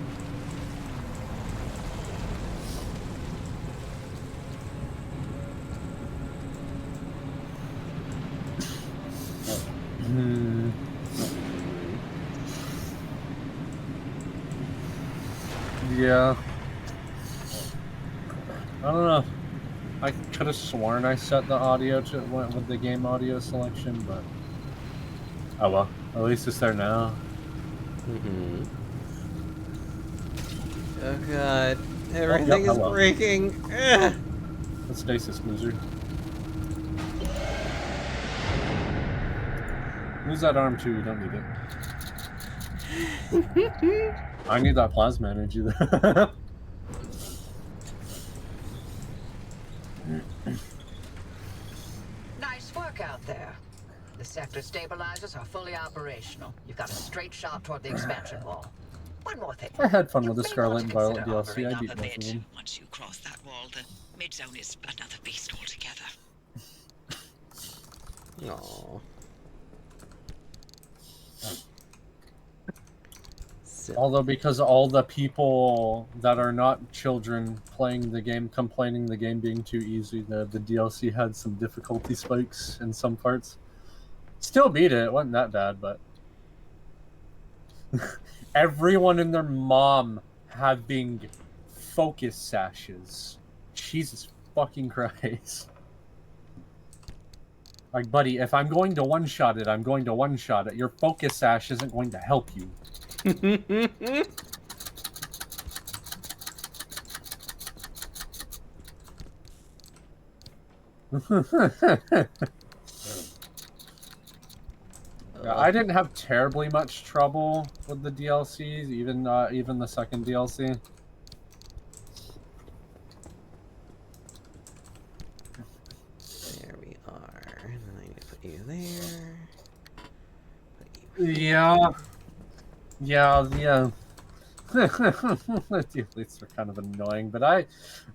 Yeah. I don't know. I could have sworn I set the audio to went with the game audio selection, but oh well. At least it's there now. Oh god. Everything is breaking. Ugh. Let's stasis, loser. Lose that arm too, you don't need it. I need that plasma energy though. Nice work out there. The sector stabilizers are fully operational. You've got a straight shot toward the expansion wall. One more thing. I had fun with the may Scarlet want and to Violet consider DLC. I Up beat a both of bit. them. Once you cross that wall, the mid-zone is another beast altogether. Aww. Although because all the people that are not children playing the game complaining the game being too easy, the DLC had some difficulty spikes in some parts. Still beat it. It wasn't that bad, but everyone and their mom having focus sashes. Jesus fucking Christ. Like, buddy, if I'm going to one-shot it, I'm going to one-shot it. Your focus sash isn't going to help you. Yeah, I didn't have terribly much trouble with the DLCs, even the second DLC. There we are. And then I need to put you there. Yeah. The elites were kind of annoying, but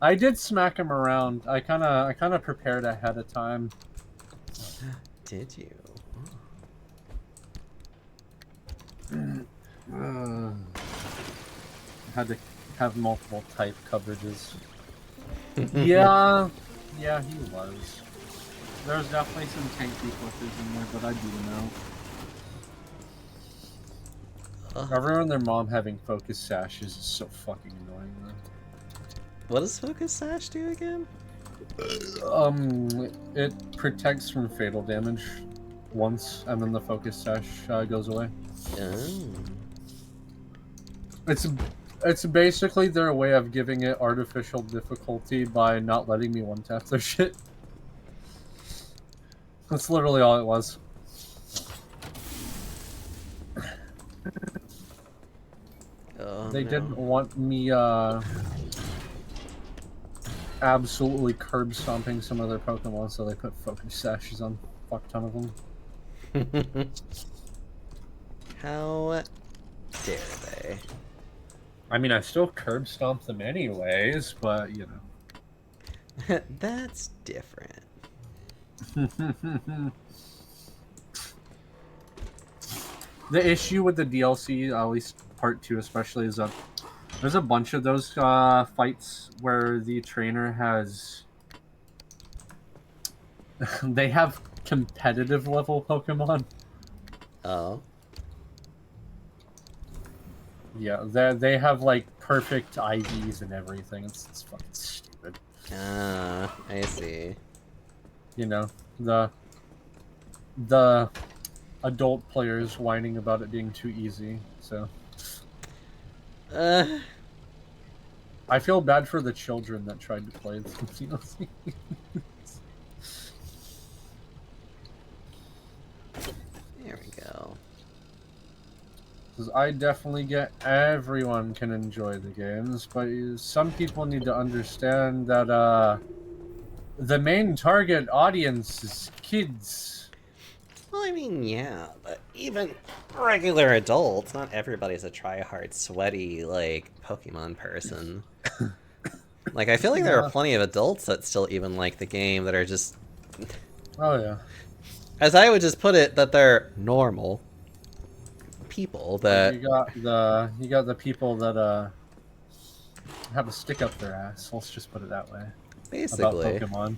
I did smack him around. I kind of prepared ahead of time. Did you? Had to have multiple type coverages. Yeah, he was. There's definitely some tanky flippers in there, but I do know. Everyone and their mom having focus sashes is so fucking annoying, though. What does Focus Sash do again? It protects from fatal damage once, and then the focus sash goes away. Oh. It's basically their way of giving it artificial difficulty by not letting me one-tap their shit. That's literally all it was. Oh, They no. didn't want me absolutely curb stomping some other Pokemon, so they put focus sashes on a fuck ton of them. How dare they? I mean, I still curb stomp them anyways, but you know. That's different. The issue with the DLC, at least part 2 especially, is that there's a bunch of those fights where the trainer has... they have competitive level Pokemon. Oh. Yeah, they have like perfect IVs and everything. It's fucking stupid. Ah, I see. You know, the adult players whining about it being too easy, so... I feel bad for the children that tried to play the DLC. There we go. Because I definitely get everyone can enjoy the games, but some people need to understand that the main target audience is kids. Well, I mean, yeah, but even regular adults, not everybody's a try-hard, sweaty, like, Pokemon person. Like, I feel like there are plenty of adults that still even like the game that are just... Oh, yeah. As I would just put it, that they're normal people that... You got the people that have a stick up their ass. Let's just put it that way. Basically. About Pokemon.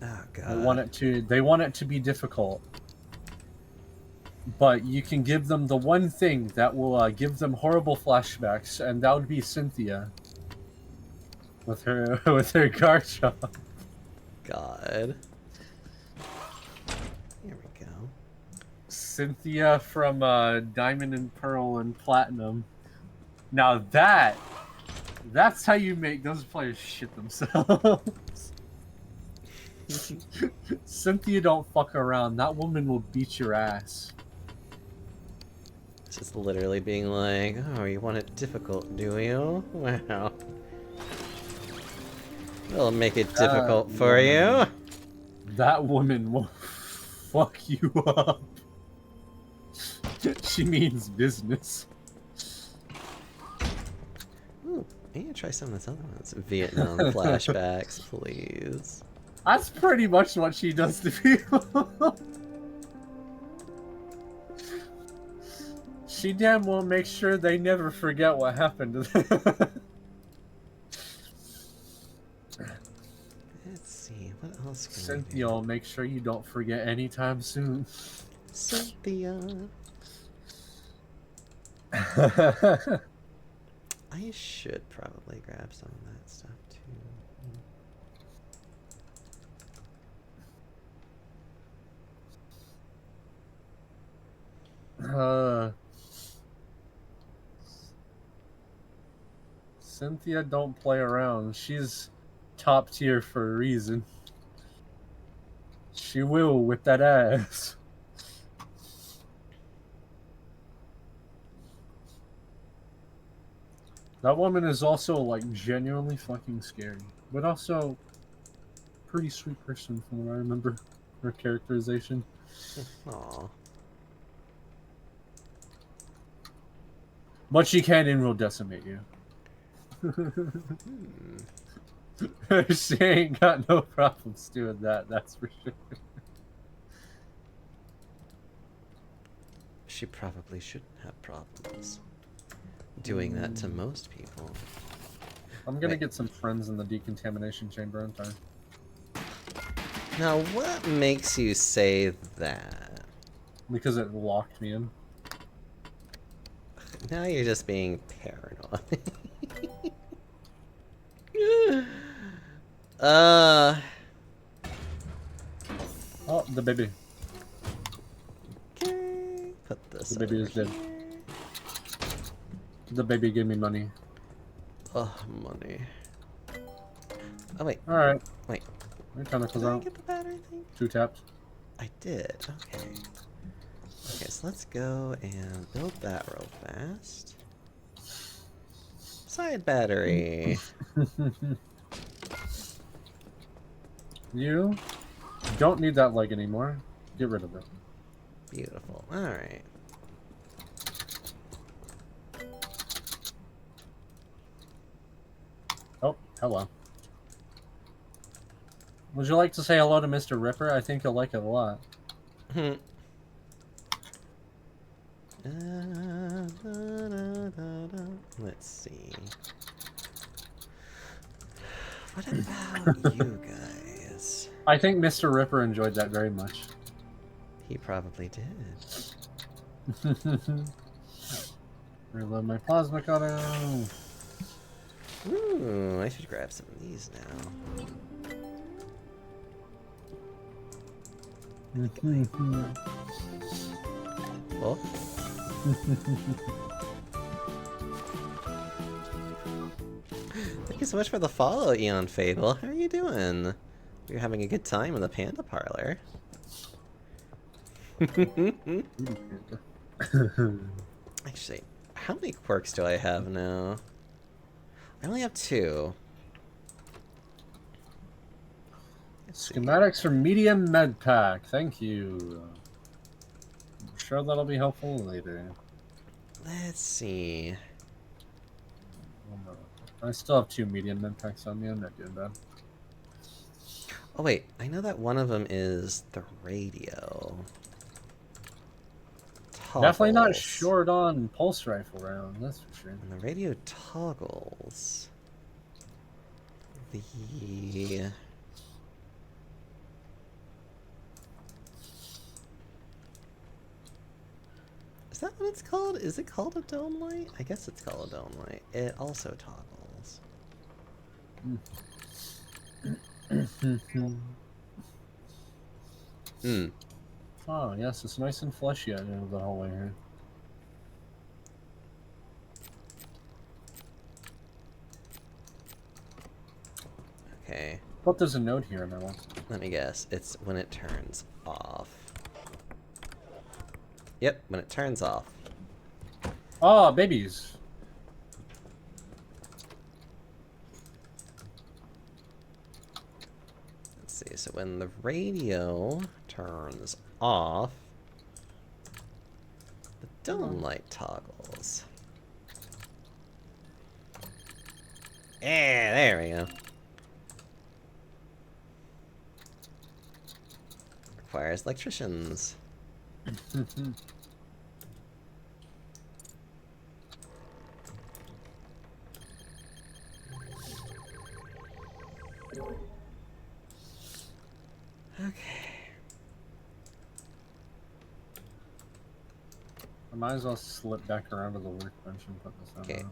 Oh, God. They want it to be difficult. But you can give them the one thing that will give them horrible flashbacks, and that would be Cynthia. With her Garchomp. God. Here we go. Cynthia from Diamond and Pearl and Platinum. Now that's how you make those players shit themselves. Cynthia don't fuck around. That woman will beat your ass. Just literally being like, oh, you want it difficult, do you? Wow. We'll make it difficult for you. That woman will fuck you up. She means business. Ooh, I need to try some of this other ones. Vietnam flashbacks, please. That's pretty much what she does to people. She damn well makes sure they never forget what happened to them. Let's see, what else can Cynthia will make sure you don't forget anytime soon. Cynthia. I should probably grab some of that stuff too. Cynthia don't play around. She's top tier for a reason. She will with that ass. That woman is also like genuinely fucking scary, but also pretty sweet person from what I remember her characterization. Aw. But she can in real decimate you. She ain't got no problems doing that, that's for sure. She probably shouldn't have problems doing that to most people. I'm gonna Wait. get some friends in the decontamination chamber, aren't I? Now, what makes you say that? Because it locked me in. Now you're just being paranoid. Oh, the baby. Okay. Put this The baby over is dead. here. The baby gave me money. Oh, money. Oh, wait. Alright. Wait. My tentacles Did I out. get the battery thing? 2 tapped. I did. Okay. Okay, so let's go and build that real fast. Side battery. You don't need that leg anymore. Get rid of it. Beautiful. Alright. Oh, hello. Would you like to say hello to Mr. Ripper? I think he'll like it a lot. Let's see. What about you guys? I think Mr. Ripper enjoyed that very much. He probably did. Reload my plasma cutter. Ooh, I should grab some of these now. Well. Thank you so much for the follow, Eon Fable. How are you doing? You're having a good time in the panda parlor. Actually, how many quirks do I have now? I only have 2. Schematics for medium med pack. Thank you. I'm sure that'll be helpful later. Let's see. I still have 2 medium med packs on me. I'm not doing bad. Oh wait, I know that one of them is the radio. Definitely not Toggles. short on pulse rifle round, that's for sure. And the radio toggles. The... Is that what it's called? Is it called a dome light? I guess it's called a dome light. It also toggles. Oh, yes, it's nice and fleshy out of the hallway here. Okay. But there's a note here and I want. Let me guess. It's when it turns off. Yep, when it turns off. Ah, babies. Let's see, so when the radio turns off, the dome light toggles. Yeah, there we go. Requires electricians. Okay. I might as well slip back around to the workbench and put this on. Okay.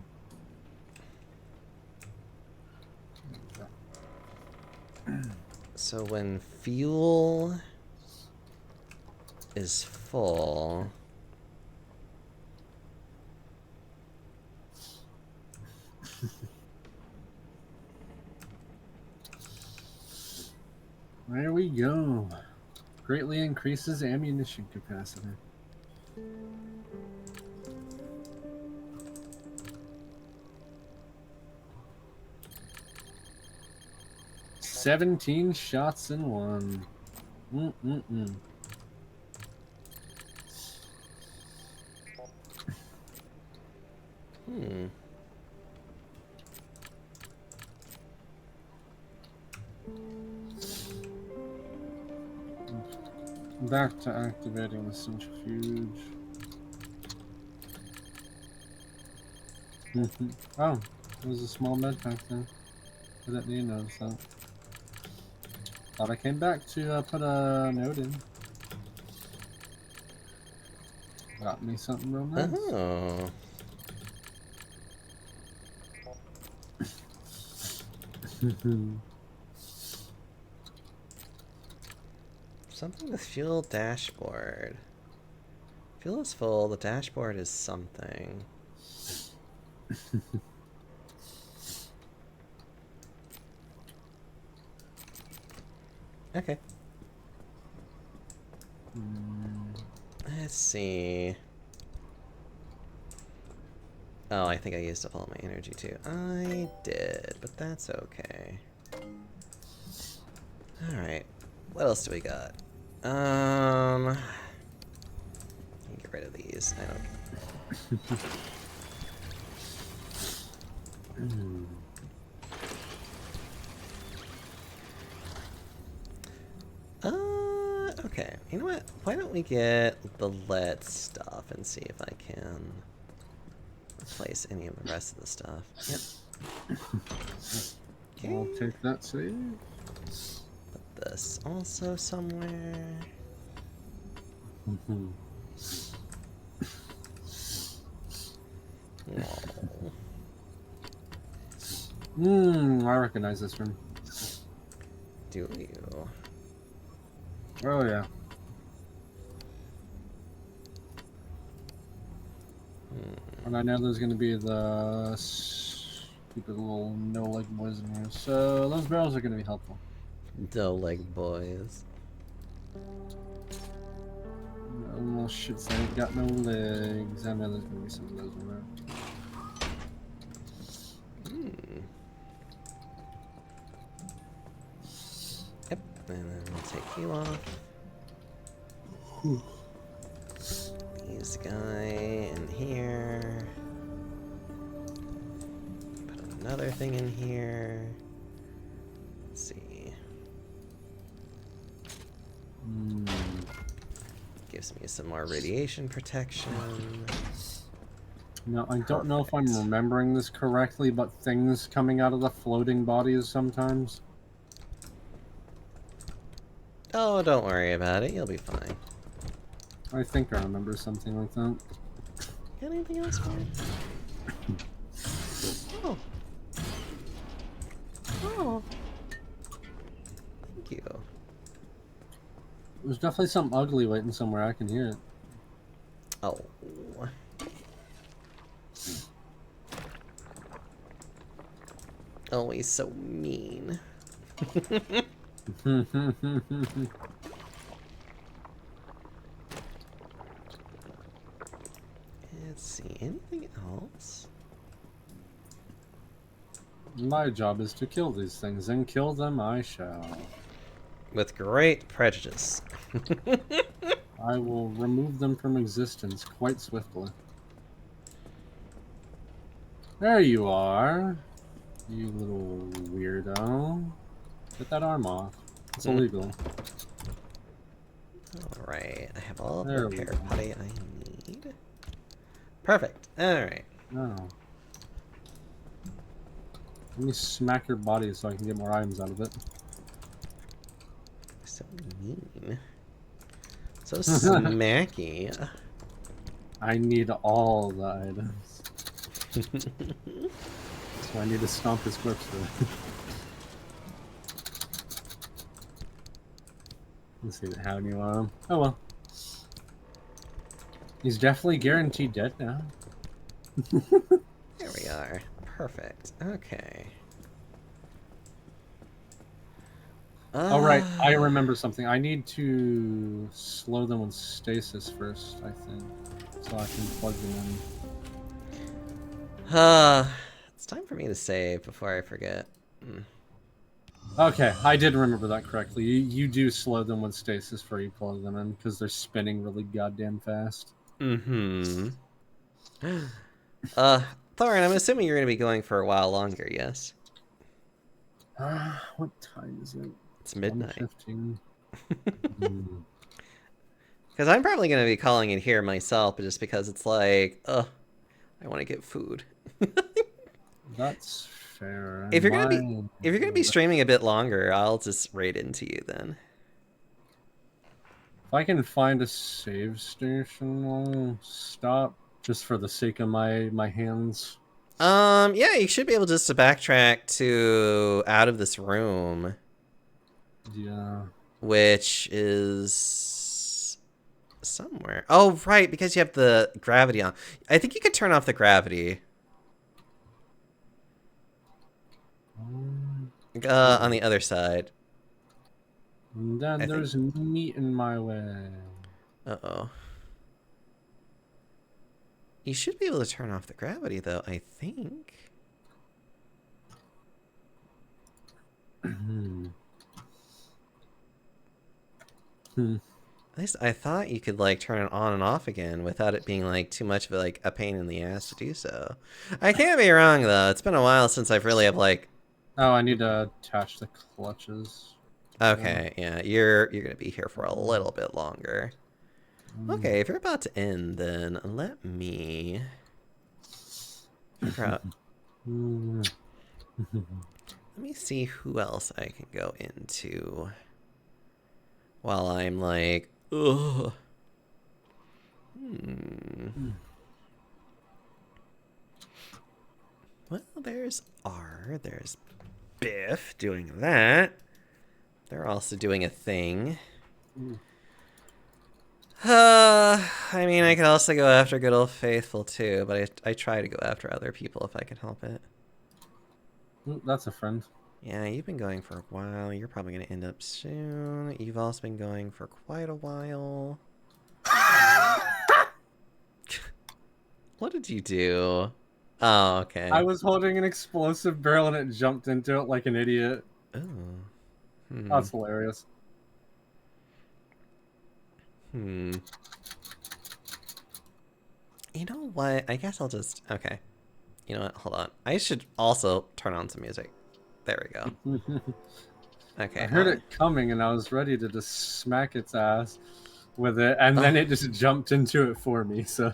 So when fuel is full, There we go. Greatly increases ammunition capacity. 17 shots in one. Back to activating the centrifuge. Oh, there's a small med pack there. I didn't even notice that. Thought I came back to put a note in. Got me something real nice. Oh. Something with fuel dashboard. Fuel is full, the dashboard is something. Okay. Let's see. Oh, I think I used up all my energy too. I did, but that's okay. Alright. What else do we got? Get rid of these. I don't. Okay. You know what? Why don't we get the lead stuff and see if I can replace any of the rest of the stuff. Yep. Okay. I'll take that save. Put this also somewhere. I recognize this room. Do you? Oh yeah. And I know there's gonna be the stupid little no-leg boys in here, so those barrels are gonna be helpful. No-leg boys. No shits, I ain't got no legs. I know there's gonna be some of those in there. Yep, and then we'll take you off. This guy in here. Put another thing in here. Let's see. Gives me some more radiation protection. Now, I don't know if I'm remembering this correctly, but things coming out of the floating bodies sometimes. Oh, don't worry about it. You'll be fine. I think I remember something like that. Got anything else for me? Oh. Oh. Thank you. There's definitely something ugly waiting somewhere. I can hear it. Oh. Oh, he's so mean. Let's see, anything else? My job is to kill these things, and kill them I shall. With great prejudice. I will remove them from existence quite swiftly. There you are, you little weirdo. Get that arm off. It's illegal. Alright, I have all the There we repair go. putty I need. Perfect. Alright. Oh. Let me smack your body so I can get more items out of it. So mean. So smacky. I need all the items. So I need to stomp his corpse for it. Let's see how do you want him. Oh well. He's definitely guaranteed dead now. There we are. Perfect. Okay. All right, I remember something. I need to slow them with stasis first, I think, so I can plug them in. It's time for me to save before I forget. Okay, I did remember that correctly. You do slow them with stasis before you plug them in because they're spinning really goddamn fast. Mm-hmm. Thorin, I'm assuming you're going to be going for a while longer, yes? What time is it? It's midnight. 1:15. Because I'm probably going to be calling it here myself, but just because it's like, I want to get food. That's fair. If you're gonna be streaming a bit longer, I'll just raid into you then. If I can find a save station, I'll stop just for the sake of my hands. Yeah, you should be able just to backtrack to out of this room. Yeah. Which is somewhere. Oh, right, because you have the gravity on. I think you could turn off the gravity. On the other side. And then there's meat in my way. Uh-oh. You should be able to turn off the gravity, though, I think. At least I thought you could, like, turn it on and off again without it being, like, too much of, like, a pain in the ass to do so. I can't be wrong, though. It's been a while since I've really have, like... Oh, I need to attach the clutches. Okay, yeah, you're gonna be here for a little bit longer. Okay, if you're about to end, then let me figure out... Let me see who else I can go into while I'm like, ugh. Well, there's R, there's Biff doing that. They're also doing a thing. I mean, I could also go after good old Faithful too, but I try to go after other people if I can help it. That's a friend. Yeah, you've been going for a while. You're probably going to end up soon. You've also been going for quite a while. What did you do? Oh, okay. I was holding an explosive barrel and it jumped into it like an idiot. Oh. That's hilarious. You know what? I guess I'll just... Okay. You know what? Hold on. I should also turn on some music. There we go. Okay. I heard it coming and I was ready to just smack its ass with it, and then it just jumped into it for me, so...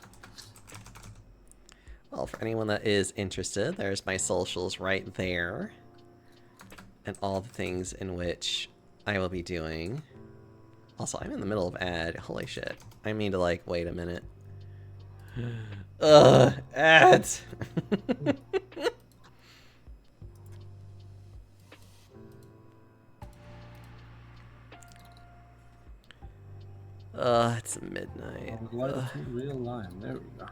Well, for anyone that is interested, there's my socials right there. And all the things in which I will be doing. Also, I'm in the middle of ad. Holy shit. I mean to, like, wait a minute. Ugh, ads! It's midnight. Realign. There we go.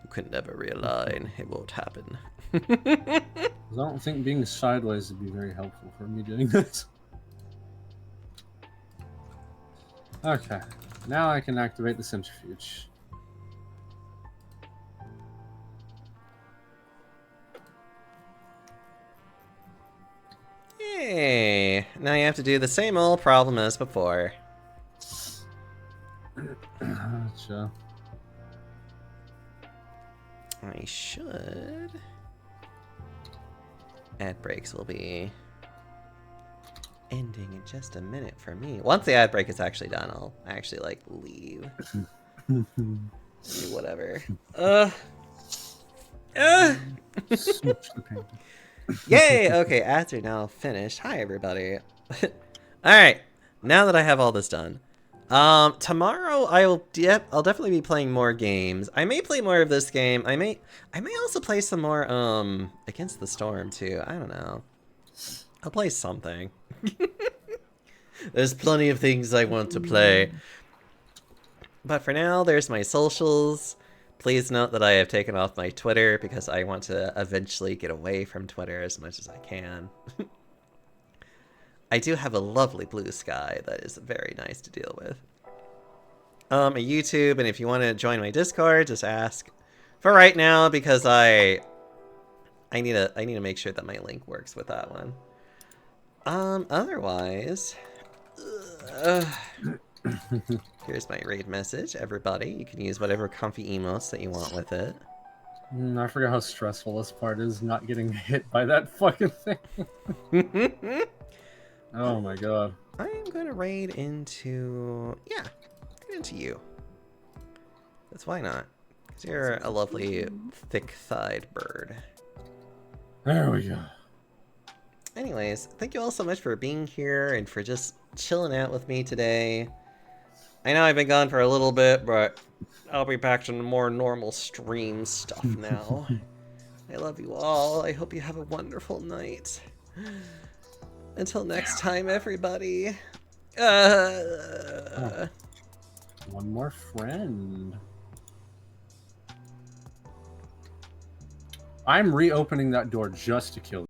You could never realign. It won't happen. I don't think being sideways would be very helpful for me doing this. Okay, now I can activate the centrifuge. Hey, now you have to do the same old problem as before. Gotcha. I should... Ad breaks will be ending in just a minute for me. Once the ad break is actually done, I'll actually, like, leave. Do whatever. Yay! Okay, ads are now finished. Hi, everybody. Alright, now that I have all this done. Tomorrow I'll definitely be playing more games. I may play more of this game. I may also play some more, Against the Storm, too. I don't know. I'll play something. There's plenty of things I want to play. But for now, there's my socials. Please note that I have taken off my Twitter because I want to eventually get away from Twitter as much as I can. I do have a lovely blue sky that is very nice to deal with. A YouTube, and if you want to join my Discord, just ask. For right now, because I need to make sure that my link works with that one. Otherwise, here's my raid message, everybody. You can use whatever comfy emotes that you want with it. I forgot how stressful this part is, not getting hit by that fucking thing. Oh my god. I am going to raid into... yeah, into you. That's why not. Because you're a lovely, thick-thighed bird. There we go. Anyways, thank you all so much for being here and for just chilling out with me today. I know I've been gone for a little bit, but I'll be back to more normal stream stuff now. I love you all. I hope you have a wonderful night. Until next time, everybody. One more friend. I'm reopening that door just to kill you.